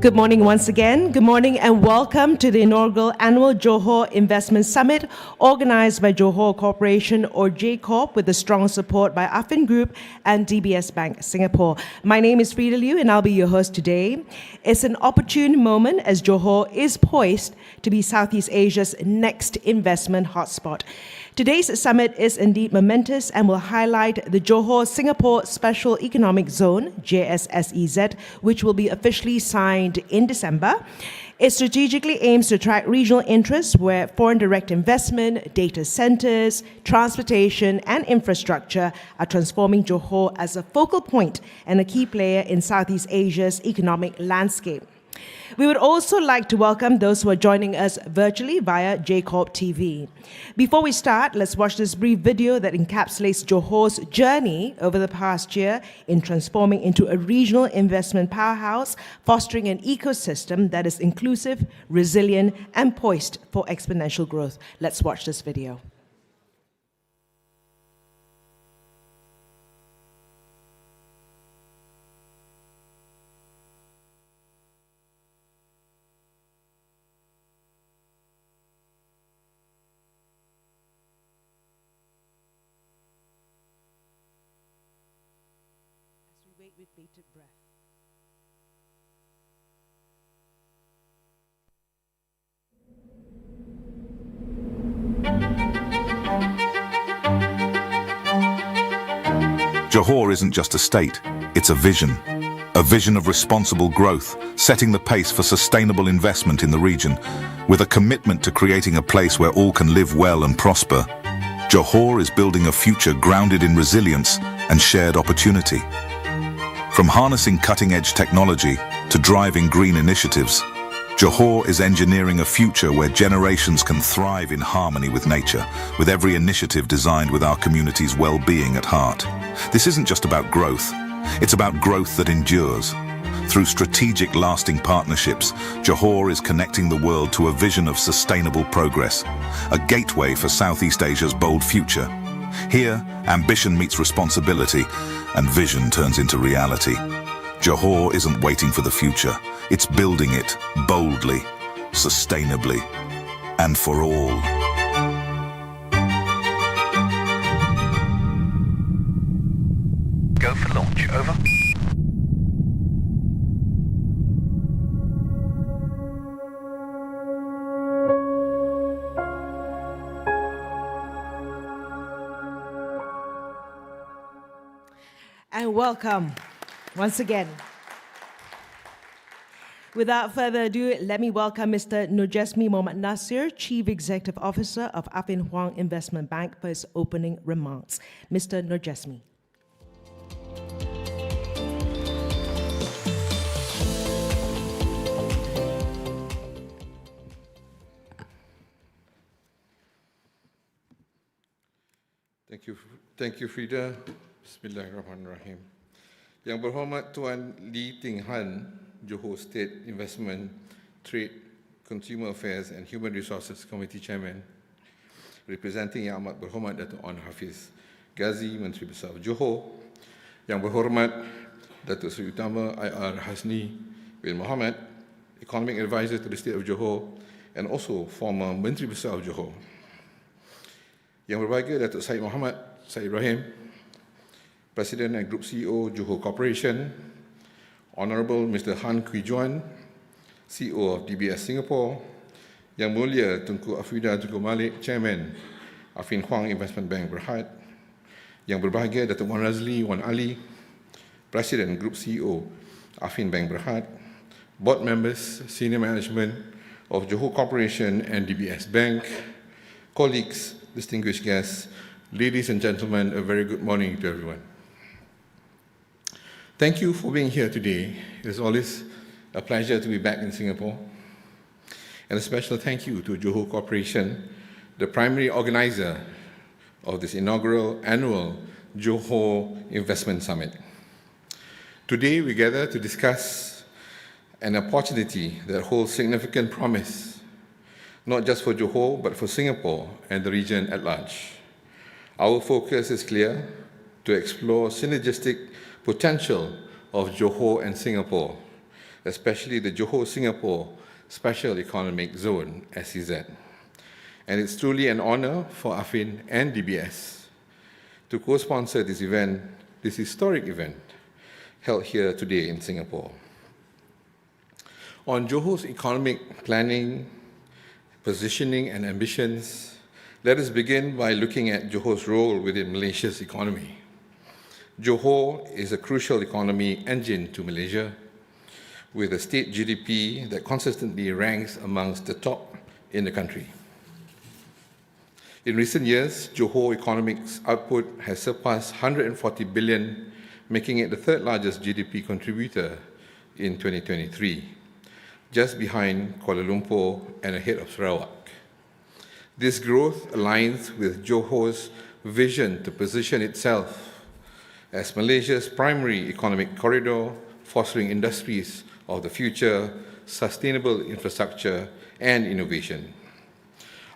Good morning once again. Good morning and welcome to the inaugural annual Johor Investment Summit organized by Johor Corporation or JCorp with the strong support by Affin Group and DBS Bank Singapore. My name is Frida Liu and I'll be your host today. It's an opportune moment as Johor is poised to be Southeast Asia's next investment hotspot. Today's summit is indeed momentous and will highlight the Johor-Singapore Special Economic Zone, JS-SEZ, which will be officially signed in December. It strategically aims to attract regional interests where foreign direct investment, data centers, transportation, and infrastructure are transforming Johor as a focal point and a key player in Southeast Asia's economic landscape. We would also like to welcome those who are joining us virtually via JCorp TV. Before we start, let's watch this brief video that encapsulates Johor's journey over the past year in transforming into a regional investment powerhouse, fostering an ecosystem that is inclusive, resilient, and poised for exponential growth. Let's watch this video. With bated breath. Johor isn't just a state, it's a vision of responsible growth, setting the pace for sustainable investment in the region, with a commitment to creating a place where all can live well and prosper. Johor is building a future grounded in resilience and shared opportunity. From harnessing cutting-edge technology to driving green initiatives, Johor is engineering a future where generations can thrive in harmony with nature, with every initiative designed with our community's well-being at heart. This isn't just about growth, it's about growth that endures. Through strategic, lasting partnerships, Johor is connecting the world to a vision of sustainable progress, a gateway for Southeast Asia's bold future. Here, ambition meets responsibility, and vision turns into reality. Johor isn't waiting for the future, it's building it boldly, sustainably, and for all. Go for launch, over. And welcome once again. Without further ado, let me welcome Mr. Nurjasmi Nashir, Chief Executive Officer of Affin Hwang Investment Bank, for his opening remarks. Mr. Nurjasmi. Thank you, Frida. Bismillahirrahmanirrahim. Yang berhormat Tuan Lee Ting Han, Johor State Investment, Trade, Consumer Affairs and Human Resources Committee Chairman, representing Yang amat berhormat Dato Hafiz, Ghazi, Menteri Besar Johor, Yang berhormat Dato Seri Utama IR Hasni bin Mohammed, Economic Advisor to the State of Johor and also former Menteri Besar of Johor, Yang berbahagia Dato Syed Muhammad Syed Ibrahim, President and Group CEO, Johor Corporation, Honorable Mr. Kwee Juan, CEO of DBS Singapore, Yang Mulia Tunku Afida Tunku Malik, Chairman, Affin Hwang Investment Bank Berhad, Yang berbahagia Dato' Wan Razli Wan Ali, President and Group CEO, Affin Bank Berhad, Board Members, Senior Management of Johor Corporation and DBS Bank, colleagues, distinguished guests, ladies and gentlemen, a very good morning to everyone. Thank you for being here today. It is always a pleasure to be back in Singapore. And a special thank you to Johor Corporation, the primary organizer of this inaugural annual Johor Investment Summit. Today we gather to discuss an opportunity that holds significant promise, not just for Johor, but for Singapore and the region at large. Our focus is clear: to explore synergistic potential of Johor and Singapore, especially the Johor-Singapore Special Economic Zone, SEZ. And it's truly an honor for Affin and DBS to co-sponsor this event, this historic event, held here today in Singapore. On Johor's economic planning, positioning and ambitions, let us begin by looking at Johor's role within Malaysia's economy. Johor is a crucial economy engine to Malaysia, with a state GDP that consistently ranks amongst the top in the country. In recent years, Johor economic output has surpassed 140 billion, making it the third largest GDP contributor in 2023, just behind Kuala Lumpur and ahead of Sarawak. This growth aligns with Johor's vision to position itself as Malaysia's primary economic corridor, fostering industries of the future, sustainable infrastructure, and innovation.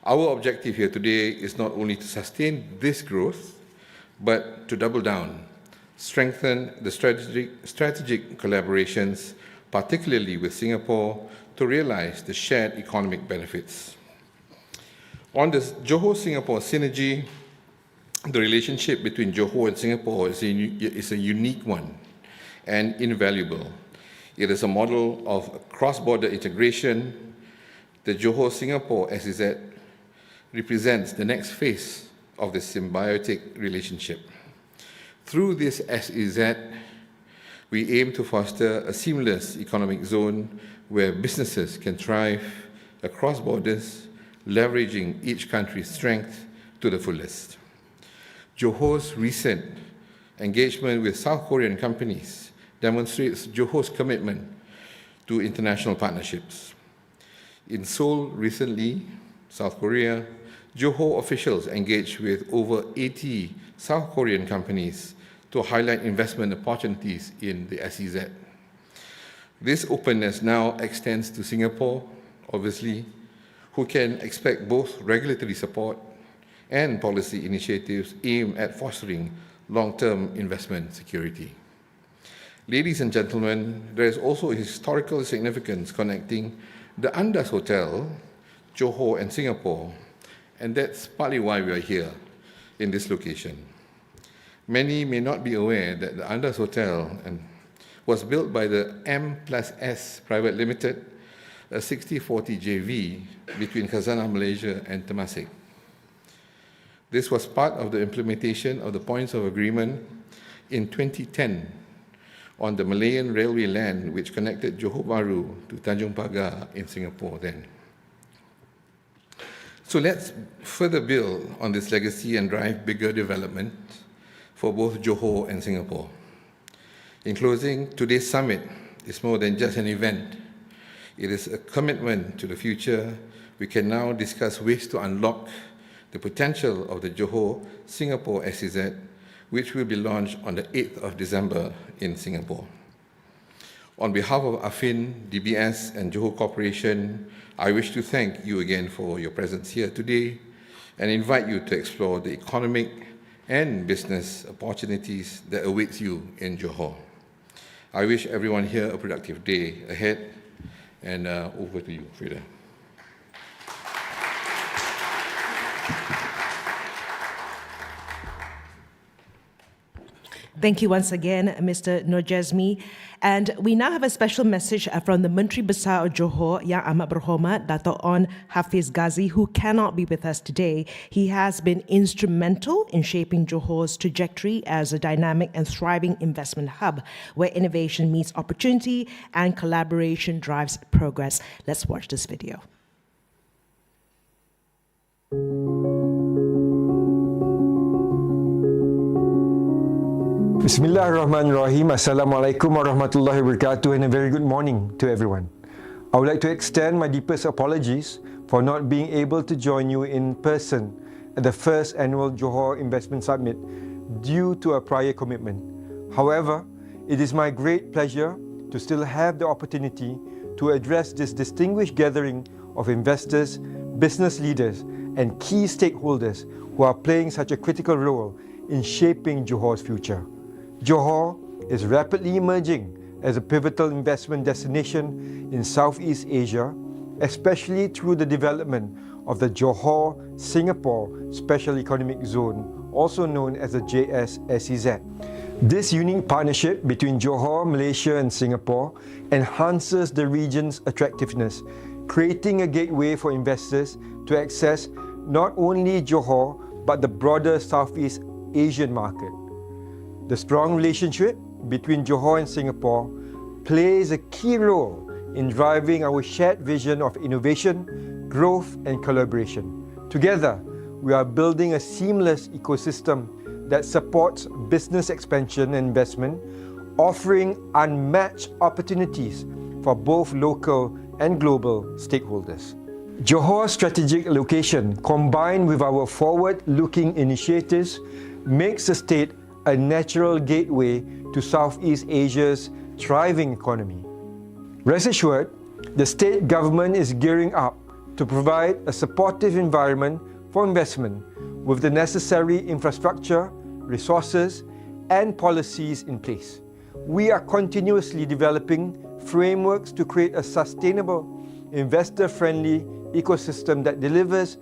Our objective here today is not only to sustain this growth, but to double down, strengthen the strategic collaborations, particularly with Singapore, to realize the shared economic benefits. On this Johor-Singapore synergy, the relationship between Johor and Singapore is a unique one and invaluable. It is a model of cross-border integration. The Johor-Singapore SEZ represents the next phase of the symbiotic relationship. Through this SEZ, we aim to foster a seamless economic zone where businesses can thrive across borders, leveraging each country's strength to the fullest. Johor's recent engagement with South Korean companies demonstrates Johor's commitment to international partnerships. In Seoul recently, South Korea, Johor officials engaged with over 80 South Korean companies to highlight investment opportunities in the SEZ. This openness now extends to Singapore, obviously, who can expect both regulatory support and policy initiatives aimed at fostering long-term investment security. Ladies and gentlemen, there is also a historical significance connecting the Andaz Hotel, Johor and Singapore, and that's partly why we are here in this location. Many may not be aware that the Andaz Hotel was built by the M+S Private Limited, a 60-40 JV between Khazanah Malaysia and Temasek. This was part of the implementation of the Points of Agreement in 2010 on the Malayan Railway land which connected Johor Bahru to Tanjung Pagar in Singapore then. So let's further build on this legacy and drive bigger development for both Johor and Singapore. In closing, today's summit is more than just an event. It is a commitment to the future. We can now discuss ways to unlock the potential of the Johor-Singapore SEZ, which will be launched on the 8th of December in Singapore. On behalf of Affin, DBS, and Johor Corporation, I wish to thank you again for your presence here today and invite you to explore the economic and business opportunities that awaits you in Johor. I wish everyone here a productive day ahead, and over to you, Frida. Thank you once again, Mr. Nurjasmi. And we now have a special message from the Menteri Besar of Johor, Yang Amat Berhormat, Dato Hafiz Ghazi, who cannot be with us today. He has been instrumental in shaping Johor's trajectory as a dynamic and thriving investment hub, where innovation meets opportunity and collaboration drives progress. Let's watch this video. Bismillahirrahmanirrahim. Assalamualaikum warahmatullahi wabarakatuh, and a very good morning to everyone. I would like to extend my deepest apologies for not being able to join you in person at the first annual Johor Investment Summit due to a prior commitment. However, it is my great pleasure to still have the opportunity to address this distinguished gathering of investors, business leaders, and key stakeholders who are playing such a critical role in shaping Johor's future. Johor is rapidly emerging as a pivotal investment destination in Southeast Asia, especially through the development of the Johor-Singapore Special Economic Zone, also known as the JS-SEZ. This unique partnership between Johor, Malaysia and Singapore enhances the region's attractiveness, creating a gateway for investors to access not only Johor but the broader Southeast Asian market. The strong relationship between Johor and Singapore plays a key role in driving our shared vision of innovation, growth and collaboration. Together, we are building a seamless ecosystem that supports business expansion and investment, offering unmatched opportunities for both local and global stakeholders. Johor's strategic location, combined with our forward-looking initiatives, makes the state a natural gateway to Southeast Asia's thriving economy. Rest assured, the state government is gearing up to provide a supportive environment for investment with the necessary infrastructure, resources, and policies in place. We are continuously developing frameworks to create a sustainable, investor-friendly ecosystem that delivers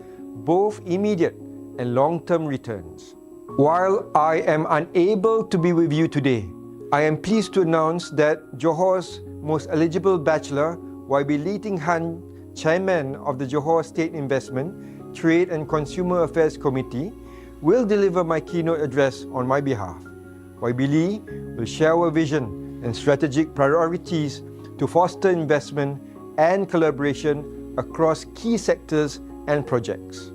both immediate and long-term returns. While I am unable to be with you today, I am pleased to announce that Johor's most eligible bachelor, YB Ting Han, Chairman of the Johor State Investment, Trade and Consumer Affairs Committee, will deliver my keynote address on my behalf. YB Lee will share our vision and strategic priorities to foster investment and collaboration across key sectors and projects.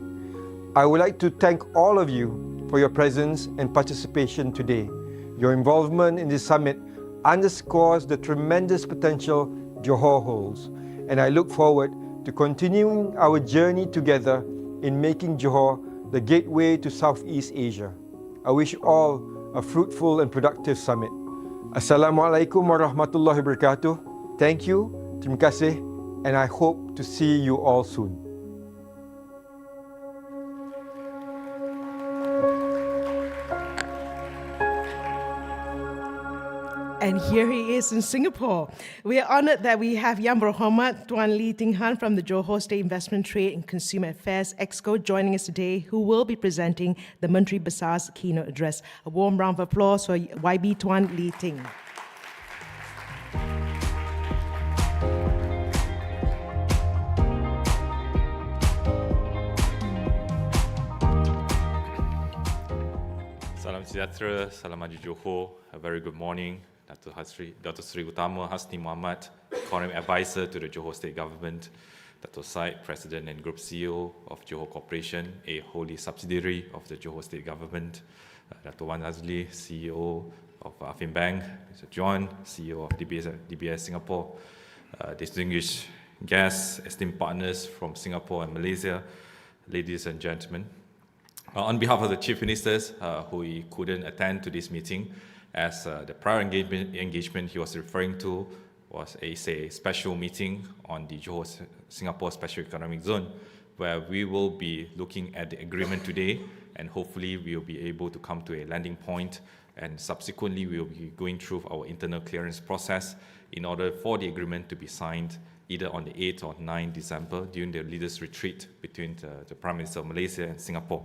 I would like to thank all of you for your presence and participation today. Your involvement in this summit underscores the tremendous potential Johor holds, and I look forward to continuing our journey together in making Johor the gateway to Southeast Asia. I wish all a fruitful and productive summit. Assalamualaikum warahmatullahi wabarakatuh. Thank you, terima kasih, and I hope to see you all soon. And here he is in Singapore. We are honored that we have Yang Berhormat Tuan Lee Ting Han from the Johor State Investment Trade and Consumer Affairs Exco joining us today, who will be presenting the Menteri Besar's keynote address. A warm round of applause for YB Tuan Lee Ting. Salam sejahtera, salam maju Johor. A very good morning. Dato Sri Utama Hasni Muhammad, Economic Advisor to the Johor State Government, Dato Said, President and Group CEO of Johor Corporation, a wholly subsidiary of the Johor State Government, Dato Wan Azli, CEO of Affin Bank, Mr. Juan, CEO of DBS Singapore, distinguished guests, esteemed partners from Singapore and Malaysia, ladies and gentlemen. On behalf of the Chief Ministers who couldn't attend to this meeting, as the prior engagement he was referring to was a special meeting on the Johor-Singapore Special Economic Zone, where we will be looking at the agreement today, and hopefully we will be able to come to a landing point, and subsequently we will be going through our internal clearance process in order for the agreement to be signed either on the 8th or 9th December during the leaders' retreat between the Prime Minister of Malaysia and Singapore.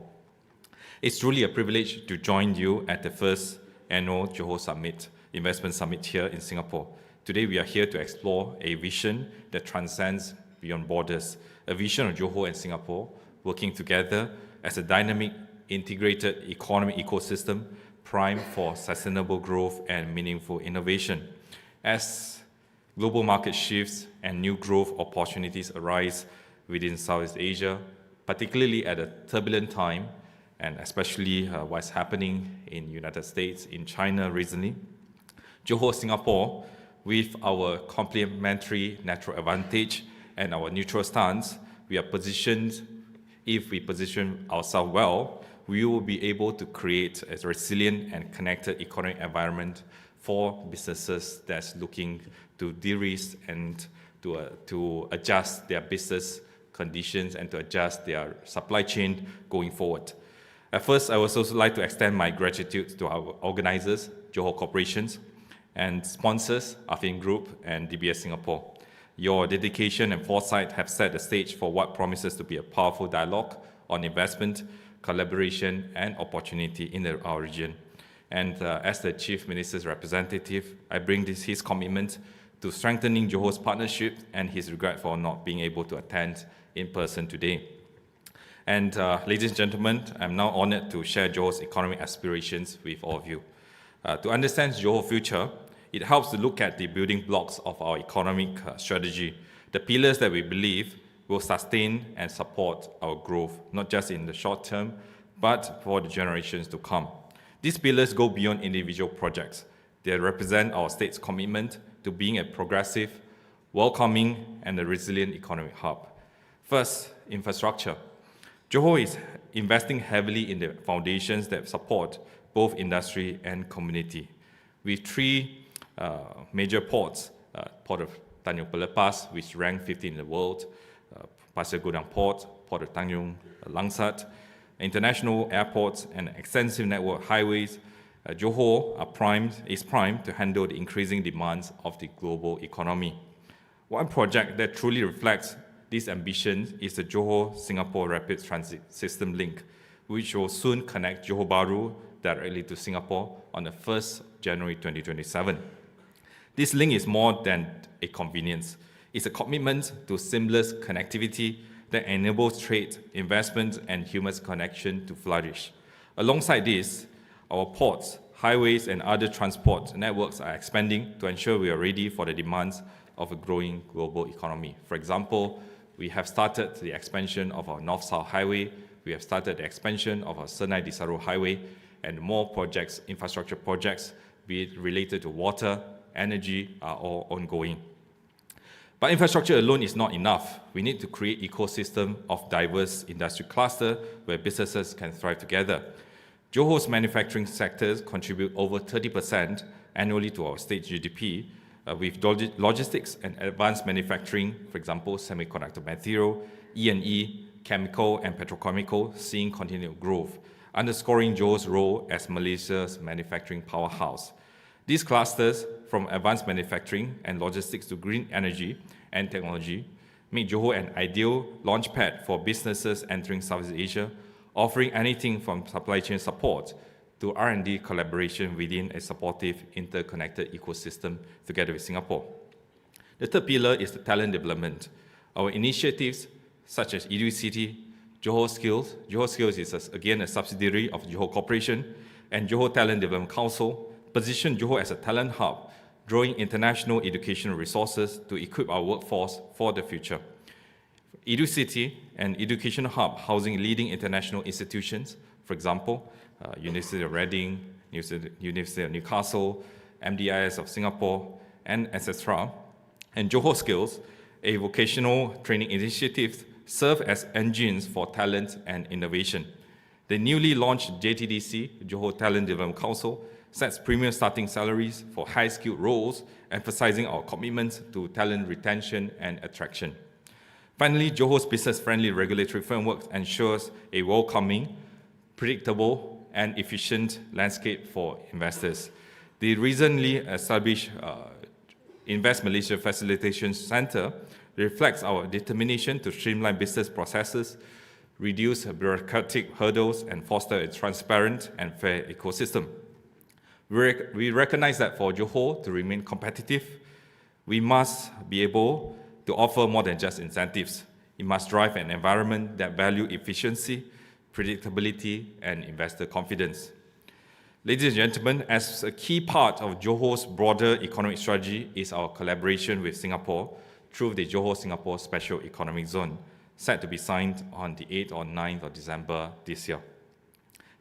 It's truly a privilege to join you at the first annual Johor Summit, Investment Summit here in Singapore. Today we are here to explore a vision that transcends beyond borders, a vision of Johor and Singapore working together as a dynamic, integrated economic ecosystem primed for sustainable growth and meaningful innovation. As global market shifts and new growth opportunities arise within Southeast Asia, particularly at a turbulent time, and especially what's happening in the United States, in China recently, Johor, Singapore, with our complementary natural advantage and our neutral stance, we are positioned, if we position ourselves well, we will be able to create a resilient and connected economic environment for businesses that's looking to de-risk and to adjust their business conditions and to adjust their supply chain going forward. At first, I would also like to extend my gratitude to our organizers, Johor Corporations, and sponsors, Affin Group and DBS Singapore. Your dedication and foresight have set the stage for what promises to be a powerful dialogue on investment, collaboration, and opportunity in our region. And as the Chief Minister's representative, I bring his commitment to strengthening Johor's partnership and his regret for not being able to attend in person today. And ladies and gentlemen, I'm now honored to share Johor's economic aspirations with all of you. To understand Johor's future, it helps to look at the building blocks of our economic strategy, the pillars that we believe will sustain and support our growth, not just in the short term, but for the generations to come. These pillars go beyond individual projects. They represent our state's commitment to being a progressive, welcoming, and a resilient economic hub. First, infrastructure. Johor is investing heavily in the foundations that support both industry and community. With three major ports, Port of Tanjung Pelepas, which ranked 15th in the world, Pasir Gudang Port, Port of Tanjung Langsat, international airports, and extensive network highways, Johor is primed to handle the increasing demands of the global economy. One project that truly reflects this ambition is the Johor-Singapore Rapid Transit System Link, which will soon connect Johor Bahru directly to Singapore on the 1st January 2027. This link is more than a convenience. It's a commitment to seamless connectivity that enables trade, investment, and human connection to flourish. Alongside this, our ports, highways, and other transport networks are expanding to ensure we are ready for the demands of a growing global economy. For example, we have started the expansion of our North-South Highway, we have started the expansion of our Senai-Desaru Highway, and more projects, infrastructure projects, be it related to water, energy, are all ongoing. But infrastructure alone is not enough. We need to create ecosystem of diverse industry cluster where businesses can thrive together. Johor's manufacturing sectors contribute over 30% annually to our state GDP, with logistics and advanced manufacturing, for example, semiconductor material, E&E, chemical and petrochemical, seeing continued growth, underscoring Johor's role as Malaysia's manufacturing powerhouse. These clusters, from advanced manufacturing and logistics to green energy and technology, make Johor an ideal launchpad for businesses entering Southeast Asia, offering anything from supply chain support to R&D collaboration within a supportive, interconnected ecosystem together with Singapore. The third pillar is the talent development. Our initiatives, such as EduCity, Johor Skills. Johor Skills is, again, a subsidiary of Johor Corporation, and Johor Talent Development Council, position Johor as a talent hub, drawing international educational resources to equip our workforce for the future. EduCity, an educational hub housing leading international institutions, for example, University of Reading, University of Newcastle, MDIS of Singapore, and etc. And Johor Skills, a vocational training initiative, serve as engines for talent and innovation. The newly launched JTDC, Johor Talent Development Council, sets premium starting salaries for high-skilled roles, emphasizing our commitment to talent retention and attraction. Finally, Johor's business-friendly regulatory framework ensures a welcoming, predictable, and efficient landscape for investors. The recently established Invest Malaysia Facilitation Center reflects our determination to streamline business processes, reduce bureaucratic hurdles, and foster a transparent and fair ecosystem. We recognize that for Johor to remain competitive, we must be able to offer more than just incentives. It must drive an environment that values efficiency, predictability, and investor confidence. Ladies and gentlemen, as a key part of Johor's broader economic strategy is our collaboration with Singapore through the Johor-Singapore Special Economic Zone, set to be signed on the 8th or 9th of December this year.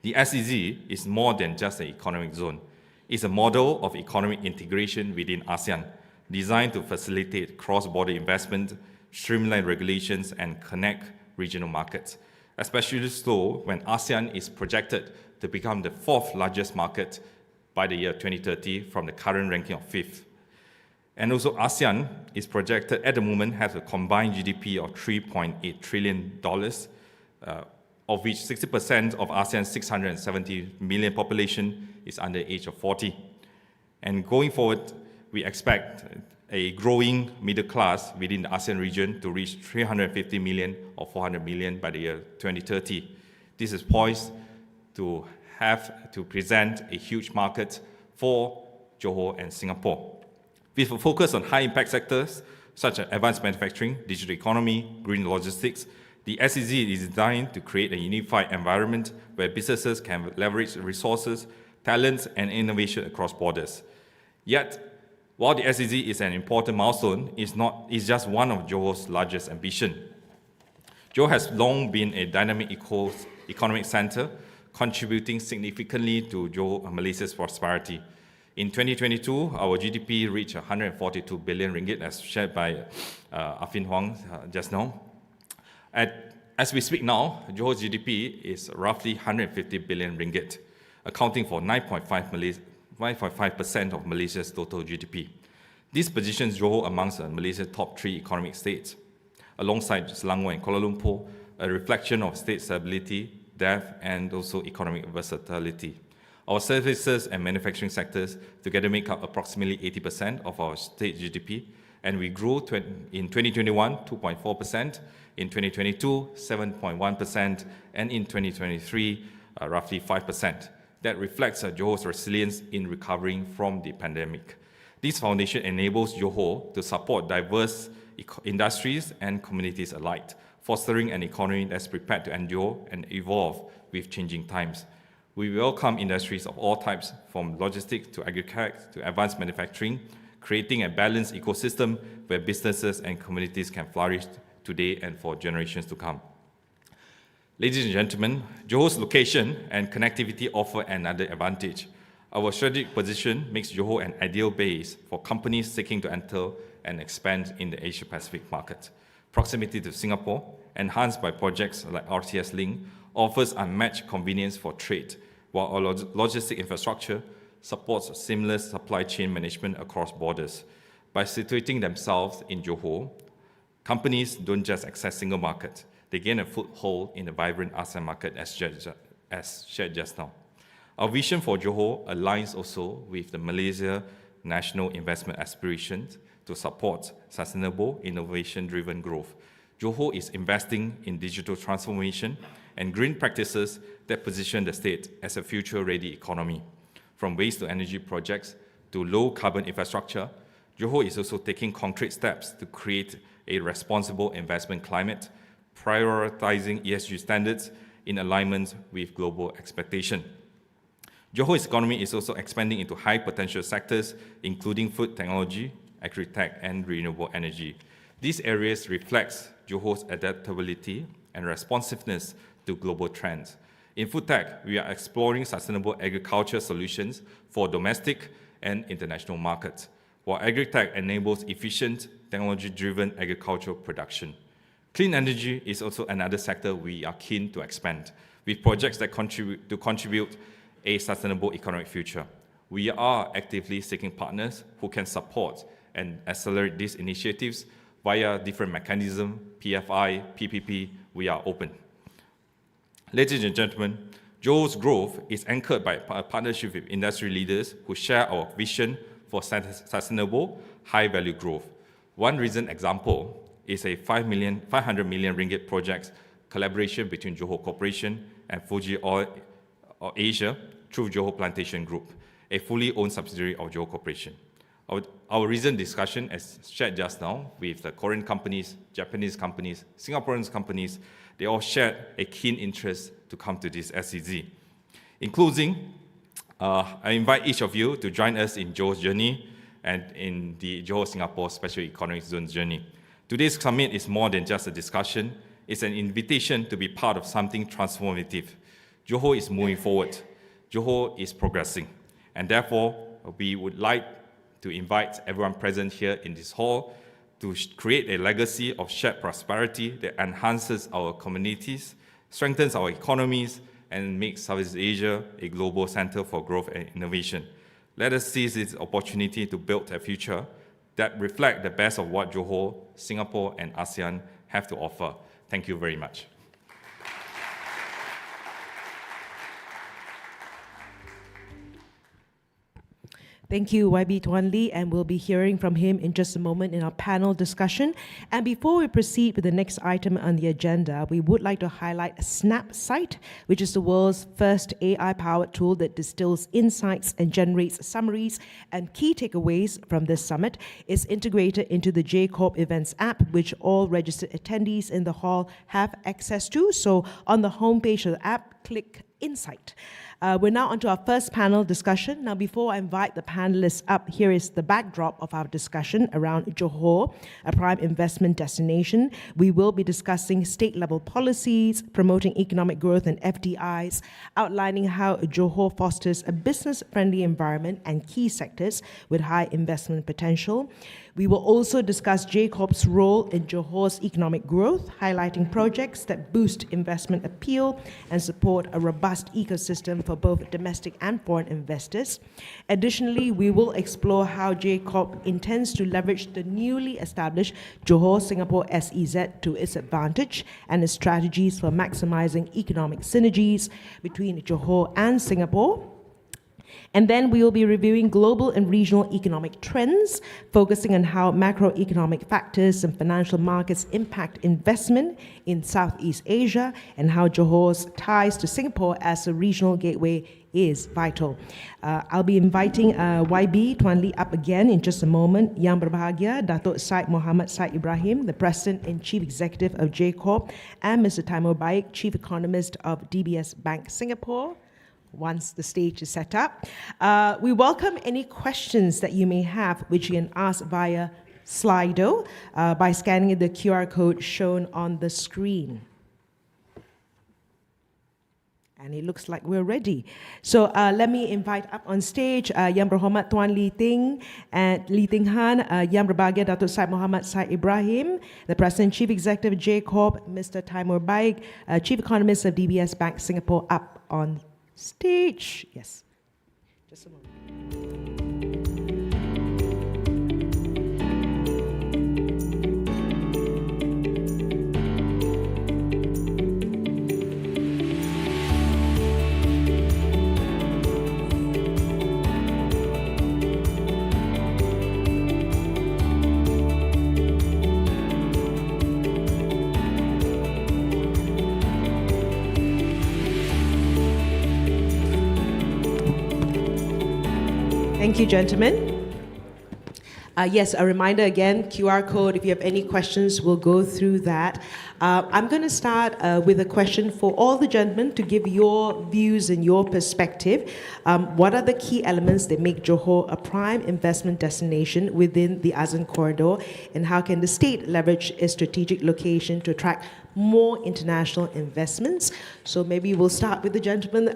The SEZ is more than just an economic zone. It's a model of economic integration within ASEAN, designed to facilitate cross-border investment, streamline regulations, and connect regional markets, especially so when ASEAN is projected to become the fourth largest market by the year 2030 from the current ranking of fifth. And also ASEAN is projected at the moment has a combined GDP of $3.8 trillion, of which 60% of ASEAN's 670 million population is under the age of 40. And going forward, we expect a growing middle class within the ASEAN region to reach 350 million or 400 million by the year 2030. This is poised to present a huge market for Johor and Singapore. With a focus on high-impact sectors such as advanced manufacturing, digital economy, green logistics, the SEZ is designed to create a unified environment where businesses can leverage resources, talents, and innovation across borders. Yet, while the SEZ is an important milestone, it's just one of Johor's largest ambitions. Johor has long been a dynamic economic center, contributing significantly to Malaysia's prosperity. In 2022, our GDP reached 142 billion ringgit, as shared by Affin Hwang just now. As we speak now, Johor's GDP is roughly 150 billion ringgit, accounting for 9.5% of Malaysia's total GDP. This positions Johor amongst Malaysia's top 3 economic states, alongside Selangor and Kuala Lumpur, a reflection of state stability, depth, and also economic versatility. Our services and manufacturing sectors together make up approximately 80% of our state GDP, and we grew in 2021, 2.4%, in 2022, 7.1%, and in 2023, roughly 5%. That reflects Johor's resilience in recovering from the pandemic. This foundation enables Johor to support diverse industries and communities alike, fostering an economy that's prepared to endure and evolve with changing times. We welcome industries of all types, from logistics to agri-tech to advanced manufacturing, creating a balanced ecosystem where businesses and communities can flourish today and for generations to come. Ladies and gentlemen, Johor's location and connectivity offer another advantage. Our strategic position makes Johor an ideal base for companies seeking to enter and expand in the Asia-Pacific market. Proximity to Singapore, enhanced by projects like RTS Ling, offers unmatched convenience for trade, while our logistic infrastructure supports seamless supply chain management across borders. By situating themselves in Johor, companies don't just access single markets, they gain a foothold in the vibrant ASEAN market as shared just now. Our vision for Johor aligns also with the Malaysia national investment aspirations to support sustainable, innovation-driven growth. Johor is investing in digital transformation and green practices that position the state as a future-ready economy. From waste-to-energy projects to low-carbon infrastructure, Johor is also taking concrete steps to create a responsible investment climate, prioritizing ESG standards in alignment with global expectation. Johor's economy is also expanding into high-potential sectors, including food technology, agri-tech, and renewable energy. These areas reflect Johor's adaptability and responsiveness to global trends. In food tech, we are exploring sustainable agriculture solutions for domestic and international markets, while agri-tech enables efficient, technology-driven agricultural production. Clean energy is also another sector we are keen to expand, with projects that contribute a sustainable economic future. We are actively seeking partners who can support and accelerate these initiatives via different mechanisms, PFI, PPP. We are open. Ladies and gentlemen, Johor's growth is anchored by a partnership with industry leaders who share our vision for sustainable, high-value growth. One recent example is a 500 million ringgit project collaboration between Johor Corporation and Fuji Oil Asia through Johor Plantation Group, a fully owned subsidiary of Johor Corporation. Our recent discussion, as shared just now, with the Korean companies, Japanese companies, Singaporean companies, they all shared a keen interest to come to this SEZ. In closing, I invite each of you to join us in Johor's journey and in the Johor-Singapore Special Economic Zone's journey. Today's summit is more than just a discussion. It's an invitation to be part of something transformative. Johor is moving forward. Johor is progressing. And therefore, we would like to invite everyone present here in this hall to create a legacy of shared prosperity that enhances our communities, strengthens our economies, and makes Southeast Asia a global center for growth and innovation. Let us seize this opportunity to build a future that reflects the best of what Johor, Singapore, and ASEAN have to offer. Thank you very much. Thank you, YB Tuan Lee, and we'll be hearing from him in just a moment in our panel discussion. And before we proceed with the next item on the agenda, we would like to highlight SnapSight, which is the world's first AI-powered tool that distills insights and generates summaries and key takeaways from this summit. It's integrated into the JCorp Events app, which all registered attendees in the hall have access to. So on the homepage of the app, click Insight. We're now onto our first panel discussion. Now, before I invite the panelists up, here is the backdrop of our discussion around Johor, a prime investment destination. We will be discussing state-level policies, promoting economic growth and FDIs, outlining how Johor fosters a business-friendly environment and key sectors with high investment potential. We will also discuss JCorp's role in Johor's economic growth, highlighting projects that boost investment appeal and support a robust ecosystem for both domestic and foreign investors. Additionally, we will explore how JCorp intends to leverage the newly established Johor Singapore SEZ to its advantage and its strategies for maximizing economic synergies between Johor and Singapore. And then we will be reviewing global and regional economic trends, focusing on how macroeconomic factors and financial markets impact investment in Southeast Asia and how Johor's ties to Singapore as a regional gateway is vital. I'll be inviting YB Tuan Lee up again in just a moment. Yang berbahagia, Dato Syed Muhammad Syed Ibrahim, the President and Chief Executive of JCorp, and Mr. Taimur Baik, Chief Economist of DBS Bank Singapore. Once the stage is set up. We welcome any questions that you may have, which you can ask via Slido by scanning the QR code shown on the screen. And it looks like we're ready. So let me invite up on stage Yang Berhormat Tuan Lee Ting and Lee Ting Han, Yang Berbahagia Dato Syed Muhammad Syed Ibrahim, the President Chief Executive of JCorp, Mr. Taimur Baik, Chief Economist of DBS Bank Singapore, up on stage. Yes. Just a moment. Thank you, gentlemen. Yes, a reminder again, QR code, if you have any questions, we'll go through that. I'm going to start with a question for all the gentlemen to give your views and your perspective. What are the key elements that make Johor a prime investment destination within the ASEAN corridor, and how can the state leverage its strategic location to attract more international investments? So maybe we'll start with the gentleman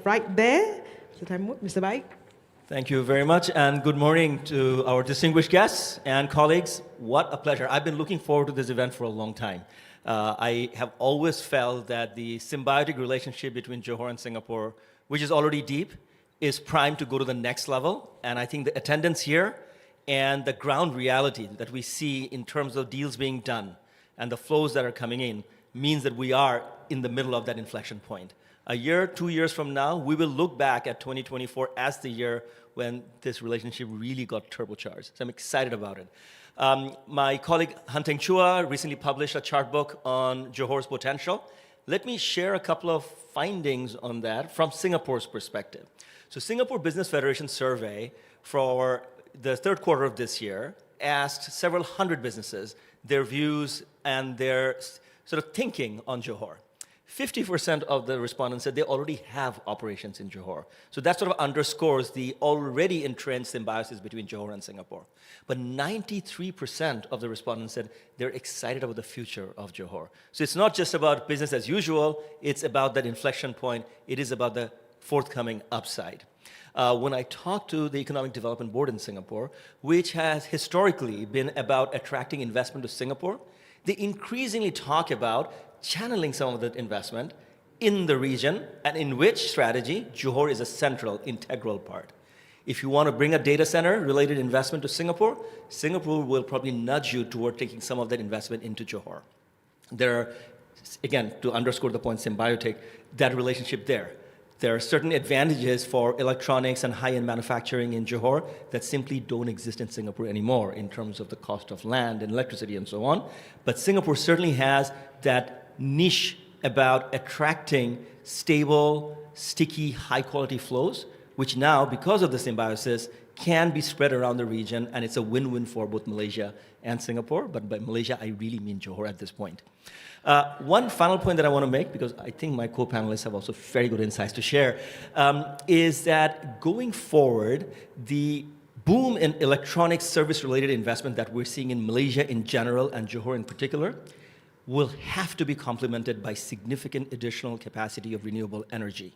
right there. Mr. Baik. Thank you very much, and good morning to our distinguished guests and colleagues. What a pleasure. I've been looking forward to this event for a long time. I have always felt that the symbiotic relationship between Johor and Singapore, which is already deep, is primed to go to the next level. And I think the attendance here and the ground reality that we see in terms of deals being done and the flows that are coming in means that we are in the middle of that inflection point. A year, 2 years from now, we will look back at 2024 as the year when this relationship really got turbocharged. So I'm excited about it. My colleague Han Teng Chua recently published a chart book on Johor's potential. Let me share a couple of findings on that from Singapore's perspective. So Singapore Business Federation survey for the third quarter of this year asked several hundred businesses their views and their sort of thinking on Johor. 50% of the respondents said they already have operations in Johor. So that sort of underscores the already entrenched symbiosis between Johor and Singapore. But 93% of the respondents said they're excited about the future of Johor. So it's not just about business as usual, it's about that inflection point, it is about the forthcoming upside. When I talked to the Economic Development Board in Singapore, which has historically been about attracting investment to Singapore, they increasingly talk about channeling some of that investment in the region, and in which strategy Johor is a central, integral part. If you want to bring a data center related investment to Singapore, Singapore will probably nudge you toward taking some of that investment into Johor. There are, again, to underscore the point symbiotic, that relationship there. There are certain advantages for electronics and high-end manufacturing in Johor that simply don't exist in Singapore anymore in terms of the cost of land and electricity and so on. But Singapore certainly has that niche about attracting stable, sticky, high-quality flows, which now, because of the symbiosis, can be spread around the region, and it's a win-win for both Malaysia and Singapore. But by Malaysia, I really mean Johor at this point. One final point that I want to make, because I think my co-panelists have also very good insights to share, is that going forward, the boom in electronic service-related investment that we're seeing in Malaysia in general and Johor in particular will have to be complemented by significant additional capacity of renewable energy.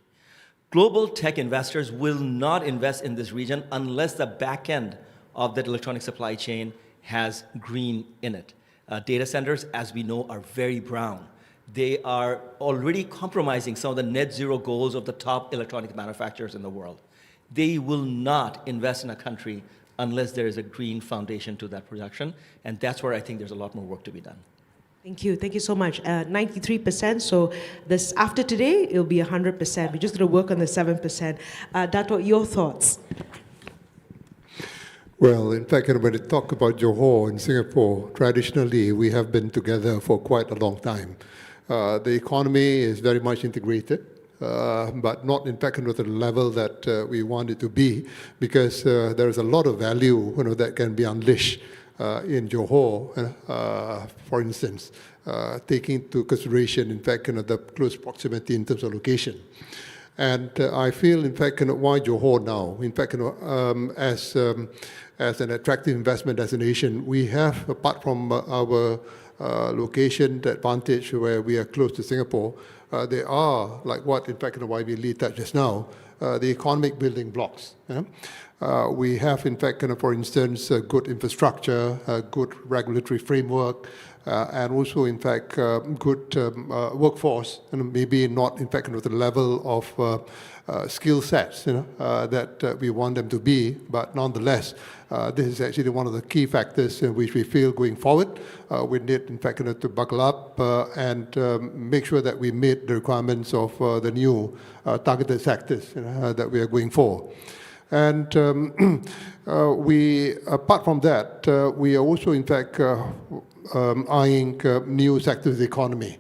Global tech investors will not invest in this region unless the back end of that electronic supply chain has green in it. Data centers, as we know, are very brown. They are already compromising some of the net zero goals of the top electronic manufacturers in the world. They will not invest in a country unless there is a green foundation to that production, and that's where I think there's a lot more work to be done. Thank you. Thank you so much. 93%. So this after today, it'll be 100%. We're just going to work on the 7%. Dato, your thoughts? Well, in fact, when we talk about Johor in Singapore, traditionally, we have been together for quite a long time. The economy is very much integrated, but not, in fact, at the level that we want it to be, because there is a lot of value that can be unleashed in Johor, for instance, taking into consideration, in fact, the close proximity in terms of location. And I feel, in fact, why Johor now? In fact, as an attractive investment destination, we have, apart from our location advantage where we are close to Singapore, there are, like what, in fact, YB Lee touched just now, the economic building blocks. We have, in fact, for instance, good infrastructure, good regulatory framework, and also, in fact, good workforce, and maybe not, in fact, with the level of skill sets that we want them to be, but nonetheless, this is actually one of the key factors which we feel going forward. We need, in fact, to buckle up and make sure that we meet the requirements of the new targeted sectors that we are going for. And apart from that, we are also, in fact, eyeing new sectors of the economy.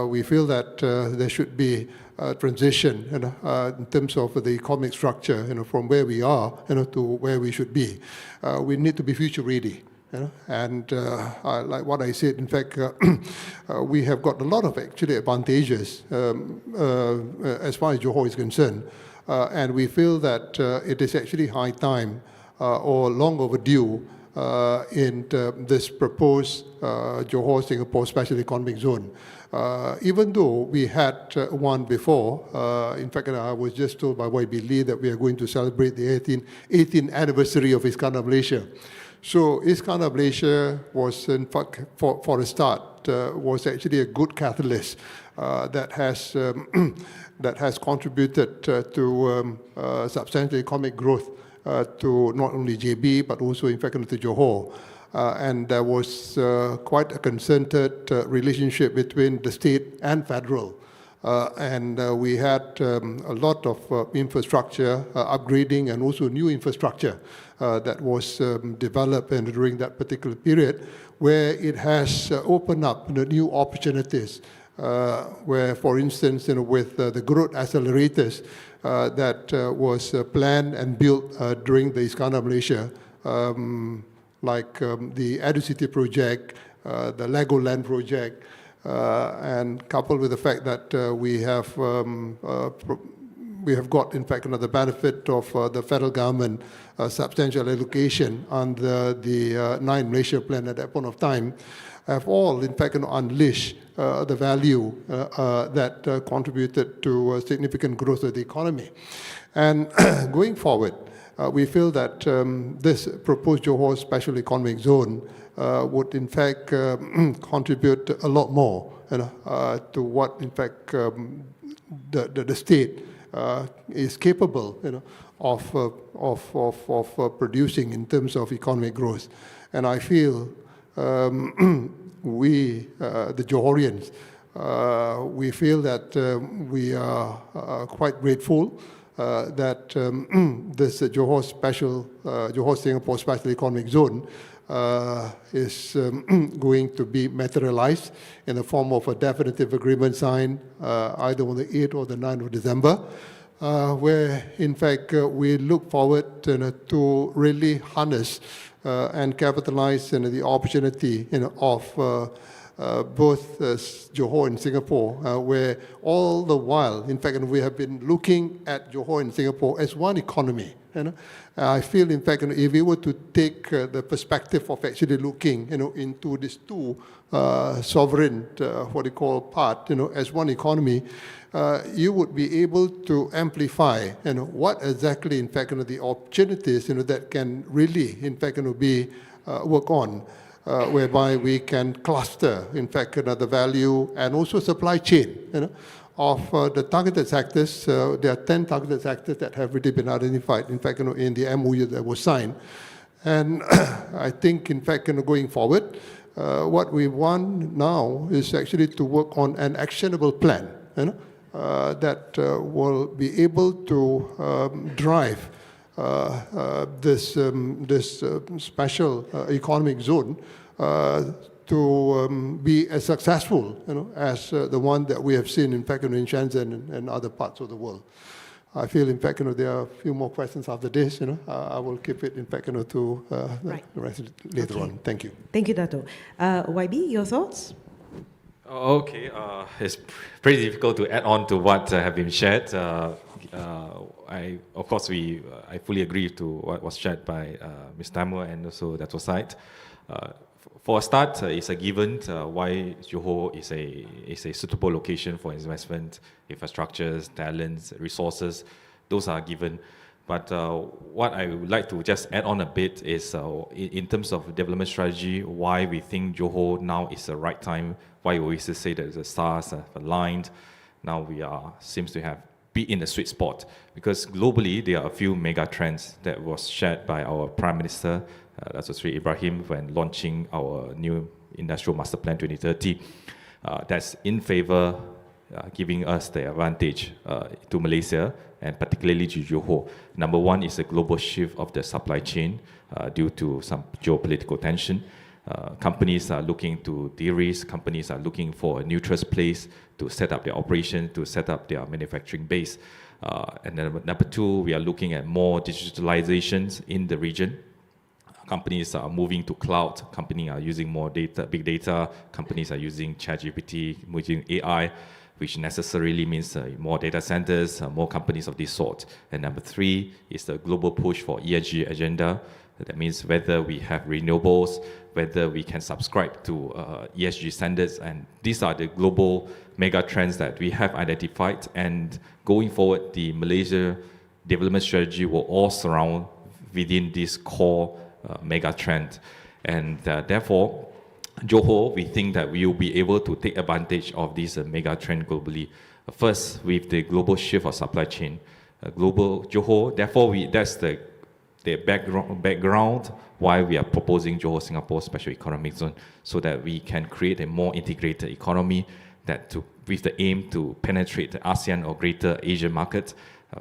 We feel that there should be a transition in terms of the economic structure from where we are to where we should be. We need to be future ready. And like what I said, in fact, we have got a lot of actually advantages as far as Johor is concerned. And we feel that it is actually high time or long overdue in this proposed Johor-Singapore Special Economic Zone. Even though we had one before, in fact, I was just told by YB Lee that we are going to celebrate the 18th anniversary of Iskandar Malaysia. So Iskandar Malaysia was, in fact, for a start, was actually a good catalyst that has contributed to substantial economic growth to not only JB, but also, in fact, to Johor. And there was quite a concerted relationship between the state and federal. And we had a lot of infrastructure upgrading and also new infrastructure that was developed during that particular period, where it has opened up new opportunities. Where, for instance, with the growth accelerators that was planned and built during the Iskandar Malaysia, like the Edu-City project, the Legoland project, and coupled with the fact that we have got, in fact, the benefit of the federal government substantial allocation under the 9 Malaysia plan at that point of time, have all, in fact, unleashed the value that contributed to significant growth of the economy. And going forward, we feel that this proposed Johor Special Economic Zone would, in fact, contribute a lot more to what, in fact, the state is capable of producing in terms of economic growth. And I feel we, the Johorians, we feel that we are quite grateful that this Johor Singapore Special Economic Zone is going to be materialized in the form of a definitive agreement signed either on the 8th or the 9th of December, where in fact we look forward to really harness and capitalize the opportunity of both Johor and Singapore, where all the while, in fact, we have been looking at Johor and Singapore as one economy. I feel, in fact, if we were to take the perspective of actually looking, into these two sovereign, what they call part, as one economy, you would be able to amplify, what exactly, in fact, the opportunities, that can really, in fact, be work on. Whereby we can cluster, in fact, the value and also supply chain, of the targeted sectors. There are 10 targeted sectors that have already been identified, in fact, in the MOU that was signed. And I think, in fact, going forward, what we want now is actually to work on an actionable plan, that will be able to drive this special economic zone to be as successful, as the one that we have seen, in fact, in Shenzhen and other parts of the world. I feel, in fact, there are a few more questions after this. I will keep it, in fact, to the rest later on. Thank you. Thank you, Dato. YB, your thoughts? Okay, it's pretty difficult to add on to what have been shared. I fully agree to what was shared by Ms. Tamwa and also Dato Said. For a start, it's a given why Johor is a suitable location for investment, infrastructures, talents, resources. Those are given. But what I would like to just add on a bit is in terms of development strategy, why we think Johor now is the right time, why we always say that the stars have aligned. Now we seems to have be in the sweet spot, because globally there are a few mega trends that was shared by our Prime Minister, Dato Sri Ibrahim, when launching our new Industrial Master Plan 2030. That's in favor, giving us the advantage to Malaysia and particularly to Johor. Number one is the global shift of the supply chain due to some geopolitical tension. Companies are looking to de-risk, companies are looking for a neutral place to set up their operation, to set up their manufacturing base. And then number two, we are looking at more digitalizations in the region. Companies are moving to cloud, companies are using more data, big data, companies are using ChatGPT, using AI, which necessarily means more data centers, more companies of this sort. And number three is the global push for ESG agenda. That means whether we have renewables, whether we can subscribe to ESG standards, and these are the global mega trends that we have identified. And going forward, the Malaysia development strategy will all surround within this core mega trend. And therefore, Johor, we think that we will be able to take advantage of this mega trend globally. First, with the global shift of supply chain, global Johor. Therefore, that's the background why we are proposing Johor Singapore Special Economic Zone, so that we can create a more integrated economy with the aim to penetrate the ASEAN or greater Asian market,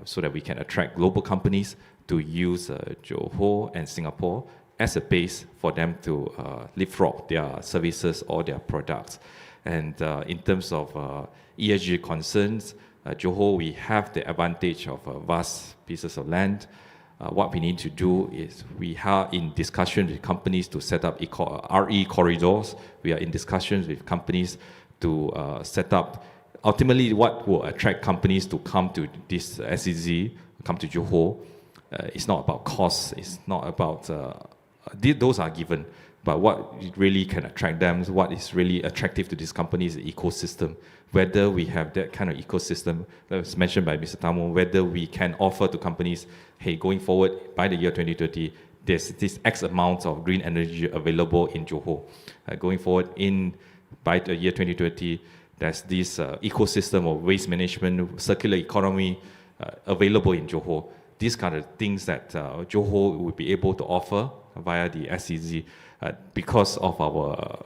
so that we can attract global companies to use Johor and Singapore as a base for them to leapfrog their services or their products. And in terms of ESG concerns, Johor, we have the advantage of vast pieces of land. What we need to do is we are in discussion with companies to set up RE corridors. We are in discussions with companies to set up, ultimately what will attract companies to come to this SEZ, come to Johor. It's not about costs, it's not about, those are given, but what really can attract them, what is really attractive to these companies is the ecosystem. Whether we have that kind of ecosystem that was mentioned by Mr. Tamo, whether we can offer to companies, hey, going forward by the year 2030, there's this X amount of green energy available in Johor. Going forward by the year 2030, there's this ecosystem of waste management, circular economy available in Johor. These kind of things that Johor will be able to offer via the SEZ because of our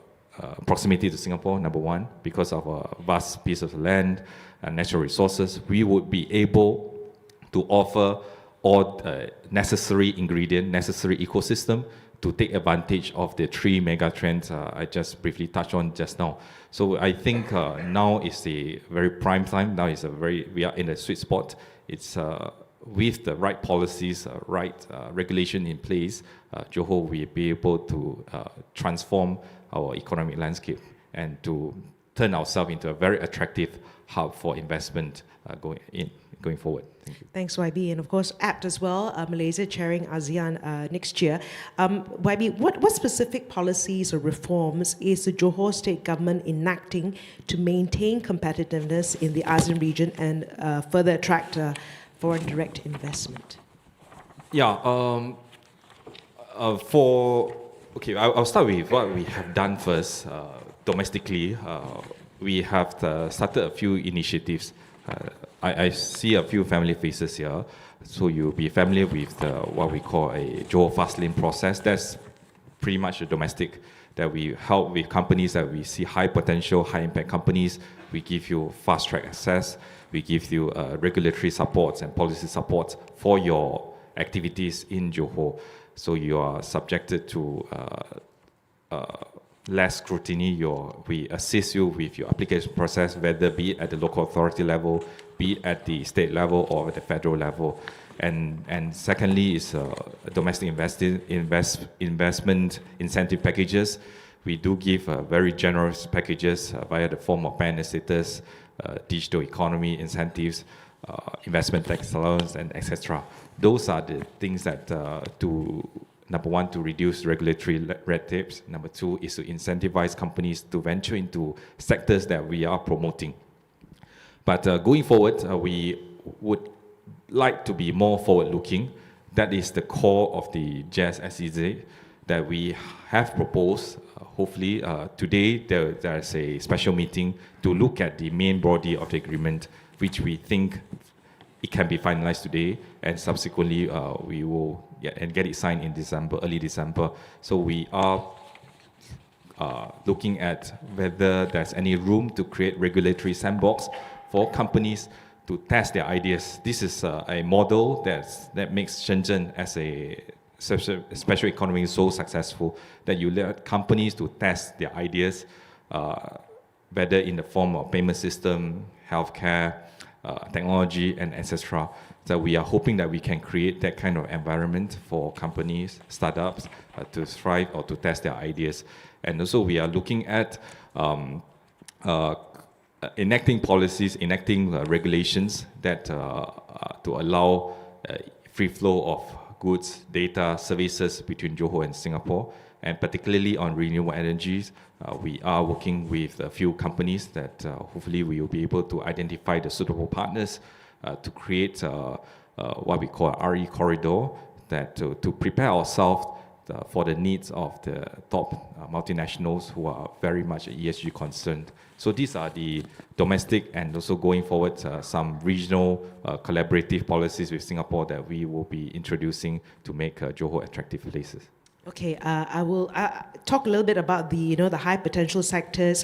proximity to Singapore, number one, because of a vast piece of land and natural resources, we would be able to offer all necessary ingredient, necessary ecosystem to take advantage of the 3 mega trends I just briefly touched on just now. So I think now is a very prime time. Now is we are in a sweet spot. It's with the right policies, right regulation in place, Johor will be able to transform our economic landscape and to turn ourselves into a very attractive hub for investment going forward. Thank you. Thanks, YB. And of course, apt as well, Malaysia chairing ASEAN next year. YB, what specific policies or reforms is the Johor state government enacting to maintain competitiveness in the ASEAN region and further attract foreign direct investment? Yeah, I'll start with what we have done first domestically. We have started a few initiatives. I see a few family faces here, so you'll be familiar with what we call a Johor Fast Lane process. That's pretty much a domestic that we help with companies that we see high potential, high impact companies. We give you fast track access. We give you regulatory supports and policy support for your activities in Johor. So you are subjected to less scrutiny. We assist you with your application process, whether be it at the local authority level, be it at the state level or at the federal level. And secondly is domestic investment incentive packages. We do give very generous packages via the form of ban status, digital economy incentives, investment tax allowance, and etc. Those are the things that number one, to reduce regulatory red tapes. Number two is to incentivize companies to venture into sectors that we are promoting. But going forward, we would like to be more forward-looking. That is the core of the JS-SEZ that we have proposed. Hopefully, today there's a special meeting to look at the main body of the agreement, which we think it can be finalized today, and subsequently we will get it signed in December, early December. So we are looking at whether there's any room to create regulatory sandbox for companies to test their ideas. This is a model that makes Shenzhen as a special economy so successful that you let companies to test their ideas, whether in the form of payment system, healthcare, technology, and etc. So we are hoping that we can create that kind of environment for companies, startups, to thrive or to test their ideas. And also we are looking at enacting policies, enacting regulations that to allow free flow of goods, data, services between Johor and Singapore, and particularly on renewable energies. We are working with a few companies that hopefully we will be able to identify the suitable partners to create what we call a RE corridor, that to prepare ourselves for the needs of the top multinationals who are very much ESG concerned. So these are the domestic and also going forward some regional collaborative policies with Singapore that we will be introducing to make Johor attractive places. Okay, I will talk a little bit about the high potential sectors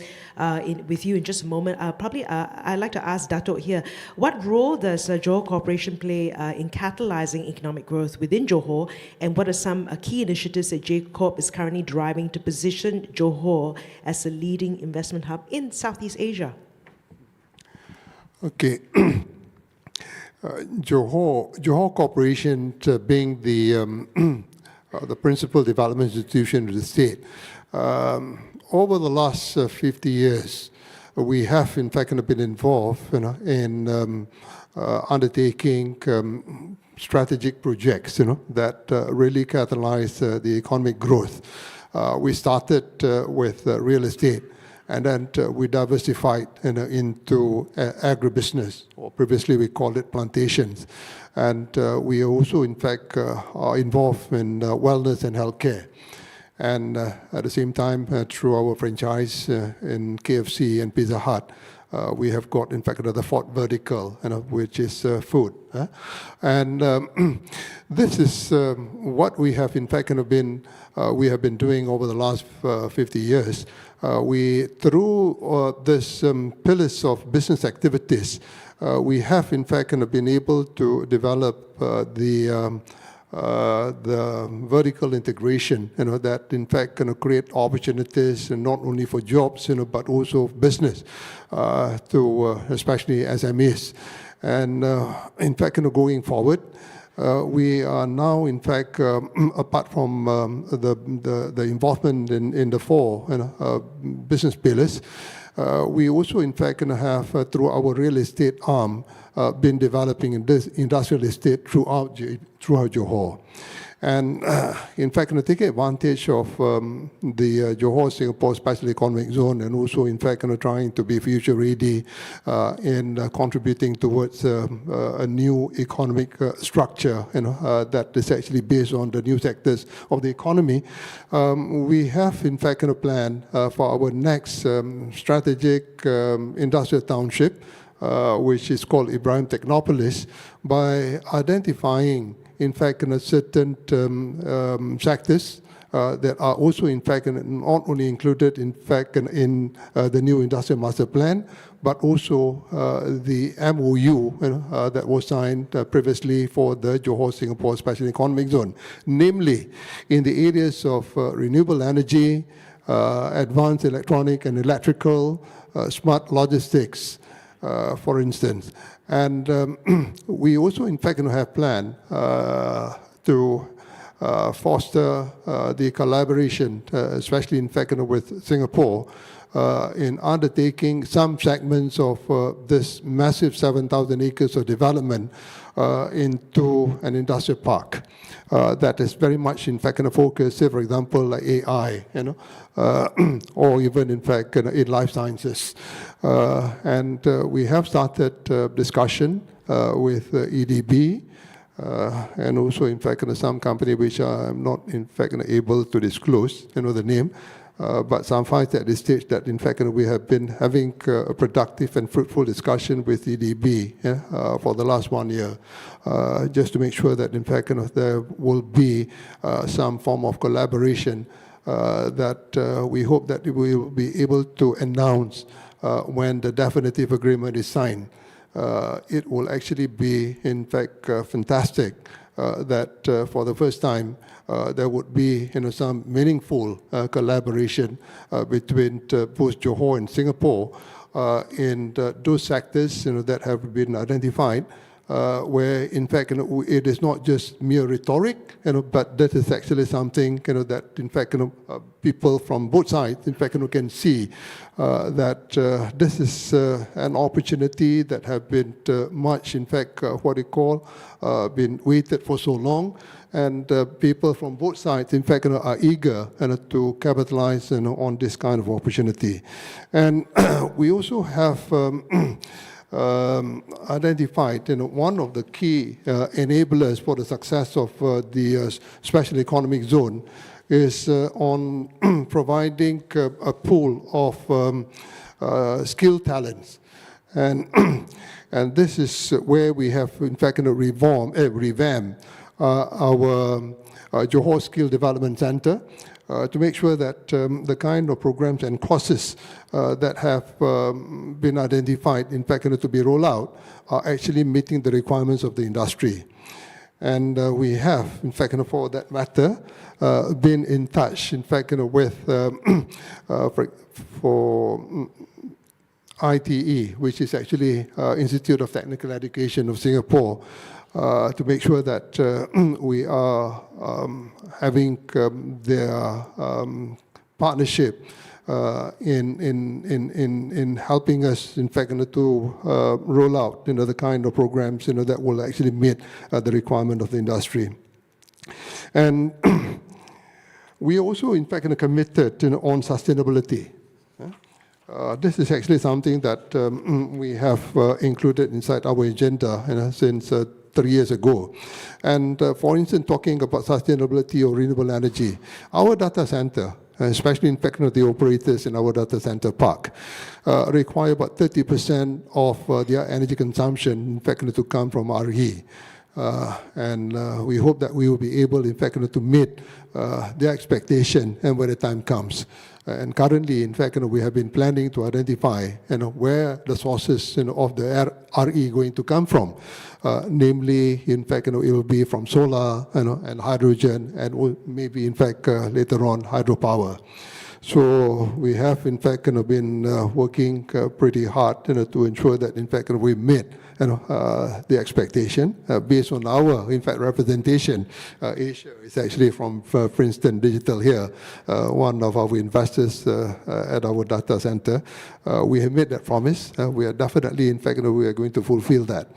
with you in just a moment. I'd like to ask Dato here, what role does Johor Corporation play in catalyzing economic growth within Johor, and what are some key initiatives that J Corp is currently driving to position Johor as a leading investment hub in Southeast Asia? Okay. Johor Corporation being the principal development institution of the state. Over the last 50 years, we have in fact been involved in undertaking strategic projects that really catalyze the economic growth. We started with real estate, and then we diversified into agribusiness, or previously we called it plantations. And we also, in fact, are involved in wellness and healthcare. And at the same time, through our franchise in KFC and Pizza Hut, we have got, in fact, the fourth vertical, which is food. And this is what we have, in fact, we have been doing over the last 50 years. Through this pillars of business activities, we have, in fact, been able to develop the vertical integration, that in fact create opportunities not only for jobs, but also business, to especially SMEs. And in fact, going forward, we are now, in fact, apart from the involvement in the four business pillars, we also, in fact, have, through our real estate arm, been developing in this industrial estate throughout Johor. And in fact, taking advantage of the Johor-Singapore Special Economic Zone, and also, in fact, trying to be future ready in contributing towards a new economic structure, that is actually based on the new sectors of the economy. We have, in fact, a plan for our next strategic industrial township, which is called Ibrahim Technopolis, by identifying, in fact, certain sectors that are also, in fact, not only included, in fact, in the new industrial master plan, but also the MOU that was signed previously for the Johor-Singapore Special Economic Zone, namely in the areas of renewable energy, advanced electronic and electrical, smart logistics, for instance. And we also, in fact, have planned to foster the collaboration, especially, in fact, with Singapore, in undertaking some segments of this massive 7,000 acres of development into an industrial park. That is very much, in fact, focus, say, for example, like AI, or even, in fact, in life sciences. And we have started discussion with EDB, and also, in fact, some company which I'm not, in fact, able to disclose, the name, but suffice at this stage that, in fact, we have been having a productive and fruitful discussion with EDB for the last 1 year, just to make sure that, in fact, there will be some form of collaboration that we hope that we will be able to announce when the definitive agreement is signed. It will actually be, in fact, fantastic that for the first time there would be some meaningful collaboration between both Johor and Singapore in those sectors that have been identified, where, in fact, it is not just mere rhetoric, but that is actually something that, in fact, people from both sides, in fact, can see that this is an opportunity that have been much, in fact, what they call, been waited for so long, and people from both sides, in fact, are eager to capitalize on this kind of opportunity. And we also have identified one of the key enablers for the success of the Special Economic Zone is on providing a pool of skilled talents. And this is where we have, in fact, revamped our Johor Skill Development Center to make sure that the kind of programs and courses that have been identified, in fact, to be rolled out, are actually meeting the requirements of the industry. And we have, in fact, for that matter, been in touch, in fact, with for ITE, which is actually Institute of Technical Education of Singapore, to make sure that we are having their partnership in helping us, in fact, to roll out the kind of programs that will actually meet the requirement of the industry. And we also, in fact, committed on sustainability. This is actually something that we have included inside our agenda since 3 years ago. And for instance, talking about sustainability or renewable energy, our data center especially in fact, the operators in our data center park, require about 30% of their energy consumption, in fact, to come from RE. And we hope that we will be able, in fact, to meet their expectation and when the time comes. And currently, in fact, we have been planning to identify, where the sources, of the RE going to come from. Namely, in fact, it will be from solar, and hydrogen, and maybe, in fact, later on, hydropower. So we have, in fact, been working pretty hard, to ensure that, in fact, we meet, the expectation based on our, in fact, representation. Asia is actually from Princeton Digital here, one of our investors at our data center. We have made that promise. We are definitely, in fact, we are going to fulfill that.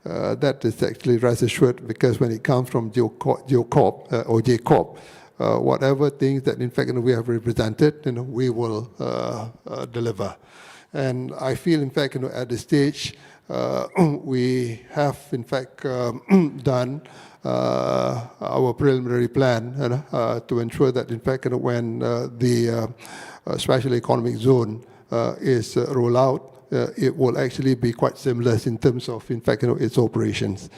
That is actually rest assured, because when it comes from JCorp or JCorp, whatever things that, in fact, we have represented, we will deliver. And I feel, in fact, at this stage, we have, in fact, done our preliminary plan to ensure that, in fact, when the special economic zone is rolled out, it will actually be quite seamless in terms of, in fact, its operations.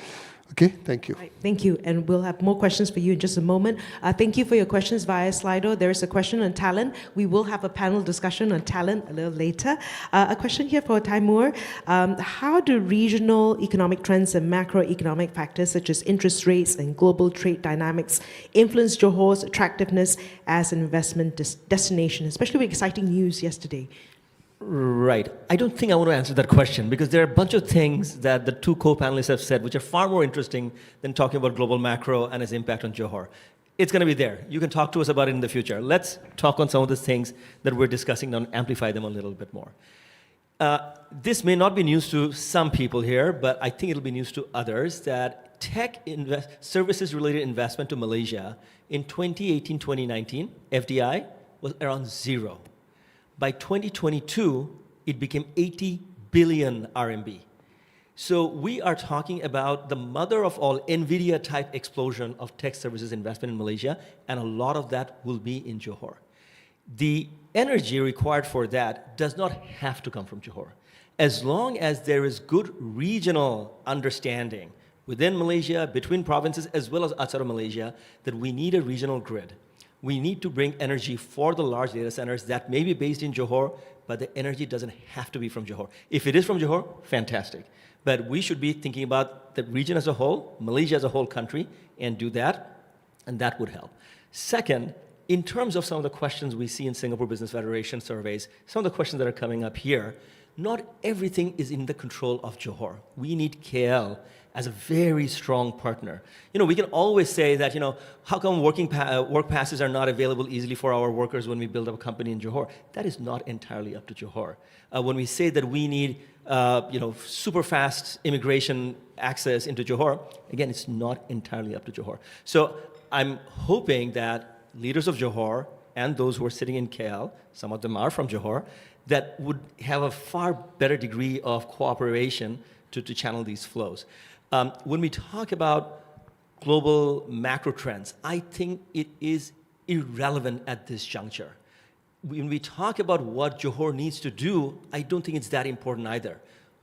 Okay, thank you. Right, thank you, and we'll have more questions for you in just a moment. Thank you for your questions via Slido. There is a question on talent. We will have a panel discussion on talent a little later. A question here for Taimur. How do regional economic trends and macroeconomic factors such as interest rates and global trade dynamics influence Johor's attractiveness as an investment destination, especially with exciting news yesterday? Right. I don't think I want to answer that question, because there are a bunch of things that the two co-panelists have said which are far more interesting than talking about global macro and its impact on Johor. It's going to be there. You can talk to us about it in the future. Let's talk on some of the things that we're discussing and amplify them a little bit more. This may not be news to some people here, but I think it'll be news to others that services-related investment to Malaysia in 2018-2019, FDI, was around 0. By 2022, it became 80 billion RMB. So we are talking about the mother of all NVIDIA-type explosion of tech services investment in Malaysia, and a lot of that will be in Johor. The energy required for that does not have to come from Johor. As long as there is good regional understanding within Malaysia, between provinces, as well as outside of Malaysia, that we need a regional grid. We need to bring energy for the large data centers that may be based in Johor, but the energy doesn't have to be from Johor. If it is from Johor, fantastic. But we should be thinking about the region as a whole, Malaysia as a whole country, and do that, and that would help. Second, in terms of some of the questions we see in Singapore Business Federation surveys, some of the questions that are coming up here, not everything is in the control of Johor. We need KL as a very strong partner. We can always say that, how come work passes are not available easily for our workers when we build up a company in Johor? That is not entirely up to Johor. When we say that we need, super fast immigration access into Johor, again, it's not entirely up to Johor. So I'm hoping that leaders of Johor and those who are sitting in KL, some of them are from Johor, that would have a far better degree of cooperation to channel these flows. When we talk about global macro trends, I think it is irrelevant at this juncture. When we talk about what Johor needs to do, I don't think it's that important either.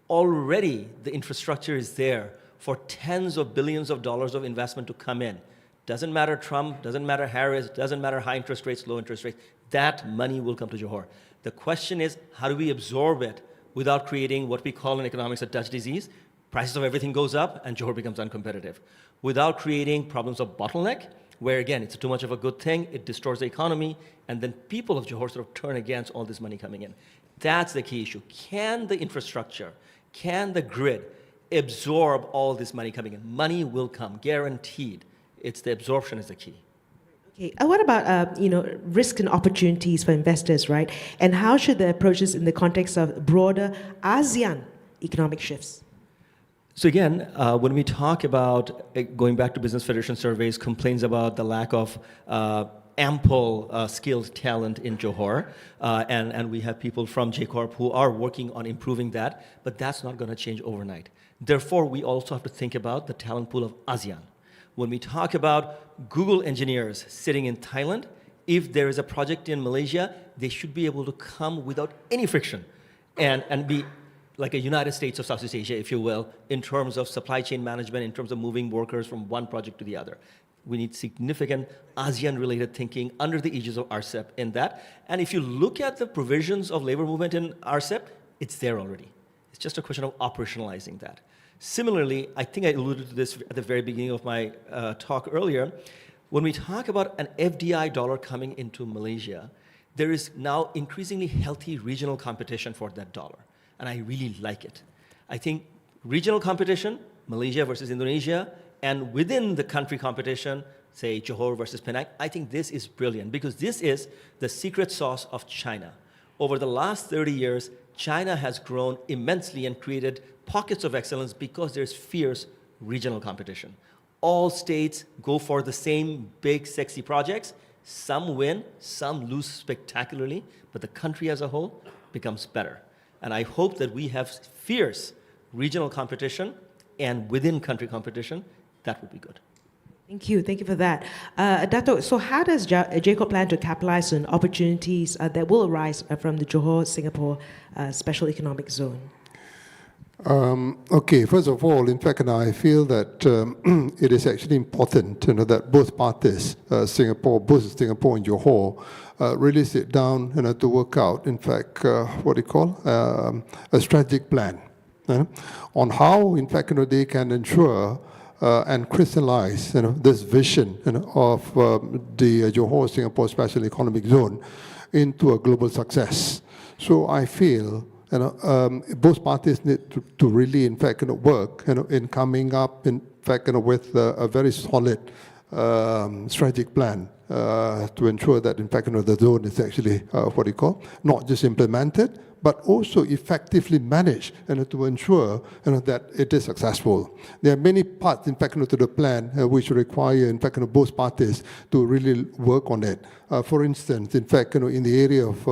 Already, the infrastructure is there for tens of billions of dollars of investment to come in. Doesn't matter Trump, doesn't matter Harris, doesn't matter high interest rates, low interest rates. That money will come to Johor. The question is, how do we absorb it without creating what we call in economics a Dutch disease? Prices of everything goes up and Johor becomes uncompetitive. Without creating problems of bottleneck, where again, it's too much of a good thing, it distorts the economy, and then people of Johor sort of turn against all this money coming in. That's the key issue. Can the infrastructure, can the grid absorb all this money coming in? Money will come, guaranteed. It's the absorption is the key. Okay, what about risk and opportunities for investors, right? And how should they approach this in the context of broader ASEAN economic shifts? So again, when we talk about, going back to Business Federation surveys, complaints about the lack of ample skilled talent in Johor, and we have people from JCorp who are working on improving that, but that's not going to change overnight. Therefore, we also have to think about the talent pool of ASEAN. When we talk about Google engineers sitting in Thailand, if there is a project in Malaysia, they should be able to come without any friction and be like a United States of Southeast Asia, if you will, in terms of supply chain management, in terms of moving workers from one project to the other. We need significant ASEAN-related thinking under the aegis of RCEP in that. And if you look at the provisions of labor movement in RCEP, it's there already. It's just a question of operationalizing that. Similarly, I think I alluded to this at the very beginning of my talk earlier. When we talk about an FDI dollar coming into Malaysia, there is now increasingly healthy regional competition for that dollar. And I really like it. I think regional competition, Malaysia versus Indonesia, and within the country competition, say Johor versus Penang, I think this is brilliant because this is the secret sauce of China. Over the last 30 years, China has grown immensely and created pockets of excellence because there's fierce regional competition. All states go for the same big, sexy projects. Some win, some lose spectacularly, but the country as a whole becomes better. And I hope that we have fierce regional competition and within country competition. That would be good. Thank you for that. Dato, so how does JCOP plan to capitalize on opportunities that will arise from the Johor-Singapore Special Economic Zone? Okay, first of all, in fact, I feel that it is actually important that both parties, both Singapore and Johor, really sit down to work out, in fact, what they call a strategic plan on how, in fact, they can ensure and crystallize this vision of the Johor-Singapore Special Economic Zone into a global success. So I feel both parties need to really, in fact, work in coming up, in fact, with a very solid strategic plan to ensure that, in fact, the zone is actually what you call not just implemented, but also effectively managed to ensure that it is successful. There are many parts, in fact, to the plan which require, in fact, both parties to really work on it. For instance, in fact, in the area of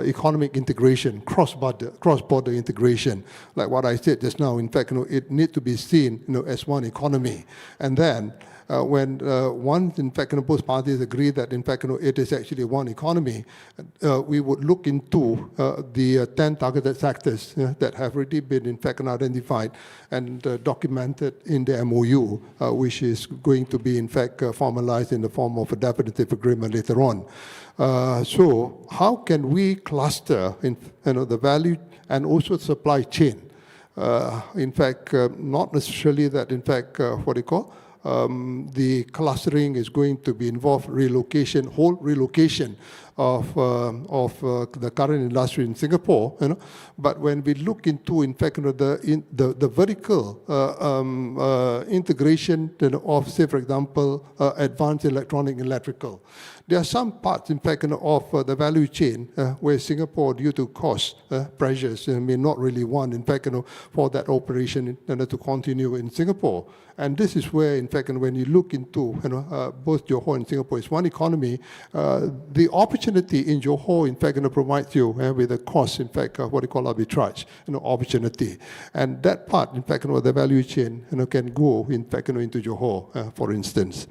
economic integration, cross-border integration, like what I said just now, in fact, it needs to be seen as one economy. And then when once, in fact, both parties agree that, in fact, it is actually one economy, we would look into the 10 targeted sectors that have already been, in fact, identified and documented in the MOU, which is going to be, in fact, formalized in the form of a definitive agreement later on. So how can we cluster the value and also supply chain? In fact, not necessarily that, in fact, what they call the clustering is going to be involved whole relocation of the current industry in Singapore, but when we look into, in fact, the vertical integration of, say, for example, advanced electronic and electrical. There are some parts, in fact, of the value chain where Singapore, due to cost pressures, may not really want, in fact, for that operation to continue in Singapore. And this is where, in fact, when you look into both Johor and Singapore is one economy, the opportunity in Johor, in fact, provides you with a cost, in fact, what we call arbitrage, opportunity. And that part, in fact, the value chain can go, in fact, into Johor, for instance.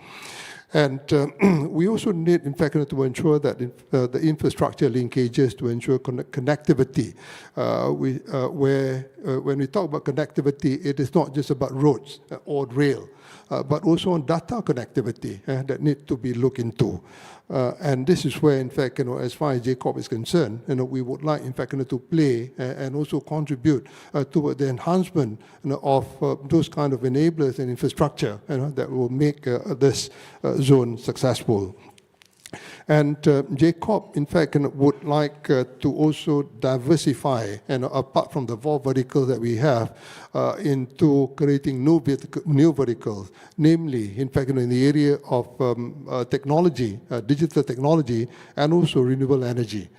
And we also need, in fact, to ensure that the infrastructure linkages to ensure connectivity. Where when we talk about connectivity, it is not just about roads or rail, but also on data connectivity that need to be looked into. And this is where, in fact, as far as JCOP is concerned, we would like, in fact, to play and also contribute toward the enhancement of those kind of enablers and infrastructure that will make this zone successful. And JCOP, in fact, would like to also diversify, apart from the 4 verticals that we have, into creating new verticals, namely, in fact, in the area of technology, digital technology, and also renewable energy.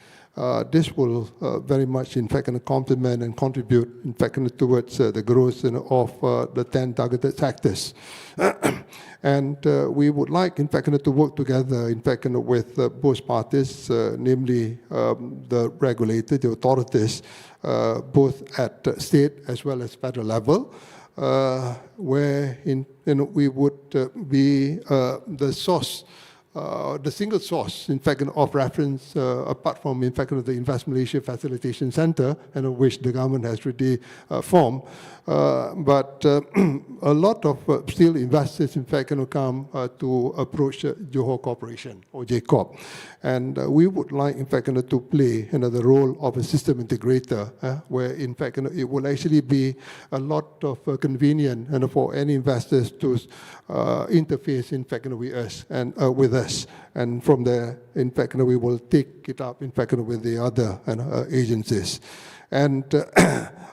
This will very much, in fact, complement and contribute, in fact, towards the growth of the 10 targeted sectors. And we would like, in fact, to work together, in fact, with both parties, namely the regulator, the authorities, both at state as well as federal level, where we would be the source the single source, in fact, of reference, apart from, in fact, the Invest Malaysia Facilitation Center, which the government has already formed. But a lot of still investors, in fact, come to approach Johor Corporation or JCorp. And we would like, in fact, to play the role of a system integrator, where, in fact, it will actually be a lot of convenient for any investors to interface, in fact, with us and with us. And from there, in fact, we will take it up, in fact, with the other agencies. And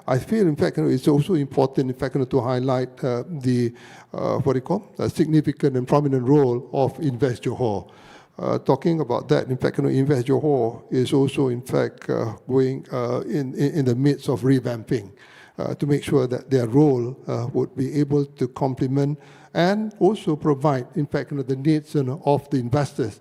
I feel, in fact, it's also important, in fact, to highlight the, significant and prominent role of Invest Johor. Talking about that, in fact, Invest Johor is also, in fact, going in the midst of revamping to make sure that their role would be able to complement and also provide, in fact, the needs of the investors,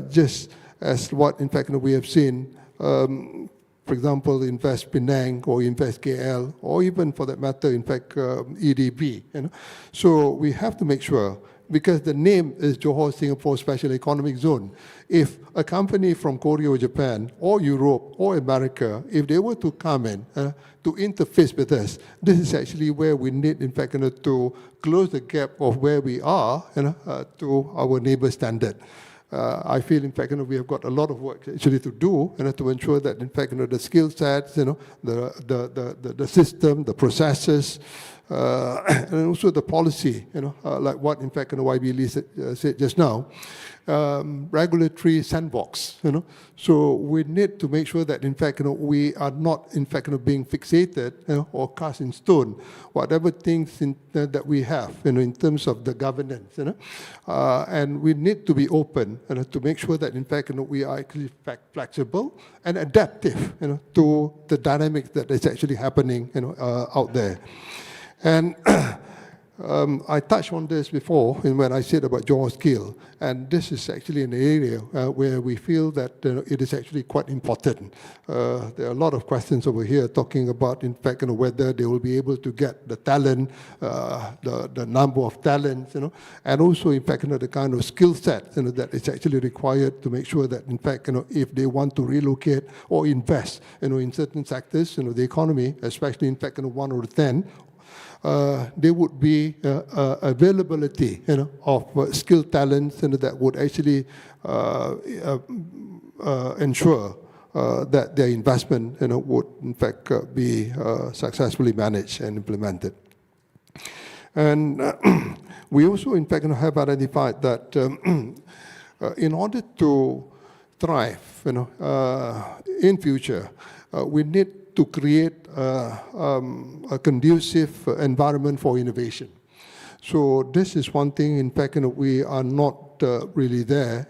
just as what, in fact, we have seen, for example, Invest Penang or Invest KL, or even for that matter, in fact, EDB. So we have to make sure, because the name is Johor Singapore Special Economic Zone. If a company from Korea or Japan or Europe or America, if they were to come in to interface with us, this is actually where we need, in fact, to close the gap of where we are to our neighbor standard. I feel, in fact, we have got a lot of work actually to do, to ensure that, in fact, the skill sets, the system, the processes, and also the policy, like what, in fact, YB Lee said just now, regulatory sandbox, So we need to make sure that, in fact, we are not, in fact, being fixated or cast in stone, whatever things that we have, in terms of the governance, and we need to be open to make sure that, in fact, we are actually flexible and adaptive, to the dynamics that is actually happening, out there. And I touched on this before when I said about Johor skill, and this is actually an area where we feel that it is actually quite important. There are a lot of questions over here talking about, in fact, whether they will be able to get the talent, the number of talents, and also, in fact, the kind of skill set that is actually required to make sure that, in fact, if they want to relocate or invest, in certain sectors, the economy, especially, in fact, 1 or 10. There would be availability, of skilled talents, that would actually ensure that their investment, would in fact be successfully managed and implemented. And we also, in fact, have identified that in order to thrive, in future, we need to create a conducive environment for innovation. So this is one thing, in fact, we are not really there,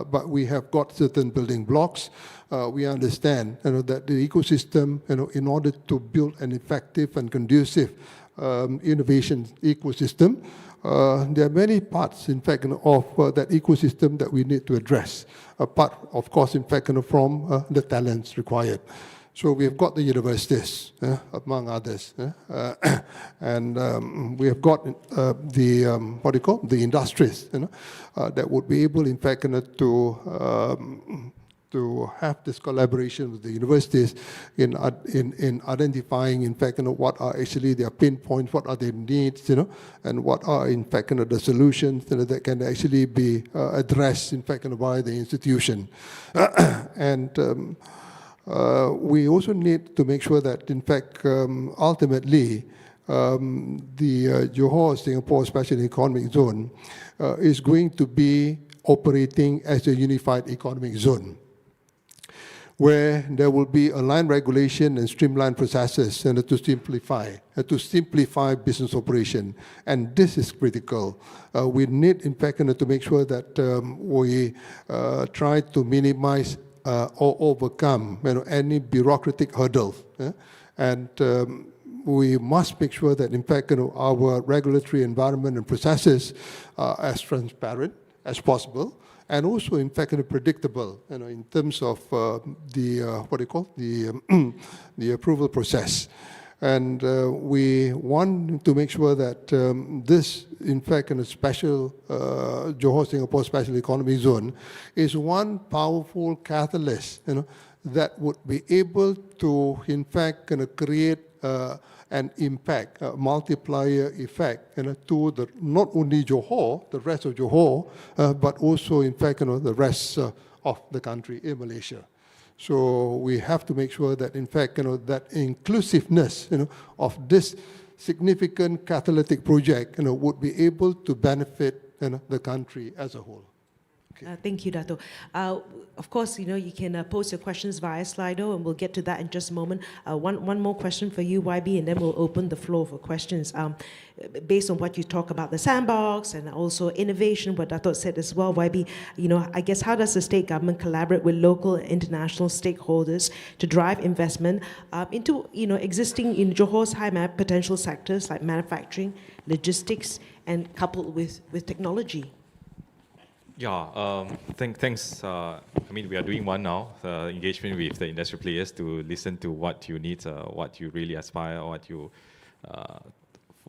but we have got certain building blocks. We understand that the ecosystem, in order to build an effective and conducive innovation ecosystem, there are many parts, in fact, of that ecosystem that we need to address, apart, of course, in fact, from the talents required. So we've got the universities, among others, and we have got the industries, that would be able, in fact, to have this collaboration with the universities in identifying, in fact, what are actually their pain points, what are their needs, and what are, in fact, the solutions that can actually be addressed, in fact, by the institution, and. We also need to make sure that, in fact, ultimately, the Johor Singapore Special Economic Zone is going to be operating as a unified economic zone, where there will be aligned regulation and streamlined processes to simplify business operation. And this is critical. We need, in fact, to make sure that we try to minimize or overcome any bureaucratic hurdles. And we must make sure that, in fact, our regulatory environment and processes are as transparent as possible, and also, in fact, predictable, in terms of the approval process. And we want to make sure that this, in fact, in a special Johor Singapore Special Economic Zone, is one powerful catalyst, that would be able to, in fact, create an impact, a multiplier effect, to the not only Johor, the rest of Johor, but also, in fact, the rest of the country in Malaysia. So we have to make sure that, in fact, that inclusiveness, of this significant catalytic project, would be able to benefit, the country as a whole. Okay. Thank you, Dato. Of course, you can post your questions via Slido, and we'll get to that in just a moment. One more question for you, YB, and then we'll open the floor for questions. Based on what you talk about the sandbox and also innovation, what Dato said as well, YB, I guess how does the state government collaborate with local and international stakeholders to drive investment into existing in Johor's high potential sectors like manufacturing, logistics, and coupled with technology? Yeah, thanks. I mean, we are doing one now, engagement with the industry players to listen to what you need, what you really aspire,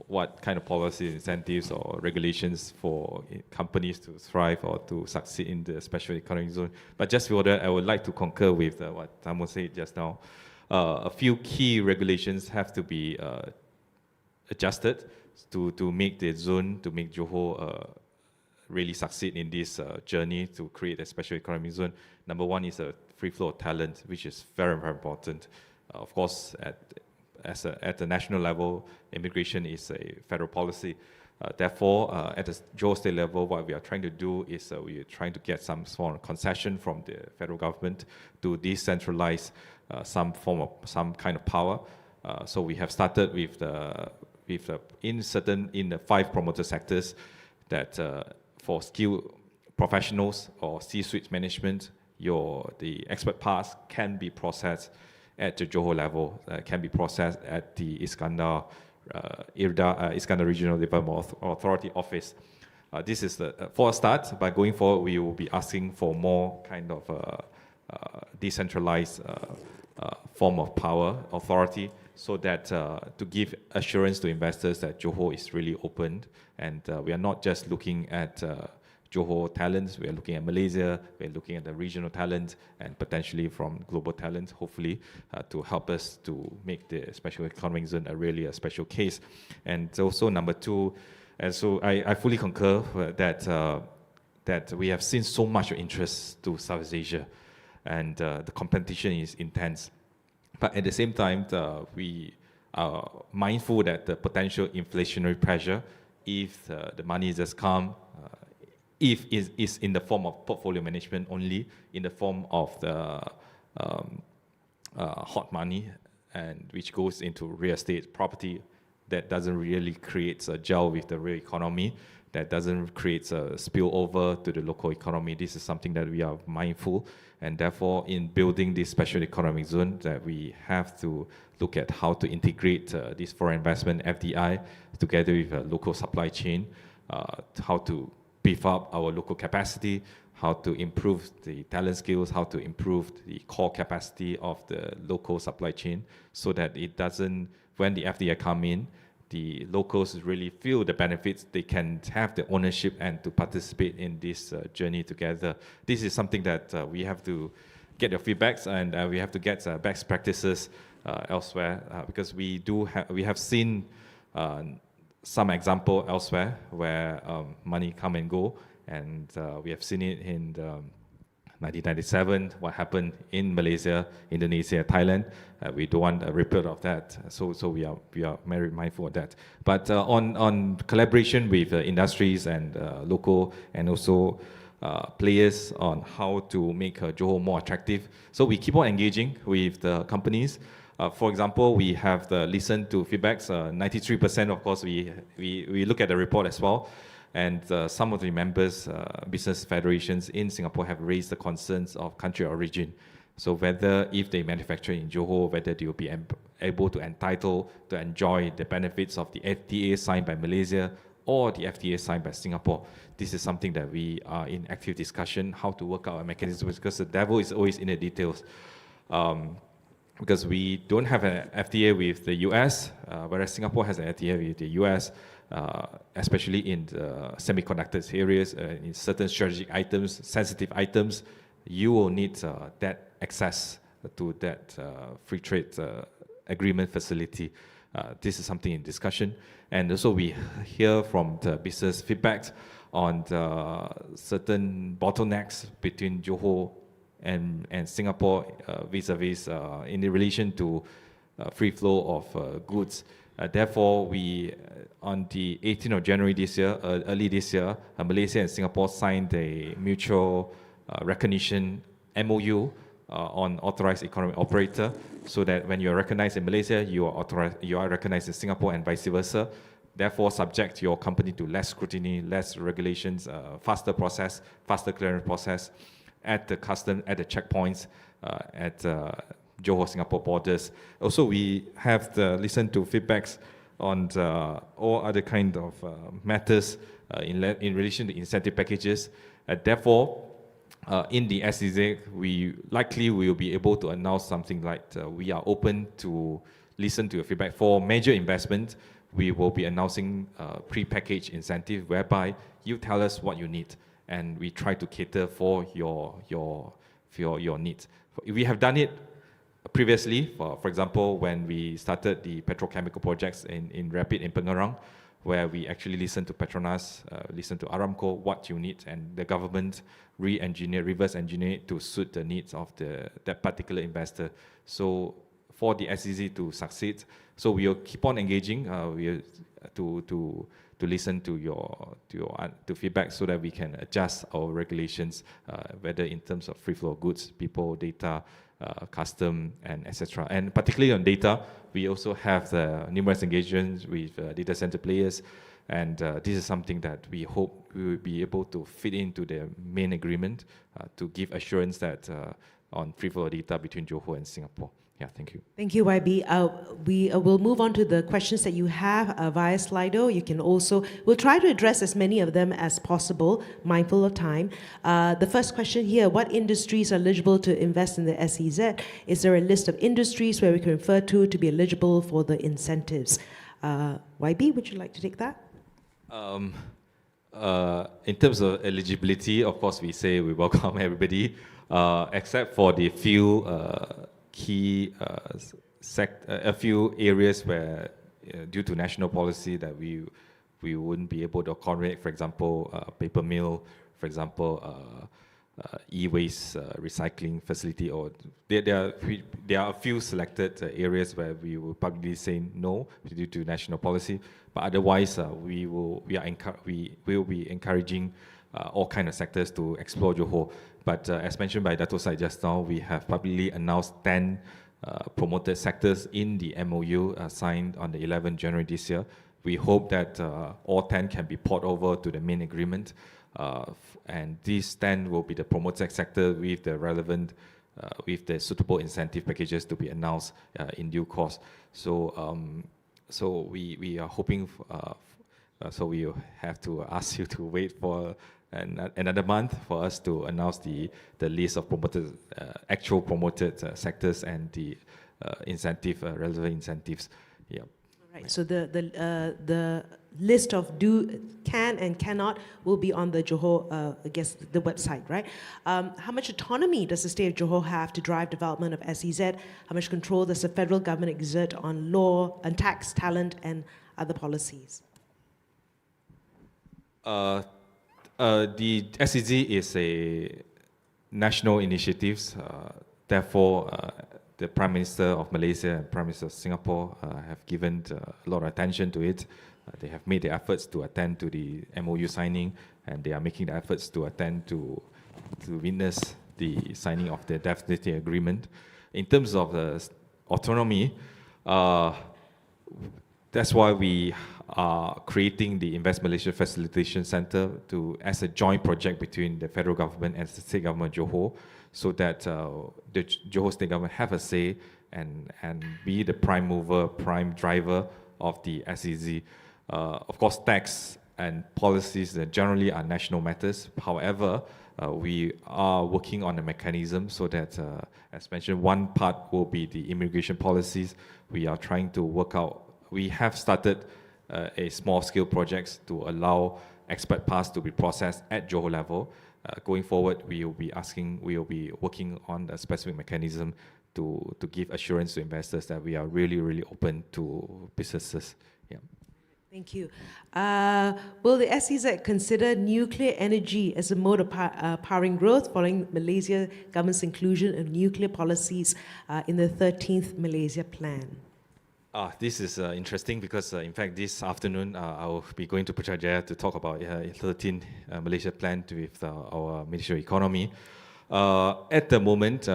what kind of policy incentives or regulations for companies to thrive or to succeed in the special economic zone. But just for that, I would like to concur with what Tamo said just now. A few key regulations have to be adjusted to make the zone, to make Johor really succeed in this journey to create a special economic zone. Number one is a free flow of talent, which is very, very important. Of course, at the national level, immigration is a federal policy. Therefore, at the Johor state level, what we are trying to do is we are trying to get some sort of concession from the federal government to decentralize some kind of power. So we have started with in the 5 promoter sectors that for skilled professionals or C-suite management, the expert pass can be processed at the Johor level, can be processed at the Iskandar Regional Development Authority office. This is for a start, but going forward, we will be asking for more kind of decentralized form of power, authority, so that to give assurance to investors that Johor is really open, and we are not just looking at Johor talents, we are looking at Malaysia, we are looking at the regional talent, and potentially from global talent, hopefully, to help us to make the special economic zone really a special case. And also number 2, and so I fully concur that we have seen so much interest to Southeast Asia, and the competition is intense. But at the same time, we are mindful that the potential inflationary pressure, if the money just come, if it is in the form of portfolio management only, in the form of the hot money, and which goes into real estate property, that doesn't really create a gel with the real economy, that doesn't create a spillover to the local economy. This is something that we are mindful, and therefore in building this special economic zone, that we have to look at how to integrate this foreign investment, FDI, together with a local supply chain, how to beef up our local capacity, how to improve the talent skills, how to improve the core capacity of the local supply chain, so that it doesn't, when the FDI come in, the locals really feel the benefits, they can have the ownership and to participate in this journey together. This is something that we have to get your feedbacks, and we have to get best practices elsewhere, because we have seen some example elsewhere where money come and go, and we have seen it in 1997, what happened in Malaysia, Indonesia, Thailand. We don't want a repeat of that, so we are very mindful of that. But on collaboration with industries and local and also players on how to make Johor more attractive. So we keep on engaging with the companies. For example, we have listened to feedbacks. 93%, of course, we look at the report as well. And some of the members, business federations in Singapore have raised the concerns of country origin. So whether if they manufacture in Johor, whether they will be able to enjoy the benefits of the FTA signed by Malaysia or the FTA signed by Singapore. This is something that we are in active discussion, how to work out a mechanism, because the devil is always in the details. because we don't have an FTA with the US, whereas Singapore has an FTA with the US, especially in the semiconductors areas, in certain strategic items, sensitive items, you will need that access to that free trade agreement facility. This is something in discussion. And also we hear from the business feedback on the certain bottlenecks between Johor and Singapore vis-a-vis in relation to free flow of goods. Therefore, we, on the 18th of January this year, early this year, Malaysia and Singapore signed a mutual recognition MOU on authorized economic operator, so that when you are recognized in Malaysia, you are recognized in Singapore and vice versa. Therefore, subject your company to less scrutiny, less regulations, faster process, faster clearance process at the checkpoints, at Johor Singapore borders. Also, we have listened to feedbacks on all other kind of matters in relation to incentive packages. Therefore, in the SEZ, we likely will be able to announce something like we are open to listen to your feedback. For major investment, we will be announcing pre-packaged incentive whereby you tell us what you need, and we try to cater for your needs. We have done it previously, for example, when we started the petrochemical projects in Rapid in Pengerang, where we actually listened to Petronas, listened to Aramco, what you need, and the government reverse engineer it to suit the needs of that particular investor. So for the SEZ to succeed, so we will keep on engaging to listen to feedback, so that we can adjust our regulations, whether in terms of free flow of goods, people, data, custom, and etc. And particularly on data, we also have the numerous engagements with data center players, and this is something that we hope we will be able to fit into the main agreement to give assurance that on free flow of data between Johor and Singapore. Yeah, thank you. Thank you, YB. We will move on to the questions that you have via Slido. We'll try to address as many of them as possible, mindful of time. The first question here, what industries are eligible to invest in the SEZ? Is there a list of industries where we can refer to be eligible for the incentives? YB, would you like to take that? In terms of eligibility, of course, we say we welcome everybody, except for the few key a few areas where, due to national policy, that we wouldn't be able to accommodate. For example, paper mill, for example, e-waste recycling facility, or there are a few selected areas where we will probably say no due to national policy. But otherwise, we will be encouraging all kind of sectors to explore Johor. But as mentioned by Dato Sai just now, we have publicly announced 10 promoted sectors in the MOU signed on the 11th January this year. We hope that all 10 can be poured over to the main agreement, and these 10 will be the promoted sector with the relevant, with the suitable incentive packages to be announced in due course. So, so we are hoping. So we have to ask you to wait for another month for us to announce the list of promoted, actual promoted sectors and the relevant incentives. Yeah. All right. So the list of can and cannot will be on the Johor, I guess, the website, right? How much autonomy does the state of Johor have to drive development of SEZ? How much control does the federal government exert on law, and tax, talent, and other policies? The SEZ is a national initiative. Therefore, the Prime Minister of Malaysia and Prime Minister of Singapore have given a lot of attention to it. They have made the efforts to attend to the MOU signing, and they are making the efforts to attend to witness the signing of the definitive agreement. In terms of the autonomy, that's why we are creating the Invest Malaysia Facilitation Center as a joint project between the federal government and the state government of Johor, so that the Johor state government have a say and be the prime mover, prime driver of the SEZ. Of course, tax and policies that generally are national matters. However, we are working on a mechanism so that, as mentioned, one part will be the immigration policies. We are trying to work out, we have started a small-scale projects to allow expat pass to be processed at Johor level. Going forward, we will be working on a specific mechanism to give assurance to investors that we are really, really open to businesses. Yeah. Thank you. Will the SEZ consider nuclear energy as a mode of powering growth following Malaysia government's inclusion of nuclear policies in the 13th Malaysia Plan? This is interesting because, in fact, this afternoon I will be going to Putrajaya to talk about 13th Malaysia Plan with our Ministry of Economy. At the moment,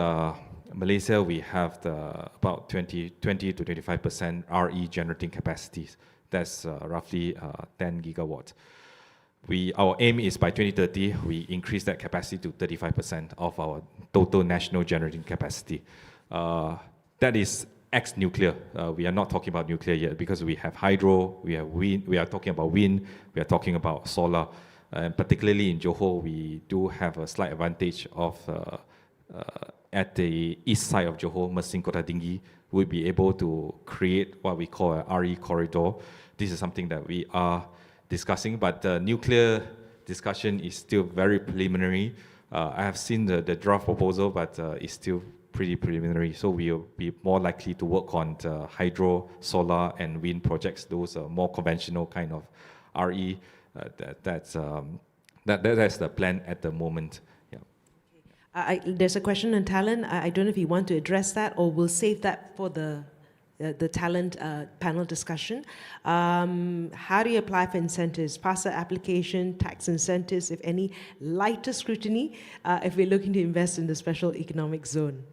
Malaysia, we have about 20 to 25% RE generating capacities. That's roughly 10 gigawatts. Our aim is by 2030, we increase that capacity to 35% of our total national generating capacity. That is ex-nuclear. We are not talking about nuclear yet because we have hydro, we have wind, we are talking about wind, we are talking about solar. And particularly in Johor, we do have a slight advantage of at the east side of Johor, Mersing Kota Tinggi, we'll be able to create what we call a RE corridor. This is something that we are discussing, but the nuclear discussion is still very preliminary. I have seen the draft proposal, but it's still pretty preliminary. So we'll be more likely to work on the hydro, solar, and wind projects. Those are more conventional kind of RE. That's the plan at the moment. Yeah. There's a question on talent. I don't know if you want to address that, or we'll save that for the talent panel discussion. How do you apply for incentives? PASA application, tax incentives, if any, lighter scrutiny if we're looking to invest in the special economic zone?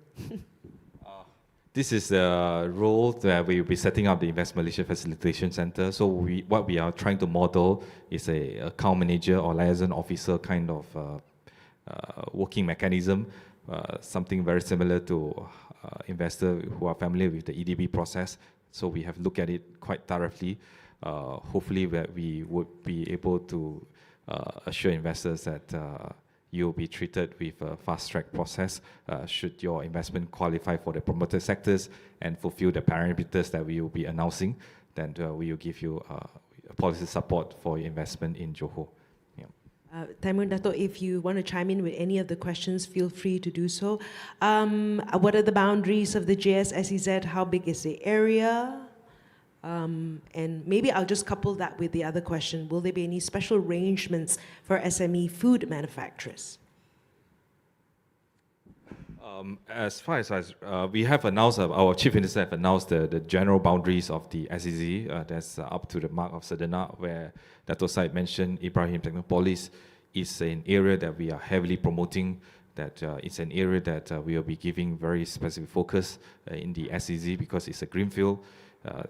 This is the role that we will be setting up the Invest Malaysia Facilitation Center. So what we are trying to model is a account manager or liaison officer kind of working mechanism, something very similar to investors who are familiar with the EDB process. So we have looked at it quite thoroughly. Hopefully we would be able to assure investors that you'll be treated with a fast-track process should your investment qualify for the promoted sectors and fulfill the parameters that we will be announcing. Then we will give you policy support for your investment in Johor. Taimun, Dato, if you want to chime in with any of the questions, feel free to do so. What are the boundaries of the JS-SEZ? How big is the area? And maybe I'll just couple that with the other question. Will there be any special arrangements for SME food manufacturers? As far as we have announced, our Chief Minister have announced the general boundaries of the SEZ. That's up to the mark of Sedenak, where Dato Said mentioned Ibrahim Technopolis is an area that we are heavily promoting. That it's an area that we will be giving very specific focus in the SEZ because it's a greenfield.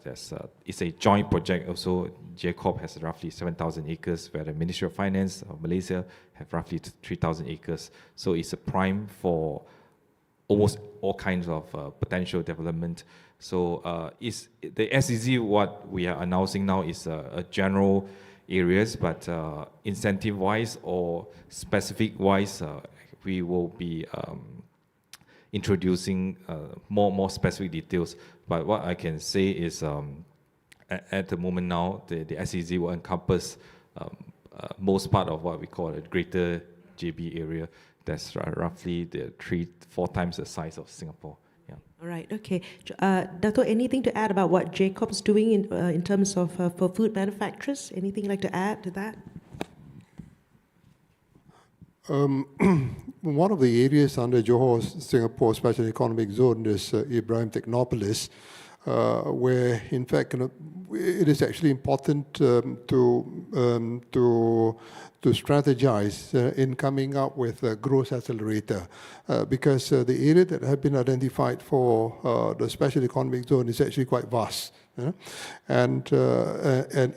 It's a joint project also. JCOP has roughly 7,000 acres, where the Ministry of Finance of Malaysia have roughly 3,000 acres. So it's a prime for almost all kinds of potential development. So is the SEZ, what we are announcing now is a general areas, but incentive-wise or specific-wise, we will be introducing more specific details. But what I can say is at the moment now, the SEZ will encompass most part of what we call a greater JB area. That's roughly 3-4 times the size of Singapore. Yeah. All right. Okay. Dato, anything to add about what JCOP's doing in terms of for food manufacturers? Anything you'd like to add to that? One of the areas under Johor Singapore Special Economic Zone is Ibrahim Technopolis, where in fact it is actually important to strategize in coming up with a growth accelerator, because the area that have been identified for the Special Economic Zone is actually quite vast, and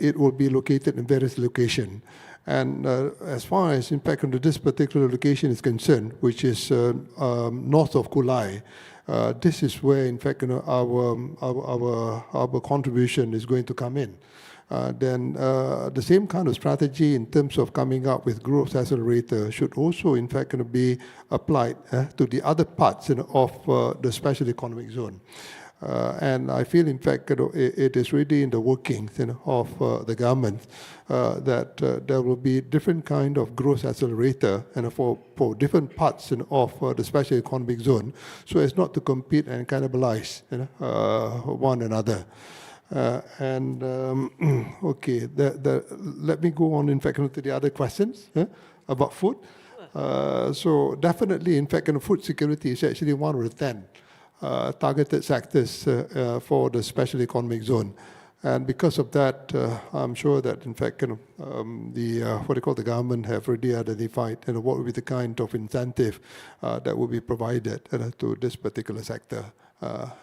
it will be located in various locations. And as far as impact on this particular location is concerned, which is north of Kulai, this is where, in fact, our contribution is going to come in. then the same kind of strategy in terms of coming up with growth accelerator should also, in fact, be applied to the other parts of the special economic zone. And I feel, in fact, it is really in the workings of the government that there will be different kind of growth accelerator for different parts of the special economic zone, so as not to compete and cannibalize one another. Okay, let me go on, in fact, to the other questions about food. So definitely, in fact, food security is actually one of the 10 targeted sectors for the special economic zone. And because of that, I'm sure that, in fact, the government have already identified what will be the kind of incentive that will be provided to this particular sector.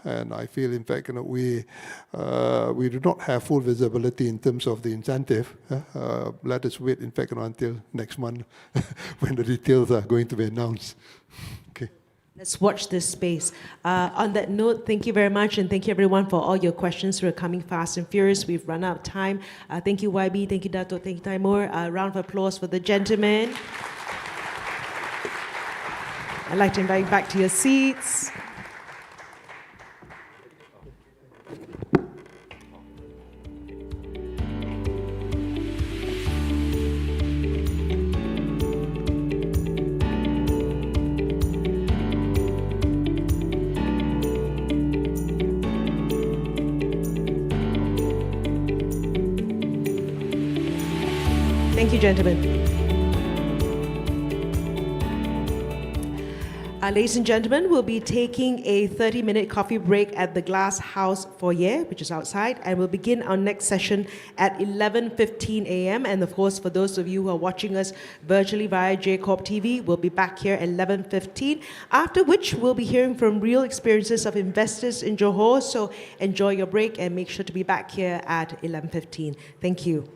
And I feel, in fact, we do not have full visibility in terms of the incentive. Let us wait, in fact, until next month when the details are going to be announced. Okay. Let's watch this space. On that note, thank you very much, and thank you everyone for all your questions. We're coming fast and furious. We've run out of time. Thank you, YB. Thank you, Dato. Thank you, Timur. A round of applause for the gentlemen. I'd like to invite you back to your seats. Thank you, gentlemen. Ladies and gentlemen, we'll be taking a 30-minute coffee break at the Glass House foyer, which is outside, and we'll begin our next session at 11:15 a.m. And of course, for those of you who are watching us virtually via JCorp TV, we'll be back here at 11:15, after which we'll be hearing from real experiences of investors in Johor. So enjoy your break and make sure to be back here at 11:15. Thank you.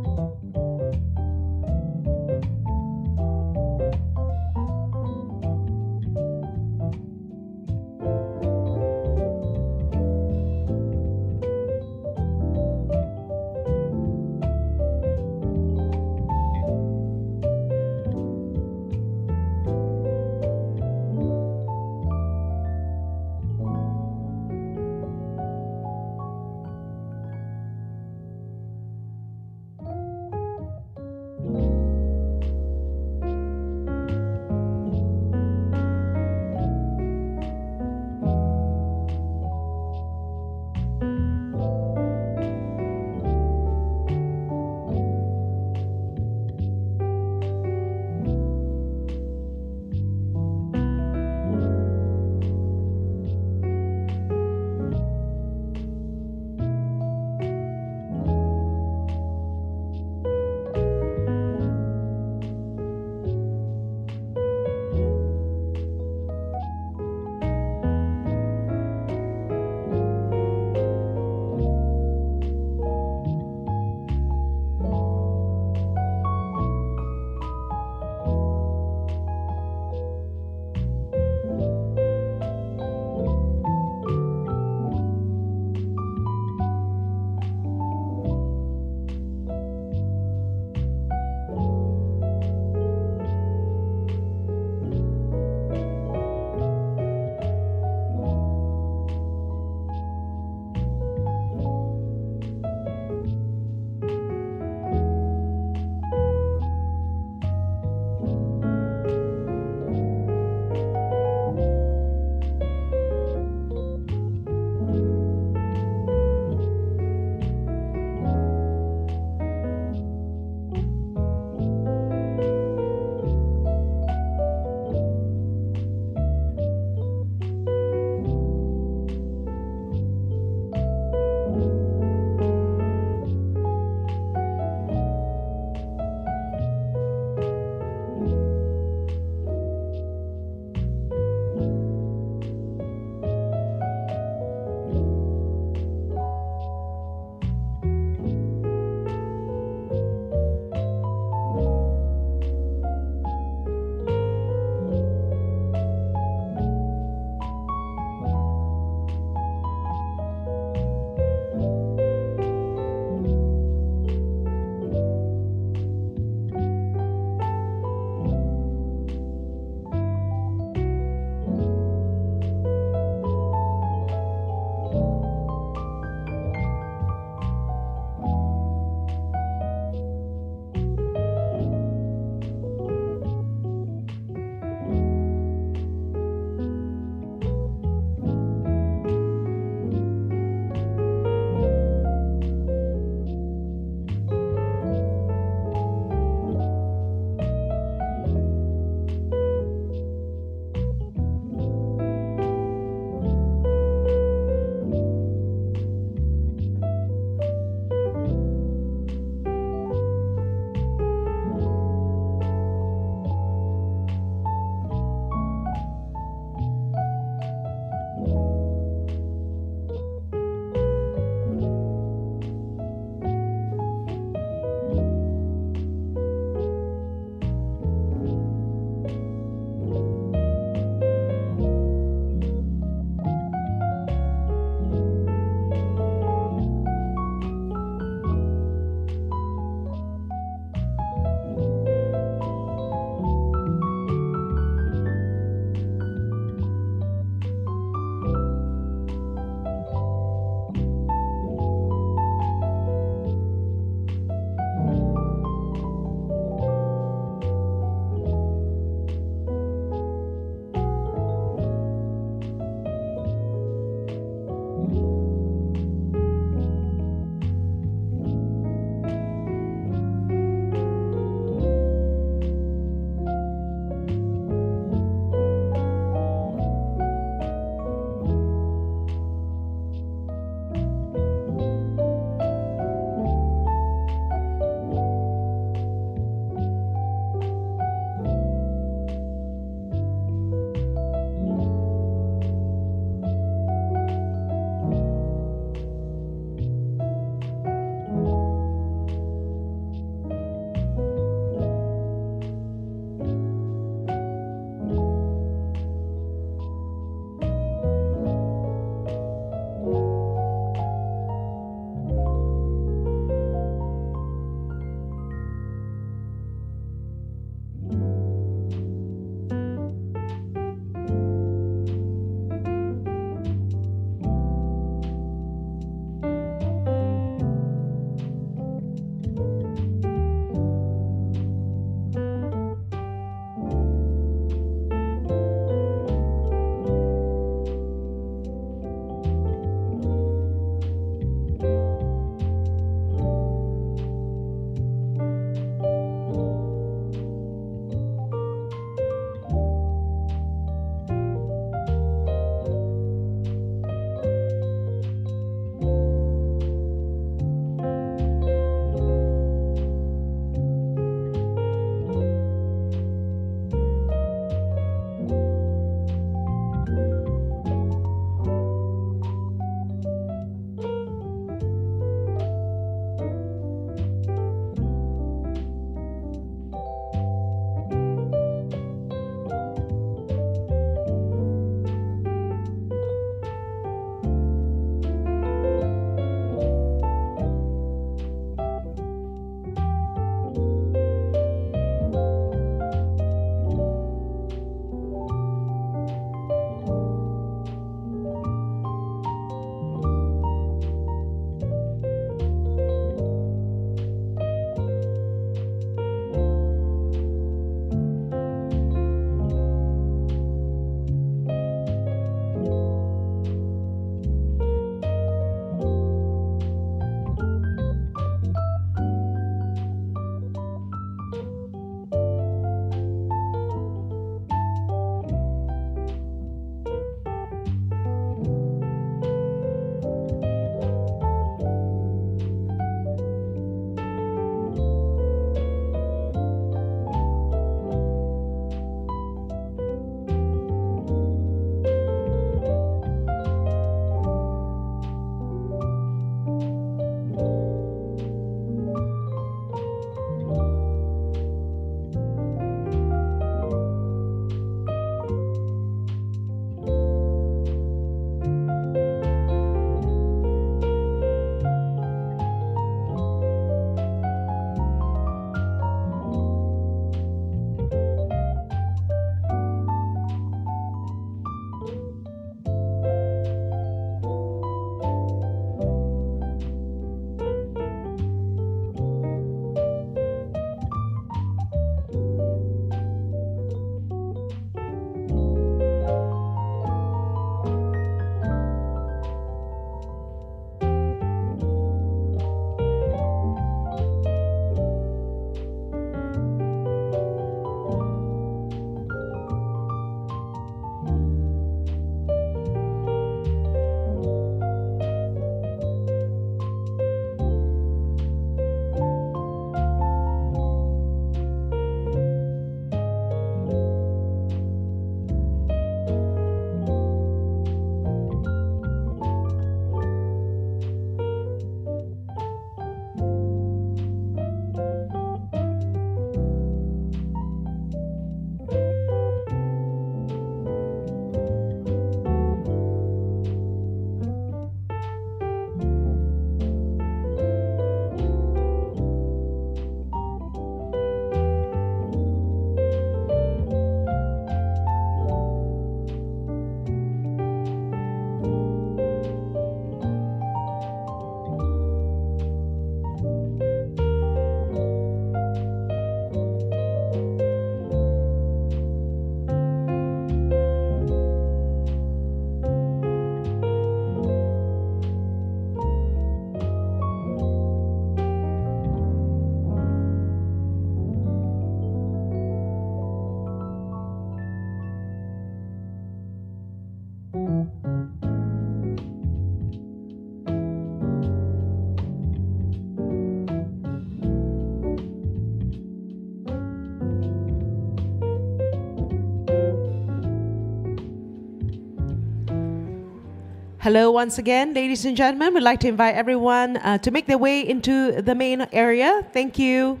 Hello once again, ladies and gentlemen. We'd like to invite everyone to make their way into the main area. Thank you.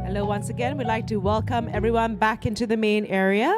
Hello once again. We'd like to welcome everyone back into the main area.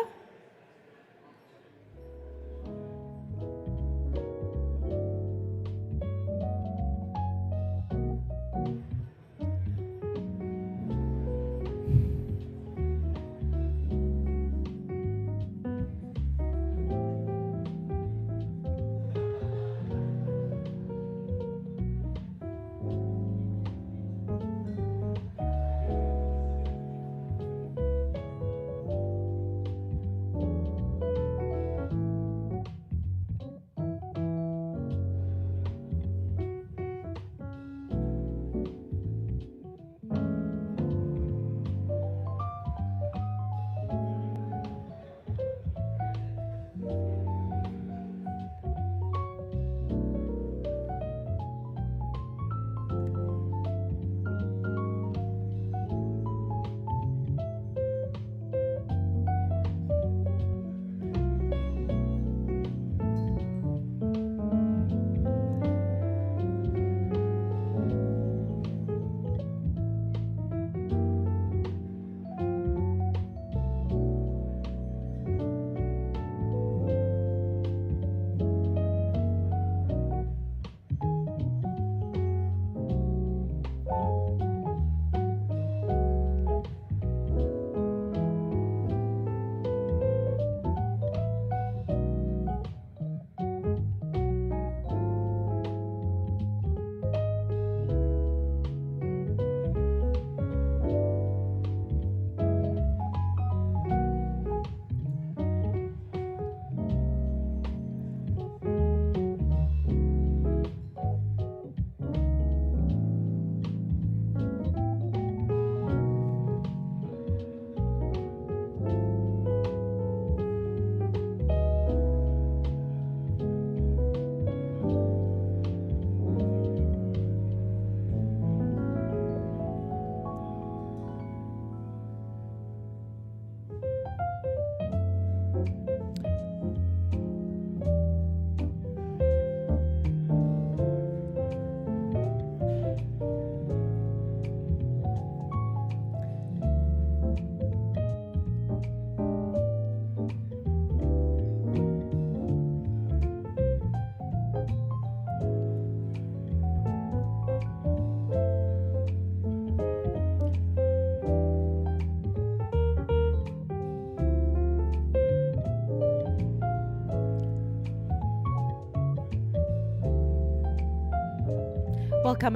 Welcome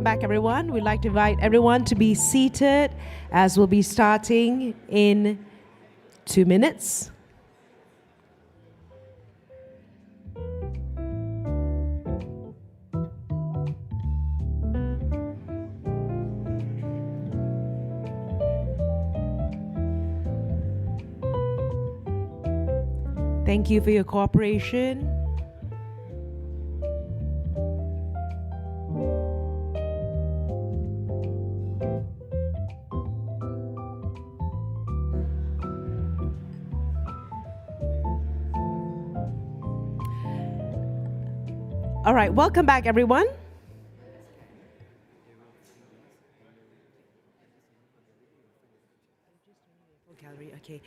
back, everyone. We'd like to invite everyone to be seated as we'll be starting in 2 minutes. Thank you for your cooperation. All right, welcome back, everyone. Gallery, okay.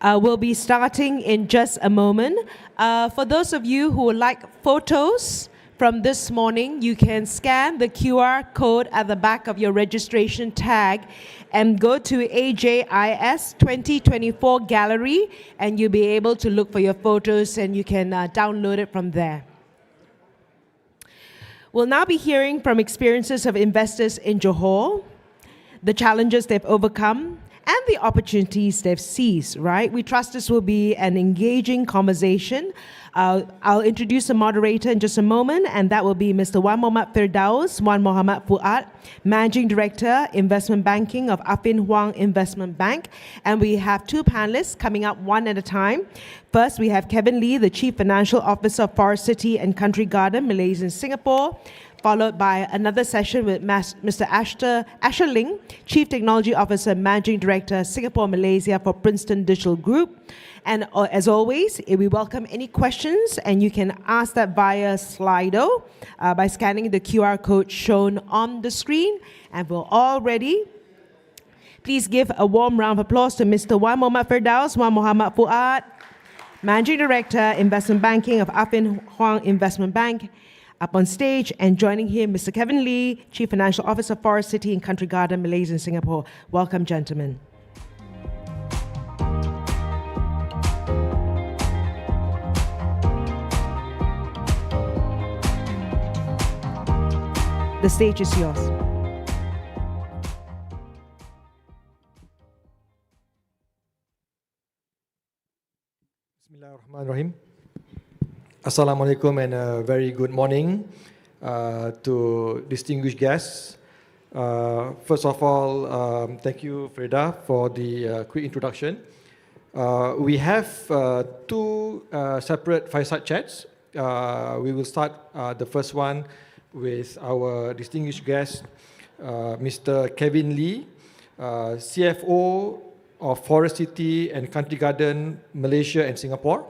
We'll be starting in just a moment. For those of you who would like photos from this morning, you can scan the QR code at the back of your registration tag and go to AJIS 2024 Gallery, and you'll be able to look for your photos and you can download it from there. We'll now be hearing from experiences of investors in Johor, the challenges they've overcome, and the opportunities they've seized, right? We trust this will be an engaging conversation. I'll introduce the moderator in just a moment, and that will be Mr. Wan Muhammad Firdaus, Wan Muhammad Fuad, Managing Director, Investment Banking of Affin Hwang Investment Bank. And we have two panelists coming up one at a time. First, we have Kevin Lee, the Chief Financial Officer of Forest City and Country Garden, Malaysia and Singapore, followed by another session with Mr. Asher Ling, Chief Technology Officer, Managing Director, Singapore, Malaysia for Princeton Digital Group. And as always, we welcome any questions, and you can ask that via Slido by scanning the QR code shown on the screen. And we're all ready. Please give a warm round of applause to Mr. Wan Muhammad Firdaus, Wan Muhammad Fuad, Managing Director, Investment Banking of Affin Hwang Investment Bank. Up on stage, and joining him, Mr. Kevin Lee, Chief Financial Officer, Forest City and Country Garden, Malaysia and Singapore. Welcome, gentlemen. The stage is yours. Bismillahirrahmanirrahim. Assalamualaikum and a very good morning to distinguished guests. First of all, thank you, Freda, for the quick introduction. We have two separate fireside chats. We will start the first one with our distinguished guest, Mr. Kevin Lee, CFO of Forest City and Country Garden, Malaysia and Singapore.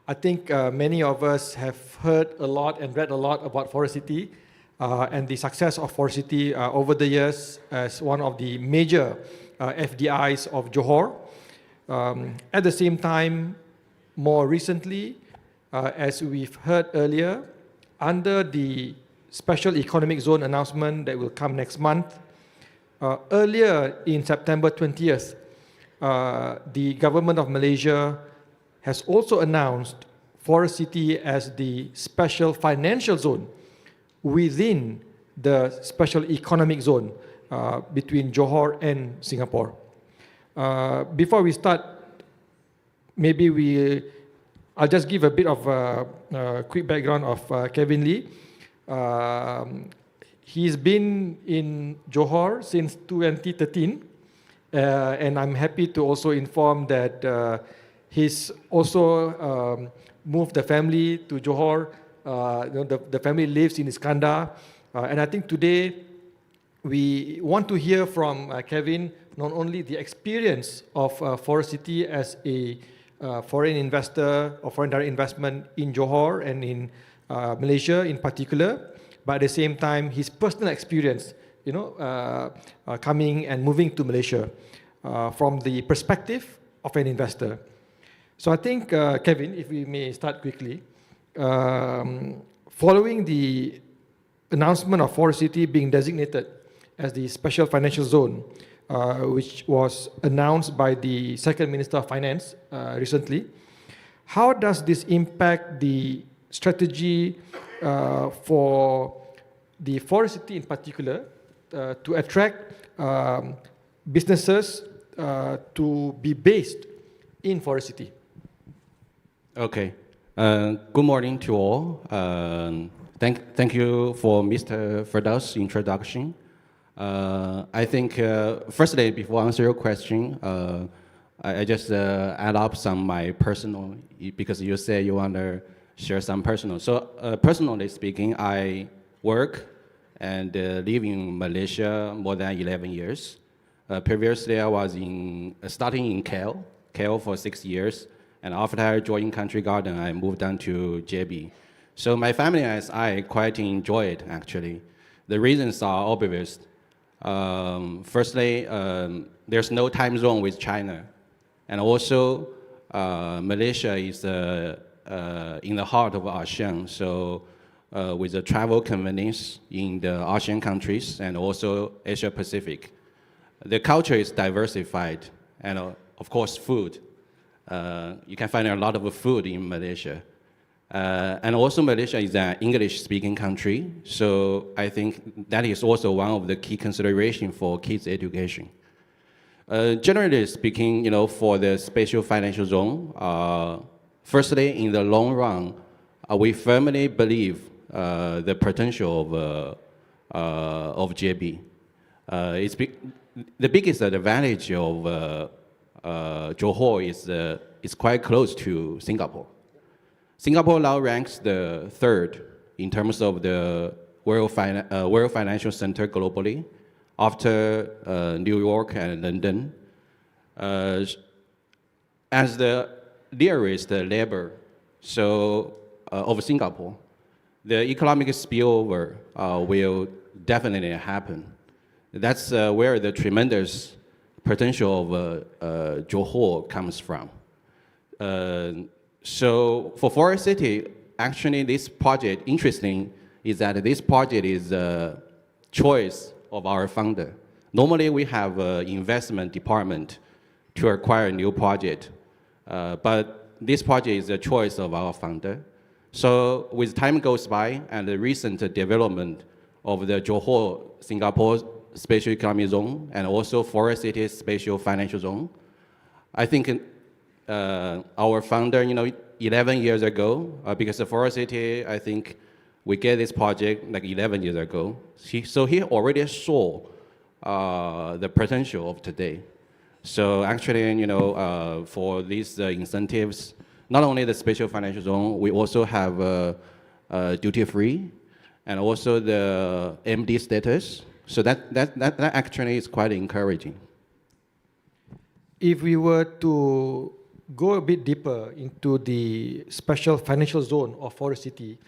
I think many of us have heard a lot and read a lot about Forest City and the success of Forest City over the years as one of the major FDIs of Johor. At the same time, more recently, as we've heard earlier, under the Special Economic Zone announcement that will come next month, earlier in September 20th, the government of Malaysia has also announced Forest City as the special financial zone within the special economic zone between Johor and Singapore. Before we start, I'll just give a bit of a quick background of Kevin Lee. He's been in Johor since 2013, and I'm happy to also inform that he's also moved the family to Johor. The family lives in Iskandar. And I think today we want to hear from Kevin not only the experience of Forest City as a foreign investor or foreign direct investment in Johor and in Malaysia in particular, but at the same time his personal experience, coming and moving to Malaysia from the perspective of an investor. So I think, Kevin, if we may start quickly, following the announcement of Forest City being designated as the special financial zone, which was announced by the second Minister of Finance recently. How does this impact the strategy for the forest city in particular to attract businesses to be based in forest city? Okay. Good morning to all. Thank you for Mr. Firdaus' introduction. I think, firstly, before I answer your question, I just add up some my personal, because you say you want to share some personal. So personally speaking, I work and live in Malaysia more than 11 years. Previously, I was starting in KL for 6 years. And after I joined Country Garden, I moved on to JB. So my family and I quite enjoy it, actually. The reasons are obvious. Firstly, there's no time zone with China. And also, Malaysia is in the heart of ASEAN. So with the travel convenience in the ASEAN countries and also Asia Pacific. The culture is diversified. And of course, food. You can find a lot of food in Malaysia. And also Malaysia is an English-speaking country, so I think that is also one of the key considerations for kids' education. Generally speaking, for the special financial zone, firstly, in the long run, we firmly believe the potential of JB. The biggest advantage of Johor is quite close to Singapore. Singapore now ranks the third in terms of the world financial center globally, after New York and London. As the nearest neighbor of Singapore, the economic spillover will definitely happen. That's where the tremendous potential of Johor comes from. So for Forest City, actually this project, interesting is that this project is a choice of our founder. Normally we have an investment department to acquire a new project, but this project is a choice of our founder. So with time goes by and the recent development of the Johor, Singapore Special Economic Zone and also Forest City Special Financial Zone, I think our founder, 11 years ago, because the Forest City, I think we get this project like 11 years ago. So he already saw the potential of today. So actually, for these incentives, not only the special financial zone, we also have duty-free and also the MD status. So that actually is quite encouraging. If we were to go a bit deeper into the special financial zone of Forest City,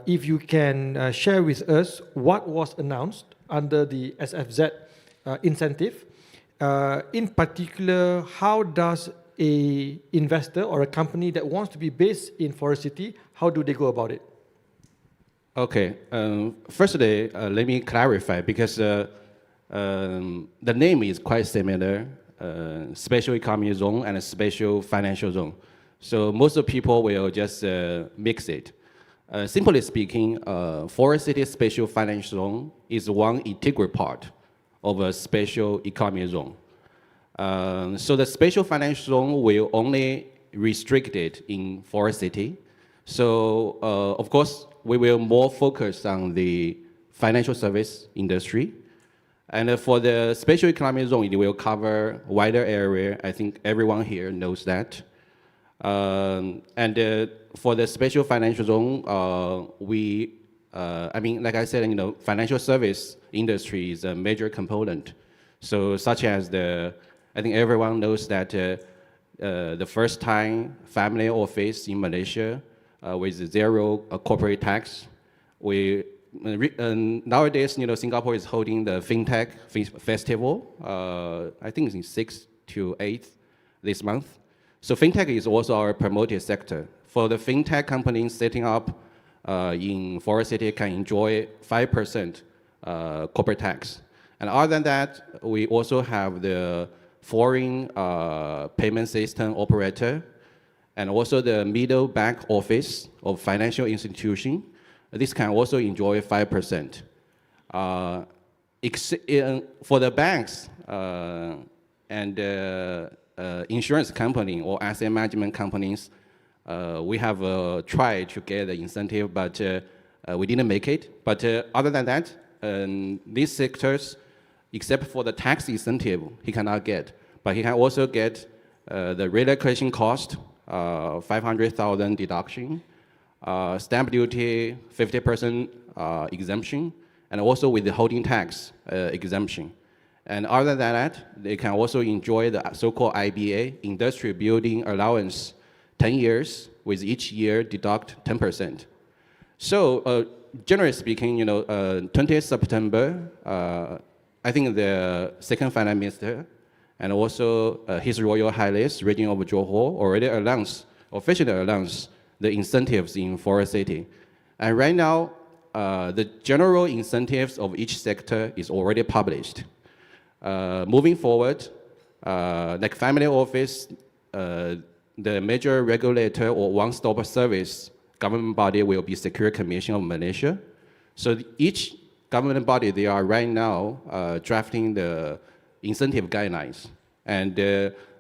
if you can share with us what was announced under the SFZ incentive. In particular, how does an investor or a company that wants to be based in Forest City, how do they go about it? Okay, firstly, let me clarify because the name is quite similar. Special economic zone and a special financial zone. So most of people will just mix it. Simply speaking, Forest City Special Financial Zone is one integral part of a special economic zone. So the special financial zone will only restrict it in Forest City. So of course, we will more focus on the financial service industry. And for the special economic zone, it will cover a wider area. I think everyone here knows that. And for the special financial zone, like I said, financial service industry is a major component. So such as I think everyone knows that the first time family office in Malaysia with zero corporate tax, nowadays, Singapore is holding the FinTech Festival. I think it's in 6th to 8th this month. So FinTech is also our promoted sector. For the FinTech companies setting up in Forest City can enjoy 5% corporate tax. And other than that, we also have the foreign payment system operator, and also the middle back office of financial institution. This can also enjoy 5%. For the banks and insurance company or asset management companies, we have tried to get the incentive, but we didn't make it. But other than that, these sectors, except for the tax incentive, he cannot get. But he can also get the relocation cost, 500,000 deduction, stamp duty, 50% exemption, and also withholding tax exemption. And other than that, they can also enjoy the so-called IBA, Industrial Building Allowance, 10 years, with each year deduct 10%. So generally speaking, 20th September, I think the second finance minister and also His Royal Highness, Regent of Johor, already officially announced the incentives in Forest City. And right now, the general incentives of each sector is already published. Moving forward, like family office, the major regulator or one-stop service government body will be Security Commission of Malaysia. So each government body, they are right now drafting the incentive guidelines. And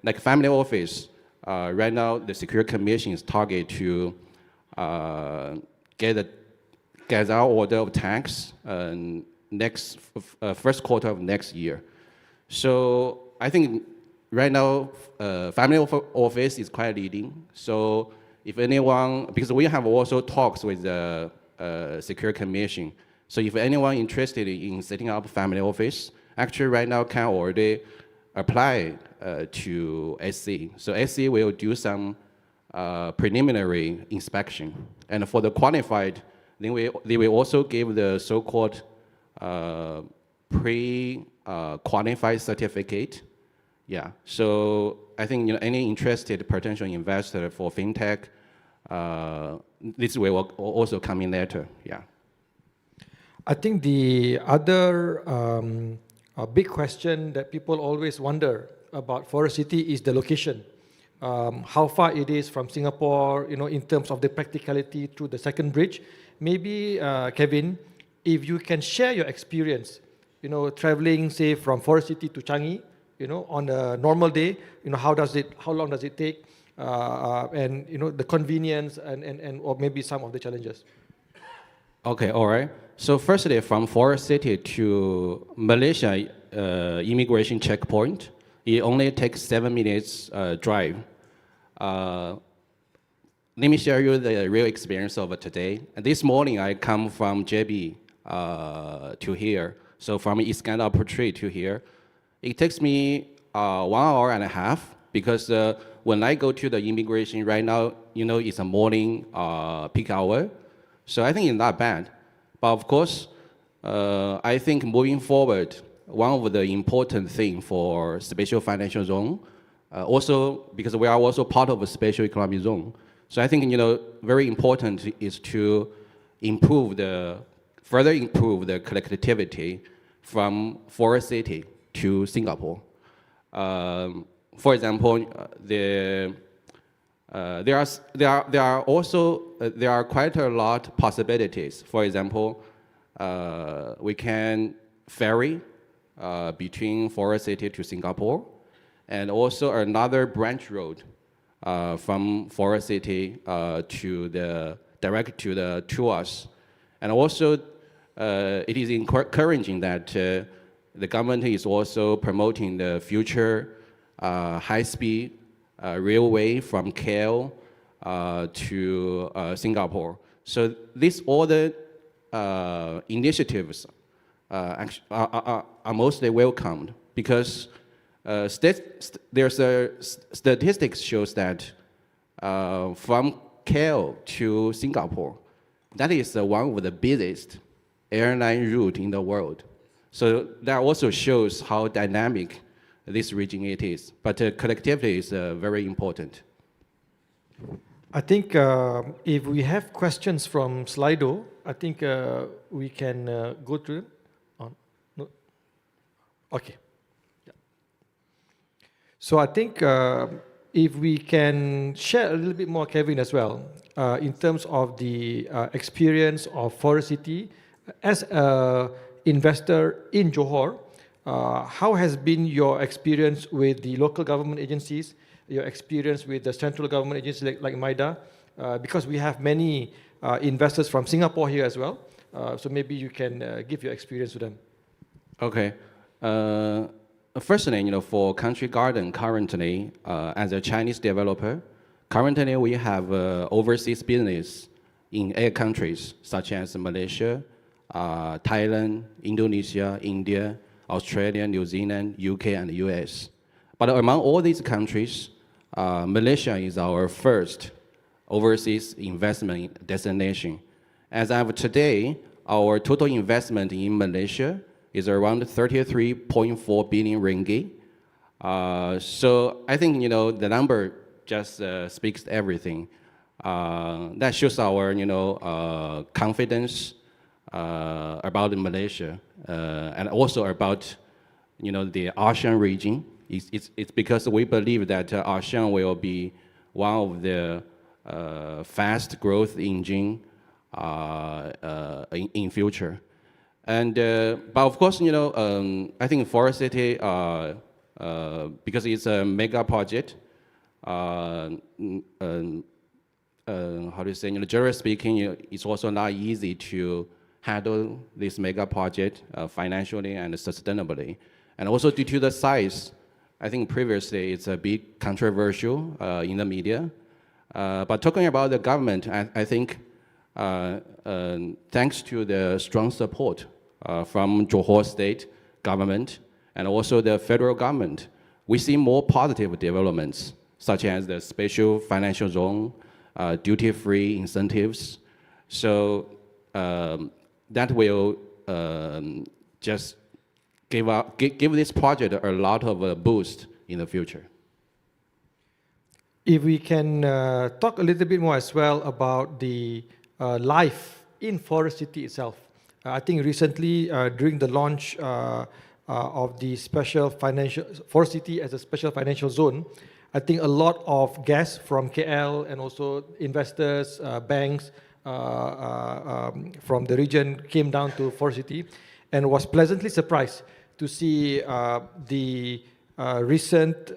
like family office, right now the Security Commission is target to get a Ghazi order of tax first quarter of next year. So I think right now family office is quite leading. So if anyone, because we have also talks with the Security Commission. So if anyone interested in setting up family office, actually right now can already apply to SC. So SC will do some preliminary inspection. And for the qualified, then they will also give the so-called pre-qualified certificate. Yeah, so I think any interested potential investor for fintech, this will also come in later. Yeah. I think the other big question that people always wonder about Forest City is the location. How far it is from Singapore, in terms of the practicality through the second bridge. Maybe, Kevin, if you can share your experience, traveling, say, from Forest City to Changi, on a normal day, how long does it take, and the convenience and or maybe some of the challenges. Okay, all right. So firstly, from Forest City to Malaysia immigration checkpoint, it only takes 7 minutes drive. Let me share you the real experience of today. This morning, I come from JB to here. So from Iskandar Putri to here, it takes me 1 hour and a half because when I go to the immigration right now, it's a morning peak hour. So I think it's not bad. But of course, I think moving forward, one of the important things for special financial zone, also because we are also part of a special economic zone. So I think, very important is to further improve the connectivity from Forest City to Singapore. For example, there are quite a lot possibilities. For example, we can ferry between Forest City to Singapore, and also another branch road from Forest City direct to us. And also, it is encouraging that the government is also promoting the future high-speed railway from KL to Singapore. So all the initiatives are mostly welcomed because there's a statistics shows that from KL to Singapore, that is one of the busiest airline route in the world. So that also shows how dynamic this region it is. But connectivity is very important. I think if we have questions from Slido, I think we can go through them. Okay. Yeah. So I think if we can share a little bit more, Kevin, as well, in terms of the experience of Forest City as an investor in Johor, how has been your experience with the local government agencies, your experience with the central government agencies like MIDA? Because we have many investors from Singapore here as well. So maybe you can give your experience to them. Okay. Firstly, for Country Garden currently, as a Chinese developer, currently we have overseas business in 8 countries, such as Malaysia, Thailand, Indonesia, India, Australia, New Zealand, UK, and US. But among all these countries, Malaysia is our first overseas investment destination. As of today, our total investment in Malaysia is around 33.4 billion ringgit. So I think the number just speaks everything. That shows our confidence about Malaysia and also about the ASEAN region. It's because we believe that ASEAN will be one of the fast growth engine in future. And but of course, I think Forest City, because it's a mega project, how do you say? Generally speaking, it's also not easy to handle this mega project financially and sustainably. And also due to the size, I think previously it's a bit controversial in the media. But talking about the government, I think thanks to the strong support from Johor State government and also the federal government, we see more positive developments, such as the special financial zone, duty-free incentives. So that will just give this project a lot of a boost in the future. If we can talk a little bit more as well about the life in Forest City itself. I think recently during the launch of the special financial Forest City as a special financial zone, I think a lot of guests from KL and also investors, banks from the region came down to Forest City and was pleasantly surprised to see the recent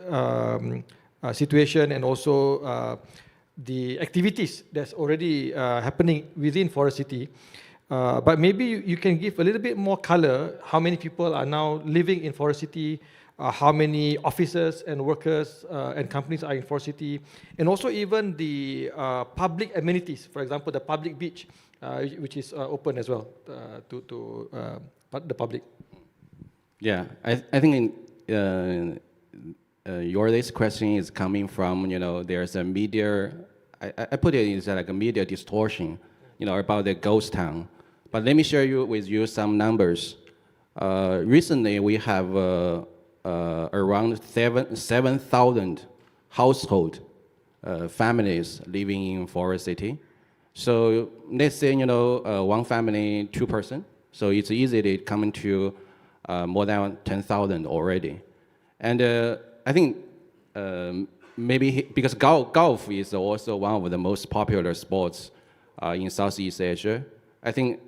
situation and also the activities that's already happening within Forest City. But maybe you can give a little bit more color, how many people are now living in Forest City, how many officers and workers and companies are in Forest City, and also even the public amenities, for example, the public beach, which is open as well to the public. Yeah, I think this question is coming from, there's a media, I put it as like a media distortion, about the ghost town. But let me share with you some numbers. Recently, we have around 7,000 household families living in Forest City. So let's say, one family, 2 person. So it's easily coming to more than 10,000 already. And I think maybe because golf is also one of the most popular sports in Southeast Asia. I think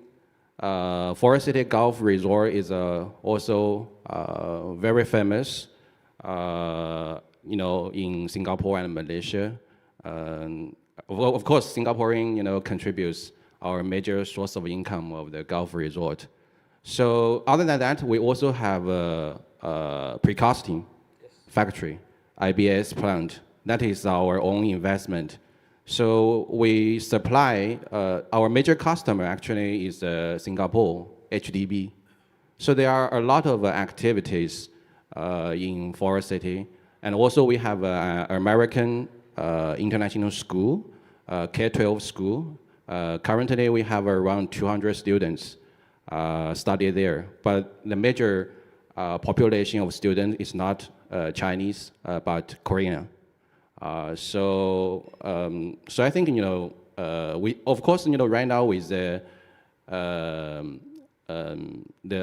Forest City Golf Resort is also very famous, in Singapore and Malaysia. Of course, Singaporean, contributes our major source of income of the golf resort. So other than that, we also have a precasting factory, IBS plant. That is our own investment. So we supply, our major customer actually is Singapore, HDB. So there are a lot of activities in Forest City. And also we have an American international school, K-12 school. Currently we have around 200 students study there. But the major population of students is not Chinese, but Korean. So I think, we, of course, right now with the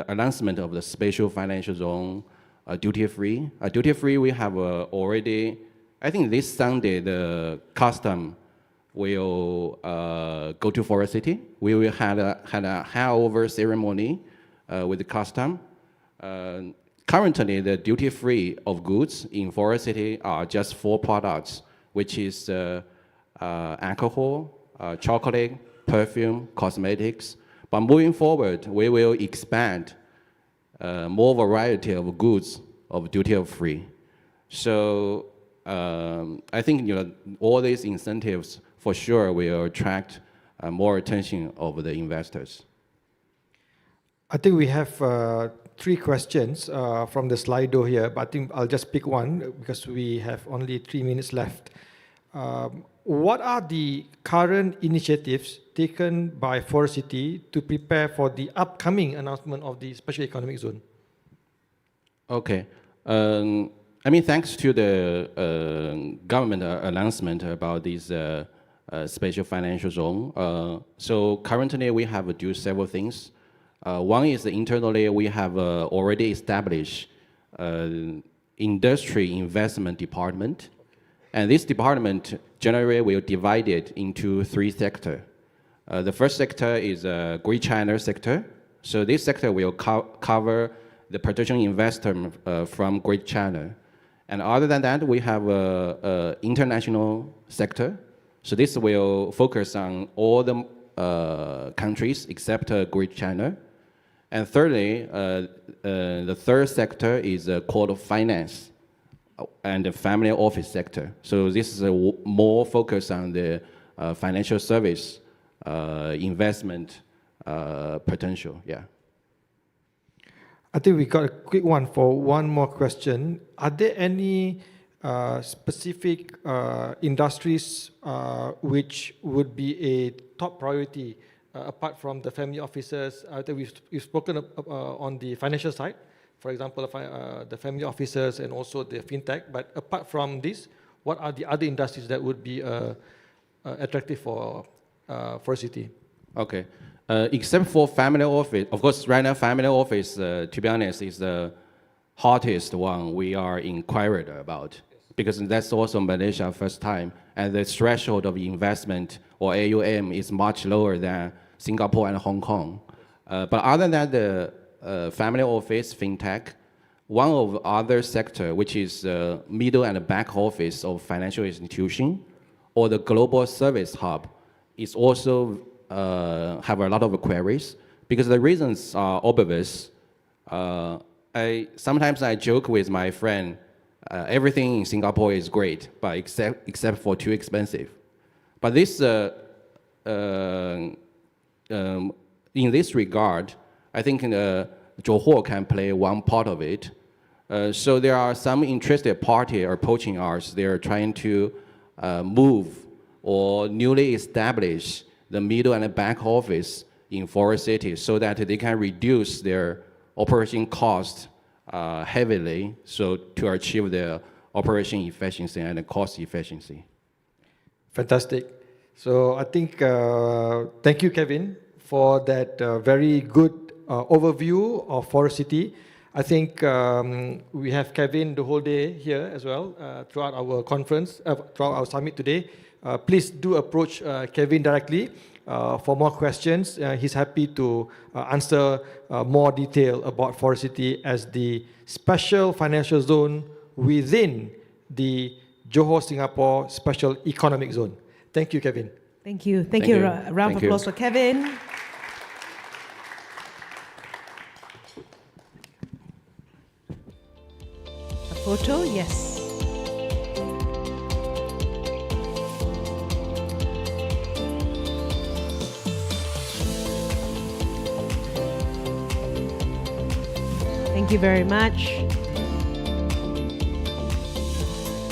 announcement of the special financial zone, duty-free. Duty-free, we have already, I think this Sunday, the custom will go to Forest City. We will had a handover ceremony with the custom. Currently, the duty-free of goods in Forest City are just 4 products, which is alcohol, chocolate, perfume, cosmetics. But moving forward, we will expand more variety of goods of duty-free. So I think all these incentives for sure will attract more attention of the investors. I think we have 3 questions from the Slido here, but I think I'll just pick one because we have only 3 minutes left. What are the current initiatives taken by Forest City to prepare for the upcoming announcement of the Special Economic Zone? Okay. I mean, thanks to the government announcement about this special financial zone. So currently we have do several things. One is internally we have already established industry investment department. And this department generally will divide it into 3 sectors. The first sector is Great China sector. So this sector will cover the potential investor from Great China. And other than that, we have an international sector. So this will focus on all the countries except Great China. And thirdly, the third sector is called finance and the family office sector. So this is more focused on the financial service investment potential. Yeah. I think we got a quick one for one more question. Are there any specific industries which would be a top priority apart from the family offices? I think we've spoken on the financial side, for example, the family offices and also the fintech. But apart from this, what are the other industries that would be attractive for City? Okay. Except for family office, of course, right now family office, to be honest, is the hottest one we are inquired about, because that's also Malaysia first time, and the threshold of investment or AUM is much lower than Singapore and Hong Kong. But other than the family office, fintech, one of other sector, which is middle and back office of financial institution, or the global service hub, is also have a lot of queries, because the reasons are obvious. Sometimes I joke with my friend, everything in Singapore is great, but except for too expensive. But this, in this regard, I think Johor can play one part of it. So there are some interested party approaching us. They're trying to move or newly establish the middle and back office in Forest City so that they can reduce their operation cost heavily, so to achieve the operation efficiency and the cost efficiency. Fantastic. So I think, thank you, Kevin, for that very good overview of Forest City. I think we have Kevin the whole day here as well throughout our conference, throughout our summit today. Please do approach Kevin directly for more questions. He's happy to answer more detail about Forest City as the special financial zone within the Johor Singapore Special Economic Zone. Thank you, Kevin. Thank you. Thank you. A round of applause for Kevin. A photo? Yes. Thank you very much.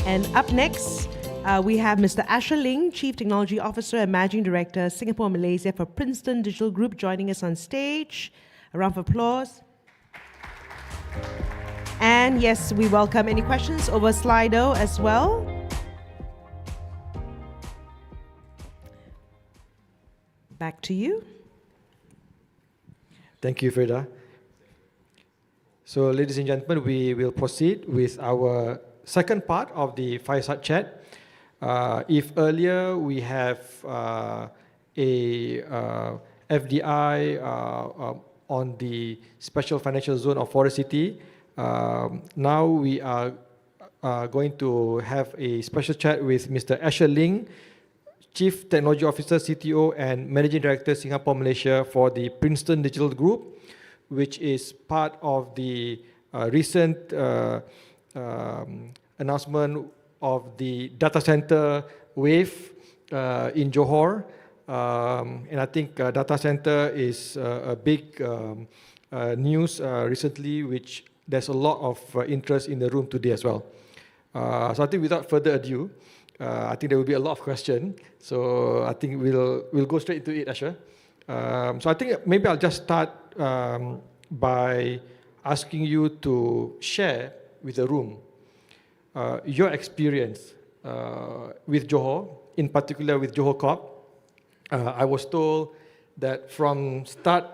And up next, we have Mr. Ling, Chief Technology Officer and Managing Director, Singapore and Malaysia for Princeton Digital Group, joining us on stage. A round of applause. And yes, we welcome any questions over Slido as well. Back to you. Thank you, Freda. So, ladies and gentlemen, we will proceed with our second part of the Fireside Chat. If earlier we have FDI on the Special Financial Zone of Forest City, now we are going to have a special chat with Mr. Ling, Chief Technology Officer, CTO, and Managing Director, Singapore, Malaysia for the Princeton Digital Group, which is part of the recent announcement of the data center wave in Johor. And I think data center is a big news recently, which there's a lot of interest in the room today as well. So I think without further ado, I think there will be a lot of questions. So I think we'll go straight into it, Asher. So I think maybe I'll just start by asking you to share with the room your experience with Johor, in particular with Johor Corp. I was told that from start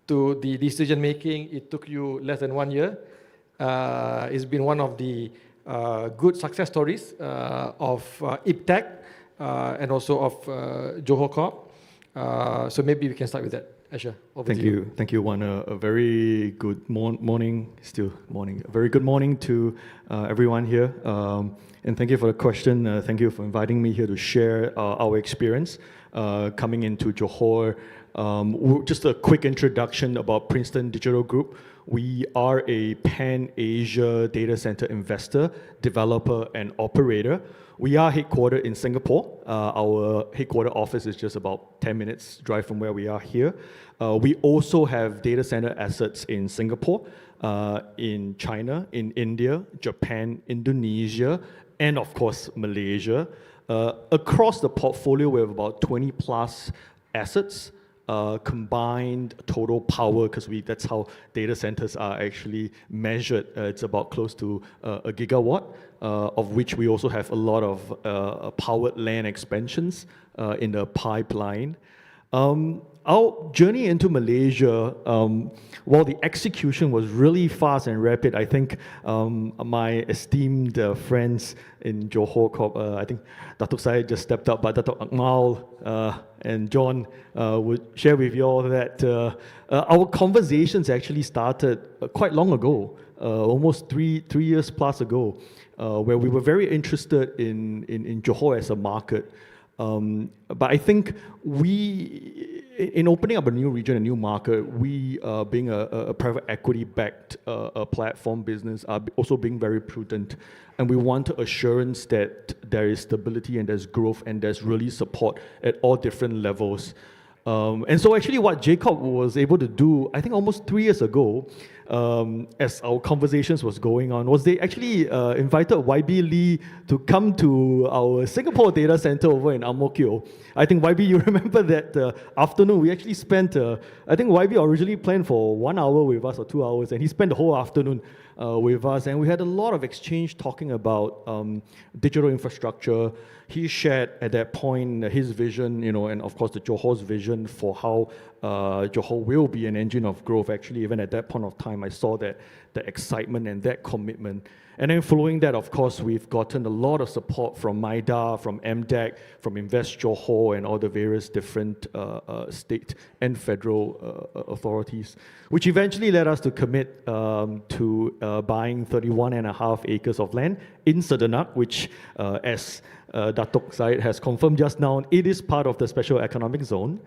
to the decision making, it took you less than 1 year. It's been one of the good success stories of IBTEC and also of Johor Corp. So maybe we can start with that. Asher, over to you. Thank you, Juan. A very good morning, still morning. A very good morning to everyone here. And thank you for the question. Thank you for inviting me here to share our experience coming into Johor. Just a quick introduction about Princeton Digital Group. We are a pan-Asia data center investor, developer, and operator. We are headquartered in Singapore. Our headquarter office is just about 10 minutes drive from where we are here. We also have data center assets in Singapore, in China, in India, Japan, Indonesia, and of course, Malaysia. Across the portfolio, we have about 20 plus assets. Combined total power, because that's how data centers are actually measured. It's about close to a gigawatt, of which we also have a lot of powered land expansions in the pipeline. Our journey into Malaysia, while the execution was really fast and rapid, I think my esteemed friends in Johor Corp, I think Dato Syed just stepped up, but Dato Akmal and John would share with you all that our conversations actually started quite long ago, almost three years plus ago, where we were very interested in Johor as a market. But I think in opening up a new region, a new market, we being a private equity-backed platform business, are also being very prudent. And we want assurance that there is stability and there's growth and there's really support at all different levels. And so actually what Jacob was able to do, I think almost 3 years ago, as our conversations was going on, was they actually invited YB Lee to come to our Singapore data center over in Ang Mo Kio. I think YB, you remember that afternoon, we actually spent, I think YB originally planned for 1 hour with us or 2 hours, and he spent the whole afternoon with us, and we had a lot of exchange talking about digital infrastructure. He shared at that point his vision, and of course the Johor's vision for how Johor will be an engine of growth. Actually, even at that point of time, I saw that the excitement and that commitment. And then following that, of course, we've gotten a lot of support from MIDA, from MDEC, from Invest Johor, and all the various different state and federal authorities, which eventually led us to commit to buying 31.5 acres of land in Sedenak, which, as Dato Syed has confirmed just now, it is part of the special economic zone.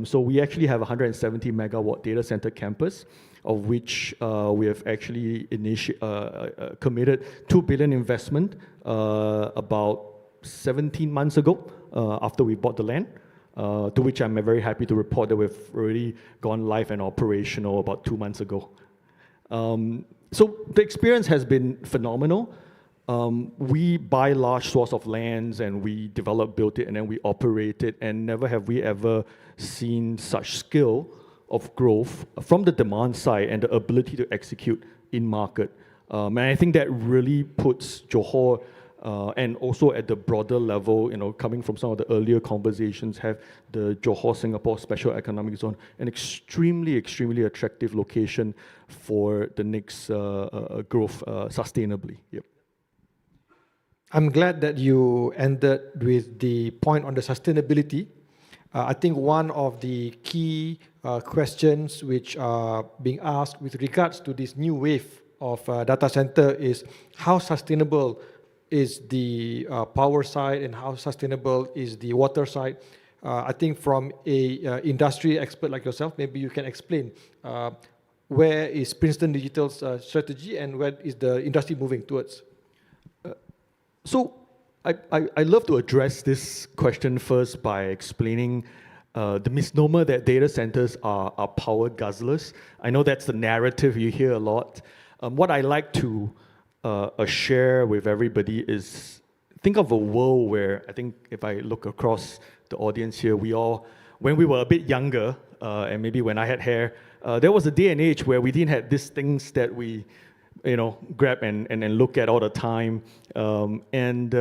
So we actually have a 170 megawatt data center campus, of which we have actually committed 2 billion investment about 17 months ago after we bought the land, to which I'm very happy to report that we've already gone live and operational about 2 months ago. So the experience has been phenomenal. We buy large swaths of lands and we develop, build it, and then we operate it, and never have we ever seen such skill of growth from the demand side and the ability to execute in market. And I think that really puts Johor and also at the broader level, coming from some of the earlier conversations, have the Johor-Singapore Special Economic Zone, an extremely, extremely attractive location for the next growth sustainably. Yep. I'm glad that you ended with the point on the sustainability. I think one of the key questions which are being asked with regards to this new wave of data center is how sustainable is the power side and how sustainable is the water side. I think from a industry expert like yourself, maybe you can explain where is Princeton Digital's strategy and where is the industry moving towards? So I love to address this question first by explaining the misnomer that data centers are power guzzlers. I know that's the narrative you hear a lot. What I like to share with everybody is think of a world where, I think if I look across the audience here, we all, when we were a bit younger, and maybe when I had hair, there was a day and age where we didn't have these things that we grab and look at all the time, and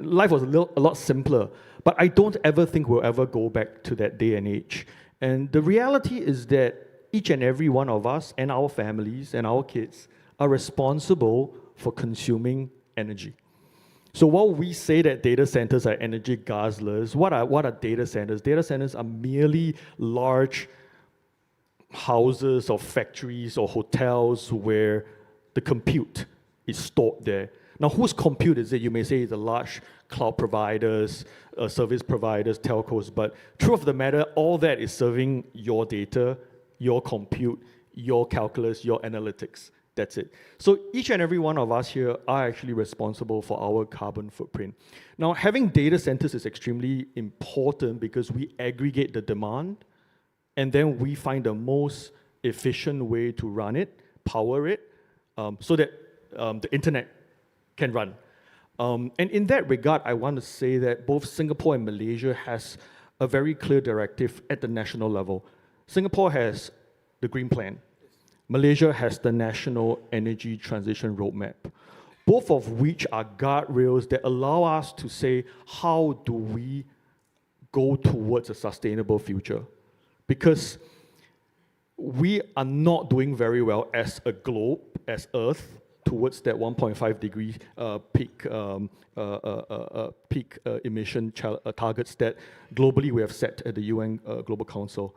life was a lot simpler. But I don't ever think we'll ever go back to that day and age. And the reality is that each and every one of us and our families and our kids are responsible for consuming energy. So while we say that data centers are energy guzzlers, what are data centers? Data centers are merely large houses or factories or hotels where the compute is stored there. Now, whose compute is it? You may say it's the large cloud providers, service providers, telcos, but truth of the matter, all that is serving your data, your compute, your calculus, your analytics. That's it. So each and every one of us here are actually responsible for our carbon footprint. Now, having data centers is extremely important because we aggregate the demand, and then we find the most efficient way to run it, power it, so that the internet can run. And in that regard, I want to say that both Singapore and Malaysia has a very clear directive at the national level. Singapore has the Green Plan. Malaysia has the National Energy Transition Roadmap, both of which are guardrails that allow us to say, how do we go towards a sustainable future? Because we are not doing very well as a globe, as Earth, towards that 1.5 degree peak emission targets that globally we have set at the UN Global Council.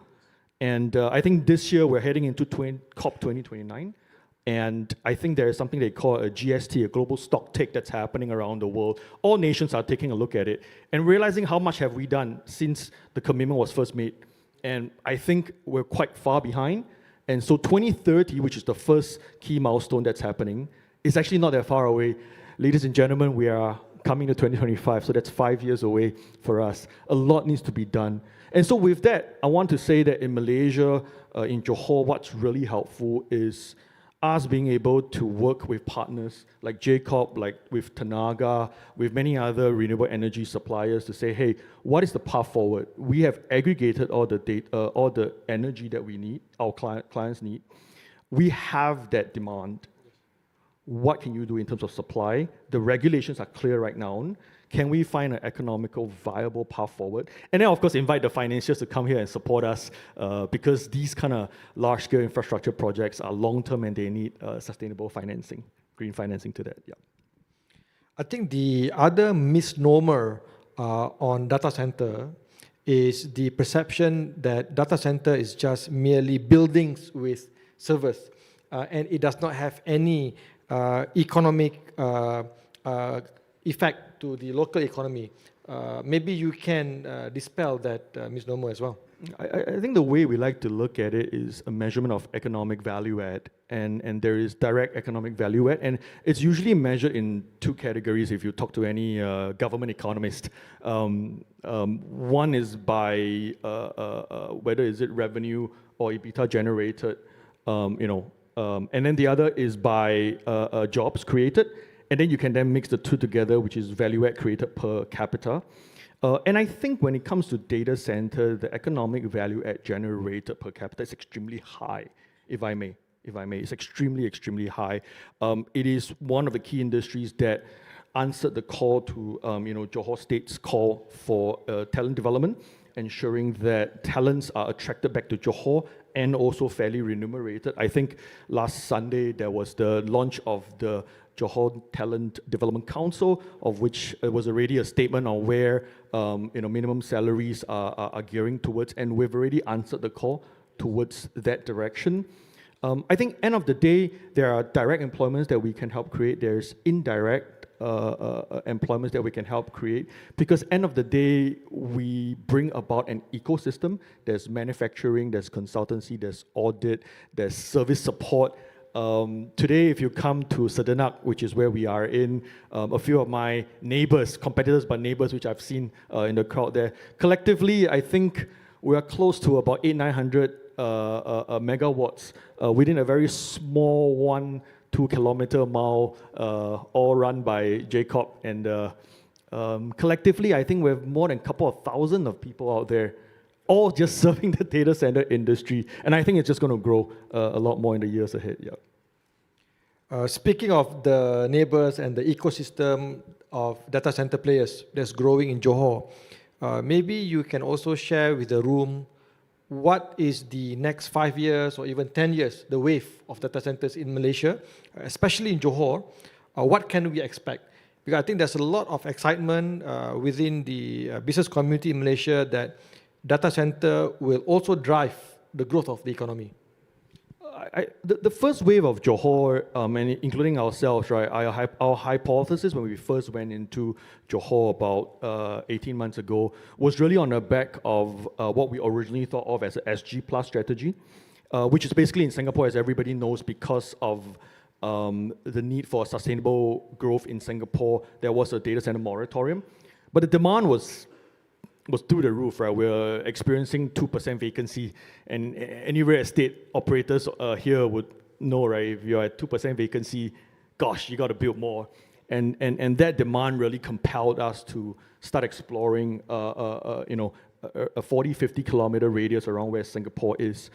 And I think this year we're heading into COP 2029, and I think there is something they call a GST, a global stock take that's happening around the world. All nations are taking a look at it and realizing how much have we done since the commitment was first made. And I think we're quite far behind. And so 2030, which is the first key milestone that's happening, is actually not that far away. Ladies and gentlemen, we are coming to 2025, so that's 5 years away for us. A lot needs to be done. And so with that, I want to say that in Malaysia, in Johor, what's really helpful is us being able to work with partners like Jacob, like with Tenaga, with many other renewable energy suppliers to say, hey, what is the path forward? We have aggregated all the data, all the energy that we need, our clients need. We have that demand. What can you do in terms of supply? The regulations are clear right now. Can we find an economical, viable path forward? And then, of course, invite the financiers to come here and support us because these kind of large-scale infrastructure projects are long-term and they need sustainable financing, green financing to that. Yeah. I think the other misnomer on data center is the perception that data center is just merely buildings with servers, and it does not have any economic effect to the local economy. Maybe you can dispel that misnomer as well. I think the way we like to look at it is a measurement of economic value add, and there is direct economic value add, and it's usually measured in two categories if you talk to any government economist. One is by whether is it revenue or EBITDA generated, and then the other is by jobs created. And then you can then mix the two together, which is value add created per capita. And I think when it comes to data center, the economic value add generated per capita is extremely high, if I may. if I may. It's extremely, extremely high. It is one of the key industries that answered the call to, Johor State's call for talent development, ensuring that talents are attracted back to Johor and also fairly remunerated. I think last Sunday there was the launch of the Johor Talent Development Council, of which it was already a statement on where minimum salaries are gearing towards, and we've already answered the call towards that direction. I think end of the day, there are direct employments that we can help create. There's indirect employments that we can help create, because end of the day, we bring about an ecosystem. There's manufacturing, there's consultancy, there's audit, there's service support. Today, if you come to Sedenak, which is where we are in, a few of my neighbors, competitors but neighbors, which I've seen in the crowd there, collectively, I think we are close to about 800-900 megawatts within a very small 1-2 kilometer mile, all run by Jacob. And collectively, I think we have more than a couple of thousand of people out there, all just serving the data center industry. And I think it's just going to grow a lot more in the years ahead. Yeah. Speaking of the neighbors and the ecosystem of data center players that's growing in Johor, maybe you can also share with the room what is the next 5 years or even 10 years, the wave of data centers in Malaysia, especially in Johor. What can we expect? Because I think there's a lot of excitement within the business community in Malaysia that data center will also drive the growth of the economy. The first wave of Johor, and including ourselves, right, our hypothesis when we first went into Johor about 18 months ago was really on the back of what we originally thought of as an SG Plus strategy, which is basically in Singapore, as everybody knows, because of the need for sustainable growth in Singapore, there was a data center moratorium. But the demand was through the roof, right? We're experiencing 2% vacancy, and any real estate operators here would know, right? If you're at 2% vacancy, gosh, you got to build more, and that demand really compelled us to start exploring, a 40-50 kilometer radius around where Singapore is.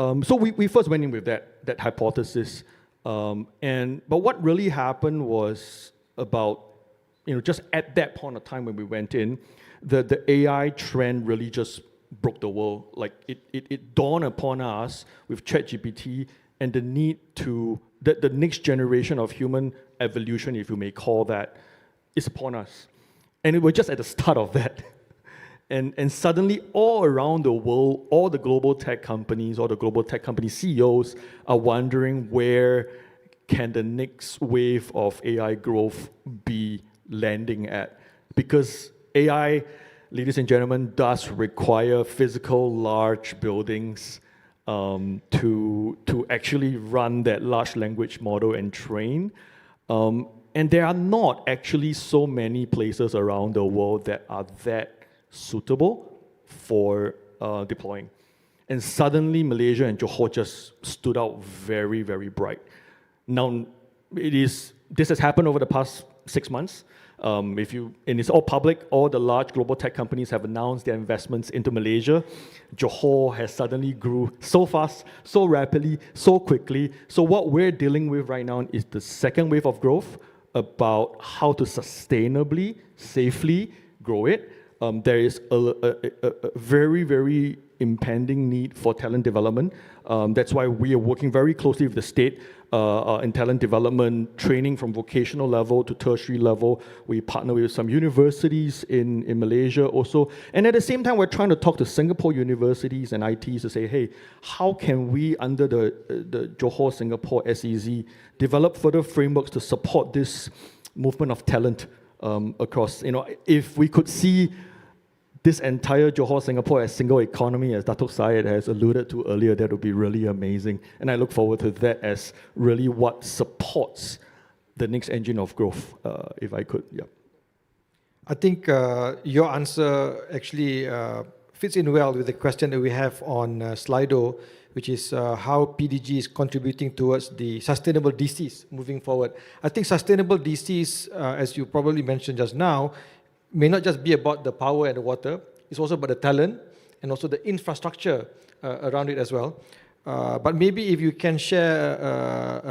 So we first went in with that hypothesis, but what really happened was about, just at that point of time when we went in, the AI trend really just broke the world. Like it dawned upon us with ChatGPT and the need to, the next generation of human evolution, if you may call that, is upon us. And we're just at the start of that. And suddenly all around the world, all the global tech companies, all the global tech company CEOs are wondering where can the next wave of AI growth be landing at. Because AI, ladies and gentlemen, does require physical large buildings to actually run that large language model and train. And there are not actually so many places around the world that are that suitable for deploying. And suddenly Malaysia and Johor just stood out very, very bright. Now, this has happened over the past 6 months. And it's all public, all the large global tech companies have announced their investments into Malaysia. Johor has suddenly grew so fast, so rapidly, so quickly. So what we're dealing with right now is the second wave of growth, about how to sustainably, safely grow it. There is a very, very impending need for talent development. That's why we are working very closely with the state in talent development, training from vocational level to tertiary level. We partner with some universities in Malaysia also. And at the same time, we're trying to talk to Singapore universities and ITs to say, hey, how can we, under the Johor Singapore SEZ, develop further frameworks to support this movement of talent across, if we could see this entire Johor Singapore as single economy, as Dato Syed has alluded to earlier, that would be really amazing. And I look forward to that as really what supports the next engine of growth, if I could, yeah. I think your answer actually fits in well with the question that we have on Slido, which is how PDG is contributing towards the sustainable DCs moving forward. I think sustainable DCs, as you probably mentioned just now, may not just be about the power and the water, it's also about the talent and also the infrastructure around it as well. But maybe if you can share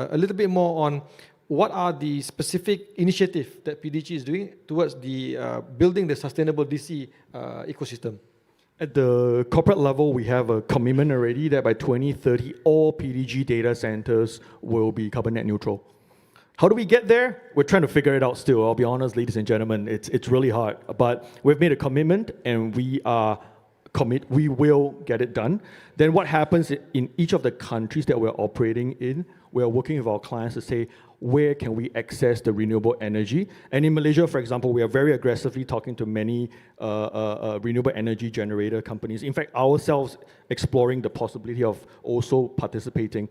a little bit more on what are the specific initiatives that PDG is doing towards the building the sustainable DC ecosystem. At the corporate level, we have a commitment already that by 2030, all PDG data centers will be carbon net neutral. How do we get there? We're trying to figure it out still. I'll be honest, ladies and gentlemen, it's really hard. But we've made a commitment and we will get it done. Then what happens in each of the countries that we're operating in, we're working with our clients to say, where can we access the renewable energy? And in Malaysia, for example, we are very aggressively talking to many renewable energy generator companies. In fact, ourselves exploring the possibility of also participating.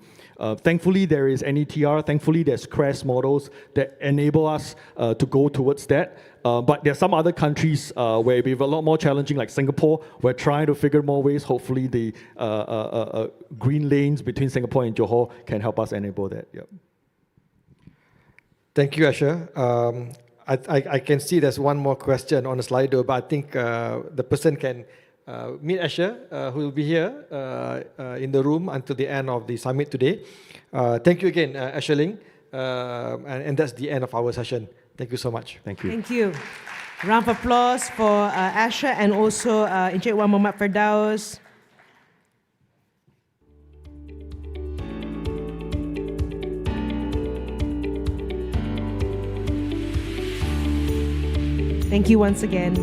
Thankfully, there is NETR. Thankfully, there's CREST models that enable us to go towards that. But there are some other countries where it'll be a lot more challenging, like Singapore. We're trying to figure more ways. Hopefully, the green lanes between Singapore and Johor can help us enable that. Yep. Thank you, Asher. I can see there's one more question on the Slido, but I think the person can meet Asher, who will be here in the room until the end of the summit today. Thank you again, Asher Ling. And that's the end of our session. Thank you so much. Thank you. Thank you. Round of applause for Asher and also Encik Wan Muhammad Firdaus. Thank you once again.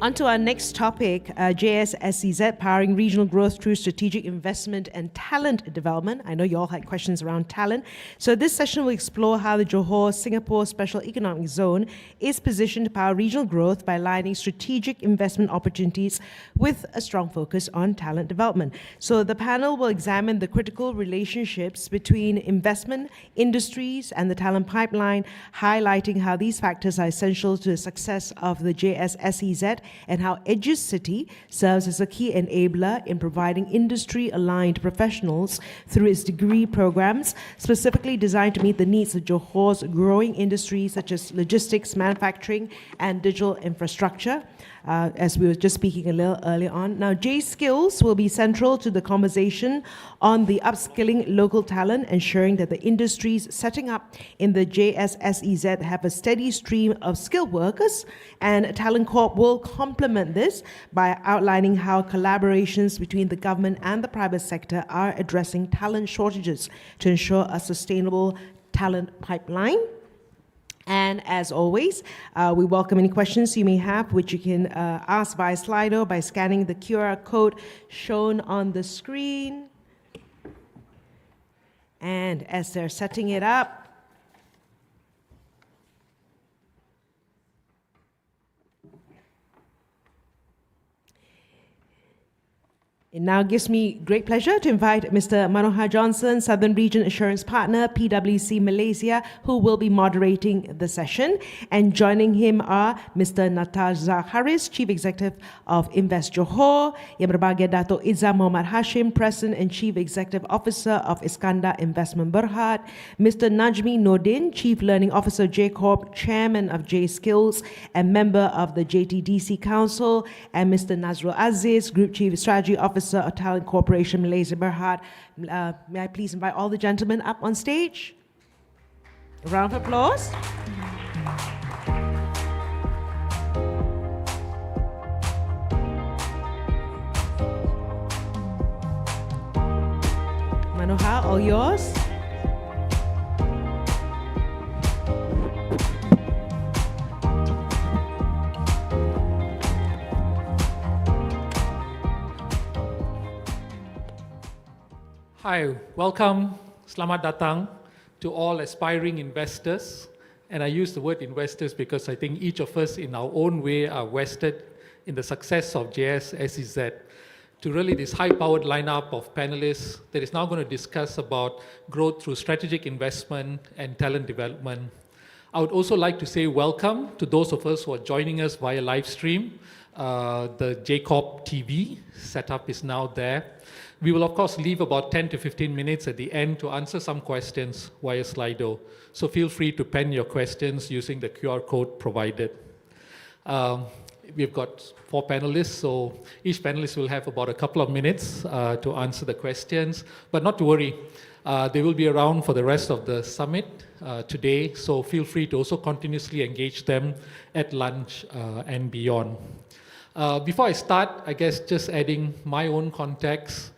On to our next topic, JS-SEZ, powering regional growth through strategic investment and talent development. I know you all had questions around talent. So this session will explore how the Johor-Singapore Special Economic Zone is positioned to power regional growth by aligning strategic investment opportunities with a strong focus on talent development. So the panel will examine the critical relationships between investment, industries, and the talent pipeline, highlighting how these factors are essential to the success of the JS-SEZ and how Edges City serves as a key enabler in providing industry-aligned professionals through its degree programs, specifically designed to meet the needs of Johor's growing industries such as logistics, manufacturing, and digital infrastructure. As we were just speaking a little earlier on. Now, J-Skills will be central to the conversation on the upskilling local talent, ensuring that the industries setting up in the JS-SEZ have a steady stream of skilled workers, and Talent Corp will complement this by outlining how collaborations between the government and the private sector are addressing talent shortages to ensure a sustainable talent pipeline. And as always, we welcome any questions you may have, which you can ask via Slido by scanning the QR code shown on the screen. And as they're setting it up, it now gives me great pleasure to invite Mr. Manohar Johnson, Southern Region Assurance Partner, PwC Malaysia, who will be moderating the session. And joining him are Mr. Nataj Haris, Chief Executive of Invest Johor, Yang Berbahagia Dato Izzah Muhammad Hashim, President and Chief Executive Officer of Iskandar Investment Berhad, Mr. Najmi Nordin, Chief Learning Officer J Corp, Chairman of J Skills and member of the JTDC Council, and Mr. Nazrul Aziz, Group Chief Strategy Officer of Talent Corporation Malaysia Berhad. May I please invite all the gentlemen up on stage? A round of applause. Manohar, all yours. Hi, welcome, selamat datang to all aspiring investors. And I use the word investors because I think each of us in our own way are vested in the success of JS-SEZ. To really this high-powered lineup of panelists that is now going to discuss about growth through strategic investment and talent development. I would also like to say welcome to those of us who are joining us via live stream. The JCorp TV setup is now there. We will, of course, leave about 10 to 15 minutes at the end to answer some questions via Slido. So feel free to pen your questions using the QR code provided. We've got 4 panelists, so each panelist will have about a couple of minutes to answer the questions. But not to worry, they will be around for the rest of the summit today, so feel free to also continuously engage them at lunch and beyond. Before I start, I guess just adding my own context,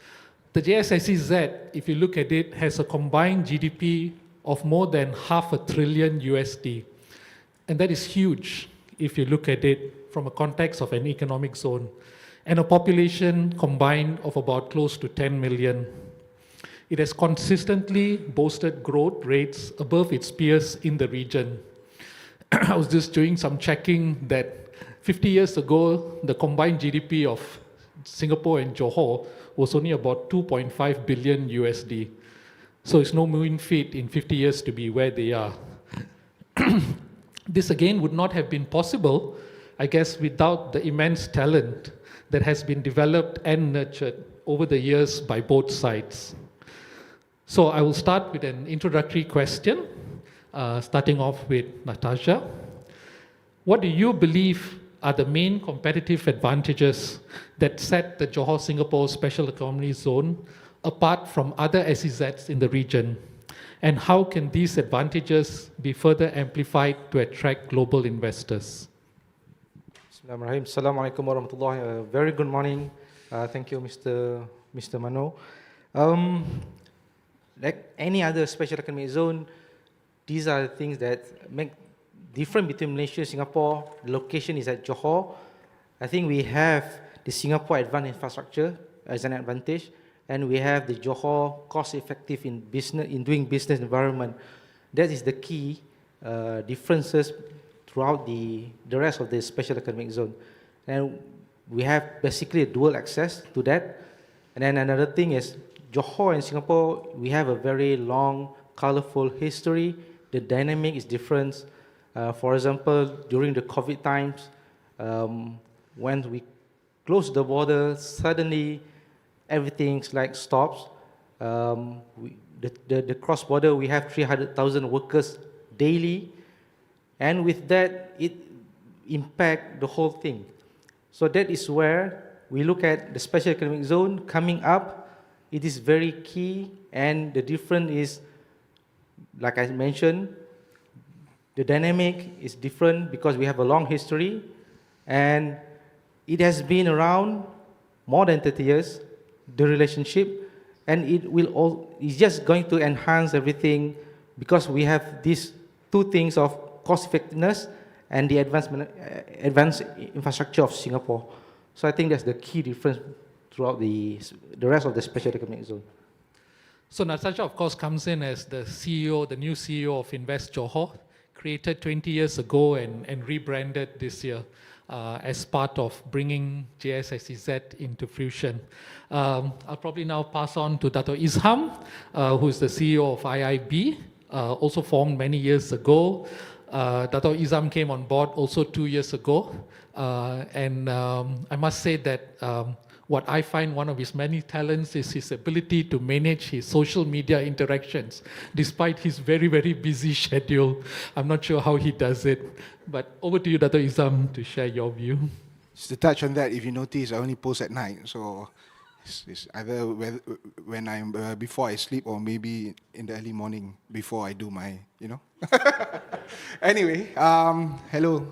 the JS-SEZ, if you look at it, has a combined GDP of more than $500 billion USD. And that is huge if you look at it from a context of an economic zone, and a population combined of about close to 10 million. It has consistently boasted growth rates above its peers in the region. I was just doing some checking that 50 years ago, the combined GDP of Singapore and Johor was only about 2.5 billion USD. So it's no mean feat in 50 years to be where they are. This again would not have been possible, I guess, without the immense talent that has been developed and nurtured over the years by both sides. So I will start with an introductory question, starting off with Natasha. What do you believe are the main competitive advantages that set the Johor-Singapore Special Economic Zone apart from other SEZs in the region? And how can these advantages be further amplified to attract global investors? Bismillahirrahmanirrahim. Assalamualaikum warahmatullahi. Very good morning. Thank you, Mr. Mano. Like any other special economic zone, these are the things that make different between Malaysia and Singapore. The location is at Johor. I think we have the Singapore advanced infrastructure as an advantage, and we have the Johor cost-effective in doing business environment. That is the key differences throughout the rest of the special economic zone. And we have basically a dual access to that. And then another thing is, Johor and Singapore, we have a very long, colorful history. The dynamic is different. For example, during the COVID times, when we closed the border, suddenly everything stops. The cross-border, we have 300,000 workers daily. And with that, it impacts the whole thing. So that is where we look at the special economic zone coming up. It is very key, and the difference is, like I mentioned, the dynamic is different because we have a long history, and it has been around more than 30 years, the relationship, and it's just going to enhance everything because we have these two things of cost effectiveness and the advanced infrastructure of Singapore. So I think that's the key difference throughout the rest of the special economic zone. So Natasha, of course, comes in as the CEO, the new CEO of Invest Johor, created 20 years ago and rebranded this year as part of bringing JS-SEZ into fruition. I'll probably now pass on to Dato Izham, who's the CEO of IIB, also formed many years ago. Dato Izham came on board also 2 years ago. And I must say that what I find one of his many talents is his ability to manage his social media interactions, despite his very, very busy schedule. I'm not sure how he does it. But over to you, Dato Izham, to share your view. Just to touch on that, if you notice, I only post at night. So it's either when I'm before I sleep or maybe in the early morning before I do my, Anyway, hello,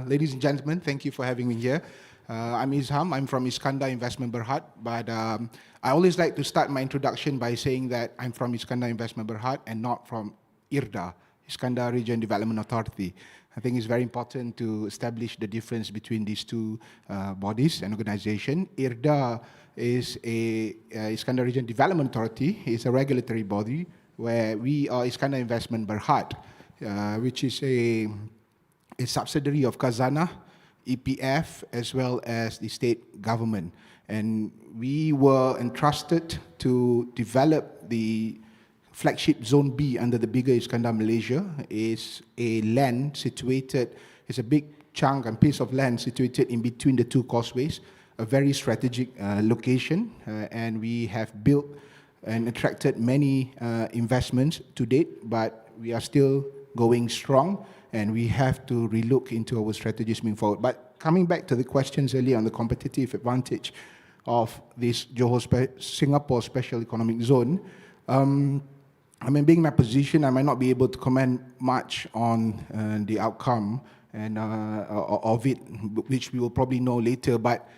ladies and gentlemen. Thank you for having me here. I'm Izham. I'm from Iskandar Investment Berhad, but I always like to start my introduction by saying that I'm from Iskandar Investment Berhad and not from IRDA, Iskandar Region Development Authority. I think it's very important to establish the difference between these two bodies and organizations. IRDA is a Iskandar Region Development Authority. It's a regulatory body where we are Iskandar Investment Berhad, which is a subsidiary of Khazanah, EPF, as well as the state government. And we were entrusted to develop the flagship Zone B under the bigger Iskandar Malaysia. Is a land situated, it's a big chunk and piece of land situated in between the two causeways, a very strategic location, and we have built and attracted many investments to date, but we are still going strong. and we have to relook into our strategies moving forward. But coming back to the questions earlier on the competitive advantage of this Singapore Special Economic Zone, I mean, being in my position, I might not be able to comment much on the outcome and of it, which we will probably know later. But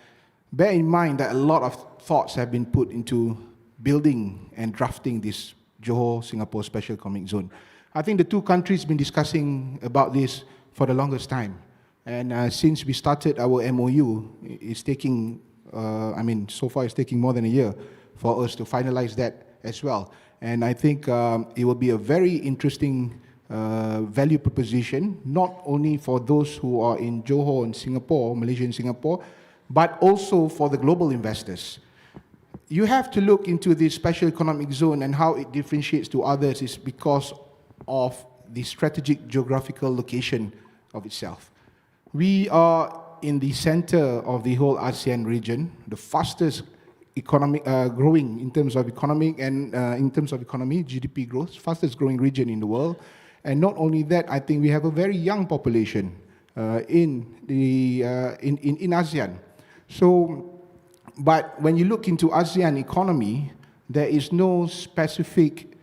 bear in mind that a lot of thoughts have been put into building and drafting this Johor Singapore Special Economic Zone. I think the two countries have been discussing about this for the longest time. And since we started our MOU, it's taking, so far it's taking more than a year for us to finalize that as well. And I think it will be a very interesting value proposition, not only for those who are in Johor and Singapore, Malaysia and Singapore, but also for the global investors. You have to look into this special economic zone and how it differentiates to others is because of the strategic geographical location of itself. We are in the center of the whole ASEAN region, the fastest economic growing in terms of economic and in terms of economy, GDP growth, fastest growing region in the world. And not only that, I think we have a very young population in ASEAN. So, but when you look into ASEAN economy, there is no specific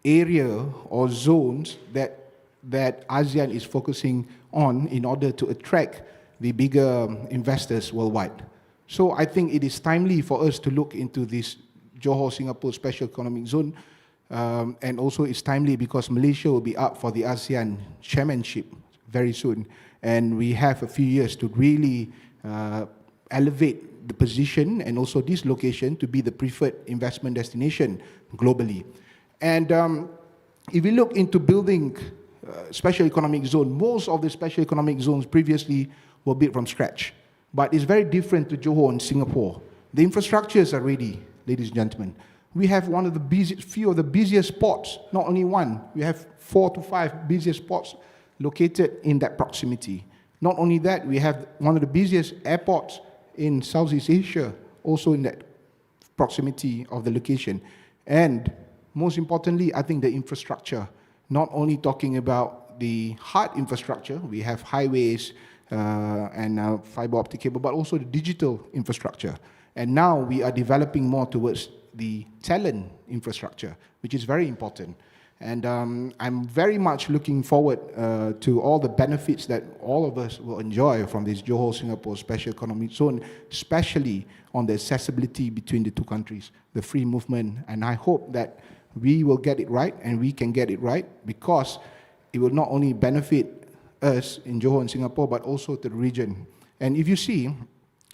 area or zones that ASEAN is focusing on in order to attract the bigger investors worldwide. So I think it is timely for us to look into this Johor Singapore Special Economic Zone, and also it's timely because Malaysia will be up for the ASEAN chairmanship very soon, and we have a few years to really elevate the position and also this location to be the preferred investment destination globally. And if we look into building special economic zone, most of the special economic zones previously were built from scratch. But it's very different to Johor and Singapore. The infrastructures are ready, ladies and gentlemen. We have one of the busiest, few of the busiest spots, not only one, we have 4 to 5 busiest spots located in that proximity. Not only that, we have one of the busiest airports in Southeast Asia, also in that proximity of the location. And most importantly, I think the infrastructure, not only talking about the hard infrastructure, we have highways and fiber optic cable, but also the digital infrastructure. And now we are developing more towards the talent infrastructure, which is very important. And I'm very much looking forward to all the benefits that all of us will enjoy from this Johor Singapore Special Economic Zone, especially on the accessibility between the two countries, the free movement. And I hope that we will get it right, and we can get it right, because it will not only benefit us in Johor and Singapore, but also to the region. And if you see,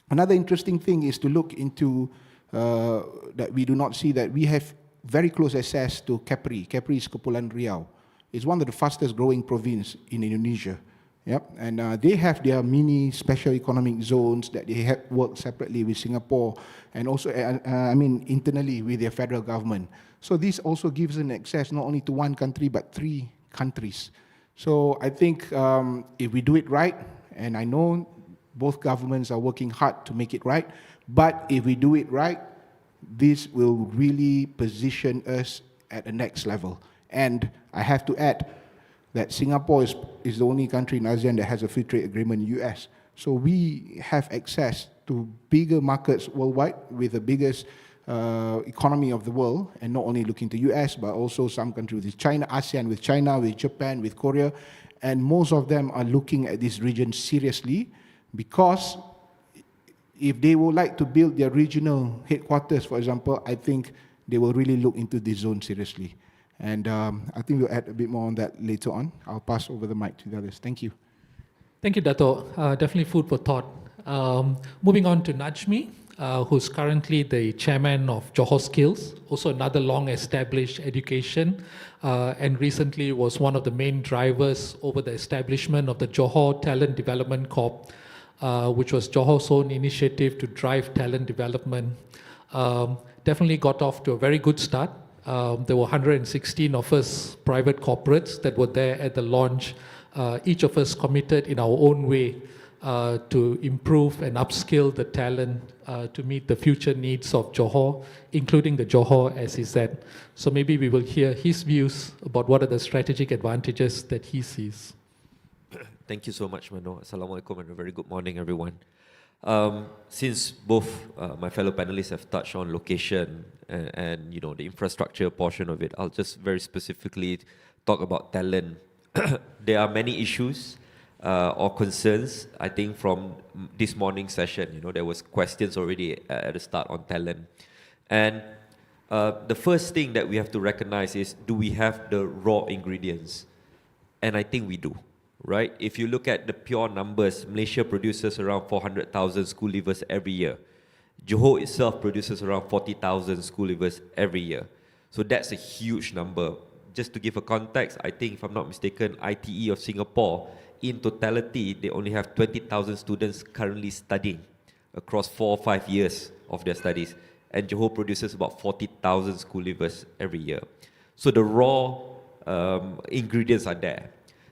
another interesting thing is to look into that we do not see that we have very close access to Kepri. Kepri is Kepulauan Riau. It's one of the fastest growing provinces in Indonesia. Yep. And they have their mini special economic zones that they have worked separately with Singapore, and also, internally with their federal government. So this also gives an access not only to one country, but 3 countries. So I think if we do it right, and I know both governments are working hard to make it right, but if we do it right, this will really position us at the next level. And I have to add that Singapore is the only country in ASEAN that has a free trade agreement with the US. So we have access to bigger markets worldwide with the biggest economy of the world, and not only looking to US, but also some countries with China, ASEAN with China, with Japan, with Korea, and most of them are looking at this region seriously, because if they would like to build their regional headquarters, for example, I think they will really look into this zone seriously. And I think we'll add a bit more on that later on. I'll pass over the mic to the others. Thank you. Thank you, Dato. Definitely food for thought. Moving on to Nurjasmi, who's currently the chairman of Johor Skills, also another long-established education, and recently was one of the main drivers over the establishment of the Johor Talent Development Corp, which was Johor's own initiative to drive talent development. Definitely got off to a very good start. There were 116 of us private corporates that were there at the launch, each of us committed in our own way to improve and upskill the talent to meet the future needs of Johor, including the Johor-SEZ. So maybe we will hear his views about what are the strategic advantages that he sees. Thank you so much, Mano. Assalamualaikum and a very good morning, everyone. Since both my fellow panelists have touched on location and the infrastructure portion of it, I'll just very specifically talk about talent. There are many issues or concerns, I think, from this morning's session. There was questions already at the start on talent. And the first thing that we have to recognize is, do we have the raw ingredients? And I think we do, right? If you look at the pure numbers, Malaysia produces around 400,000 school leavers every year. Johor itself produces around 40,000 school leavers every year. So that's a huge number. Just to give a context, I think, if I'm not mistaken, ITE of Singapore, in totality, they only have 20,000 students currently studying across 4 or 5 years of their studies. And Johor produces about 40,000 school leavers every year. So the raw ingredients are there.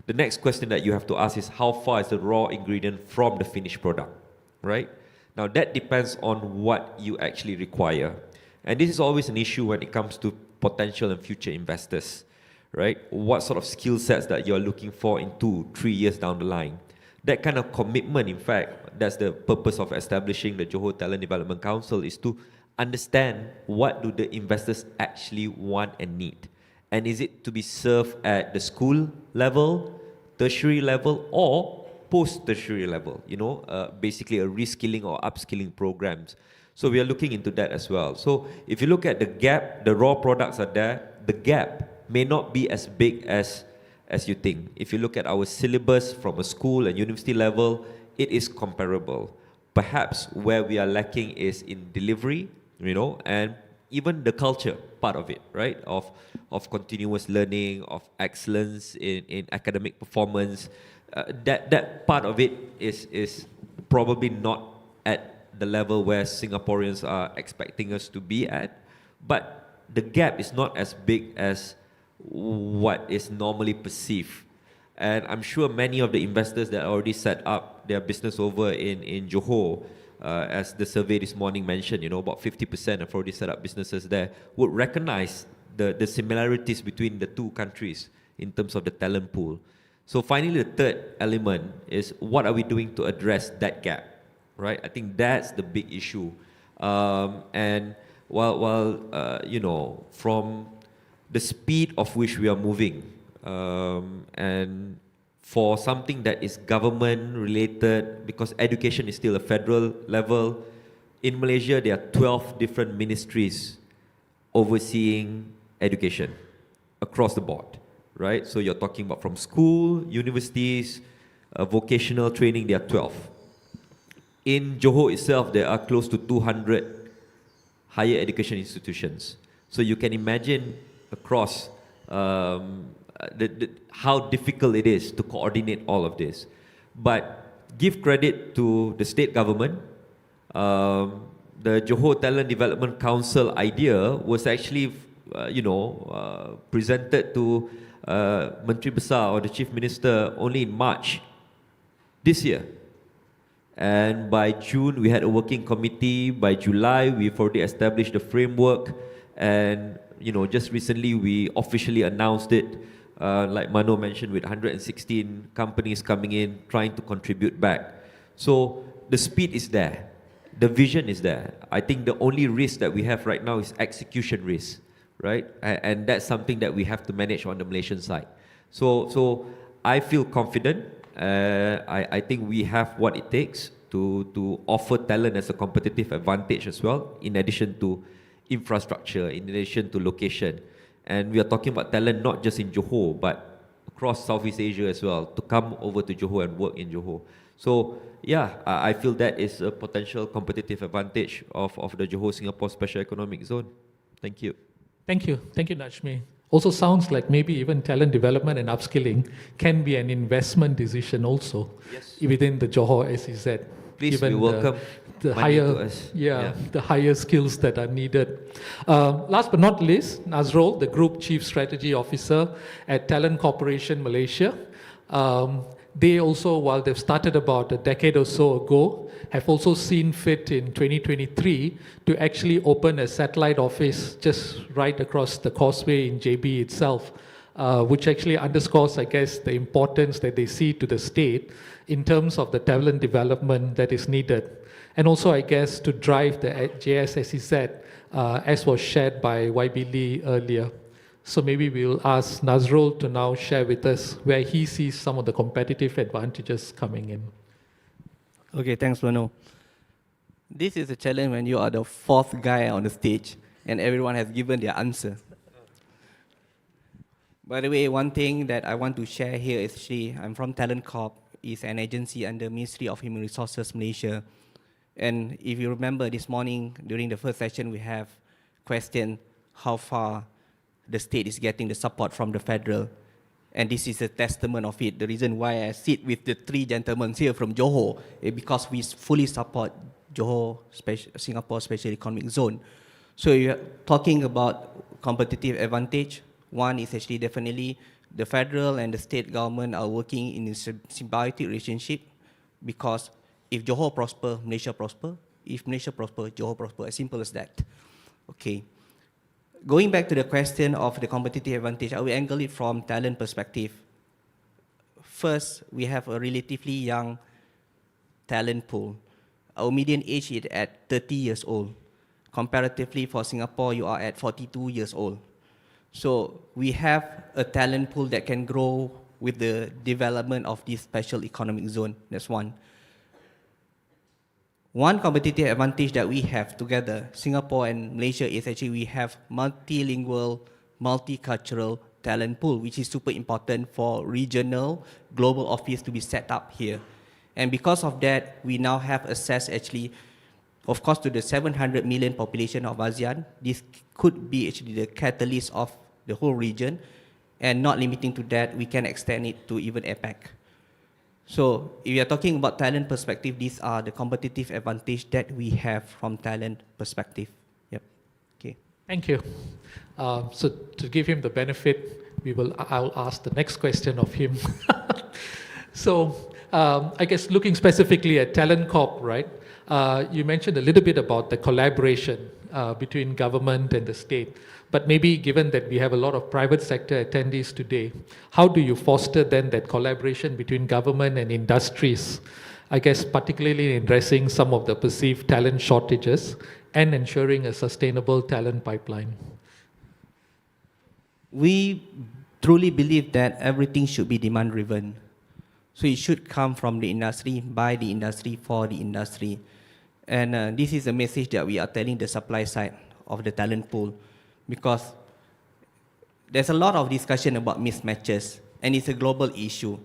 The next question that you have to ask is, how far is the raw ingredient from the finished product, right? Now that depends on what you actually require. And this is always an issue when it comes to potential and future investors, right? What sort of skill sets that you're looking for in 2-3 years down the line. That kind of commitment, in fact, that's the purpose of establishing the Johor Talent Development Council, is to understand what do the investors actually want and need. And is it to be served at the school level, tertiary level, or post-tertiary level? Basically a reskilling or upskilling programs. So we are looking into that as well. So if you look at the gap, the raw products are there. The gap may not be as big as you think. If you look at our syllabus from a school and university level, it is comparable. Perhaps where we are lacking is in delivery, and even the culture part of it, right? Of continuous learning, of excellence in academic performance. That part of it is probably not at the level where Singaporeans are expecting us to be at. But the gap is not as big as what is normally perceived. And I'm sure many of the investors that already set up their business over in Johor, as the survey this morning mentioned, about 50% have already set up businesses there, would recognize the similarities between the two countries in terms of the talent pool. So finally, the third element is, what are we doing to address that gap, right? I think that's the big issue. And while from the speed of which we are moving, and for something that is government related, because education is still a federal level, in Malaysia there are 12 different ministries overseeing education across the board, right? So you're talking about from school, universities, vocational training, there are 12. In Johor itself, there are close to 200 higher education institutions. So you can imagine across how difficult it is to coordinate all of this. But give credit to the state government. The Johor Talent Development Council idea was actually, presented to Menteri Besar or the Chief Minister only in March this year. And by June, we had a working committee. By July, we've already established the framework. And just recently, we officially announced it, like Mano mentioned, with 116 companies coming in, trying to contribute back. So the speed is there. The vision is there. I think the only risk that we have right now is execution risk, right? And that's something that we have to manage on the Malaysian side. So I feel confident. I think we have what it takes to offer talent as a competitive advantage as well, in addition to infrastructure, in addition to location. And we are talking about talent not just in Johor, but across Southeast Asia as well, to come over to Johor and work in Johor. So yeah, I feel that is a potential competitive advantage of the Johor Singapore Special Economic Zone. Thank you. Thank you, Nurjasmi. Also sounds like maybe even talent development and upskilling can be an investment decision also, yes, within the Johor SEZ. Please, we welcome the higher, the higher skills that are needed. Last but not least, Nazrul, the Group Chief Strategy Officer at Talent Corporation Malaysia. They also, while they've started about a decade or so ago, have also seen fit in 2023 to actually open a satellite office just right across the causeway in JB itself. which actually underscores, I guess, the importance that they see to the state in terms of the talent development that is needed. And also, I guess, to drive the JS-SEZ, as was shared by YB Lee earlier. So maybe we'll ask Nazrul to now share with us where he sees some of the competitive advantages coming in. Okay, thanks, Leno. This is a challenge when you are the fourth guy on the stage and everyone has given their answer. By the way, one thing that I want to share here is actually, I'm from Talent Corp. It's an agency under Ministry of Human Resources Malaysia. And if you remember this morning, during the first session, we have questioned how far the state is getting the support from the federal. And this is a testament of it. The reason why I sit with the three gentlemen here from Johor is because we fully support Johor, Singapore Special Economic Zone. So you're talking about competitive advantage. One is actually definitely the federal and the state government are working in a symbiotic relationship, because if Johor prosper, Malaysia prosper. If Malaysia prosper, Johor prosper. As simple as that. Okay. Going back to the question of the competitive advantage, I will angle it from talent perspective. First, we have a relatively young talent pool. Our median age is at 30 years old. Comparatively for Singapore, you are at 42 years old. So we have a talent pool that can grow with the development of this special economic zone. That's one. One competitive advantage that we have together, Singapore and Malaysia, is actually we have multilingual, multicultural talent pool, which is super important for regional, global office to be set up here. And because of that, we now have access actually, of course, to the 700 million population of ASEAN. This could be actually the catalyst of the whole region, and not limiting to that, we can extend it to even APEC. So if you are talking about talent perspective, these are the competitive advantage that we have from talent perspective. Yep. Okay. Thank you. So to give him the benefit, I'll ask the next question of him. So I guess looking specifically at Talent Corp, right? You mentioned a little bit about the collaboration between government and the state. But maybe given that we have a lot of private sector attendees today, how do you foster then that collaboration between government and industries? I guess particularly in addressing some of the perceived talent shortages and ensuring a sustainable talent pipeline. We truly believe that everything should be demand driven. So it should come from the industry, by the industry, for the industry. And this is a message that we are telling the supply side of the talent pool, because there's a lot of discussion about mismatches, and it's a global issue.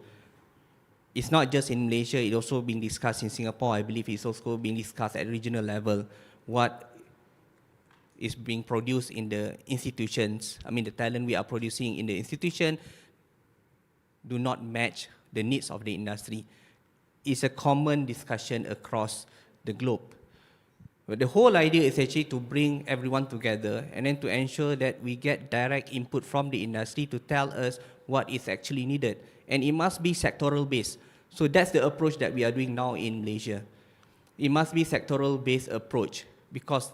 It's not just in Malaysia, it's also being discussed in Singapore. I believe it's also being discussed at regional level. What is being produced in the institutions, I mean the talent we are producing in the institution do not match the needs of the industry. It's a common discussion across the globe. But the whole idea is actually to bring everyone together and then to ensure that we get direct input from the industry to tell us what is actually needed. And it must be sectoral based. So that's the approach that we are doing now in Malaysia. It must be sectoral based approach, because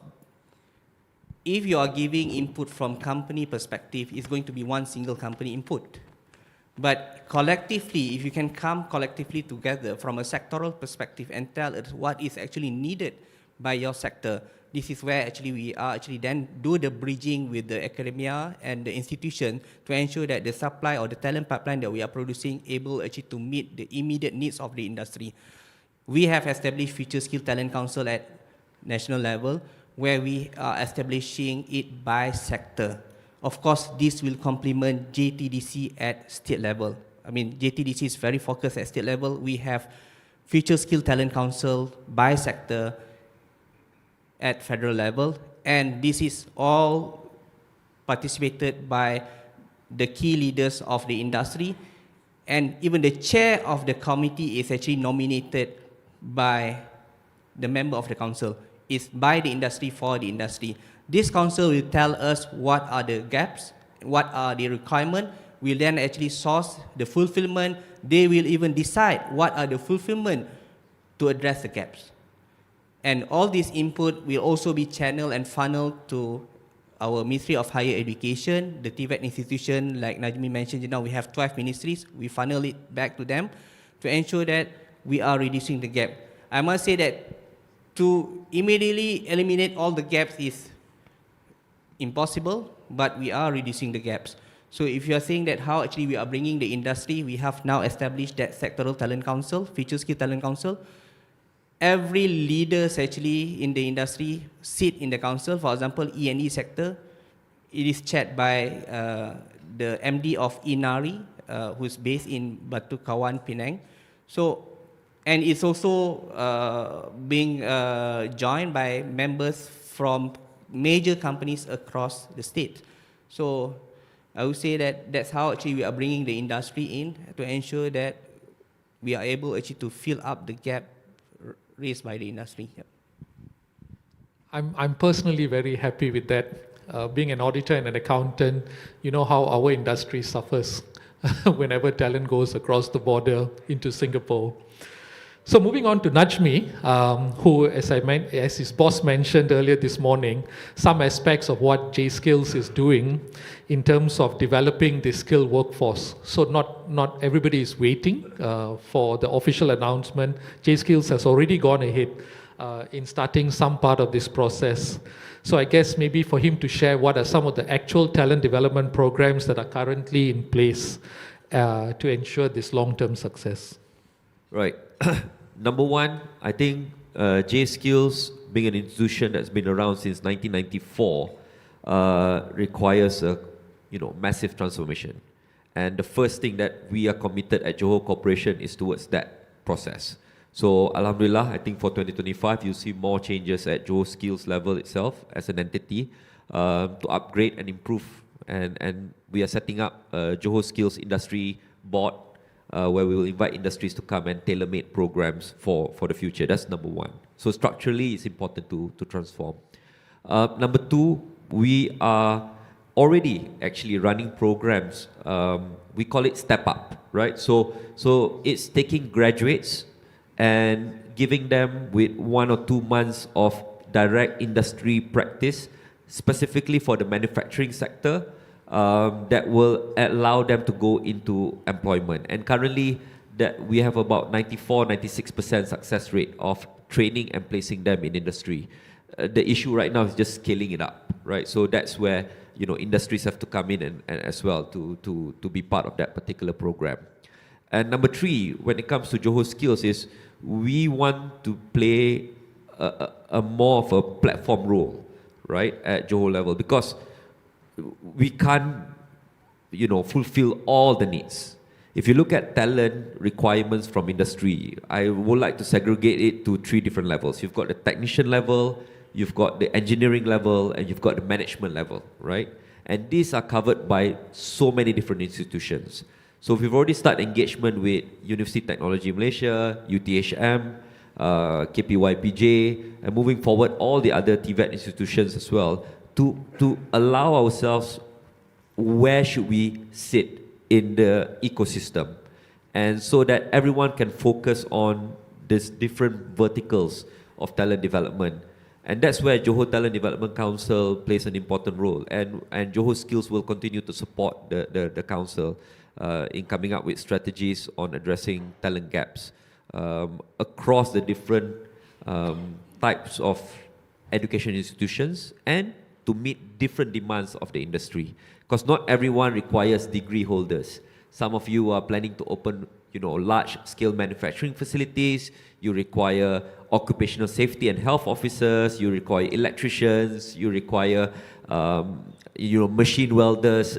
if you are giving input from company perspective, it's going to be one single company input. But collectively, if you can come collectively together from a sectoral perspective and tell us what is actually needed by your sector, this is where actually we are actually then do the bridging with the academia and the institution to ensure that the supply or the talent pipeline that we are producing able actually to meet the immediate needs of the industry. We have established Future Skill Talent Council at national level, where we are establishing it by sector. Of course, this will complement JTDC at state level. I mean, JTDC is very focused at state level. We have Future Skill Talent Council by sector at federal level, and this is all participated by the key leaders of the industry, and even the chair of the committee is actually nominated by the member of the council. It's by the industry, for the industry. This council will tell us what are the gaps, what are the requirements. We'll then actually source the fulfillment. They will even decide what are the fulfillment to address the gaps. And all this input will also be channeled and funneled to our Ministry of Higher Education, the TVET institution, like Najmi mentioned, we have 12 ministries. We funnel it back to them to ensure that we are reducing the gap. I must say that to immediately eliminate all the gaps is impossible, but we are reducing the gaps. So if you are saying that how actually we are bringing the industry, we have now established that sectoral talent council, future skill talent council. Every leaders actually in the industry sit in the council. For example, E&E sector, it is chaired by the MD of Inari, who's based in Batu Kawan, Penang. So, and it's also being joined by members from major companies across the state. So I would say that that's how actually we are bringing the industry in to ensure that we are able actually to fill up the gap raised by the industry. Yep. I'm personally very happy with that. Being an auditor and an accountant, you know how our industry suffers whenever talent goes across the border into Singapore. So moving on to Najmi, who, as his boss mentioned earlier this morning, some aspects of what J-Skills is doing in terms of developing the skilled workforce. So not everybody is waiting for the official announcement. J-Skills has already gone ahead in starting some part of this process. So I guess maybe for him to share what are some of the actual talent development programs that are currently in place to ensure this long-term success. Right. Number one, I think J-Skills, being an institution that's been around since 1994, requires a massive transformation. And the first thing that we are committed at Johor Corporation is towards that process. So Alhamdulillah, I think for 2025, you'll see more changes at Johor Skills level itself as an entity to upgrade and improve. And we are setting up a Johor Skills Industry Board where we will invite industries to come and tailor-made programs for the future. That's number one. So structurally, it's important to transform. Number two, we are already actually running programs. We call it Step Up, right? So it's taking graduates and giving them with 1 or 2 months of direct industry practice, specifically for the manufacturing sector, that will allow them to go into employment. And currently, that we have about 94-96% success rate of training and placing them in industry. The issue right now is just scaling it up, right? So that's where industries have to come in and as well to be part of that particular program. And number three, when it comes to Johor Skills, is we want to play a more of a platform role, right, at Johor level, because we can't, fulfill all the needs. If you look at talent requirements from industry, I would like to segregate it to 3 different levels. You've got the technician level, you've got the engineering level, and you've got the management level, right? And these are covered by so many different institutions. So we've already started engagement with University Technology Malaysia, UTHM, KPYPJ, and moving forward all the other TVET institutions as well, to allow ourselves where should we sit in the ecosystem, and so that everyone can focus on these different verticals of talent development. And that's where Johor Talent Development Council plays an important role, and Johor Skills will continue to support the council in coming up with strategies on addressing talent gaps across the different types of education institutions and to meet different demands of the industry. Because not everyone requires degree holders. Some of you are planning to open, large-scale manufacturing facilities. You require occupational safety and health officers. You require electricians. You require, machine welders.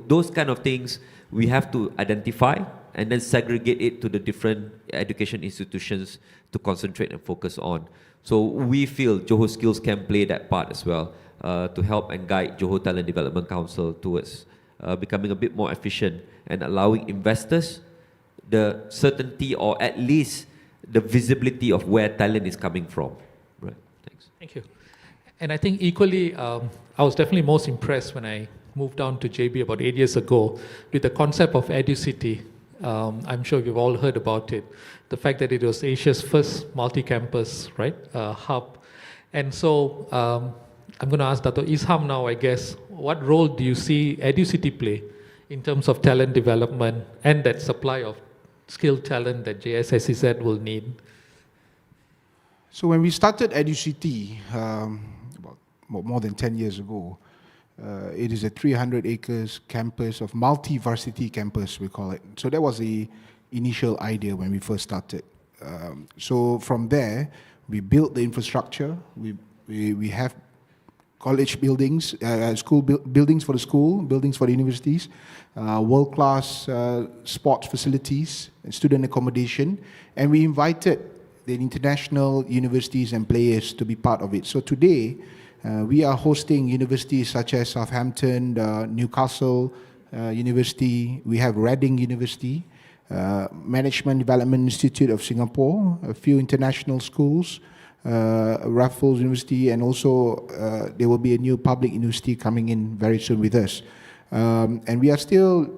Those kind of things we have to identify and then segregate it to the different education institutions to concentrate and focus on. So we feel Johor Skills can play that part as well, to help and guide Johor Talent Development Council towards becoming a bit more efficient and allowing investors the certainty or at least the visibility of where talent is coming from. Right. Thanks. Thank you. And I think equally, I was definitely most impressed when I moved down to JB about 8 years ago with the concept of EduCity. I'm sure you've all heard about it. The fact that it was Asia's first multi-campus, right, hub. And so, I'm going to ask Dato Isham now, I guess. What role do you see EduCity play in terms of talent development and that supply of skilled talent that JS-SEZ will need? So when we started EduCity about more than 10 years ago, it is a 300 acres campus of multi-varsity campus, we call it. So that was the initial idea when we first started. So from there, we built the infrastructure. We have college buildings, buildings for the school, buildings for the universities, world-class sports facilities, and student accommodation, and we invited the international universities and players to be part of it. So today, we are hosting universities such as Southampton, Newcastle University, we have Reading University, Management Development Institute of Singapore, a few international schools, Raffles University, and also there will be a new public university coming in very soon with us. And we are still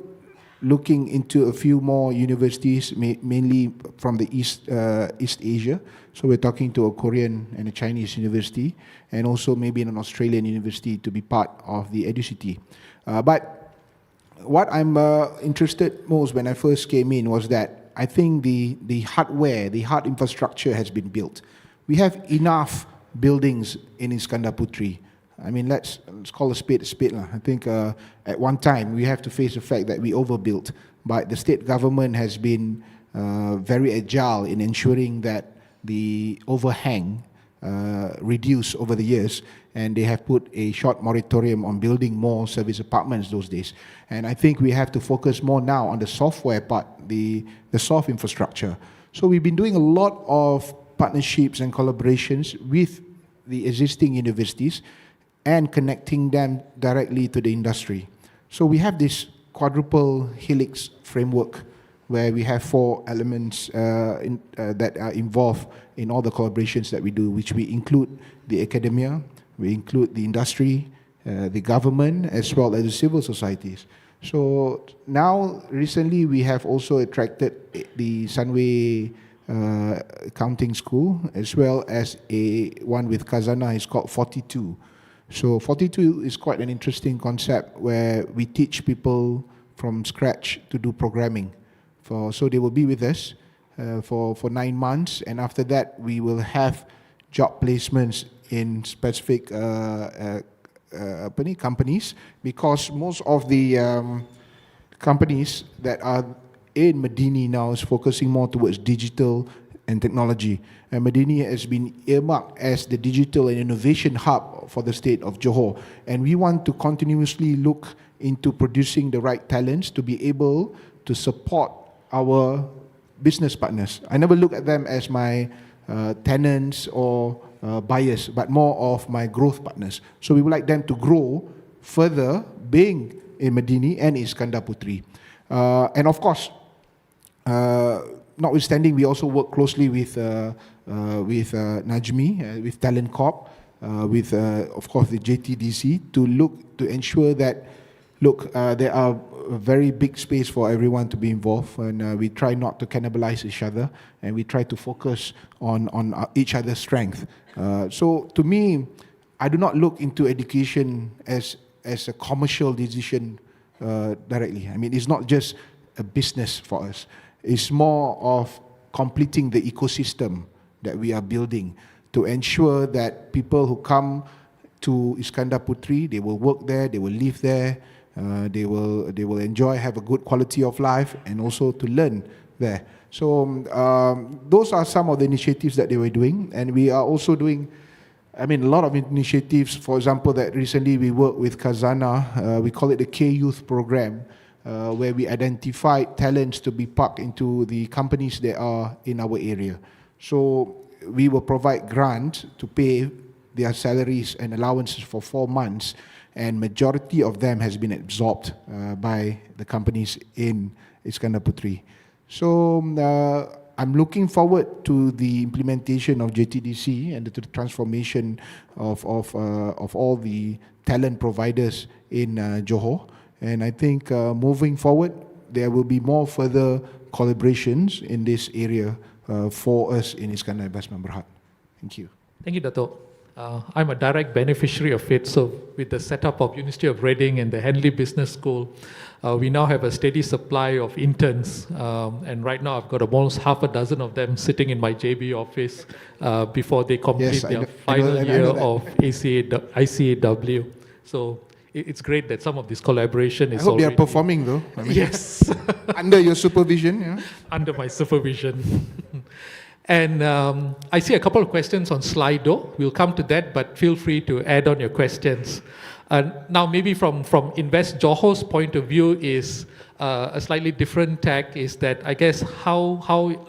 looking into a few more universities, mainly from the East Asia. So we're talking to a Korean and a Chinese university, and also maybe an Australian university to be part of the EduCity. But what I'm interested most when I first came in was that I think the hardware, the hard infrastructure has been built. We have enough buildings in Iskandar Puteri. I mean, let's call a spade lah. I think at one time we have to face the fact that we overbuilt, but the state government has been very agile in ensuring that the overhang reduced over the years, and they have put a short moratorium on building more service apartments those days. And I think we have to focus more now on the software part, the soft infrastructure. So we've been doing a lot of partnerships and collaborations with the existing universities and connecting them directly to the industry. So we have this quadruple helix framework where we have 4 elements that are involved in all the collaborations that we do, which we include the academia, we include the industry, the government, as well as the civil societies. So now, recently, we have also attracted the Sunway Accounting School, as well as one with Khazanah, it's called 42. So 42 is quite an interesting concept where we teach people from scratch to do programming. So they will be with us for 9 months, and after that we will have job placements in specific companies, because most of the companies that are in Medini now is focusing more towards digital and technology. And Medini has been earmarked as the digital and innovation hub for the state of Johor. And we want to continuously look into producing the right talents to be able to support our business partners. I never look at them as my tenants or buyers, but more of my growth partners. So we would like them to grow further, being in Medini and Iskandar Puteri. And of course, notwithstanding, we also work closely with Najmi, with Talent Corp, with of course the JTDC, to ensure that there are a very big space for everyone to be involved, and we try not to cannibalize each other, and we try to focus on each other's strength. So to me, I do not look into education as a commercial decision directly. I mean, it's not just a business for us. It's more of completing the ecosystem that we are building to ensure that people who come to Iskandar Puteri, they will work there, they will live there, they will enjoy, have a good quality of life, and also to learn there. So those are some of the initiatives that they were doing, and we are also doing, a lot of initiatives. For example, that recently we worked with Khazanah, we call it the K-Youth program, where we identified talents to be parked into the companies that are in our area. So we will provide grants to pay their salaries and allowances for 4 months, and majority of them has been absorbed by the companies in Iskandar Puteri. So I'm looking forward to the implementation of JTDC and to the transformation of all the talent providers in Johor. And I think moving forward, there will be more further collaborations in this area for us in Iskandar Investment Berhad. Thank you. Thank you, Dato. I'm a direct beneficiary of it. So with the setup of University of Reading and the Henley Business School, we now have a steady supply of interns. And right now I've got almost half a dozen of them sitting in my JB office before they complete their final year of ICAW. So it's great that some of this collaboration is I hope they are performing though. I mean, yes. Under your supervision, yeah? Under my supervision. And I see a couple of questions on Slido. We'll come to that, but feel free to add on your questions. Now, maybe from Invest Johor's point of view is a slightly different tack is that I guess how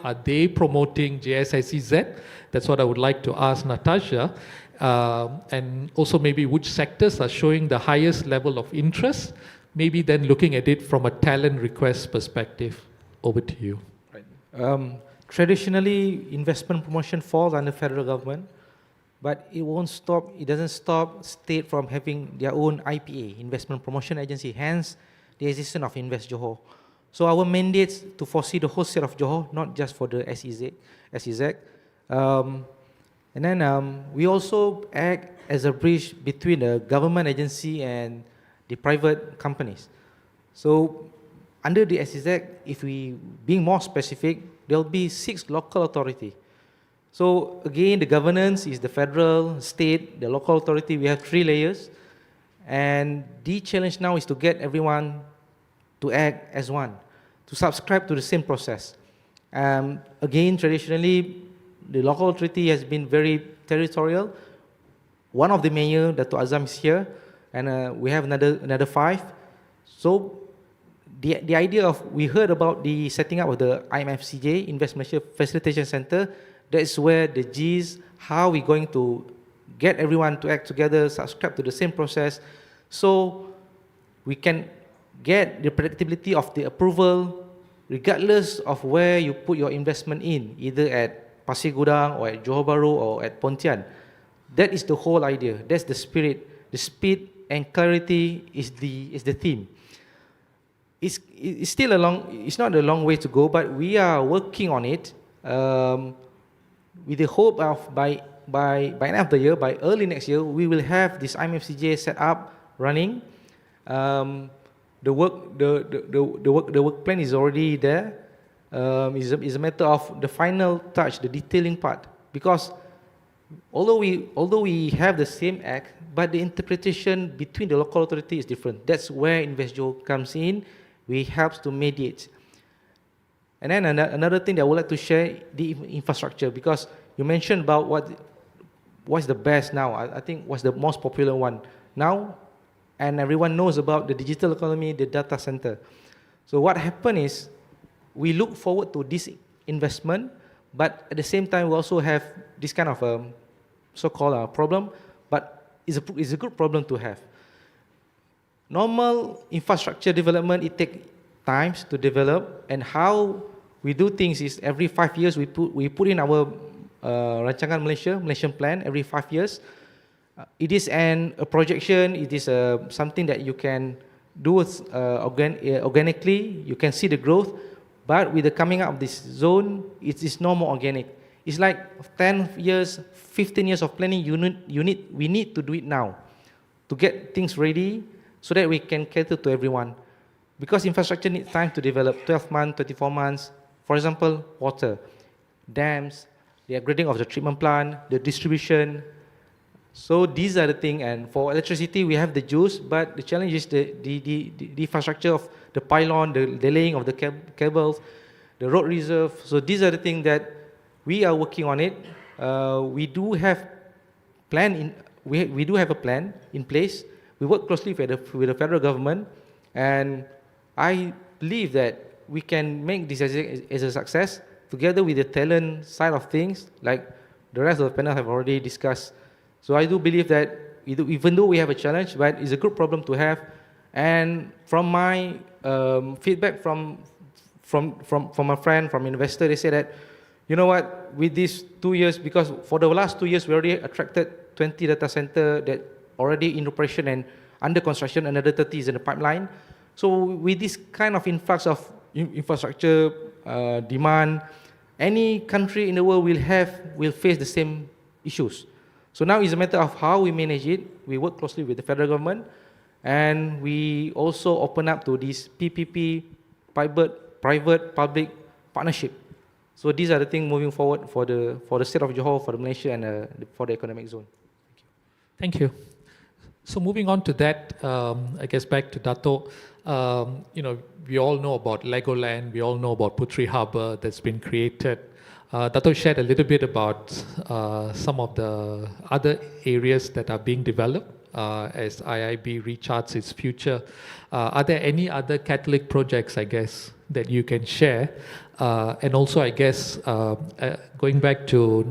are they promoting JS-SEZ? That's what I would like to ask Natasha. And also maybe which sectors are showing the highest level of interest, maybe then looking at it from a talent request perspective. Over to you. Right. Traditionally, investment promotion falls under federal government, but it won't stop, it doesn't stop state from having their own IPA, Investment Promotion Agency, hence the existence of Invest Johor. So our mandates to foresee the whole state of Johor, not just for the SEZ. And then we also act as a bridge between the government agency and the private companies. So under the SEZ, if we being more specific, there will be 6 local authorities. So again, the governance is the federal, state, the local authority. We have 3 layers. And the challenge now is to get everyone to act as one, to subscribe to the same process. Again, traditionally, the local authority has been very territorial. One of the mayor, Dato Azam, is here, and we have another 5. So the idea of, we heard about the setting up of the IMFCJ, Investment Facilitation Center. That's where the Gs, how we're going to get everyone to act together, subscribe to the same process, so we can get the predictability of the approval, regardless of where you put your investment in, either at Pasir Gudang or at Johor Bahru or at Pontian. That is the whole idea. That's the spirit. The speed and clarity is the theme. It's still it's not a long way to go, but we are working on it with the hope of by end of the year, by early next year, we will have this IMFCJ set up, running. The work plan is already there. It's a matter of the final touch, the detailing part, because although we have the same act, but the interpretation between the local authority is different. That's where Invest Johor comes in. We help to mediate. And then another thing that I would like to share, the infrastructure, because you mentioned about what's the best now. I think what's the most popular one now, and everyone knows about the digital economy, the data center. So what happened is, we look forward to this investment, but at the same time, we also have this kind of so-called problem, but it's a good problem to have. Normal infrastructure development, it takes time to develop, and how we do things is every 5 years we put in our Rancangan Malaysian plan every 5 years. It is a projection, it is something that you can do organically, you can see the growth, but with the coming up of this zone, it is no more organic. It's like 10 years, 15 years of planning, we need to do it now to get things ready so that we can cater to everyone. Because infrastructure needs time to develop, 12 months, 24 months. For example, water, dams, the upgrading of the treatment plant, the distribution. So these are the things, and for electricity, we have the juice, but the challenge is the infrastructure of the pylon, the laying of the cables, the road reserve. So these are the things that we are working on it. We do have a plan in place. We work closely with the federal government, and I believe that we can make this as a success together with the talent side of things, like the rest of the panel have already discussed. So I do believe that even though we have a challenge, but it's a good problem to have. And from my feedback from a friend, from investor, they say that, you know what, with these 2 years, because for the last 2 years we already attracted 20 data center that already in operation and under construction, another 30 is in the pipeline. So with this kind of influx of infrastructure demand, any country in the world will face the same issues. So now it's a matter of how we manage it. We work closely with the federal government, and we also open up to this PPP, private-public partnership. So these are the things moving forward for the state of Johor, for the Malaysia, and for the economic zone. Thank you. So moving on to that, I guess back to Dato. We all know about Legoland. We all know about Putri Harbour that's been created. Dato shared a little bit about some of the other areas that are being developed as IIB recharts its future. Are there any other catalytic projects, I guess, that you can share? And also, I guess, going back to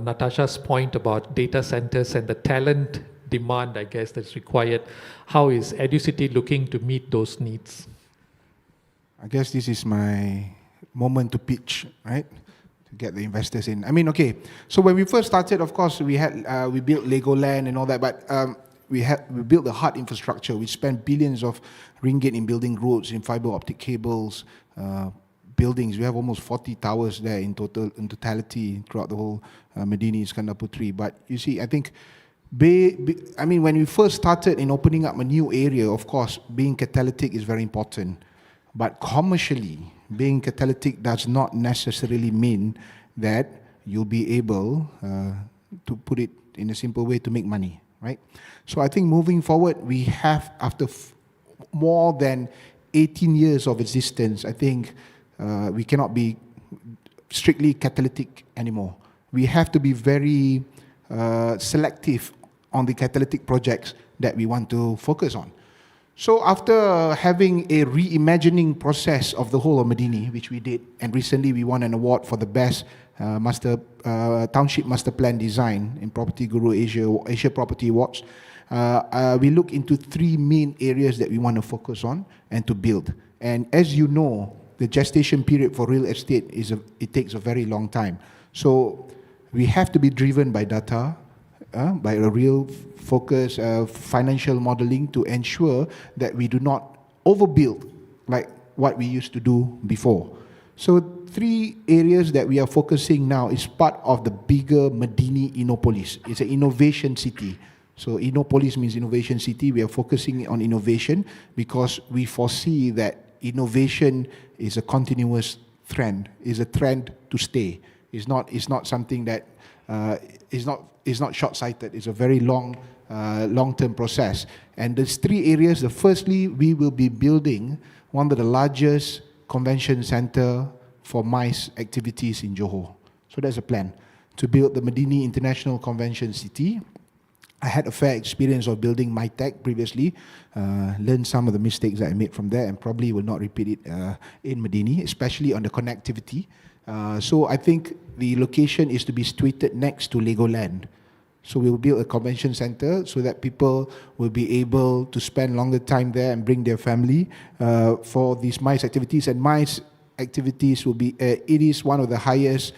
Natasha's point about data centers and the talent demand, I guess, that's required, how is EduCity looking to meet those needs? I guess this is my moment to pitch, right? To get the investors in. I mean, okay. So when we first started, of course, we built Legoland and all that, but we built the hard infrastructure. We spent billions of ringgit in building roads, in fiber optic cables, buildings. We have almost 40 towers there in totality throughout the whole Medini Iskandar Putri. But you see, I think, when we first started in opening up a new area, of course, being catalytic is very important. But commercially, being catalytic does not necessarily mean that you'll be able, to put it in a simple way, to make money, right? So I think moving forward, we have, after more than 18 years of existence, I think we cannot be strictly catalytic anymore. We have to be very selective on the catalytic projects that we want to focus on. So after having a reimagining process of the whole of Medini, which we did, and recently we won an award for the best township master plan design in Property Guru Asia Property Awards, we look into 3 main areas that we want to focus on and to build. And as you know, the gestation period for real estate it takes a very long time. So we have to be driven by data, by a real focus, financial modeling, to ensure that we do not overbuild like what we used to do before. So 3 areas that we are focusing now is part of the bigger Medini Innopolis. It's an innovation city. So Innopolis means innovation city. We are focusing on innovation because we foresee that innovation is a continuous trend, is a trend to stay. It's not something that is not short-sighted. It's a very long-term process. And there's 3 areas. Firstly, we will be building one of the largest convention center for MICE activities in Johor. So that's a plan, to build the Medini International Convention City. I had a fair experience of building IBTEC previously, learned some of the mistakes that I made from there, and probably will not repeat it in Medini, especially on the connectivity. So I think the location is to be situated next to Legoland. So we will build a convention center so that people will be able to spend longer time there and bring their family for these MICE activities. And MICE activities will be, it is one of the highest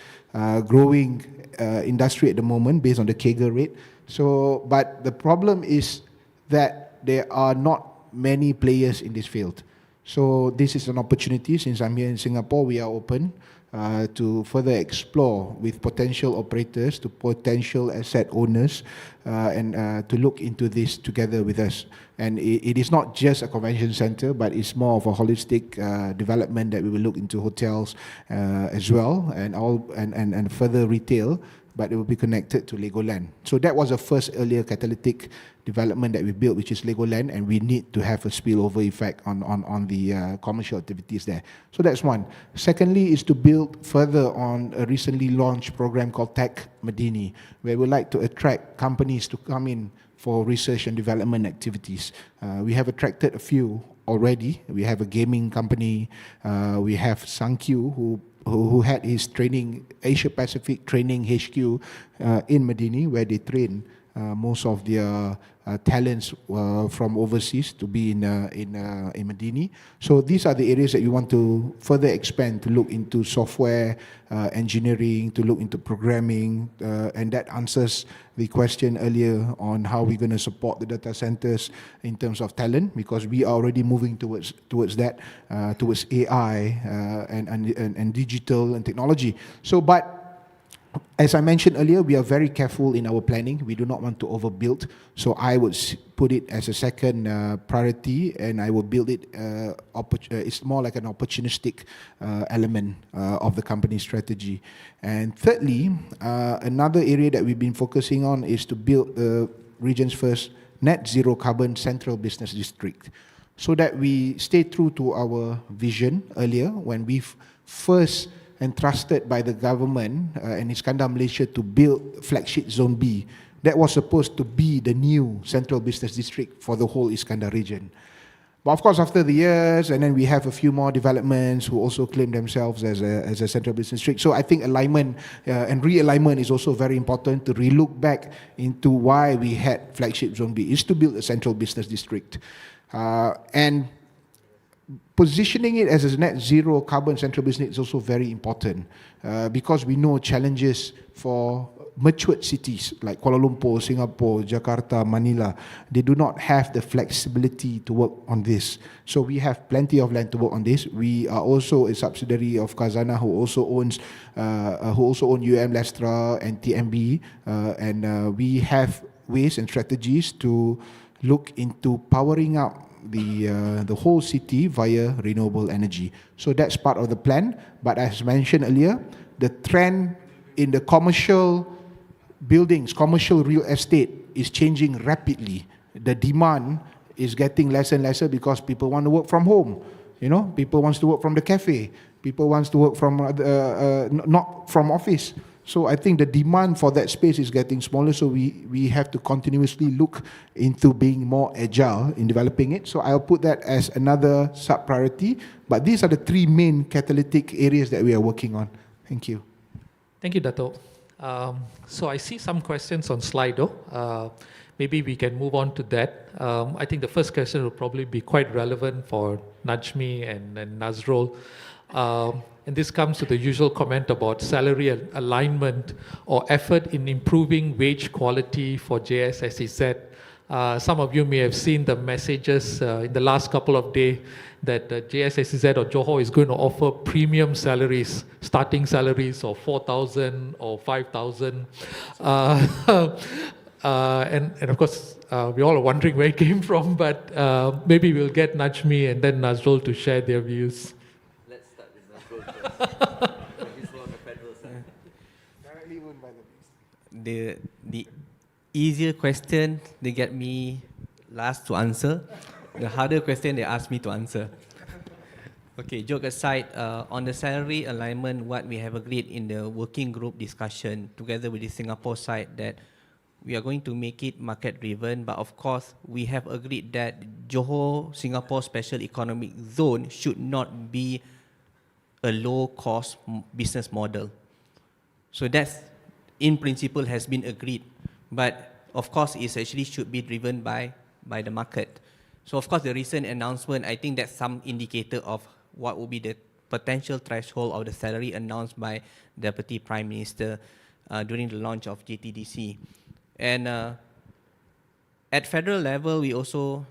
growing industry at the moment based on the CAGR rate. So, but the problem is that there are not many players in this field. So this is an opportunity. Since I'm here in Singapore, we are open to further explore with potential operators, to potential asset owners, and to look into this together with us. And it is not just a convention center, but it's more of a holistic development that we will look into hotels as well, and further retail, but it will be connected to Legoland. So that was the first earlier catalytic development that we built, which is Legoland, and we need to have a spillover effect on the commercial activities there. So that's one. Secondly is to build further on a recently launched program called Tech Medini, where we like to attract companies to come in for research and development activities. We have attracted a few already. We have a gaming company. We have Sankyu, who had his training, Asia Pacific training HQ in Medini, where they train most of their talents from overseas to be in Medini. So these are the areas that you want to further expand, to look into software engineering, to look into programming, and that answers the question earlier on how we're going to support the data centers in terms of talent, because we are already moving towards that, towards AI and digital and technology. So, but As I mentioned earlier, we are very careful in our planning. We do not want to overbuild. So I would put it as a second priority, and I will build it. It's more like an opportunistic element of the company strategy. And thirdly, another area that we've been focusing on is to build the region's first net zero carbon central business district, so that we stay true to our vision earlier when we've first entrusted by the government and Iskandar Malaysia to build flagship Zone B. That was supposed to be the new central business district for the whole Iskandar region. But of course, after the years, and then we have a few more developments who also claim themselves as a central business district. So I think alignment and realignment is also very important to relook back into why we had flagship Zone B, is to build a central business district. And positioning it as a net zero carbon central business is also very important because we know challenges for matured cities like Kuala Lumpur, Singapore, Jakarta, Manila. They do not have the flexibility to work on this. So we have plenty of land to work on this. We are also a subsidiary of Khazanah, who also own Lestra and TMB, and we have ways and strategies to look into powering up the whole city via renewable energy. So that's part of the plan. But as mentioned earlier, the trend in the commercial buildings, commercial real estate is changing rapidly. The demand is getting less and lesser because people want to work from home. You know, people want to work from the cafe. People want to work from not from office. So I think the demand for that space is getting smaller, so we have to continuously look into being more agile in developing it. So I'll put that as another sub-priority, but these are the three main catalytic areas that we are working on. Thank you. Thank you, Dato. So I see some questions on Slido. Maybe we can move on to that. I think the first question will probably be quite relevant for Najmi and Nazrul. And this comes to the usual comment about salary alignment or effort in improving wage quality for JS-SEZ. Some of you may have seen the messages in the last couple of days that JS-SEZ or Johor is going to offer premium salaries, starting salaries of 4,000 or 5,000. And of course, we all are wondering where it came from, but maybe we'll get Najmi and then Nazrul to share their views. The easier question they get me last to answer. The harder question they ask me to answer. Okay, joke aside, on the salary alignment, what we have agreed in the working group discussion together with the Singapore side, that we are going to make it market driven, but of course we have agreed that Johor Singapore Special Economic Zone should not be a low-cost business model. So that's, in principle, has been agreed. But of course, it actually should be driven by the market. So of course, the recent announcement, I think that's some indicator of what will be the potential threshold of the salary announced by Deputy Prime Minister during the launch of JTDC. And at federal level, we also,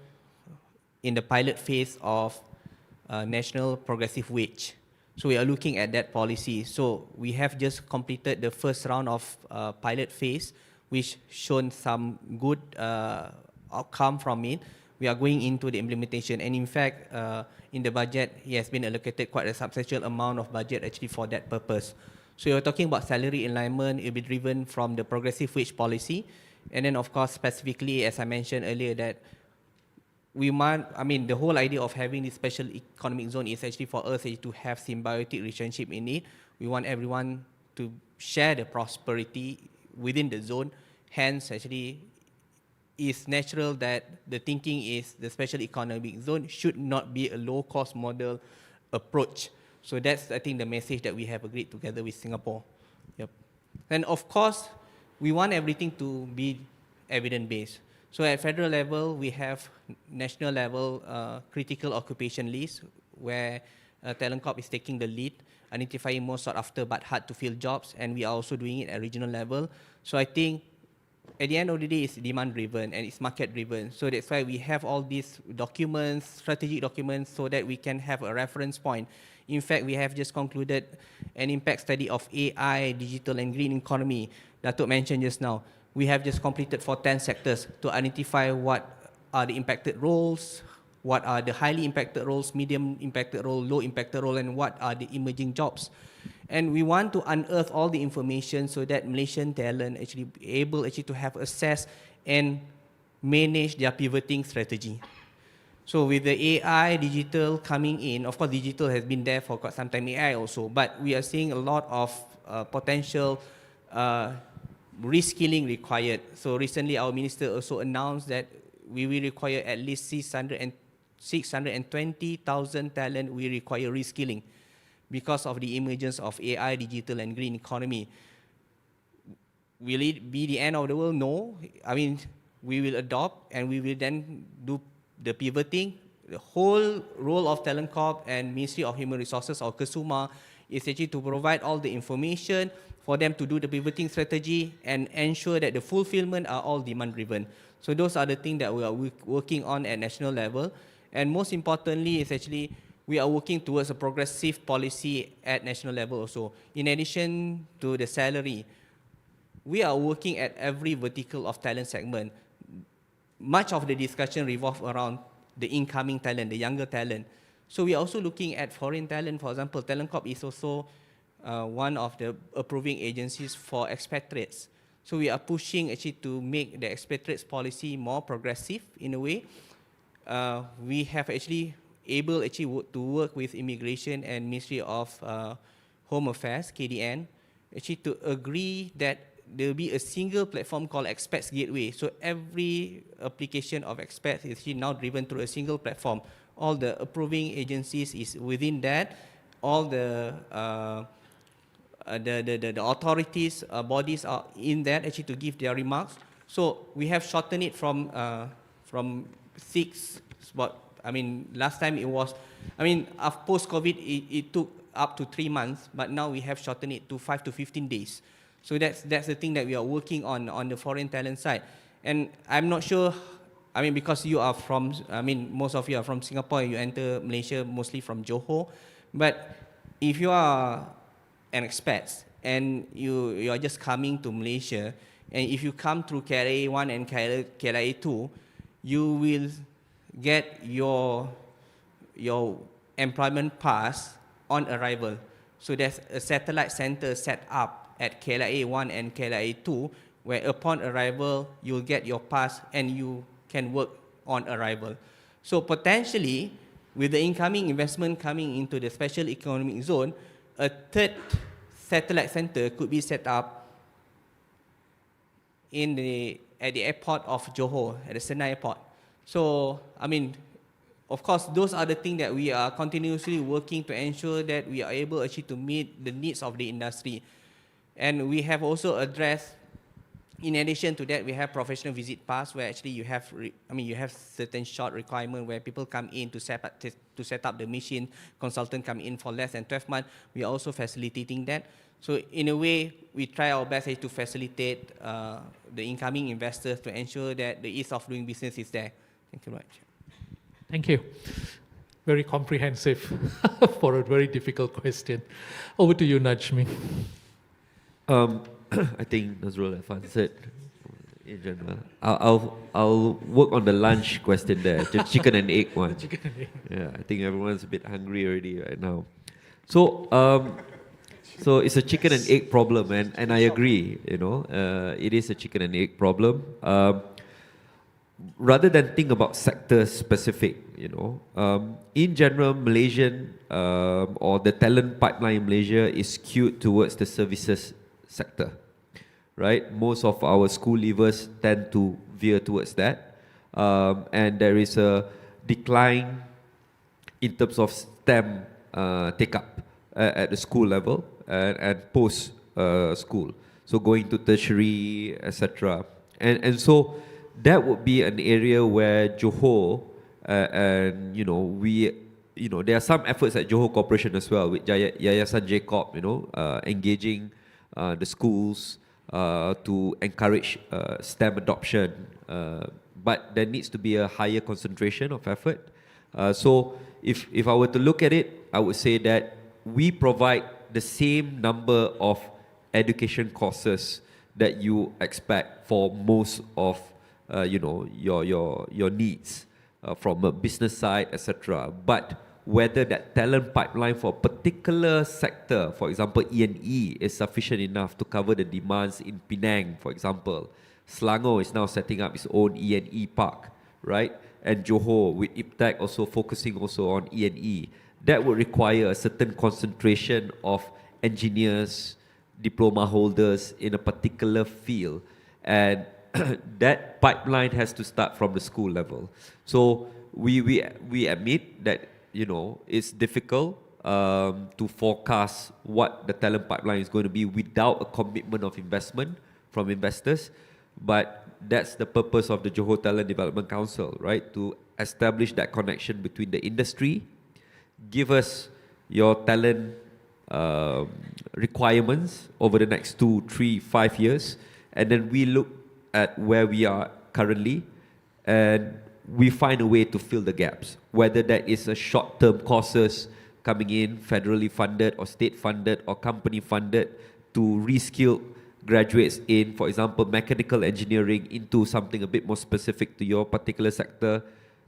in the pilot phase of National Progressive Wage. So we are looking at that policy. So we have just completed the first round of pilot phase, which shown some good outcome from it. We are going into the implementation. And in fact, in the budget, it has been allocated quite a substantial amount of budget actually for that purpose. So you're talking about salary alignment, it will be driven from the progressive wage policy. And then of course, specifically, as I mentioned earlier, that we might, the whole idea of having this special economic zone is actually for us to have symbiotic relationship in it. We want everyone to share the prosperity within the zone. Hence, actually, it's natural that the thinking is the special economic zone should not be a low-cost model approach. So that's, I think, the message that we have agreed together with Singapore. Yep. And of course, we want everything to be evidence-based. So at federal level, we have national level critical occupation list where Talent Corp is taking the lead, identifying more sought after but hard to fill jobs, and we are also doing it at regional level. So I think at the end of the day, it's demand driven and it's market driven. So that's why we have all these documents, strategic documents, so that we can have a reference point In fact, we have just concluded an impact study of AI, digital and green economy. Dato mentioned just now. We have just completed for 10 sectors to identify what are the impacted roles, what are the highly impacted roles, medium impacted role, low impacted role, and what are the emerging jobs. And we want to unearth all the information so that Malaysian talent actually be able actually to have access and manage their pivoting strategy. So with the AI, digital coming in, of course digital has been there for quite some time, AI also, but we are seeing a lot of potential reskilling required. So recently our minister also announced that we will require at least 620,000 talent we require reskilling because of the emergence of AI, digital and green economy. Will it be the end of the world? No. I mean, we will adopt and we will then do the pivoting. The whole role of Talent Corp and Ministry of Human Resources or KESUMA is actually to provide all the information for them to do the pivoting strategy and ensure that the fulfillment are all demand driven. So those are the things that we are working on at national level. And most importantly is actually we are working towards a progressive policy at national level also. In addition to the salary, we are working at every vertical of talent segment. Much of the discussion revolves around the incoming talent, the younger talent. So we are also looking at foreign talent. For example, Talent Corp is also one of the approving agencies for expatriates. So we are pushing actually to make the expatriates policy more progressive in a way. We have actually able actually to work with Immigration and Ministry of Home Affairs, KDN, actually to agree that there will be a single platform called Expats Gateway. So every application of expats is actually now driven through a single platform. All the approving agencies is within that. All the authorities, bodies are in that actually to give their remarks. So we have shortened it from 6, but I mean last time it was, I mean post-COVID it took up to 3 months, but now we have shortened it to 5 to 15 days. So that's the thing that we are working on the foreign talent side. And I'm not sure, I mean, because you are from, I mean, most of you are from Singapore, you enter Malaysia mostly from Johor. But if you are an expat and you are just coming to Malaysia, and if you come through KLIA 1 and KLIA 2, you will get your employment pass on arrival. So there's a satellite center set up at KLIA 1 and KLIA 2, where upon arrival, you'll get your pass and you can work on arrival. So potentially, with the incoming investment coming into the special economic zone, a third satellite center could be set up at the airport of Johor, at the Senai airport. So, I mean, of course, those are the things that we are continuously working to ensure that we are able actually to meet the needs of the industry. And we have also addressed, in addition to that, we have professional visit pass where actually you have, you have certain short requirement where people come in to set up the machine, consultant come in for less than 12 months. We are also facilitating that. So in a way, we try our best to facilitate the incoming investors to ensure that the ease of doing business is there. Thank you very much. Thank you. Very comprehensive for a very difficult question. Over to you, Nurjasmi. I think Nazrul have answered in general. I'll work on the lunch question there, the chicken and egg one. Chicken and egg. Yeah, I think everyone's a bit hungry already right now. So it's a chicken and egg problem, and I agree. It is a chicken and egg problem. Rather than think about sector specific, in general, Malaysian or the talent pipeline in Malaysia is skewed towards the services sector, right? Most of our school leavers tend to veer towards that, and there is a decline in terms of STEM take-up at the school level and post school, so going to tertiary, etc. And so that would be an area where Johor and there are some efforts at Johor Corporation as well with Yayasan J-Corp, engaging the schools to encourage STEM adoption, but there needs to be a higher concentration of effort. So if I were to look at it, I would say that we provide the same number of education courses that you expect for most of your needs from a business side, etc. But whether that talent pipeline for a particular sector, for example, E&E, is sufficient enough to cover the demands in Penang, for example. Selangor is now setting up its own E&E park, right? And Johor with IBTEC also focusing also on E&E. That would require a certain concentration of engineers, diploma holders in a particular field. And that pipeline has to start from the school level. So we admit that, it's difficult to forecast what the talent pipeline is going to be without a commitment of investment from investors. But that's the purpose of the Johor Talent Development Council, right? To establish that connection between the industry, give us your talent requirements over the next 2, 3, 5 years, and then we look at where we are currently, and we find a way to fill the gaps, whether that is a short-term courses coming in, federally funded or state-funded or company-funded, to reskill graduates in, for example, mechanical engineering into something a bit more specific to your particular sector.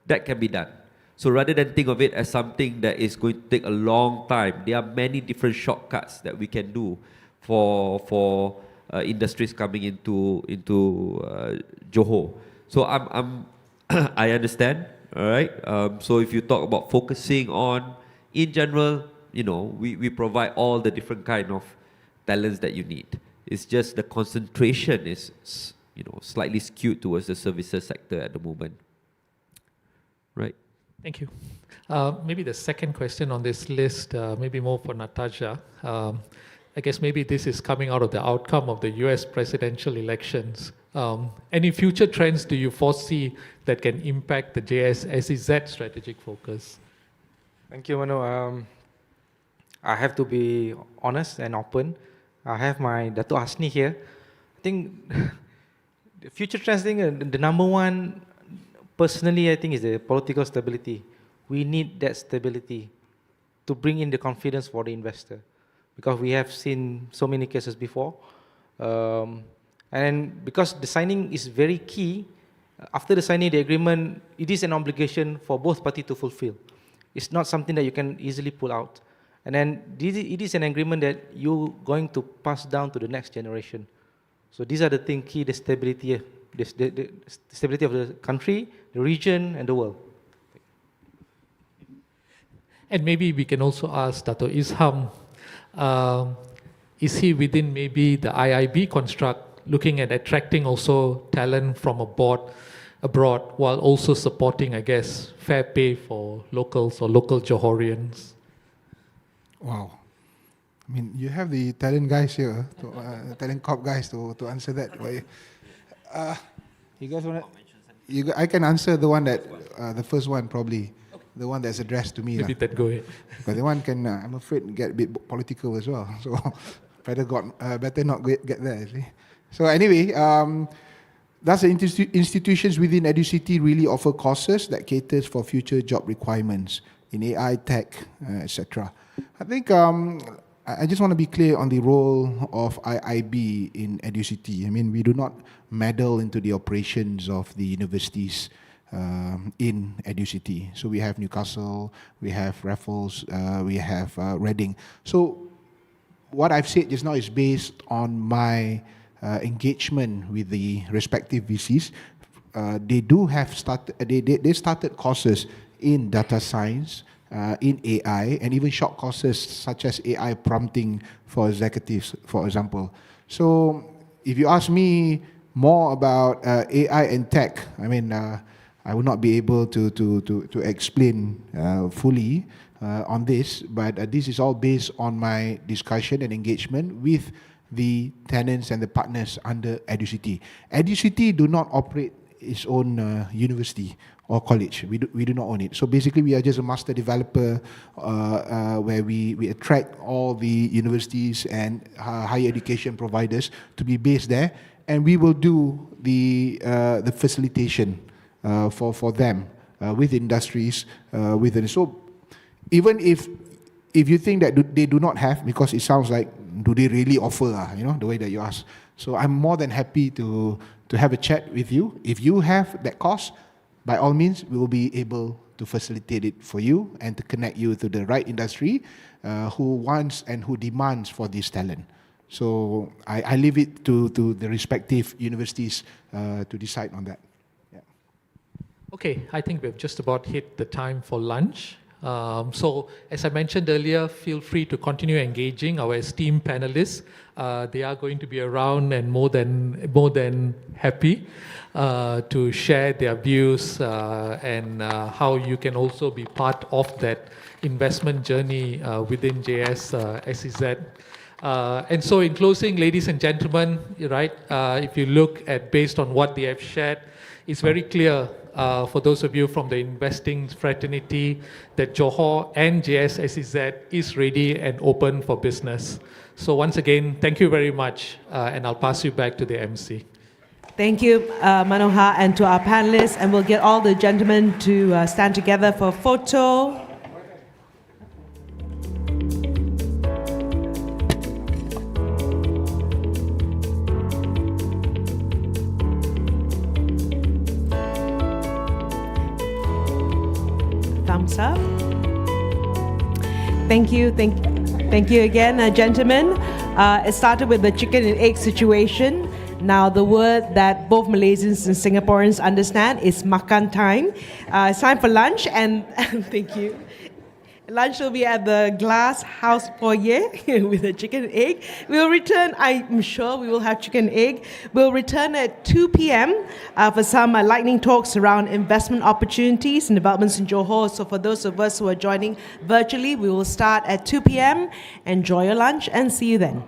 That can be done. So rather than think of it as something that is going to take a long time, there are many different shortcuts that we can do for industries coming into Johor. So I understand, all right? So if you talk about focusing on, in general, we provide all the different kind of talents that you need. It's just the concentration is, slightly skewed towards the services sector at the moment, right? Thank you. Maybe the second question on this list, maybe more for Natasha. I guess maybe this is coming out of the outcome of the US presidential elections. Any future trends do you foresee that can impact the JS-SEZ strategic focus? Thank you, Manu. I have to be honest and open. I have my Dato Hasni here. I think the future trends thing, the number one, personally, I think is the political stability. We need that stability to bring in the confidence for the investor, because we have seen so many cases before. And because the signing is very key, after the signing the agreement, it is an obligation for both parties to fulfill. It's not something that you can easily pull out. And then it is an agreement that you're going to pass down to the next generation. So these are the things key, the stability, the stability of the country, the region, and the world. And maybe we can also ask Dato Isham, is he within maybe the IIB construct, looking at attracting also talent from abroad, while also supporting, I guess, fair pay for locals or local Johorians? Wow. I mean, you have the talent guys here, talent corp guys to answer that. You guys want to? I can answer the one that, the first one probably, the one that's addressed to me. Maybe that go ahead. But the one can, I'm afraid, get a bit political as well. So better not get there, see. So anyway, that's the institutions within EduCity really offer courses that caters for future job requirements in AI, tech, etc. I think I just want to be clear on the role of IIB in EduCity. I mean, we do not meddle into the operations of the universities in EduCity. So we have Newcastle, we have Raffles, we have Reading. So what I've said just now is based on my engagement with the respective VCs. They do have they started courses in data science, in AI, and even short courses such as AI prompting for executives, for example. So if you ask me more about AI and tech, I mean, I will not be able to explain fully on this, but this is all based on my discussion and engagement with the tenants and the partners under EduCity. EduCity do not operate its own university or college. We do not own it. So basically, we are just a master developer where we attract all the universities and higher education providers to be based there, and we will do the facilitation for them with industries. So even if you think that they do not have, because it sounds like, do they really offer, the way that you ask. So I'm more than happy to have a chat with you. If you have that cost, by all means, we will be able to facilitate it for you and to connect you to the right industry who wants and who demands for this talent. So I leave it to the respective universities to decide on that. Yeah. Okay, I think we've just about hit the time for lunch. So as I mentioned earlier, feel free to continue engaging our esteemed panelists. They are going to be around and more than happy to share their views and how you can also be part of that investment journey within JS-SEZ. And so in closing, ladies and gentlemen, right, if you look at based on what they have shared, it's very clear for those of you from the investing fraternity that Johor and JS-SEZ is ready and open for business. So once again, thank you very much, and I'll pass you back to the MC. Thank you, Manohar, and to our panelists, and we'll get all the gentlemen to stand together for a photo. Thumbs up. Thank you again, gentlemen. It started with the chicken and egg situation. Now, the word that both Malaysians and Singaporeans understand is makan time. It's time for lunch, and thank you. Lunch will be at the glass house foyer with a chicken and egg. We'll return, I'm sure we will have chicken and egg. We'll return at 2 p.m. For some lightning talks around investment opportunities and developments in Johor. So for those of us who are joining virtually, we will start at 2 p.m. Enjoy your lunch and see you then.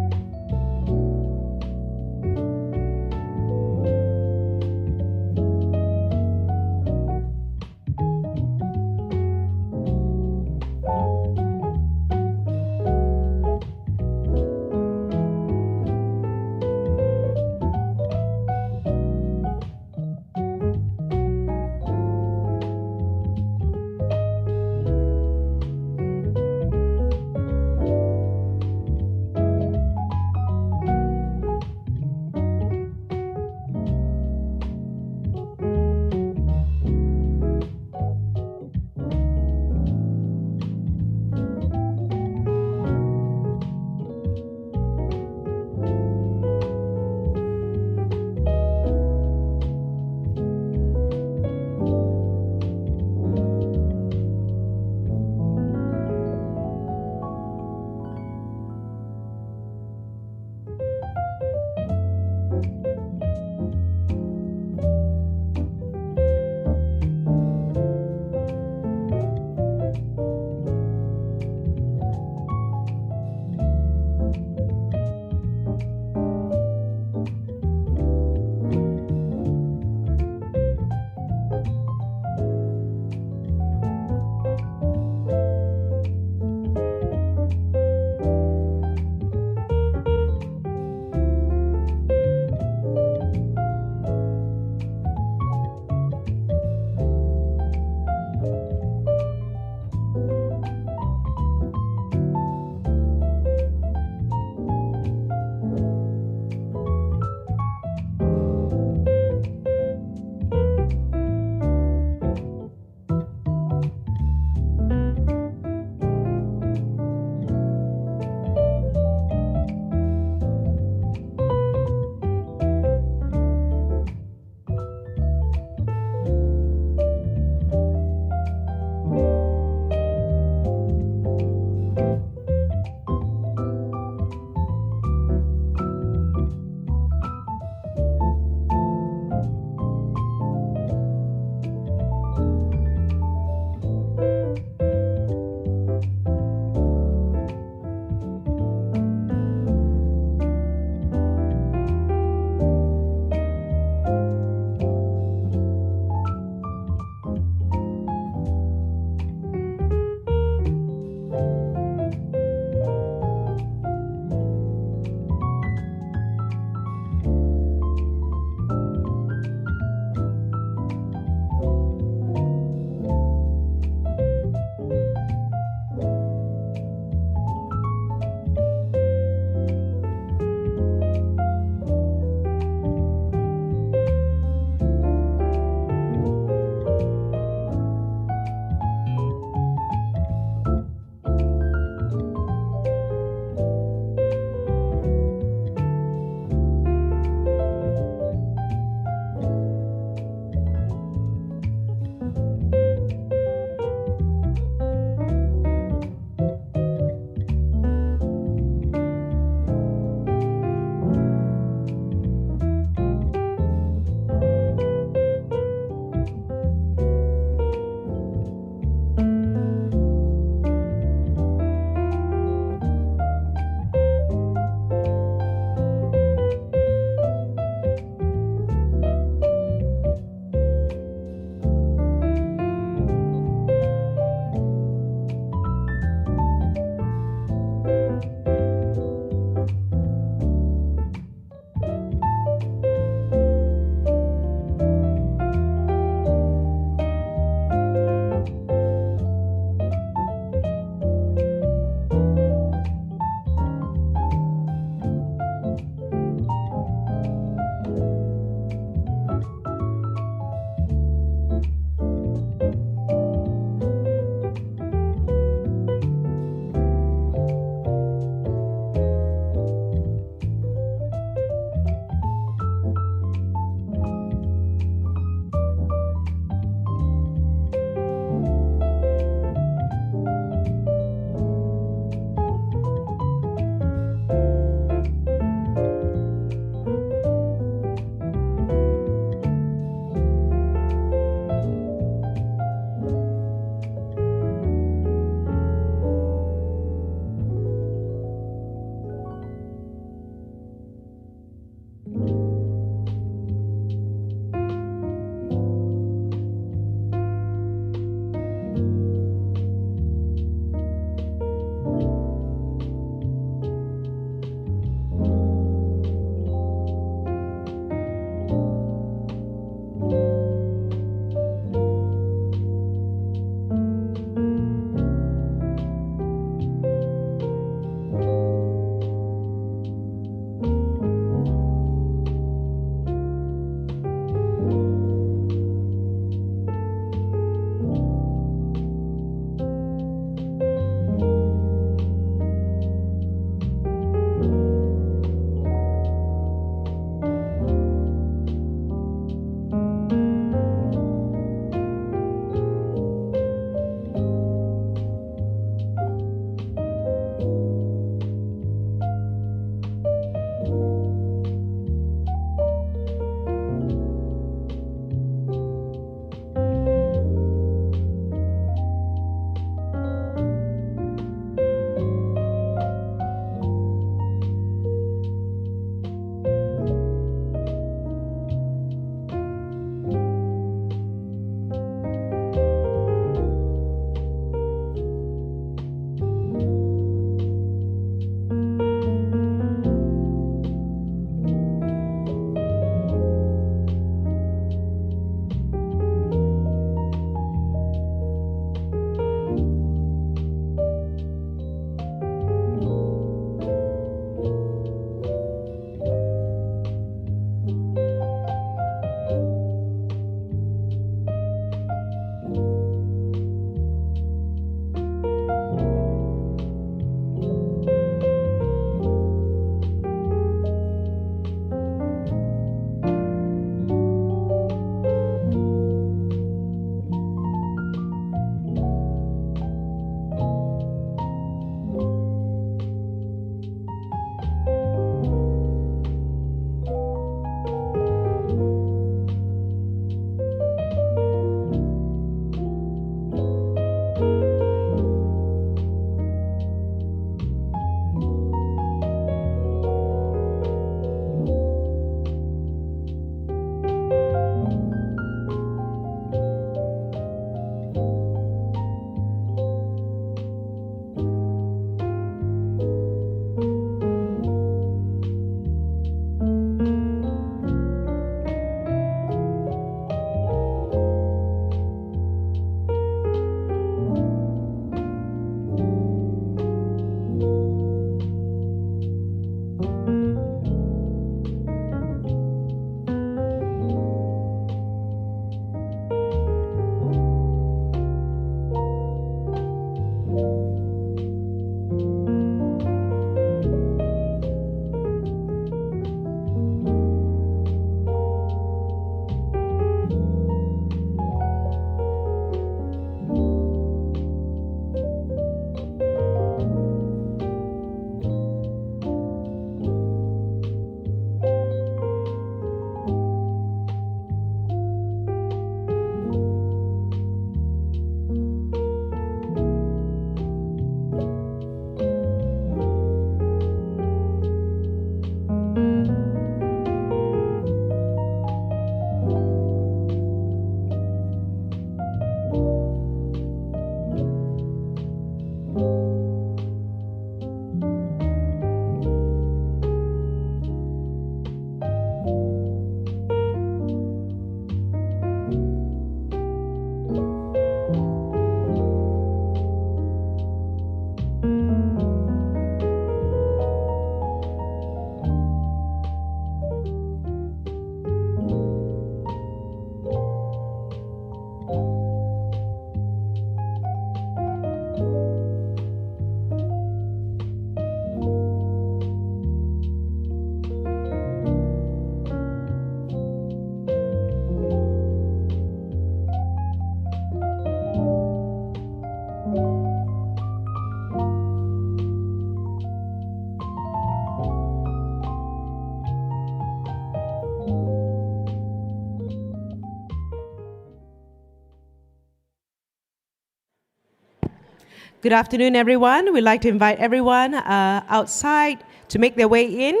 Good afternoon, everyone. We'd like to invite everyone outside to make their way in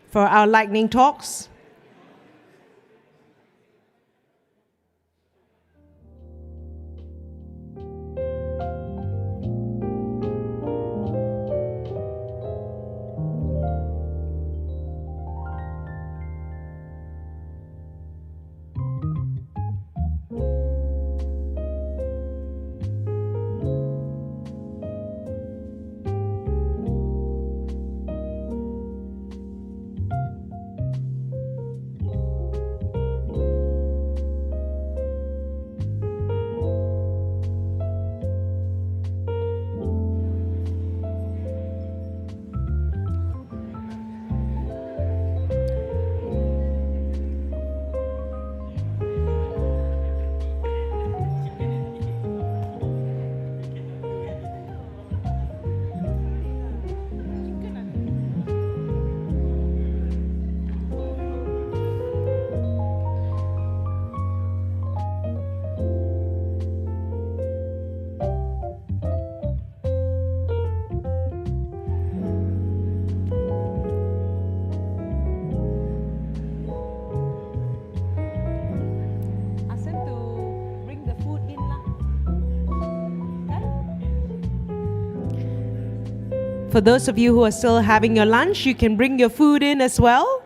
for our lightning talks. For those of you who are still having your lunch, you can bring your food in as well.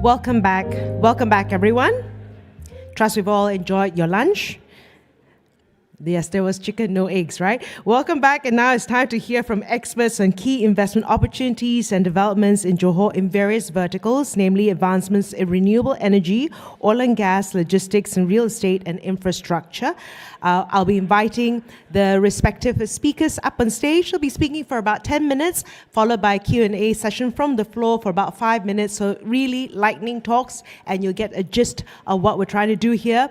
Welcome back. Welcome back, everyone. Trust we've all enjoyed your lunch. Yes, there was chicken, no eggs, right? Welcome back, and now it's time to hear from experts on key investment opportunities and developments in Johor in various verticals, namely advancements in renewable energy, oil and gas, logistics, and real estate and infrastructure. I'll be inviting the respective speakers up on stage. They'll be speaking for about 10 minutes, followed by a Q&A session from the floor for about 5 minutes. So really lightning talks, and you'll get a gist of what we're trying to do here.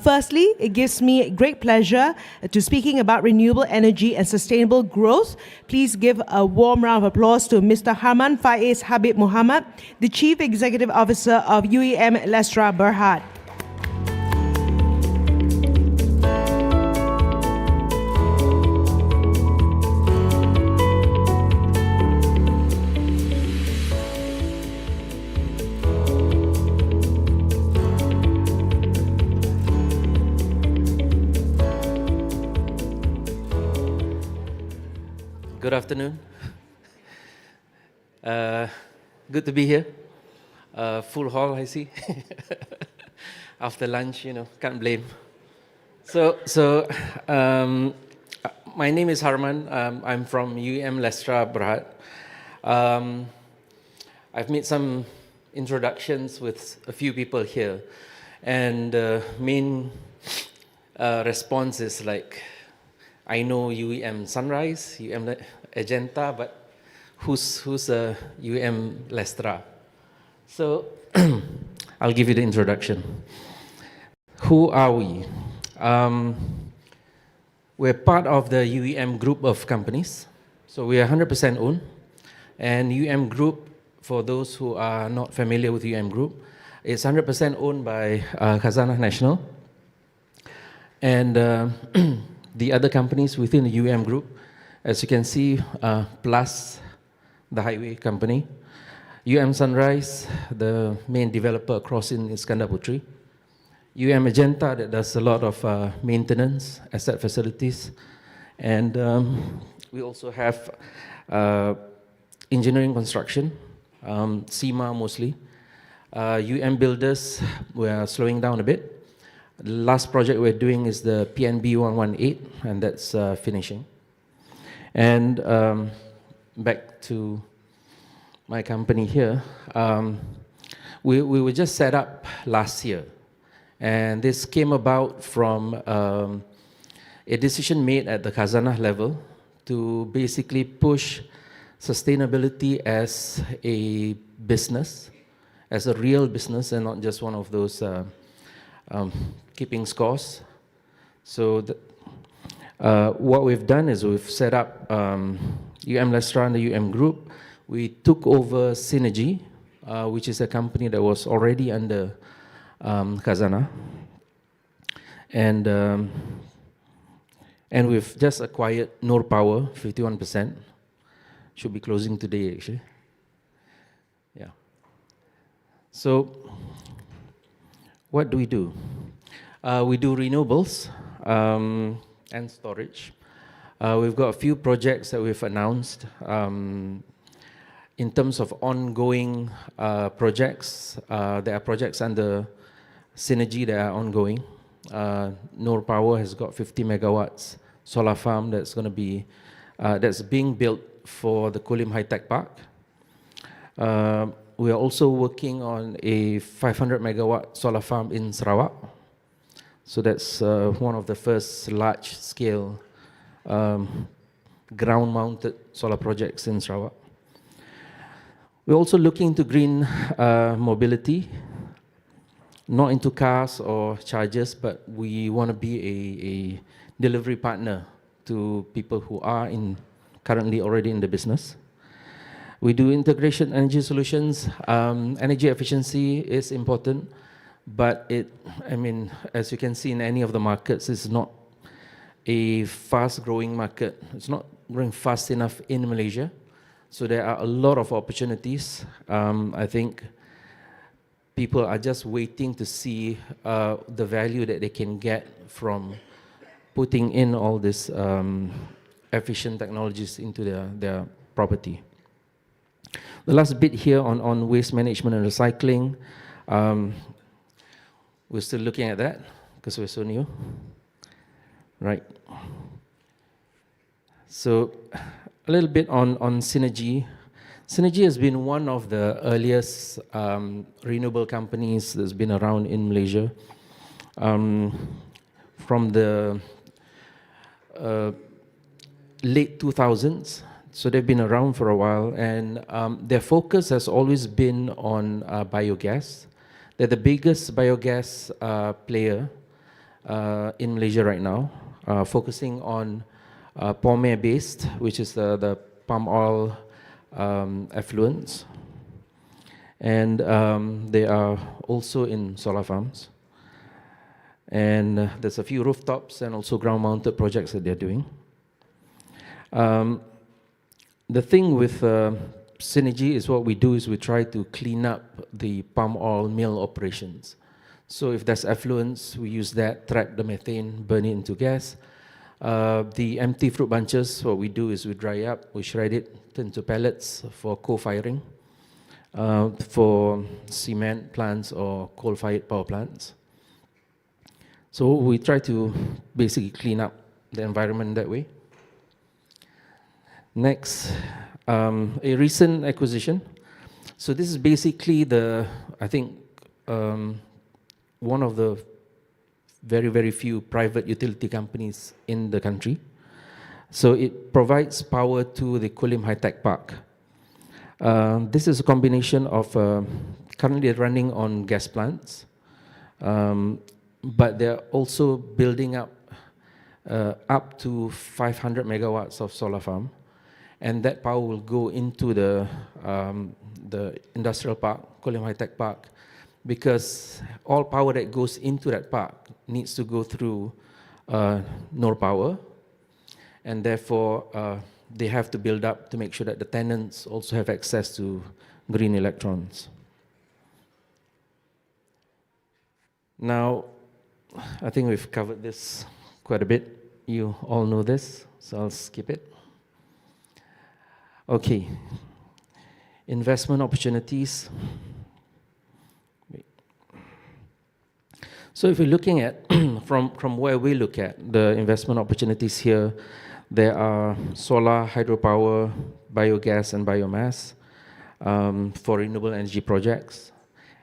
Firstly, it gives me great pleasure to speaking about renewable energy and sustainable growth. Please give a warm round of applause to Mr. Harman Faiz Habib Muhammad, the Chief Executive Officer of UEM Lestra Berhad. Good afternoon. Good to be here. Full hall, I see. After lunch, can't blame. My name is Harman. I'm from UEM Lestra Berhad. I've made some introductions with a few people here, and main response is like, I know UEM Sunrise, UEM Agenta, but who's UEM Lestra? So I'll give you the introduction. Who are we? We're part of the UEM group of companies. So we are 100% owned. And UEM group, for those who are not familiar with UEM group, is 100% owned by Khazanah National. And the other companies within the UEM group, as you can see, plus the highway company, UEM Sunrise, the main developer across in Iskandar Puteri, UEM Agenta that does a lot of maintenance, asset facilities, and we also have engineering construction, SEMA mostly. UEM Builders, we are slowing down a bit. The last project we're doing is the PNB 118, and that's finishing. And back to my company here, we were just set up last year. And this came about from a decision made at the Khazanah level to basically push sustainability as a business, as a real business, and not just one of those keeping scores. So what we've done is we've set up UEM Lestra and the UEM group. We took over Synergy, which is a company that was already under Khazanah. And we've just acquired Nur Power, 51%. Should be closing today, actually. Yeah. So what do? We do renewables and storage. We've got a few projects that we've announced. In terms of ongoing projects, there are projects under Synergy that are ongoing. Nur Power has got 50 megawatts solar farm that's going to be that's being built for the Kulim High Tech Park. We are also working on a 500 megawatt solar farm in Sarawak. So that's one of the first large-scale ground-mounted solar projects in Sarawak. We're also looking into green mobility, not into cars or chargers, but we want to be a delivery partner to people who are currently already in the business. We do integration energy solutions. Energy efficiency is important, but as you can see in any of the markets, it's not a fast-growing market. It's not growing fast enough in Malaysia. So there are a lot of opportunities. I think people are just waiting to see the value that they can get from putting in all these efficient technologies into their property. The last bit here on waste management and recycling, we're still looking at that because we're so new, right? So a little bit on synergy. Synergy has been one of the earliest renewable companies that's been around in Malaysia. From the late 2000s, so they've been around for a while, and their focus has always been on biogas. They're the biggest biogas player in Malaysia right now, focusing on pomace-based, which is the palm oil effluents, and they are also in solar farms. And there's a few rooftops and also ground-mounted projects that they're doing. The thing with Synergy is what we do is we try to clean up the palm oil mill operations. So if there's effluents, we use that, trap the methane, burn it into gas. The empty fruit bunches, what we do is we dry up, we shred it, turn to pellets for co-firing, for cement plants or coal-fired power plants. So we try to basically clean up the environment that way. Next, a recent acquisition. So this is basically I think, one of the very, very few private utility companies in the country. So it provides power to the Kulim High-Tech Park. This is a combination of currently running on gas plants, but they're also building up to 500 megawatts of solar farm, and that power will go into the industrial park, Kulim High-Tech Park, because all power that goes into that park needs to go through Nor Power, and therefore they have to build up to make sure that the tenants also have access to green electrons. Now, I think we've covered this quite a bit. You all know this, so I'll skip it. Okay, investment opportunities. So if we're looking at, from where we look at the investment opportunities here, there are solar, hydropower, biogas, and biomass for renewable energy projects.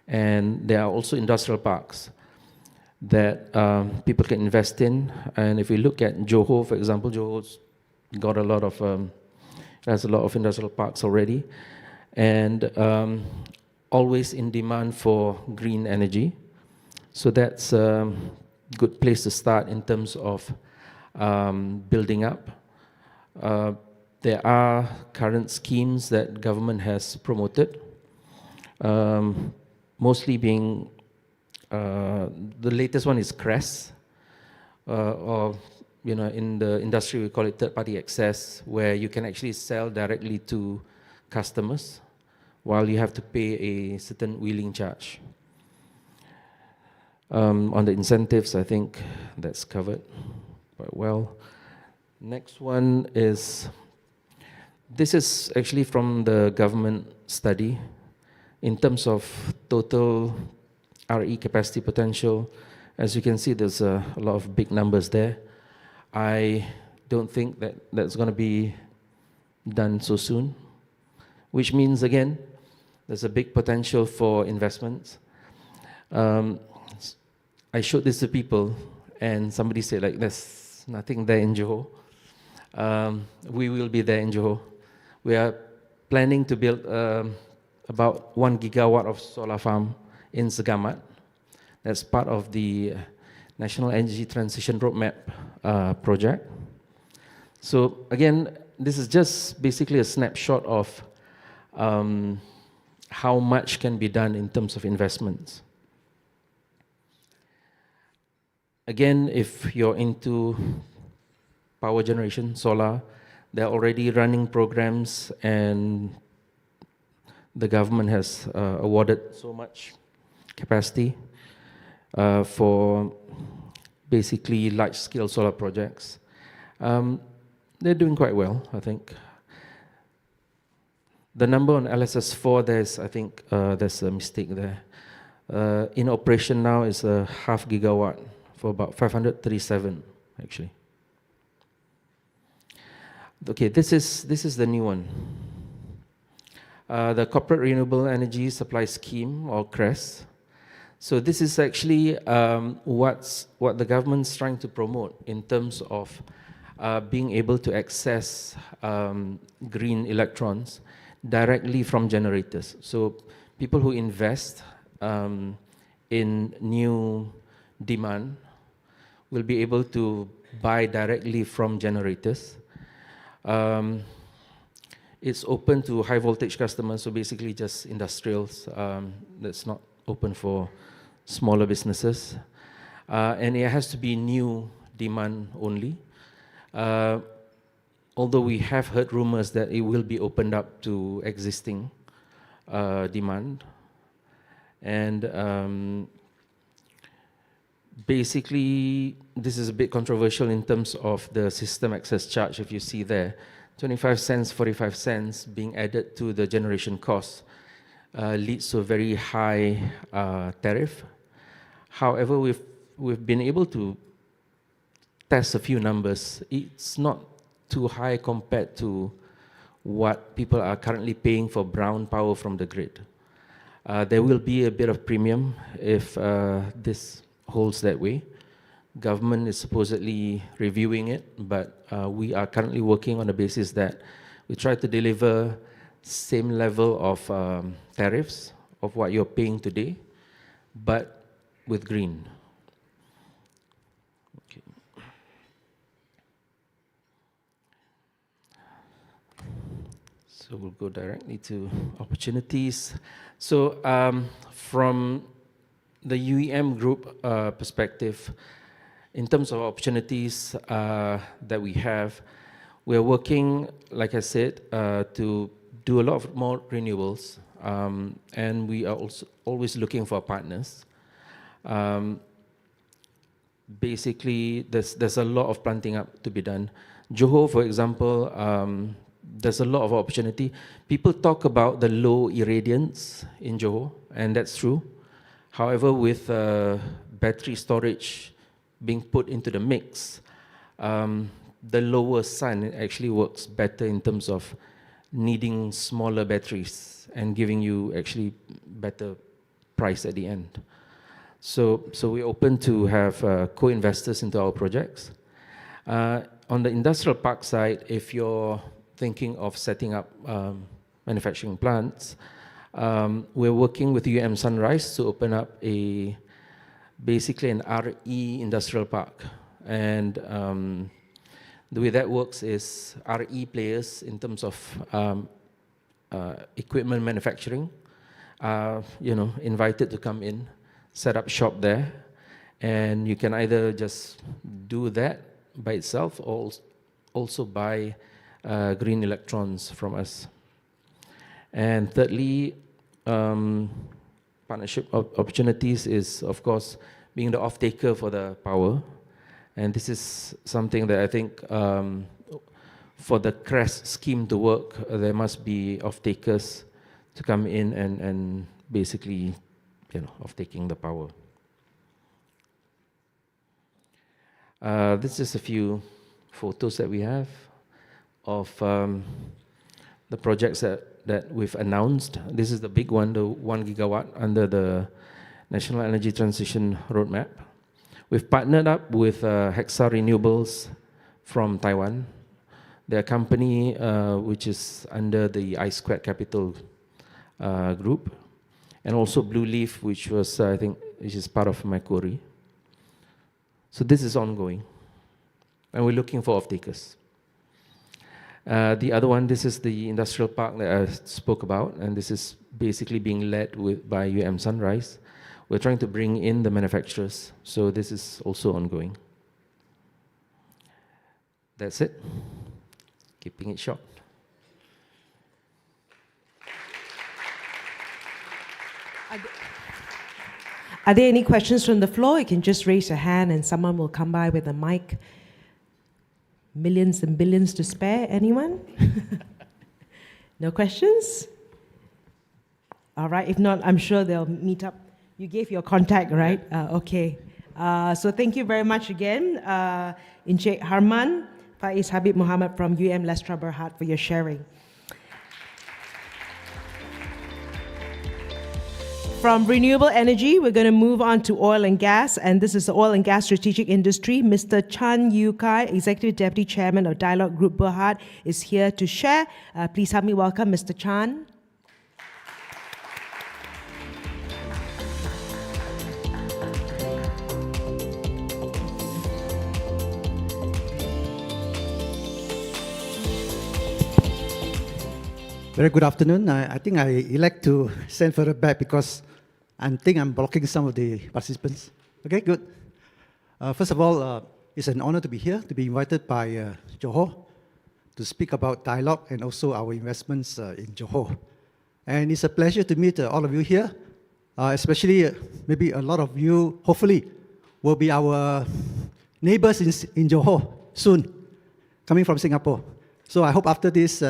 And there are also industrial parks that people can invest in. And if we look at Johor, for example, Johor's got a lot of, has a lot of industrial parks already, and always in demand for green energy. So that's a good place to start in terms of building up. There are current schemes that government has promoted, mostly being, the latest one is CRESS, or in the industry we call it third-party access, where you can actually sell directly to customers while you have to pay a certain wheeling charge. On the incentives, I think that's covered quite well. Next one is, this is actually from the government study. In terms of total RE capacity potential, as you can see, there's a lot of big numbers there. I don't think that that's going to be done so soon, which means, again, there's a big potential for investments. I showed this to people, and somebody said, like, there's nothing there in Johor. We will be there in Johor. We are planning to build about 1 gigawatt of solar farm in Segamat. That's part of the National Energy Transition Roadmap project. So again, this is just basically a snapshot of how much can be done in terms of investments. Again, if you're into power generation, solar, they're already running programs, and the government has awarded so much capacity for basically large-scale solar projects. They're doing quite well, I think. The number on LSS4, I think there's a mistake there. In operation now is a 0.5 gigawatt for about 537, actually. Okay, this is the new one. The Corporate Renewable Energy Supply Scheme, or CRESS. So this is actually what the government's trying to promote in terms of being able to access green electrons directly from generators. So people who invest in new demand will be able to buy directly from generators. It's open to high voltage customers, so basically just industrials. That's not open for smaller businesses. And it has to be new demand only. Although we have heard rumors that it will be opened up to existing demand. And basically, this is a bit controversial in terms of the system access charge, if you see there. 25 cents, 45 cents being added to the generation cost leads to a very high tariff. However, we've been able to test a few numbers. It's not too high compared to what people are currently paying for brown power from the grid. There will be a bit of premium if this holds that way. Government is supposedly reviewing it, but we are currently working on the basis that we try to deliver same level of tariffs of what you're paying today, but with green. Okay. So we'll go directly to opportunities. So from the UEM group perspective, in terms of opportunities that we have, we're working, like I said, to do a lot of more renewables, and we are also always looking for partners. Basically, there's a lot of planting up to be done. Johor, for example, there's a lot of opportunity. People talk about the low irradiance in Johor, and that's true. However, with battery storage being put into the mix, the lower sun actually works better in terms of needing smaller batteries and giving you actually better price at the end. So we're open to have co-investors into our projects. On the industrial park side, if you're thinking of setting up manufacturing plants, we're working with UM Sunrise to open up basically an RE industrial park. And the way that works is RE players in terms of equipment manufacturing are invited to come in, set up shop there, and you can either just do that by itself or also buy green electrons from us. And thirdly, partnership opportunities is, of course, being the off-taker for the power. And this is something that I think for the CRESS scheme to work, there must be off-takers to come in and basically, off-taking the power. This is a few photos that we have of the projects that we've announced. This is the big one, the 1 gigawatt under the National Energy Transition Roadmap. We've partnered up with Hexa Renewables from Taiwan. They're a company which is under the I2 Capital group, and also Blue Leaf, which was, I think, which is part of Macquarie. So this is ongoing, and we're looking for off-takers. The other one, this is the industrial park that I spoke about, and this is basically being led by UM Sunrise. We're trying to bring in the manufacturers, so this is also ongoing. That's it. Keeping it short. Are there any questions from the floor? You can just raise your hand and someone will come by with a mic. Millions and billions to spare, anyone? No questions? All right, if not, I'm sure they'll meet up. You gave your contact, right? Okay. So thank you very much again, Encik Harman, Faiz Habib Muhammad from Lestra Berhad for your sharing. From renewable energy, we're going to move on to oil and gas, and this is the oil and gas strategic industry. Mr. Chan Yu Kai, Executive Deputy Chairman of Dialogue Group Berhad, is here to share. Please help me welcome Mr. Chan. Very good afternoon. I think I elect to stand further back because I think I'm blocking some of the participants. Okay, good. First of all, it's an honor to be here, to be invited by Johor to speak about dialogue and also our investments in Johor. And it's a pleasure to meet all of you here, especially maybe a lot of you, hopefully, will be our neighbors in Johor soon, coming from Singapore. So I hope after this,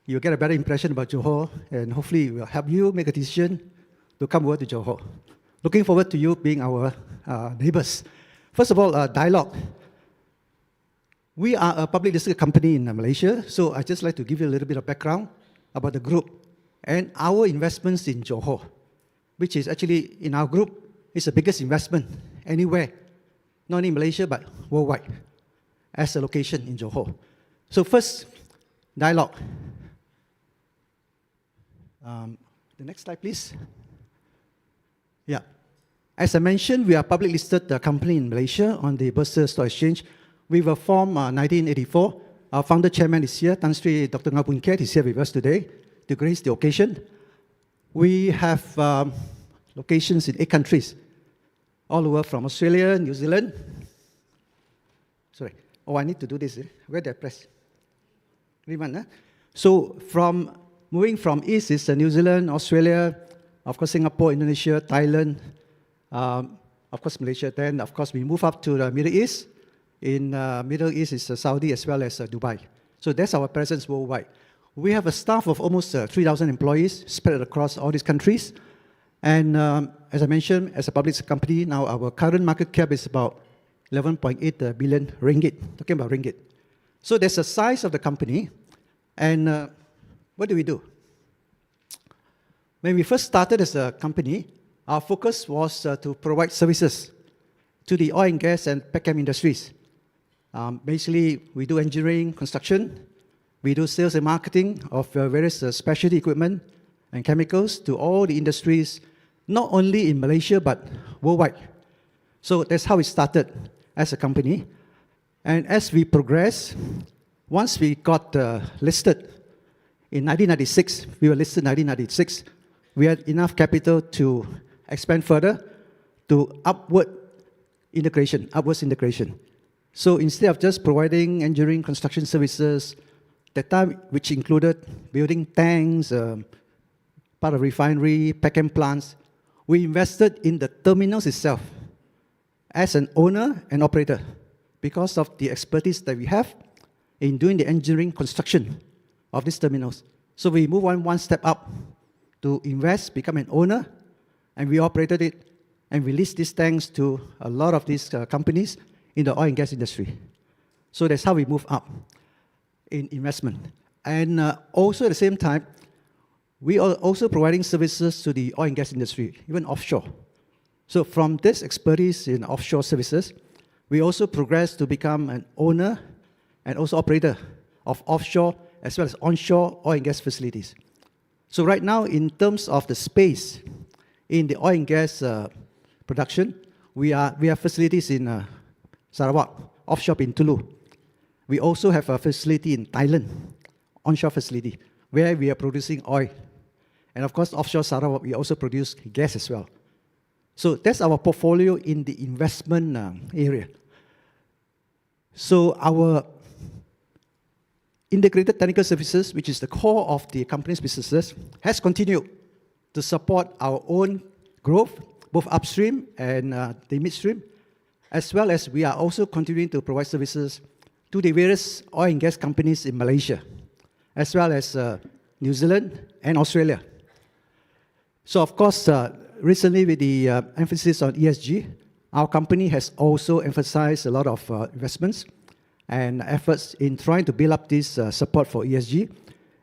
you'll get a better impression about Johor, and hopefully it will help you make a decision to come over to Johor. Looking forward to you being our neighbors. First of all, dialogue. We are a public listed company in Malaysia, so I'd just like to give you a little bit of background about the group and our investments in Johor, which is actually, in our group, is the biggest investment anywhere, not only in Malaysia, but worldwide, as a location in Johor. So first, dialogue. The next slide, please. Yeah. As I mentioned, we are a public listed company in Malaysia on the Bursa Stock Exchange. We were formed 1984. Our founder chairman is here, Tan Sri Dr. Ngabun Ket, is here with us today to grace the occasion. We have locations in 8 countries, all over from Australia, New Zealand. Sorry. Oh, I need to do this. Where did I press? So moving from east is New Zealand, Australia, of course Singapore, Indonesia, Thailand, of course Malaysia. Then of course we move up to the Middle East. In Middle East is Saudi as well as Dubai. So that's our presence worldwide. We have a staff of almost 3,000 employees spread across all these countries. And as I mentioned, as a public company, now our current market cap is about 11.8 billion ringgit, talking about ringgit. So that's the size of the company. And what do we do? When we first started as a company, our focus was to provide services to the oil and gas and petchem industries. Basically, we do engineering, construction, we do sales and marketing of various specialty equipment and chemicals to all the industries, not only in Malaysia, but worldwide. So that's how we started as a company. And as we progress, once we got listed in 1996, we were listed in 1996, we had enough capital to expand further to upwards integration. So instead of just providing engineering construction services, that time which included building tanks, part of refinery, petchem plants, we invested in the terminals itself as an owner and operator because of the expertise that we have in doing the engineering construction of these terminals. So we move on one step up to invest, become an owner, and we operated it and released these tanks to a lot of these companies in the oil and gas industry. So that's how we move up in investment. And also at the same time, we are also providing services to the oil and gas industry, even offshore. So from this expertise in offshore services, we also progressed to become an owner and also operator of offshore as well as onshore oil and gas facilities. So right now, in terms of the space in the oil and gas production, we have facilities in Sarawak, offshore in Tulu. We also have a facility in Thailand, onshore facility, where we are producing oil. And of course, offshore Sarawak, we also produce gas as well. So that's our portfolio in the investment area. So our integrated technical services, which is the core of the company's businesses, has continued to support our own growth, both upstream and the midstream, as well as we are also continuing to provide services to the various oil and gas companies in Malaysia, as well as New Zealand, and Australia. So of course, recently with the emphasis on ESG, our company has also emphasized a lot of investments and efforts in trying to build up this support for ESG.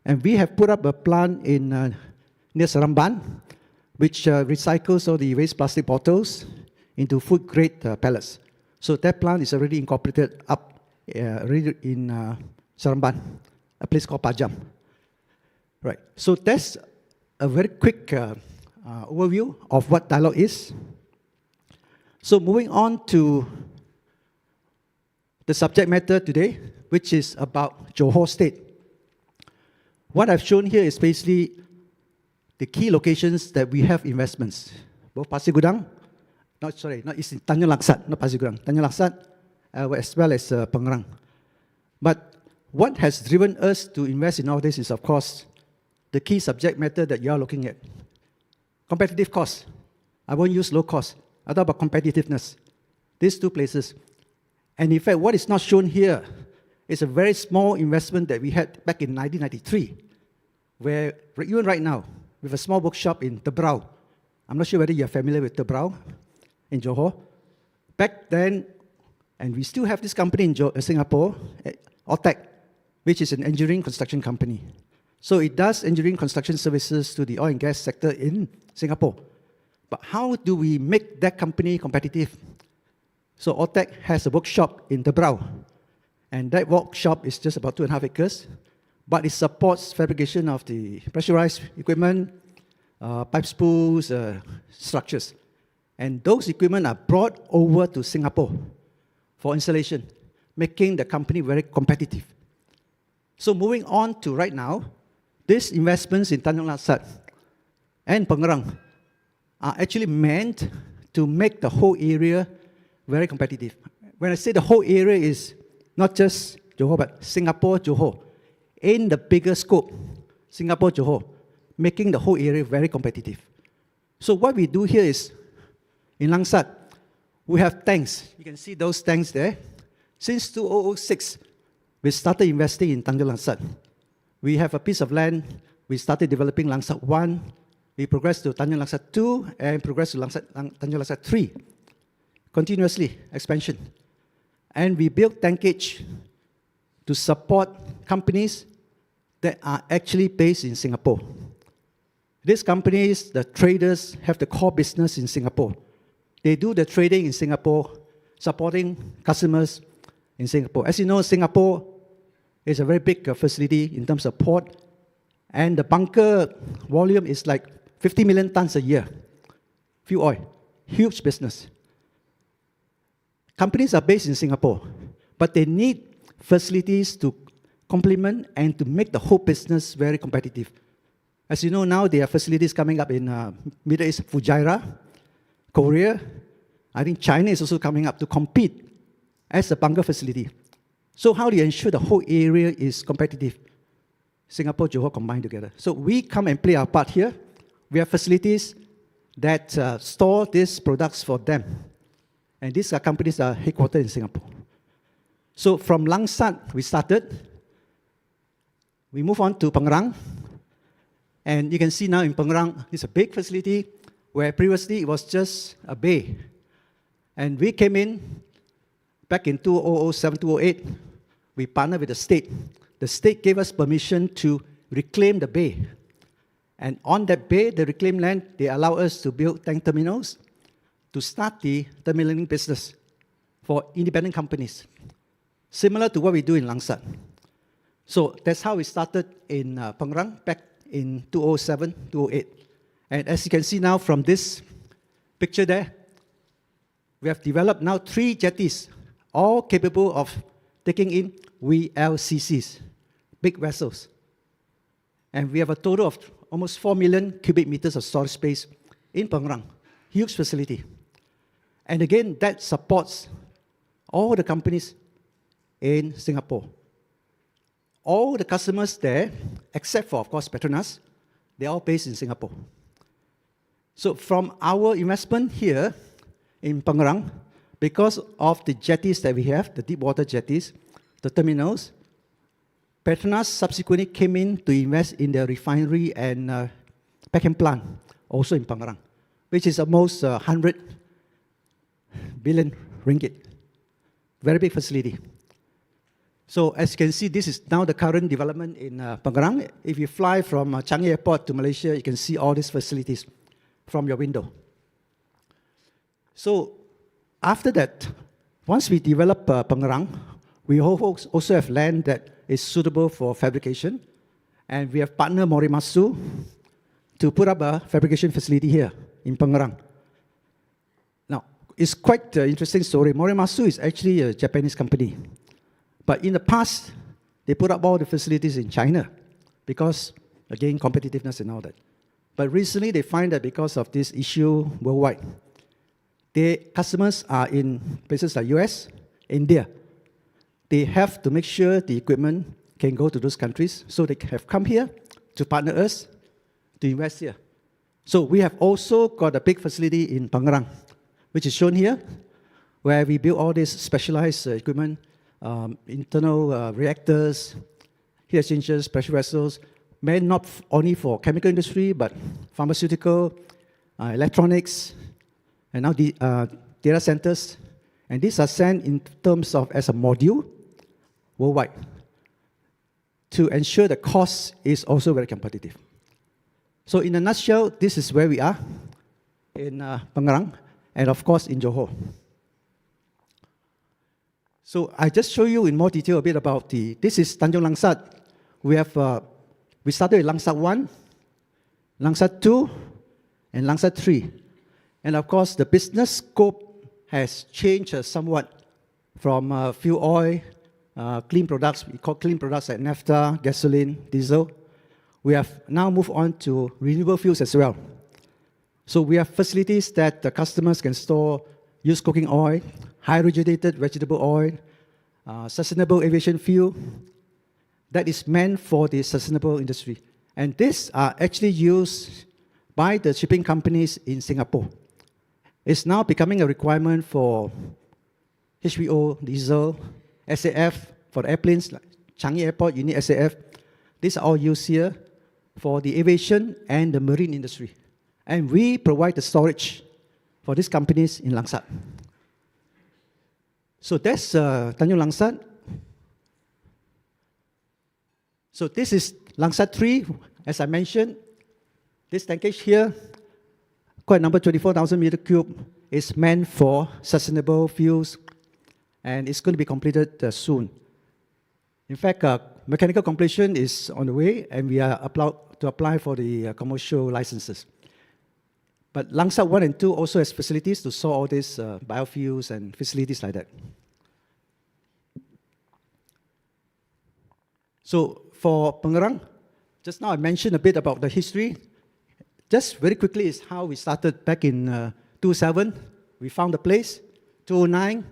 And we have put up a plant in near Seremban, which recycles all the waste plastic bottles into food-grade pellets. So that plant is already incorporated up in Seremban, a place called Pajam. Right. So that's a very quick overview of what Dialogue is. So moving on to the subject matter today, which is about Johor State. What I've shown here is basically the key locations that we have investments. Both Pasir Gudang, it's in Tanjung Laksat, not Pasir Gudang, Tanjung Laksat, as well as Pengerang. But what has driven us to invest in all this is, of course, the key subject matter that you are looking at. Competitive cost. I won't use low cost. I talk about competitiveness. These two places. And in fact, what is not shown here is a very small investment that we had back in 1993, where even right now, we have a small bookshop in Tebrau. I'm not sure whether you're familiar with Tebrau in Johor. Back then, and we still have this company in Singapore, IBTEC, which is an engineering construction company. So it does engineering construction services to the oil and gas sector in Singapore. But how do we make that company competitive? So IBTEC has a workshop in Tebrau, and that workshop is just about 2.5 acres, but it supports fabrication of the pressurized equipment, pipe spools, structures. And those equipment are brought over to Singapore for installation, making the company very competitive. So moving on to right now, these investments in Tanjung Laksat and Pengerang are actually meant to make the whole area very competitive. When I say the whole area is not just Johor, but Singapore, Johor, in the bigger scope, Singapore, Johor, making the whole area very competitive. So what we do here is, in Langsat, we have tanks. You can see those tanks there. Since 2006, we started investing in Tanjung Laksat. We have a piece of land. We started developing Langsat 1. We progressed to Tanjung Laksat 2 and progressed to Tanjung Laksat 3. Continuously, expansion. And we built tankage to support companies that are actually based in Singapore. These companies, the traders, have the core business in Singapore. They do the trading in Singapore, supporting customers in Singapore. As you know, Singapore is a very big facility in terms of port, and the bunker volume is like 50 million tons a year. Fuel oil, huge business. Companies are based in Singapore, but they need facilities to complement and to make the whole business very competitive. As you know now, there are facilities coming up in Middle East, Fujairah, Korea. I think China is also coming up to compete as a bunker facility. So how do you ensure the whole area is competitive? Singapore, Johor combined together. So we come and play our part here. We have facilities that store these products for them. And these are companies that are headquartered in Singapore. So from Langsat, we started. We move on to Pengerang. And you can see now in Pengerang, it's a big facility where previously it was just a bay. And we came in back in 2007, 2008. We partnered with the state. The state gave us permission to reclaim the bay. And on that bay, the reclaimed land, they allow us to build tank terminals to start the terminaling business for independent companies, similar to what we do in Langsat. So that's how we started in Pengerang back in 2007, 2008. And as you can see now from this picture there, we have developed now 3 jetties, all capable of taking in VLCCs, big vessels. And we have a total of almost 4 million cubic meters of storage space in Pengerang, huge facility. And again, that supports all the companies in Singapore. All the customers there, except for, of course, Petronas, they're all based in Singapore. So from our investment here in Pengerang, because of the jetties that we have, the deep water jetties, the terminals, Petronas subsequently came in to invest in the refinery and packing plant, also in Pengerang, which is almost 100 billion ringgit. Very big facility. So as you can see, this is now the current development in Pengerang. If you fly from Changi Airport to Malaysia, you can see all these facilities from your window. So after that, once we develop Pengerang, we also have land that is suitable for fabrication. And we have partnered Morimasu to put up a fabrication facility here in Pengerang. Now, it's quite an interesting story. Morimasu is actually a Japanese company. But in the past, they put up all the facilities in China because, again, competitiveness and all that. But recently, they find that because of this issue worldwide, their customers are in places like US, India. They have to make sure the equipment can go to those countries. So they have come here to partner us to invest here. So we have also got a big facility in Pengerang, which is shown here, where we build all this specialized equipment, internal reactors, heat exchangers, pressure vessels, meant not only for chemical industry, but pharmaceutical, electronics, and now the data centers. And these are sent in terms of as a module worldwide to ensure the cost is also very competitive. So in a nutshell, this is where we are in Pengerang, and of course in Johor. So I just show you in more detail a bit about this is Tanjung Langsat. We started with Langsat 1, Langsat 2, and Langsat 3. And of course, the business scope has changed somewhat from fuel oil, clean products, we call clean products like naphtha, gasoline, diesel. We have now moved on to renewable fuels as well. So we have facilities that the customers can store used cooking oil, hydrogenated vegetable oil, sustainable aviation fuel that is meant for the sustainable industry. And these are actually used by the shipping companies in Singapore. It's now becoming a requirement for HVO, diesel, SAF, for the airplanes, like Changi Airport, you need SAF. These are all used here for the aviation and the marine industry. And we provide the storage for these companies in Langsat. So that's Tanjung Langsat. So this is Langsat 3, as I mentioned. This tankage here, quite number 24,000 meter cube, is meant for sustainable fuels, and it's going to be completed soon. In fact, mechanical completion is on the way, and we are to apply for the commercial licenses. But Langsat 1 and 2 also has facilities to store all these biofuels and facilities like that. So for Pengerang, just now I mentioned a bit about the history. Just very quickly is how we started back in 2007. We found the place. 2009,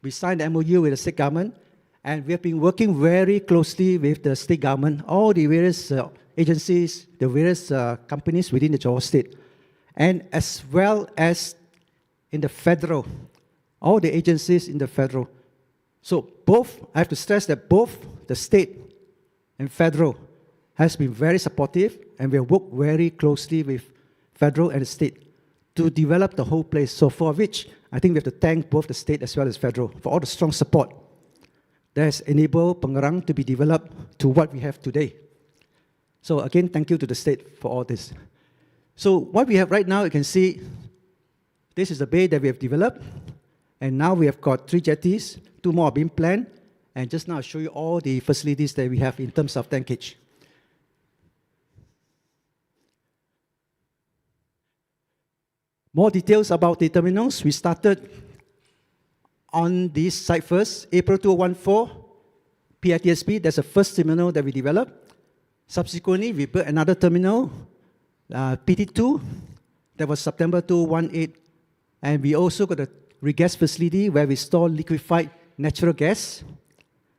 we signed the MOU with the state government, and we have been working very closely with the state government, all the various agencies, the various companies within the Johor state, and as well as in the federal, all the agencies in the federal. So both, I have to stress that both the state and federal has been very supportive, and we have worked very closely with federal and the state to develop the whole place. So for which, I think we have to thank both the state as well as federal for all the strong support that has enabled Pengerang to be developed to what we have today. So again, thank you to the state for all this. So what we have right now, you can see, this is the bay that we have developed, and now we have got 3 jetties, 2 more are being planned, and just now I'll show you all the facilities that we have in terms of tankage. More details about the terminals. We started on this site first, April 2014, PITSP, that's the first terminal that we developed. Subsequently, we built another terminal, PT2, that was September 2018, and we also got a regas facility where we store liquefied natural gas,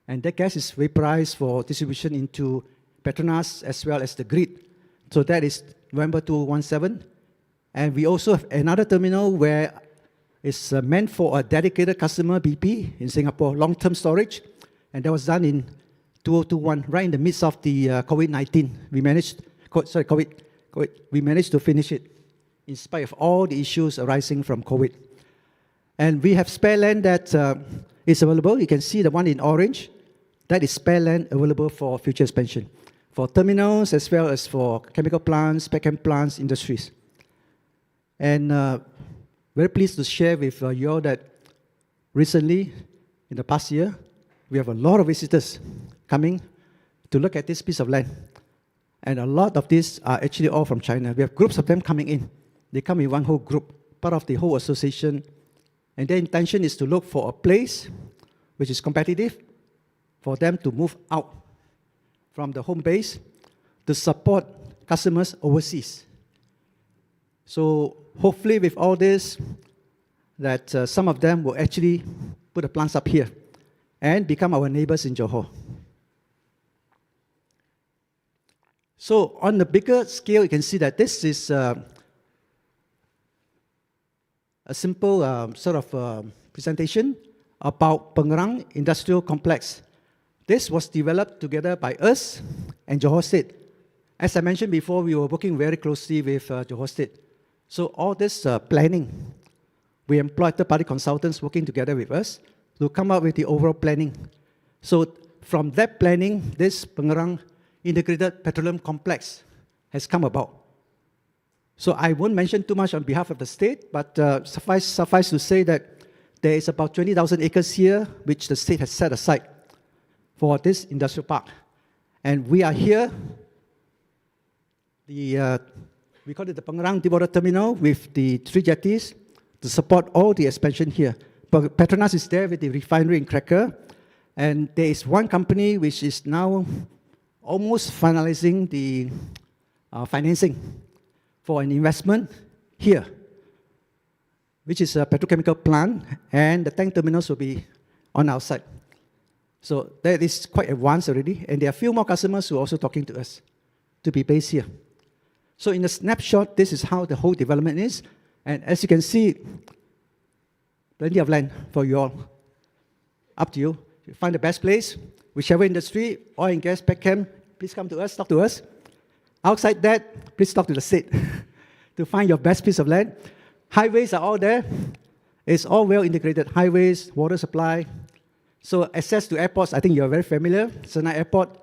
and that gas is vaporized for distribution into Petronas as well as the grid. So that is November 2017. And we also have another terminal where it's meant for a dedicated customer, BP, in Singapore, long-term storage. And that was done in 2021, right in the midst of the COVID-19. We managed to finish it in spite of all the issues arising from COVID. And we have spare land that is available. You can see the one in orange. That is spare land available for future expansion, for terminals as well as for chemical plants, petchem plants, industries. And very pleased to share with you all that recently, in the past year, we have a lot of visitors coming to look at this piece of land. And a lot of these are actually all from China. We have groups of them coming in. They come in one whole group, part of the whole association. And their intention is to look for a place which is competitive for them to move out from the home base to support customers overseas. So hopefully with all this, that some of them will actually put the plants up here and become our neighbors in Johor. So on the bigger scale, you can see that this is a simple presentation about Pengerang Industrial Complex. This was developed together by us and Johor State. As I mentioned before, we were working very closely with Johor State. So all this planning, we employed third-party consultants working together with us to come up with the overall planning. So from that planning, this Pengerang Integrated Petroleum Complex has come about. So I won't mention too much on behalf of the state, but suffice to say that there is about 20,000 acres here, which the state has set aside for this industrial park. And we are here, we call it the Pengerang Deepwater Terminal with the 3 jetties to support all the expansion here. But Petronas is there with the refinery and cracker. And there is one company which is now almost finalizing the financing for an investment here, which is a petrochemical plant, and the tank terminals will be on our side. So that is quite advanced already, and there are a few more customers who are also talking to us to be based here. So in a snapshot, this is how the whole development is, and as you can see, plenty of land for you all. Up to you. You find the best place, whichever industry, oil and gas, petchem, please come to us, talk to us. Outside that, please talk to the state to find your best piece of land. Highways are all there. It's all well integrated. Highways, water supply. So access to airports, I think you're very familiar. Senai Airport.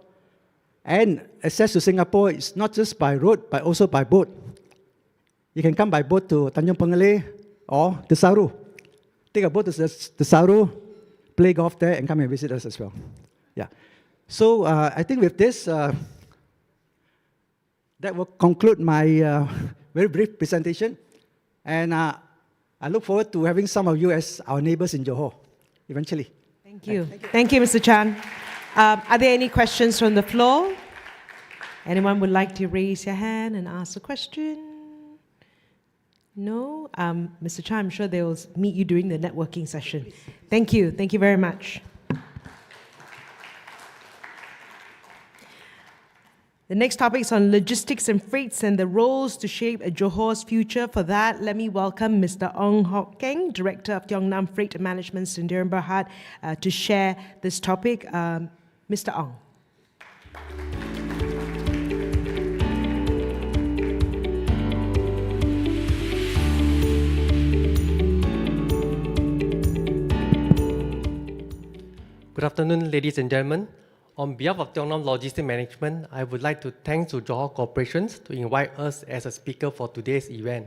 And access to Singapore is not just by road, but also by boat. You can come by boat to Tanjung Pengalay or Desaru. Take a boat to Desaru, play golf there, and come and visit us as well. Yeah. So I think with this, that will conclude my very brief presentation. And I look forward to having some of you as our neighbors in Johor, eventually. Thank you. Thank you, Mr. Chan. Are there any questions from the floor? Anyone would like to raise your hand and ask a question? No? Mr. Chan, I'm sure they will meet you during the networking session. Thank you. Thank you very much. The next topic is on logistics and freights and the roles to shape Johor's future. For that, let me welcome Mr. Ong Hock Keng, Director of Tiong-Nam Freight Management, Sdn Bhd, to share this topic. Mr. Ong. Good afternoon, ladies and gentlemen. On behalf of Tiong-Nam Logistic Management, I would like to thank to Johor Corporations to invite us as a speaker for today's event.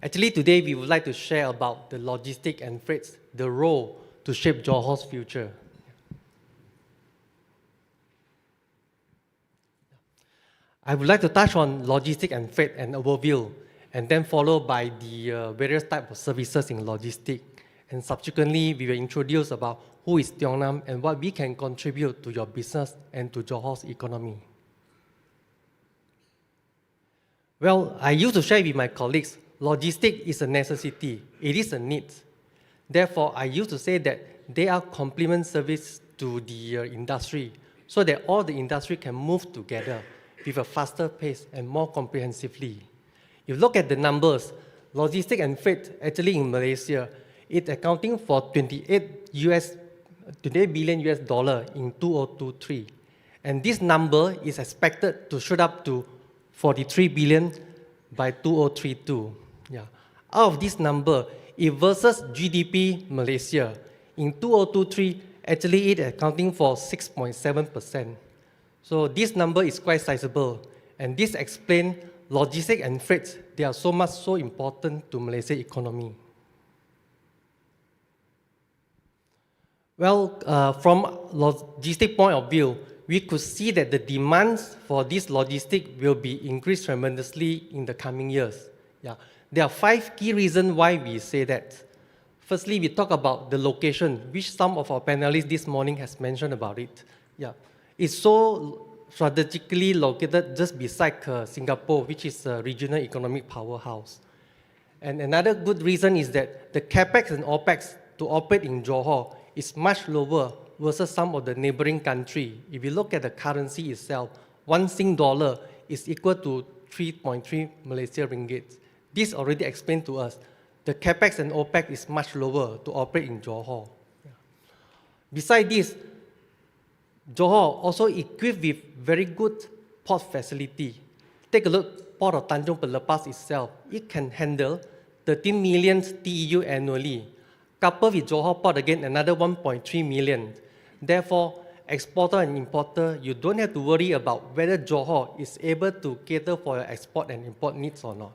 Actually, today we would like to share about the logistic and freights, the role to shape Johor's future. I would like to touch on logistic and freight and overview, and then followed by the various types of services in logistic. And subsequently, we will introduce about who is Tiong-Nam and what we can contribute to your business and to Johor's economy. Well, I used to share with my colleagues, logistics is a necessity, it is a need. Therefore, I used to say that they are complement service to the industry so that all the industry can move together with a faster pace and more comprehensively. If you look at the numbers, logistics and freight actually in Malaysia, it's accounting for $28 billion in 2023. And this number is expected to shoot up to 43 billion by 2032. Yeah. Out of this number, if versus GDP Malaysia, in 2023, actually it accounting for 6.7%. So this number is quite sizable. And this explains logistics and freights, they are so important to Malaysia economy. Well, from logistic point of view, we could see that the demands for this logistic will be increased tremendously in the coming years. Yeah. There are 5 key reasons why we say that. Firstly, we talk about the location, which some of our panelists this morning has mentioned about it. Yeah. It's so strategically located just beside Singapore, which is a regional economic powerhouse. And another good reason is that the capex and opex to operate in Johor is much lower versus some of the neighboring country. If you look at the currency itself, 1 Sing dollar is equal to 3.3 Malaysia ringgit. This already explained to us. The capex and opex is much lower to operate in Johor. Yeah. Besides this, Johor also equipped with very good port facility. Take a look, Port of Tanjung Pelepas itself. It can handle 13 million TEU annually. Coupled with Johor Port again, another 1.3 million. Therefore, exporter and importer, you don't have to worry about whether Johor is able to cater for your export and import needs or not.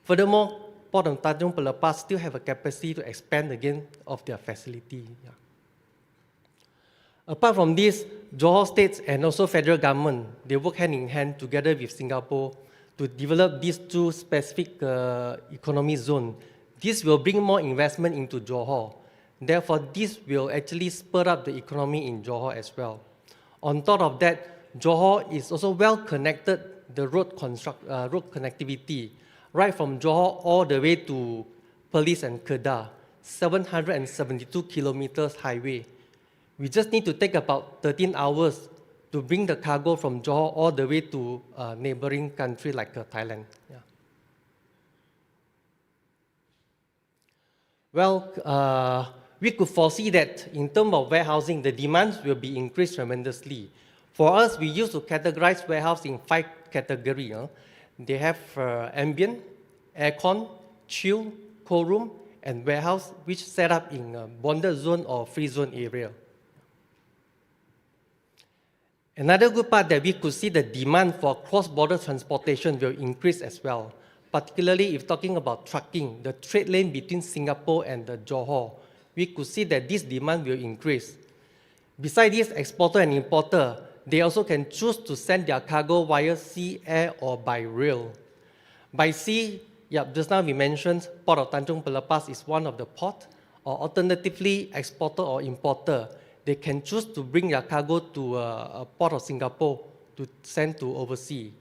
Furthermore, Port of Tanjung Pelepas still have a capacity to expand again of their facility. Yeah. Apart from this, Johor states and also federal government, they work hand in hand together with Singapore to develop these 2 specific economy zones. This will bring more investment into Johor. Therefore, this will actually spur up the economy in Johor as well. On top of that, Johor is also well connected, the road connectivity, right from Johor all the way to Perlis and Kedah, 772 kilometers highway. We just need to take about 13 hours to bring the cargo from Johor all the way to a neighboring country like Thailand. Yeah. Well, we could foresee that in terms of warehousing, the demands will be increased tremendously. For us, we used to categorize warehouse in 5 categories. They have ambient, aircon, chill, cold room, and warehouse, which set up in a bonded zone or free zone area. Another good part that we could see the demand for cross-border transportation will increase as well, particularly if talking about trucking, the trade lane between Singapore and the Johor. We could see that this demand will increase. Besides this, exporter and importer, they also can choose to send their cargo via sea, air, or by rail. By sea, just now we mentioned Port of Tanjung Pelepas is one of the port, or alternatively, exporter or importer, they can choose to bring their cargo to a port of Singapore to send to overseas.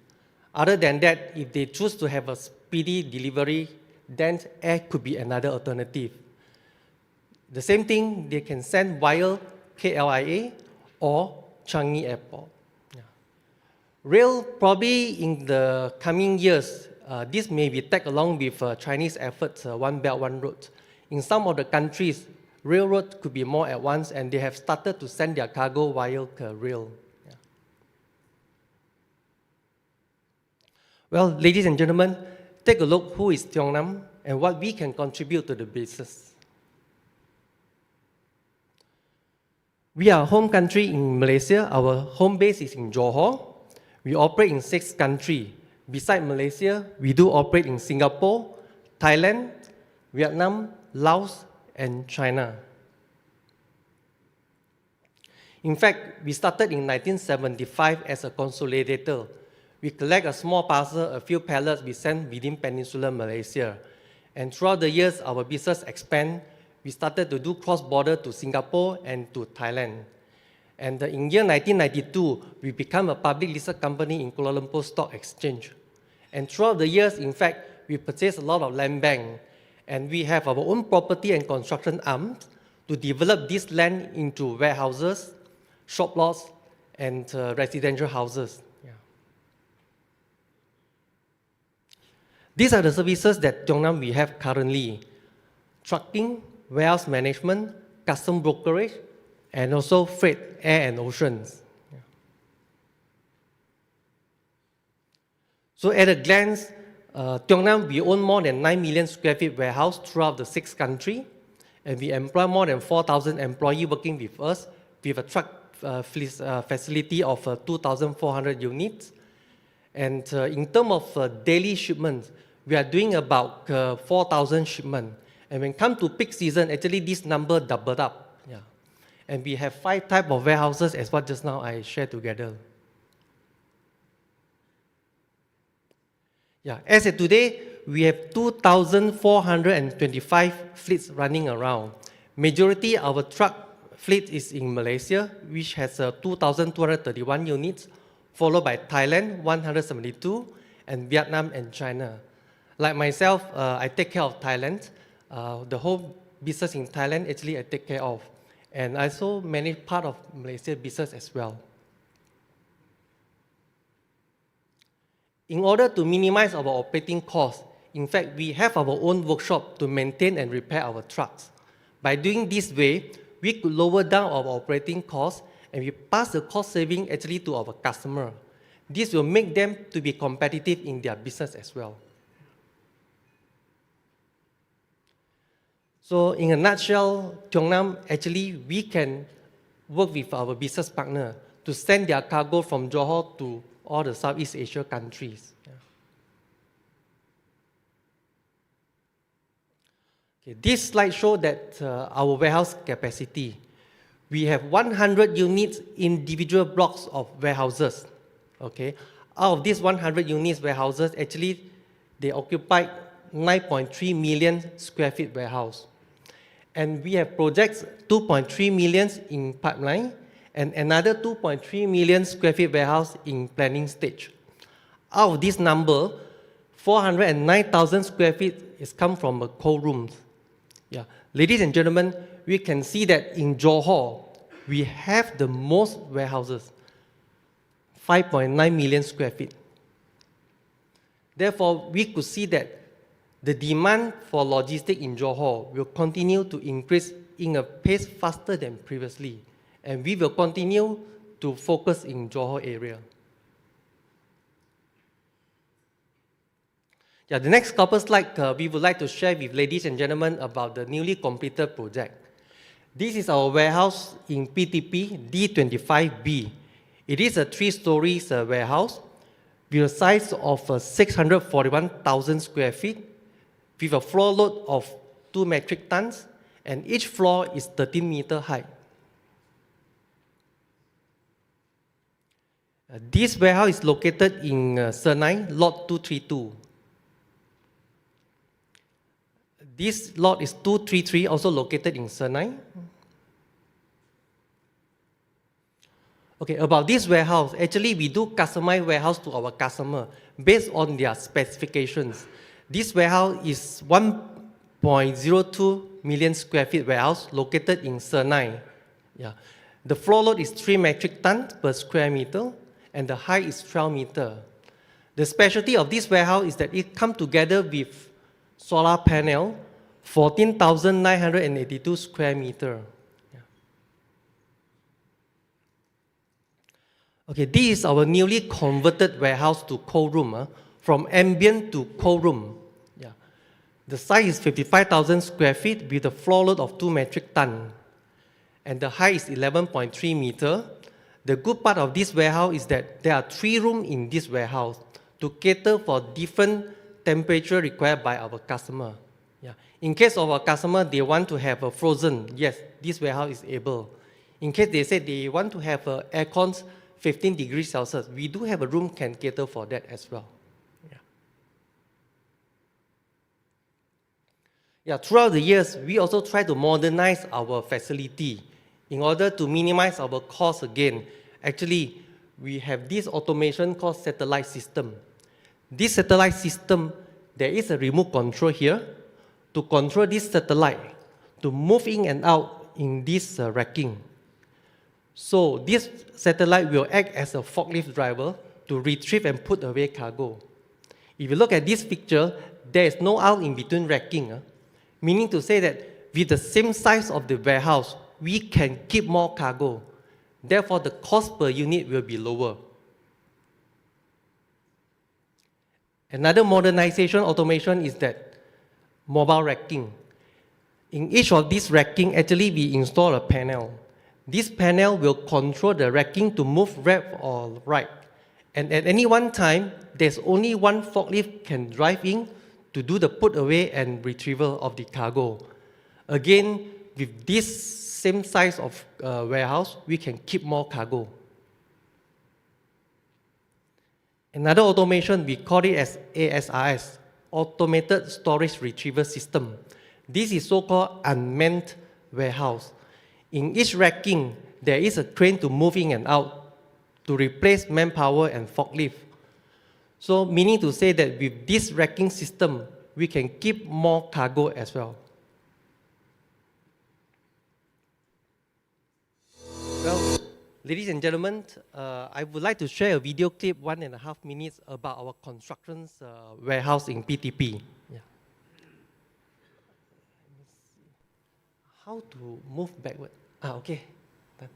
Other than that, if they choose to have a speedy delivery, then air could be another alternative. The same thing, they can send via KLIA or Changi Airport. Yeah. Rail, probably in the coming years, this may be tagged along with Chinese efforts, One Belt, One Road. In some of the countries, railroad could be more advanced and they have started to send their cargo via rail. Yeah. Well, ladies and gentlemen, take a look who is Tiong Nam and what we can contribute to the business. We are a home country in Malaysia. Our home base is in Johor. We operate in 6 countries. Besides Malaysia, we do operate in Singapore, Thailand, Vietnam, Laos, and China. In fact, we started in 1975 as a consolidator. We collect a small parcel, a few pallets we send within Peninsular Malaysia. And throughout the years, our business expand. We started to do cross-border to Singapore and to Thailand. And in year 1992, we became a public listed company in Kuala Lumpur Stock Exchange. And throughout the years, in fact, we purchased a lot of land bank. And we have our own property and construction arms to develop this land into warehouses, shop lots, and residential houses. Yeah. These are the services that Tiong Nam we have currently. Trucking, warehouse management, custom brokerage, and also freight, air and oceans. Yeah. So at a glance, Tiongnan, we own more than 9 million square feet warehouse throughout the 6 countries, and we employ more than 4,000 employees working with us with a truck facility of 2,400 units. And in terms of daily shipments, we are doing about 4,000 shipments. And when it comes to peak season, actually this number doubled up. Yeah. And we have 5 types of warehouses as what just now I shared together. Yeah. As of today, we have 2,425 fleets running around. Majority of our truck fleet is in Malaysia, which has 2,231 units, followed by Thailand, 172, and Vietnam and China. Like myself, I take care of Thailand. The whole business in Thailand, actually, I take care of. And I also manage part of Malaysia business as well. In order to minimize our operating costs, in fact, we have our own workshop to maintain and repair our trucks. By doing this way, we could lower down our operating costs and we pass the cost saving actually to our customer. This will make them to be competitive in their business as well. So in a nutshell, Tiongnan, actually, we can work with our business partner to send their cargo from Johor to all the Southeast Asia countries. Yeah. Okay, this slide shows that our warehouse capacity. We have 100 units individual blocks of warehouses. Okay, out of these 100 units warehouses, actually, they occupy 9.3 million square feet warehouse. And we have projects 2.3 million in pipeline and another 2.3 million square feet warehouse in planning stage. Out of this number, 409,000 square feet is come from cold rooms. Yeah. Ladies and gentlemen, we can see that in Johor, we have the most warehouses, 5.9 million square feet. Therefore, we could see that the demand for logistics in Johor will continue to increase in a pace faster than previously. And we will continue to focus in Johor area. Yeah, the next couple slides, we would like to share with ladies and gentlemen about the newly completed project. This is our warehouse in PTP D25B. It is a 3-story warehouse with a size of 641,000 square feet with a floor load of 2 metric tons, and each floor is 13 meters high. This warehouse is located in Senai, lot 232. This lot is 233, also located in Senai. Okay, about this warehouse, actually we do customize warehouse to our customer based on their specifications. This warehouse is 1.02 million square feet warehouse located in Senai. Yeah. The floor load is 3 metric tons per square meter, and the height is 12 meters. The specialty of this warehouse is that it comes together with solar panel, 14,982 square meters. Yeah. Okay, this is our newly converted warehouse to cold room, from ambient to cold room. Yeah. The size is 55,000 square feet with a floor load of 2 metric tons, and the height is 11.3 meters. The good part of this warehouse is that there are 3 rooms in this warehouse to cater for different temperature required by our customer. Yeah. In case of our customer, they want to have a frozen, yes, this warehouse is able. In case they say they want to have aircon 15 degrees Celsius, we do have a room can cater for that as well. Yeah. Yeah, throughout the years, we also try to modernize our facility in order to minimize our costs again. Actually, we have this automation called satellite system. This satellite system, there is a remote control here to control this satellite to move in and out in this racking. So this satellite will act as a forklift driver to retrieve and put away cargo. If you look at this picture, there is no out in between racking, meaning to say that with the same size of the warehouse, we can keep more cargo. Therefore, the cost per unit will be lower. Another modernization automation is that mobile racking. In each of these racking, actually we install a panel. This panel will control the racking to move left or right. And at any one time, there's only one forklift can drive in to do the put away and retrieval of the cargo. Again, with this same size of warehouse, we can keep more cargo. Another automation, we call it as ASRS, Automated Storage Retrieval System. This is so-called unmanned warehouse. In each racking, there is a crane to move in and out to replace manpower and forklift. So meaning to say that with this racking system, we can keep more cargo as well. Well, ladies and gentlemen, I would like to share a video clip, 1.5 minutes, about our construction warehouse in PTP. Yeah. How to move backward? Okay. Done.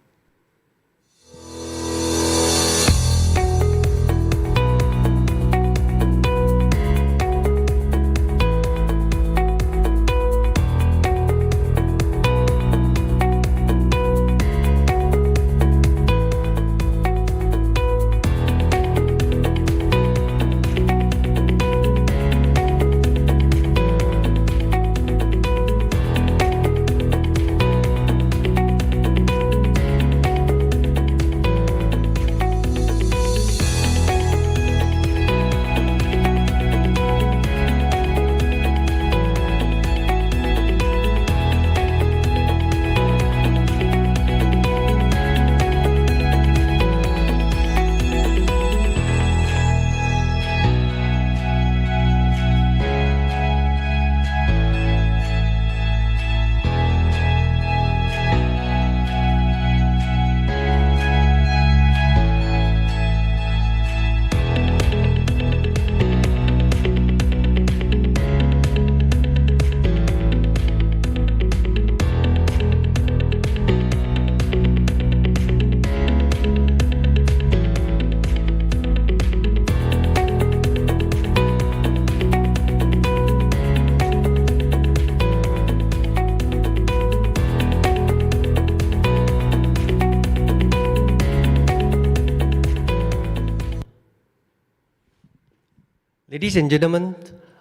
Ladies and gentlemen,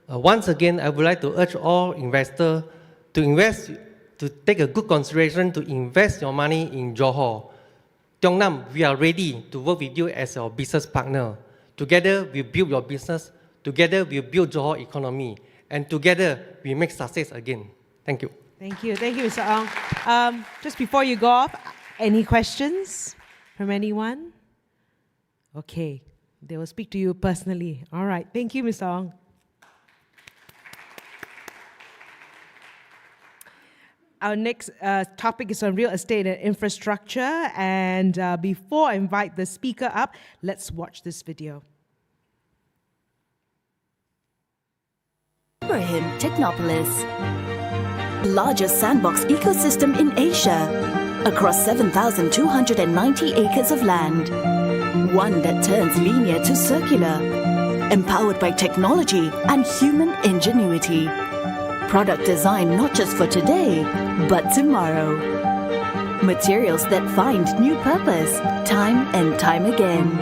once again, I would like to urge all investors to take a good consideration to invest your money in Johor. Tiong-Nam, we are ready to work with you as your business partner. Together, we build your business. Together, we build Johor economy. And together, we make success again. Thank you. Thank you. Thank you, Mr. Ong. Just before you go off, any questions from anyone? Okay. They will speak to you personally. All right. Thank you, Mr. Ong. Our next topic is on real estate and infrastructure. And before I invite the speaker up, let's watch this video. Ibrahim Technopolis, largest sandbox ecosystem in Asia, across 7,290 acres of land. One that turns linear to circular, empowered by technology and human ingenuity. Product design not just for today, but tomorrow. Materials that find new purpose time and time again.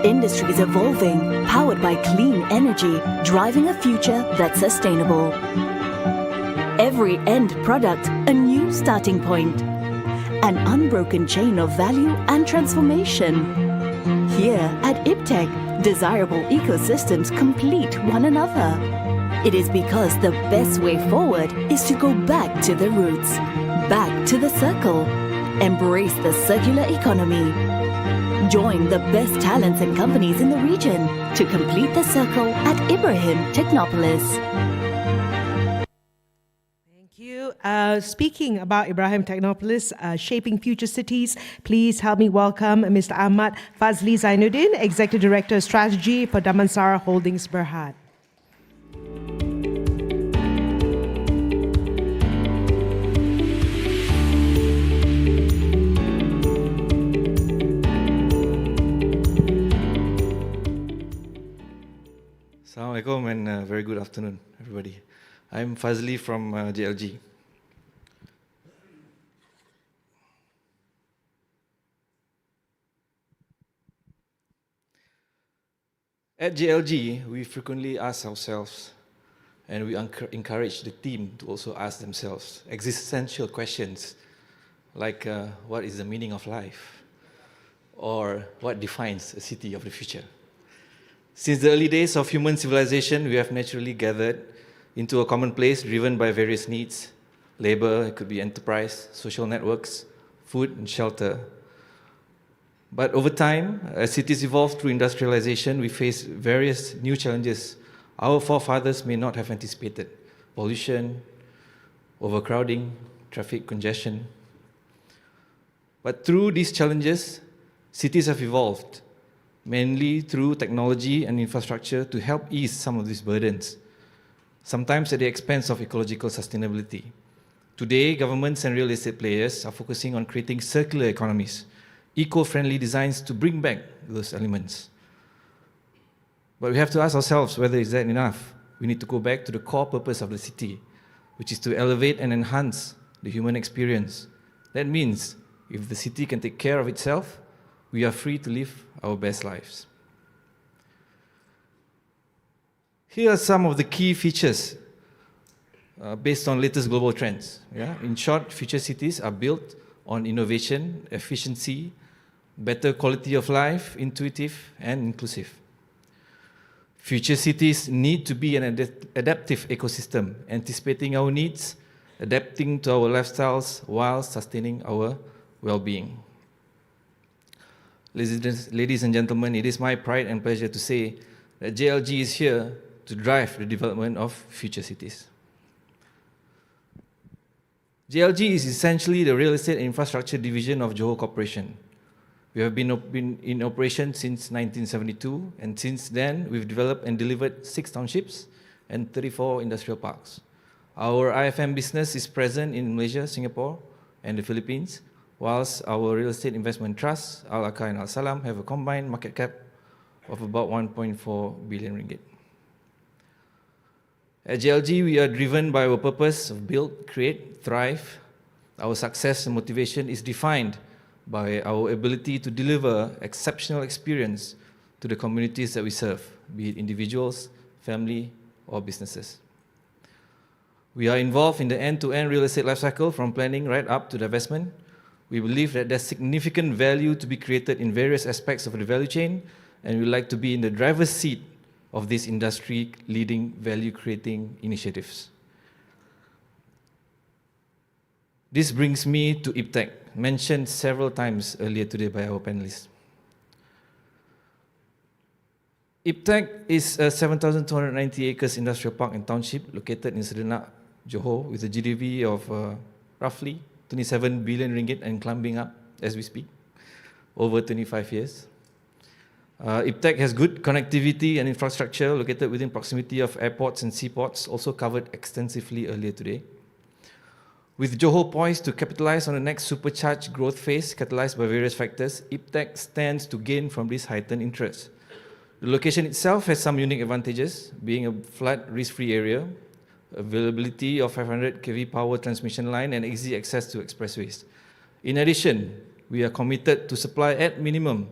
Industries evolving, powered by clean energy, driving a future that's sustainable. Every end product a new starting point. An unbroken chain of value and transformation. Here at IBTEC, desirable ecosystems complete one another. It is because the best way forward is to go back to the roots, back to the circle, embrace the circular economy. Join the best talents and companies in the region to complete the circle at Ibrahim Technopolis. Speaking about Ibrahim Technopolis, shaping future cities, please help me welcome Mr. Ahmad Fazli Zainuddin, Executive Director of Strategy for Damansara Holdings Berhad. good afternoon, everybody. I'm Fazli from JLG. At JLG, we frequently ask ourselves, and we encourage the team to also ask themselves existential questions like what is the meaning of life? Or what defines a city of the future? Since the early days of human civilization, we have naturally gathered into a common place driven by various needs. Labor, it could be enterprise, social networks, food and shelter. But over time, as cities evolve through industrialization, we face various new challenges our forefathers may not have anticipated. Pollution, overcrowding, traffic congestion. But through these challenges, cities have evolved, mainly through technology and infrastructure to help ease some of these burdens, sometimes at the expense of ecological sustainability. Today, governments and real estate players are focusing on creating circular economies, eco-friendly designs to bring back those elements. But we have to ask ourselves whether is that enough. We need to go back to the core purpose of the city, which is to elevate and enhance the human experience. That means if the city can take care of itself, we are free to live our best lives. Here are some of the key features based on latest global trends. Yeah? In short, future cities are built on innovation, efficiency, better quality of life, intuitive and inclusive. Future cities need to be an adaptive ecosystem, anticipating our needs, adapting to our lifestyles while sustaining our well-being. Ladies and gentlemen, it is my pride and pleasure to say that JLG is here to drive the development of future cities. JLG is essentially the real estate and infrastructure division of Johor Corporation. We have been in operation since 1972, and since then, we've developed and delivered 6 townships and 34 industrial parks. Our IFM business is present in Malaysia, Singapore, and the Philippines, whilst our real estate investment trusts, Al-Aqah and Al-Salam, have a combined market cap of about 1.4 billion ringgit. At JLG, we are driven by our purpose of build, create, thrive. Our success and motivation is defined by our ability to deliver exceptional experience to the communities that we serve, be it individuals, family, or businesses. We are involved in the end-to-end real estate lifecycle from planning right up to divestment. We believe that there's significant value to be created in various aspects of the value chain, and we like to be in the driver's seat of these industry-leading value-creating initiatives. This brings me to IBTEC, mentioned several times earlier today by our panelists. IBTEC is a 7,290 acres industrial park and township located in Sedenak, Johor, with a GDP of roughly 27 billion ringgit and climbing up as we speak, over 25 years. IBTEC has good connectivity and infrastructure located within proximity of airports and seaports, also covered extensively earlier today. With Johor poised to capitalize on the next supercharged growth phase, catalyzed by various factors, IBTEC stands to gain from this heightened interest. The location itself has some unique advantages, being a flood risk-free area, availability of 500 kV power transmission line, and easy access to expressways. In addition, we are committed to supply at minimum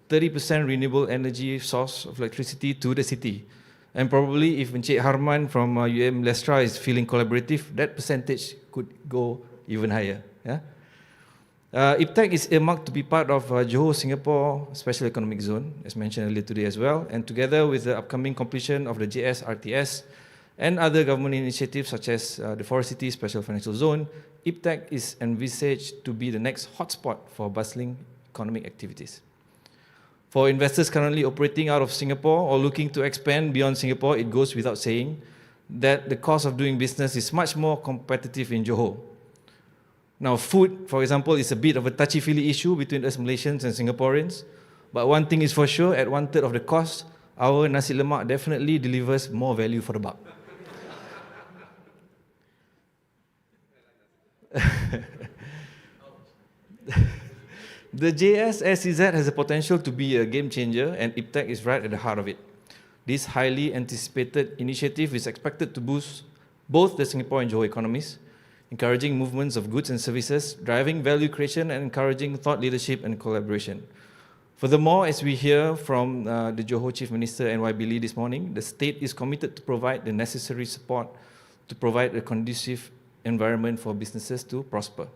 30% renewable energy source of electricity to the city. And probably if Encik Harman from UM Lestra is feeling collaborative, that percentage could go even higher. Yeah? IBTEC is earmarked to be part of Johor Singapore Special Economic Zone, as mentioned earlier today as well, and together with the upcoming completion of the JS-RTS and other government initiatives such as the Forest City Special Financial Zone, IBTEC is envisaged to be the next hotspot for bustling economic activities. For investors currently operating out of Singapore or looking to expand beyond Singapore, it goes without saying that the cost of doing business is much more competitive in Johor. Now, food, for example, is a bit of a touchy-feely issue between us Malaysians and Singaporeans. But one thing is for sure, at 1/3 of the cost, our nasi lemak definitely delivers more value for the buck. The JS-SEZ has the potential to be a game changer, and IBTEC is right at the heart of it. This highly anticipated initiative is expected to boost both the Singapore and Johor economies, encouraging movements of goods and services, driving value creation, and encouraging thought leadership and collaboration. Furthermore, as we hear from the Johor Chief Minister NY Billy this morning, the state is committed to provide the necessary support to provide a conducive environment for businesses to prosper.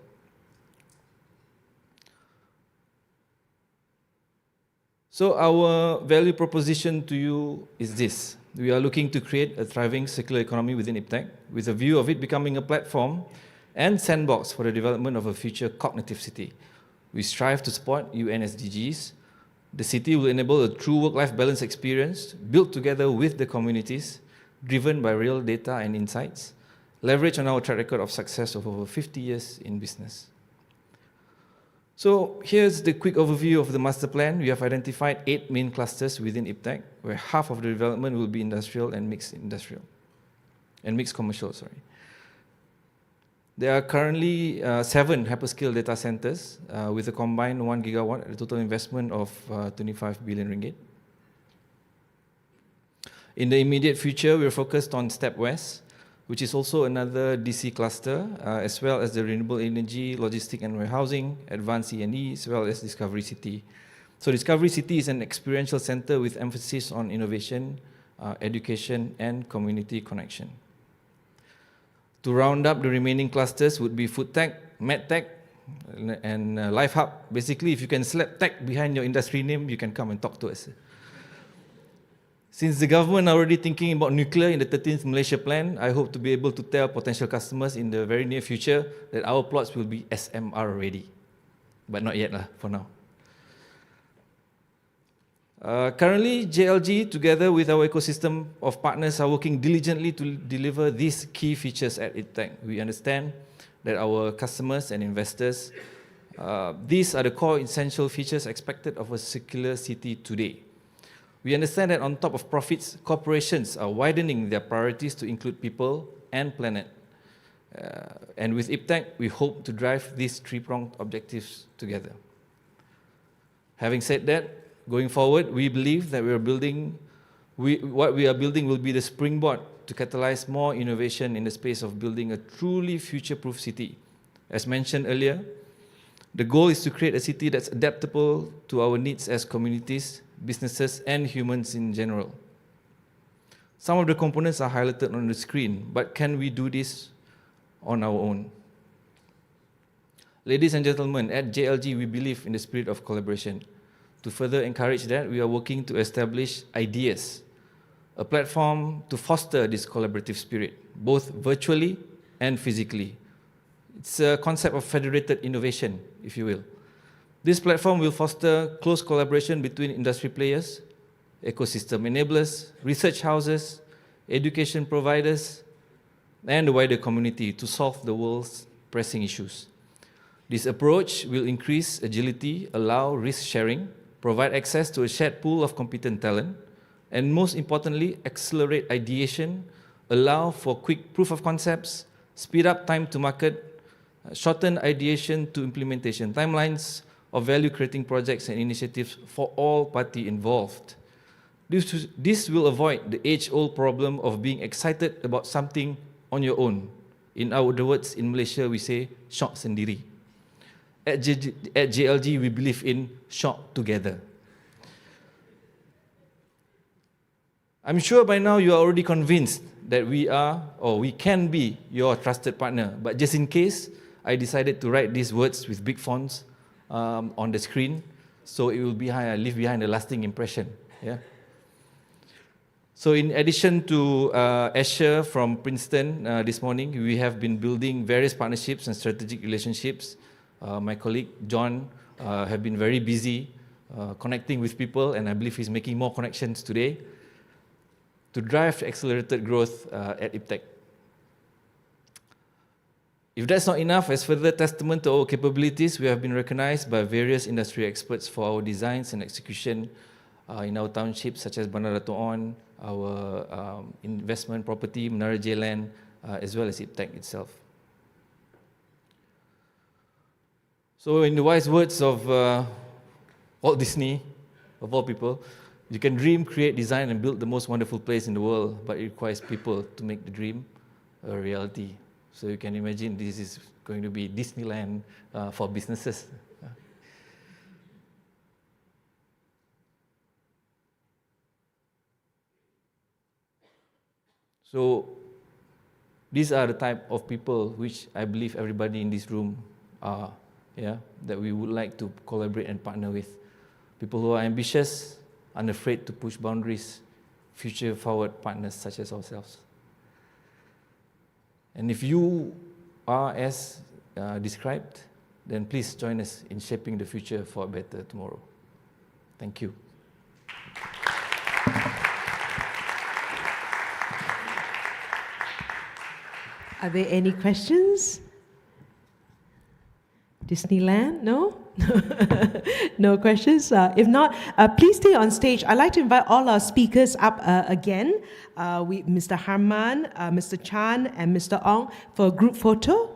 So our value proposition to you is this. We are looking to create a thriving circular economy within IBTEC with a view of it becoming a platform and sandbox for the development of a future cognitive city. We strive to support UN SDGs. The city will enable a true work-life balance experience built together with the communities, driven by real data and insights, leverage on our track record of success of over 50 years in business. So here's the quick overview of the master plan. We have identified 8 main clusters within IBTEC, where half of the development will be industrial and mixed commercial. There are currently 7 hyperscale data centers with a combined 1 gigawatt, a total investment of 25 billion ringgit. In the immediate future, we are focused on Step West, which is also another DC cluster, as well as the renewable energy, logistic and warehousing, advanced E&E, as well as Discovery City. So Discovery City is an experiential center with emphasis on innovation, education, and community connection. To round up the remaining clusters would be Food Tech, MedTech, and Life Hub. Basically, if you can slap tech behind your industry name, you can come and talk to us. Since the government are already thinking about nuclear in the 13th Malaysia Plan, I hope to be able to tell potential customers in the very near future that our plots will be SMR ready. But not yet for now. Currently, JLG, together with our ecosystem of partners, are working diligently to deliver these key features at IBTEC. We understand that our customers and investors, these are the core essential features expected of a circular city today. We understand that on top of profits, corporations are widening their priorities to include people and planet. And with IBTEC, we hope to drive these three-pronged objectives together. Having said that, going forward, we believe that what we are building will be the springboard to catalyze more innovation in the space of building a truly future-proof city. As mentioned earlier, the goal is to create a city that's adaptable to our needs as communities, businesses, and humans in general. Some of the components are highlighted on the screen, but can we do this on our own? Ladies and gentlemen, at JLG, we believe in the spirit of collaboration. To further encourage that, we are working to establish ideas, a platform to foster this collaborative spirit, both virtually and physically. It's a concept of federated innovation, if you will. This platform will foster close collaboration between industry players, ecosystem enablers, research houses, education providers, and the wider community to solve the world's pressing issues. This approach will increase agility, allow risk sharing, provide access to a shared pool of competent talent, and most importantly, accelerate ideation, allow for quick proof of concepts, speed up time to market, shorten ideation to implementation timelines of value-creating projects and initiatives for all parties involved. This will avoid the age-old problem of being excited about something on your own. In other words, in Malaysia, we say, syok sendiri. At JLG, we believe in shop together. I'm sure by now you are already convinced that we are, or we can be, your trusted partner. But just in case, I decided to write these words with big fonts on the screen, so it will leave behind a lasting impression. Yeah. So in addition to Asher from Princeton this morning, we have been building various partnerships and strategic relationships. My colleague John have been very busy connecting with people, and I believe he's making more connections today to drive accelerated growth at IBTEC. If that's not enough, as further testament to our capabilities, we have been recognized by various industry experts for our designs and execution in our townships, such as Bandar Dato On, our investment property, Menara J-Land, as well as IBTEC itself. So in the wise words of Walt Disney, of all people, You can dream, create, design, and build the most wonderful place in the world, but it requires people to make the dream a reality. So you can imagine this is going to be Disneyland for businesses. So these are the type of people which I believe everybody in this room are, that we would like to collaborate and partner with. People who are ambitious, unafraid to push boundaries, future-forward partners such as ourselves. And if you are as described, then please join us in shaping the future for a better tomorrow. Thank you. Are there any questions? Disneyland? No? No questions? If not, please stay on stage. I'd like to invite all our speakers up again. Mr. Harman, Mr. Chan, and Mr. Ong for a group photo.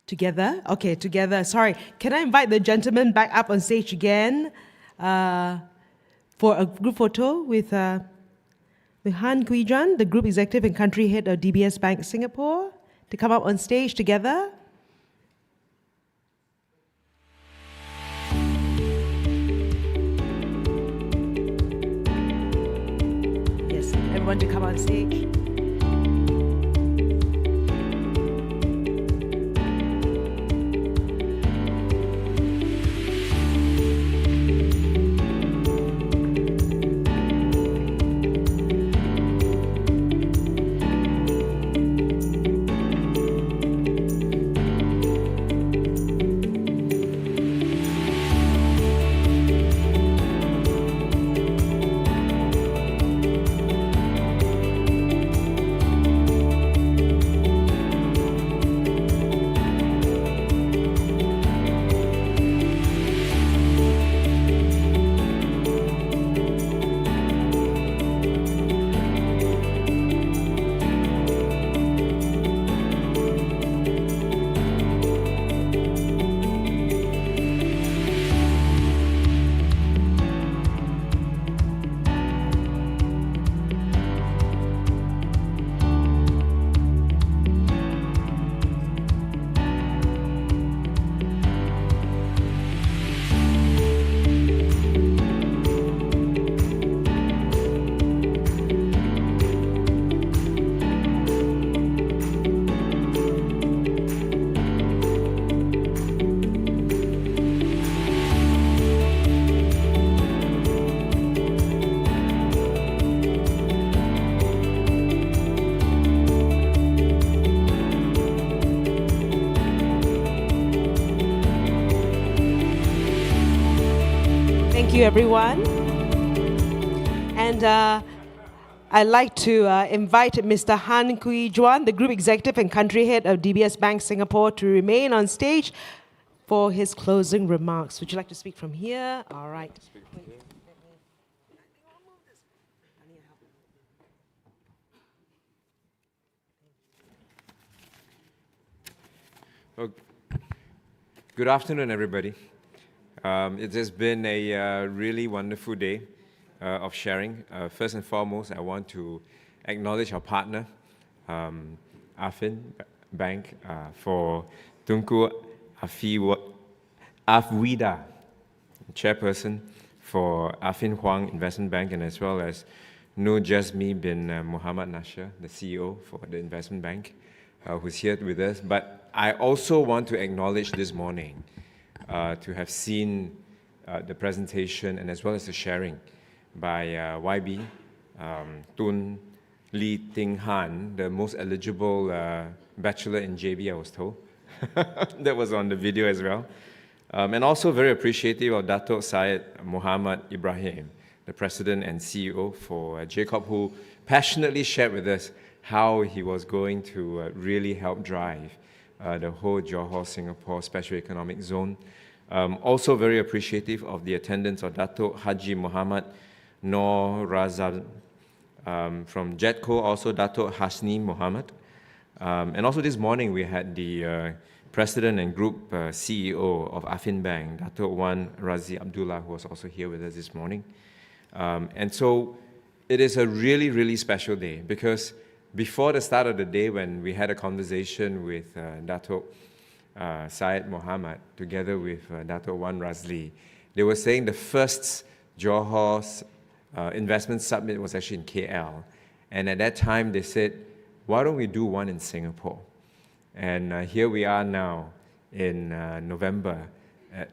Together? Okay, together. Sorry. Can I invite the gentleman back up on stage again for a group photo with Han Kwee, the Group Executive and Country Head of DBS Bank Singapore, to come up on stage together? Yes, everyone to come on stage. Thank you, everyone. And I'd like to invite Mr. Han Kwee, the Group Executive and Country Head of DBS Bank Singapore, to remain on stage for his closing remarks. Would you like to speak from here? All right. Well, good afternoon, everybody. It has been a really wonderful day of sharing. First and foremost, I want to acknowledge our partner, Affin Bank, for Tunku Afwida, chairperson for Affin Hwang Investment Bank, and as well as Nurjasmi bin Muhammad Nashir, the CEO for the investment bank, who's here with us. But I also want to acknowledge this morning to have seen the presentation and as well as the sharing by YB, Tun Lee Ting Han, the most eligible bachelor in JB, I was told. That was on the video as well. And also very appreciative of Dato Syed Muhammad Ibrahim, the president and CEO for JCOP, who passionately shared with us how he was going to really help drive the whole Johor Singapore Special Economic Zone. Also very appreciative of the attendance of Dato Haji Muhammad Noor Razal from JETCO, also Dato Hasni Muhammad. And also this morning we had the President and Group CEO of Affin Bank, Dato Juan Razi Abdullah, who was also here with us this morning. And so it is a really, really special day because before the start of the day, when we had a conversation with Dato Syed Muhammad together with Dato Wan Razli, they were saying the first Johor Investment Summit was actually in KL. And at that time, they said, why don't we do one in Singapore? And here we are now in November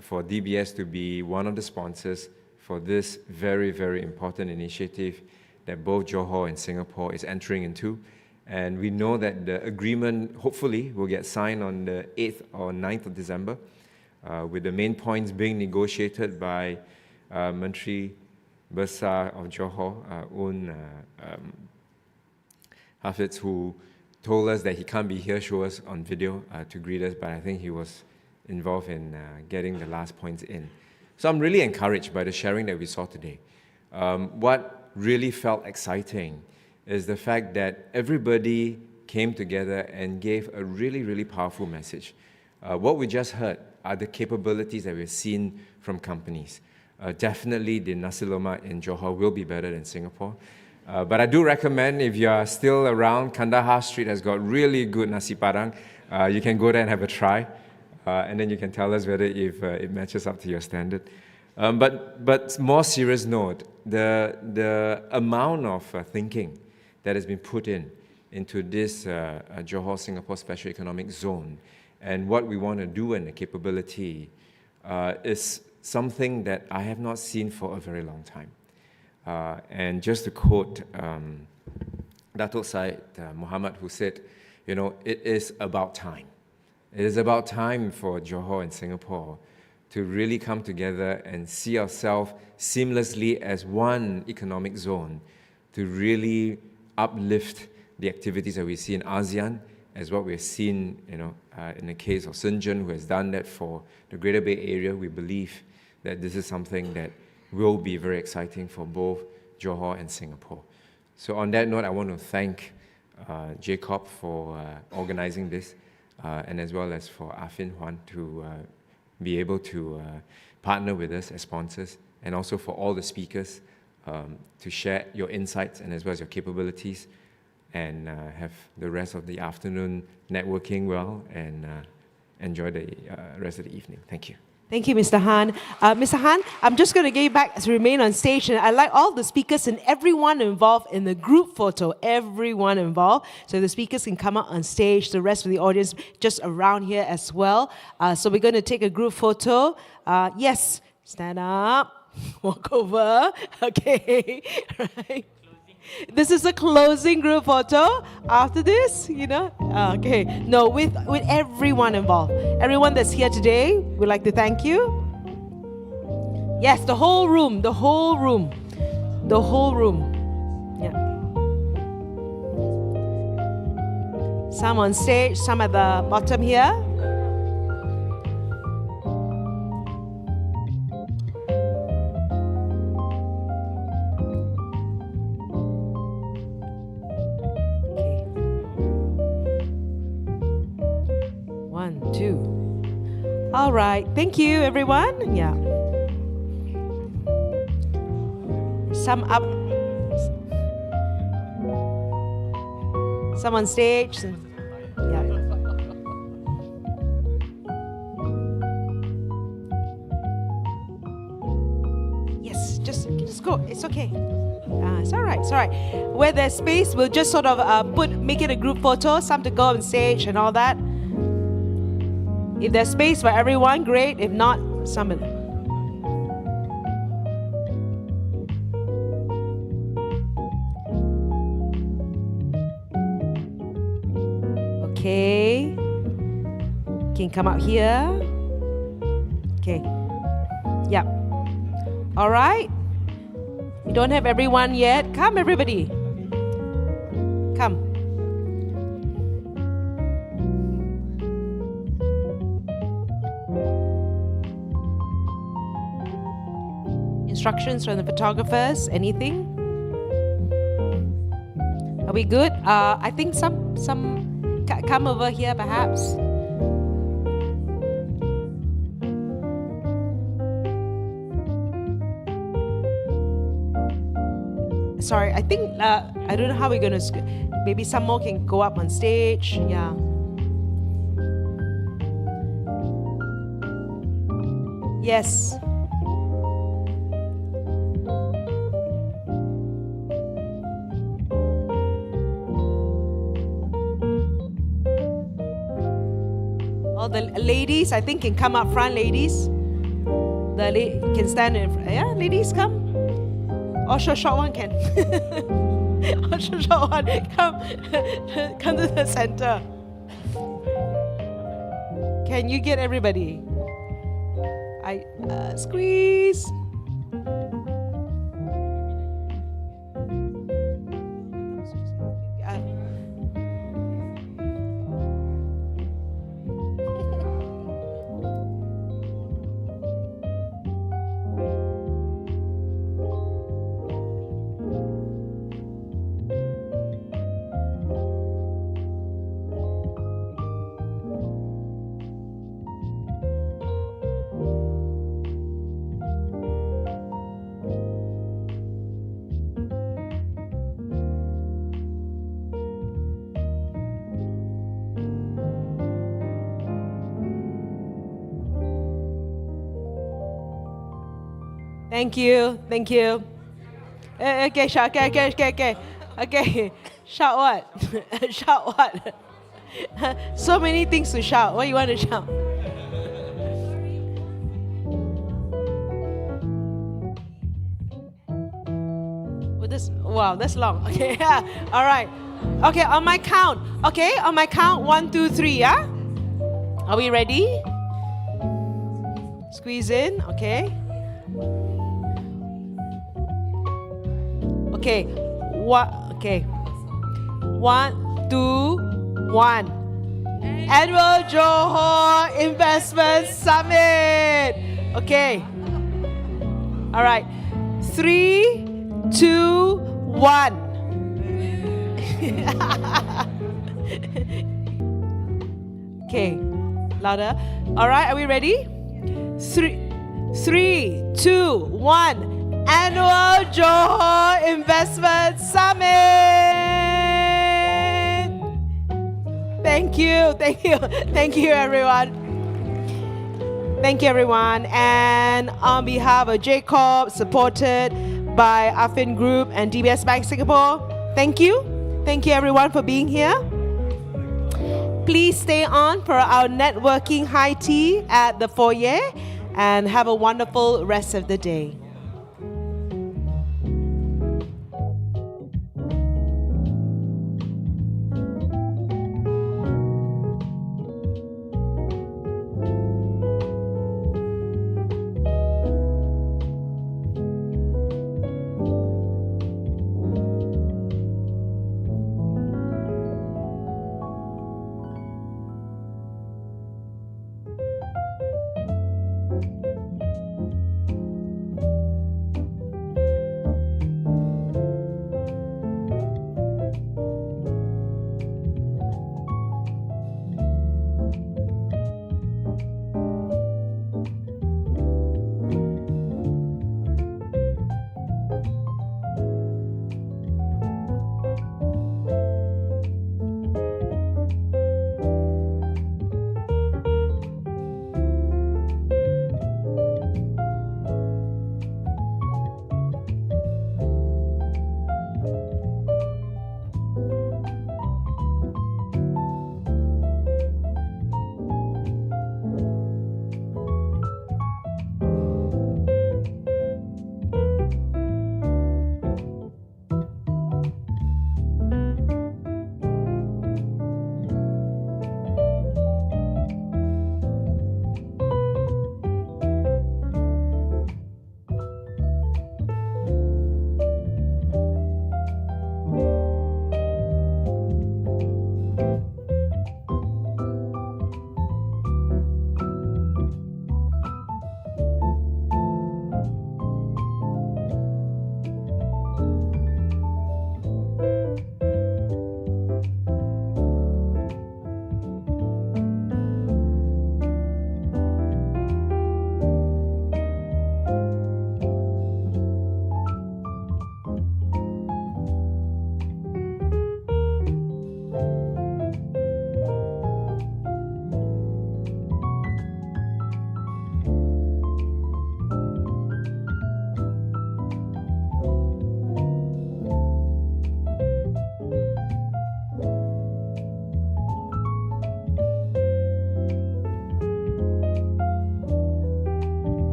for DBS to be one of the sponsors for this very, very important initiative that both Johor and Singapore is entering into. And we know that the agreement hopefully will get signed on the 8th or 9th of December, with the main points being negotiated by Menteri Besar of Johor, Hafiz, who told us that he can't be here, show us on video to greet us, but I think he was involved in getting the last points in. So I'm really encouraged by the sharing that we saw today. What really felt exciting is the fact that everybody came together and gave a really, really powerful message. What we just heard are the capabilities that we've seen from companies. Definitely the nasi lemak in Johor will be better than Singapore. But I do recommend, if you are still around, Kandahar Street has got really good nasi padang. You can go there and have a try, and then you can tell us whether if it matches up to your standard. But more serious note, the amount of thinking that has been put into this Johor Singapore Special Economic Zone and what we want to do and the capability is something that I have not seen for a very long time. And just to quote Dato Syed Muhammad, who said, you know, it is about time. It is about time for Johor and Singapore to really come together and see ourselves seamlessly as one economic zone to really uplift the activities that we see in ASEAN, as what we've seen, you know, in the case of Shenzhen, who has done that for the Greater Bay Area. We believe that this is something that will be very exciting for both Johor and Singapore. So on that note, I want to thank JCOP for organizing this, and as well as for Affin Juan to be able to partner with us as sponsors, and also for all the speakers to share your insights and as well as your capabilities, and have the rest of the afternoon networking well, and enjoy the rest of the evening. Thank you. Thank you, Mr. Han. Mr. Han, I'm just going to get you back to remain on stage. And I'd like all the speakers and everyone involved in the group photo, everyone involved. So the speakers can come up on stage, the rest of the audience just around here as well. So we're going to take a group photo. Yes, stand up, walk over. Okay, right. This is a closing group photo. After this, you know, okay. No, with everyone involved. Everyone that's here today, we'd like to thank you. Yes, the whole room, the whole room, the whole room. Yeah. Some on stage, some at the bottom here. All right, thank you, everyone. Yeah. Some up, some on stage. Yeah. Yes, just go. It's okay. It's all right. It's all right. Where there's space, we'll just sort of make it a group photo. Some to go on stage and all that. If there's space for everyone, great. If not, some of them. Okay. Can come out here. Okay. Yep. All right. We don't have everyone yet. Come, everybody. Come. Instructions from the photographers. Anything? Are we good? I think some come over here perhaps. Sorry, I think I don't know how we're gonna. Maybe some more can go up on stage. Yeah. Yes. All the ladies, I think, can come up front. Ladies, can stand in front. Yeah, ladies, come. Or short one can. Or short one, come to the center. Can you get everybody? I squeeze. Thank you, thank you. Okay, shout, okay. Shout what? Shout what? So many things to shout. What do you want to shout? Wow, that's long. Okay, yeah. All right. Okay, on my count. Okay, on my count, 1, 2, 3. Yeah. Are we ready? Squeeze in. Okay. Okay. Okay. 1, 2, 1. Annual Johor Investment Summit. Okay. All right. 3, 2, 1. Okay. Louder. All right. Are we ready? 3, 2, 1. Annual Johor Investment Summit. Thank you, everyone. Thank you, everyone. And on behalf of JCorp, supported by Affin Group and DBS Bank Singapore, thank you. Thank you, everyone, for being here. Please stay on for our networking high tea at the foyer and have a wonderful rest of the day.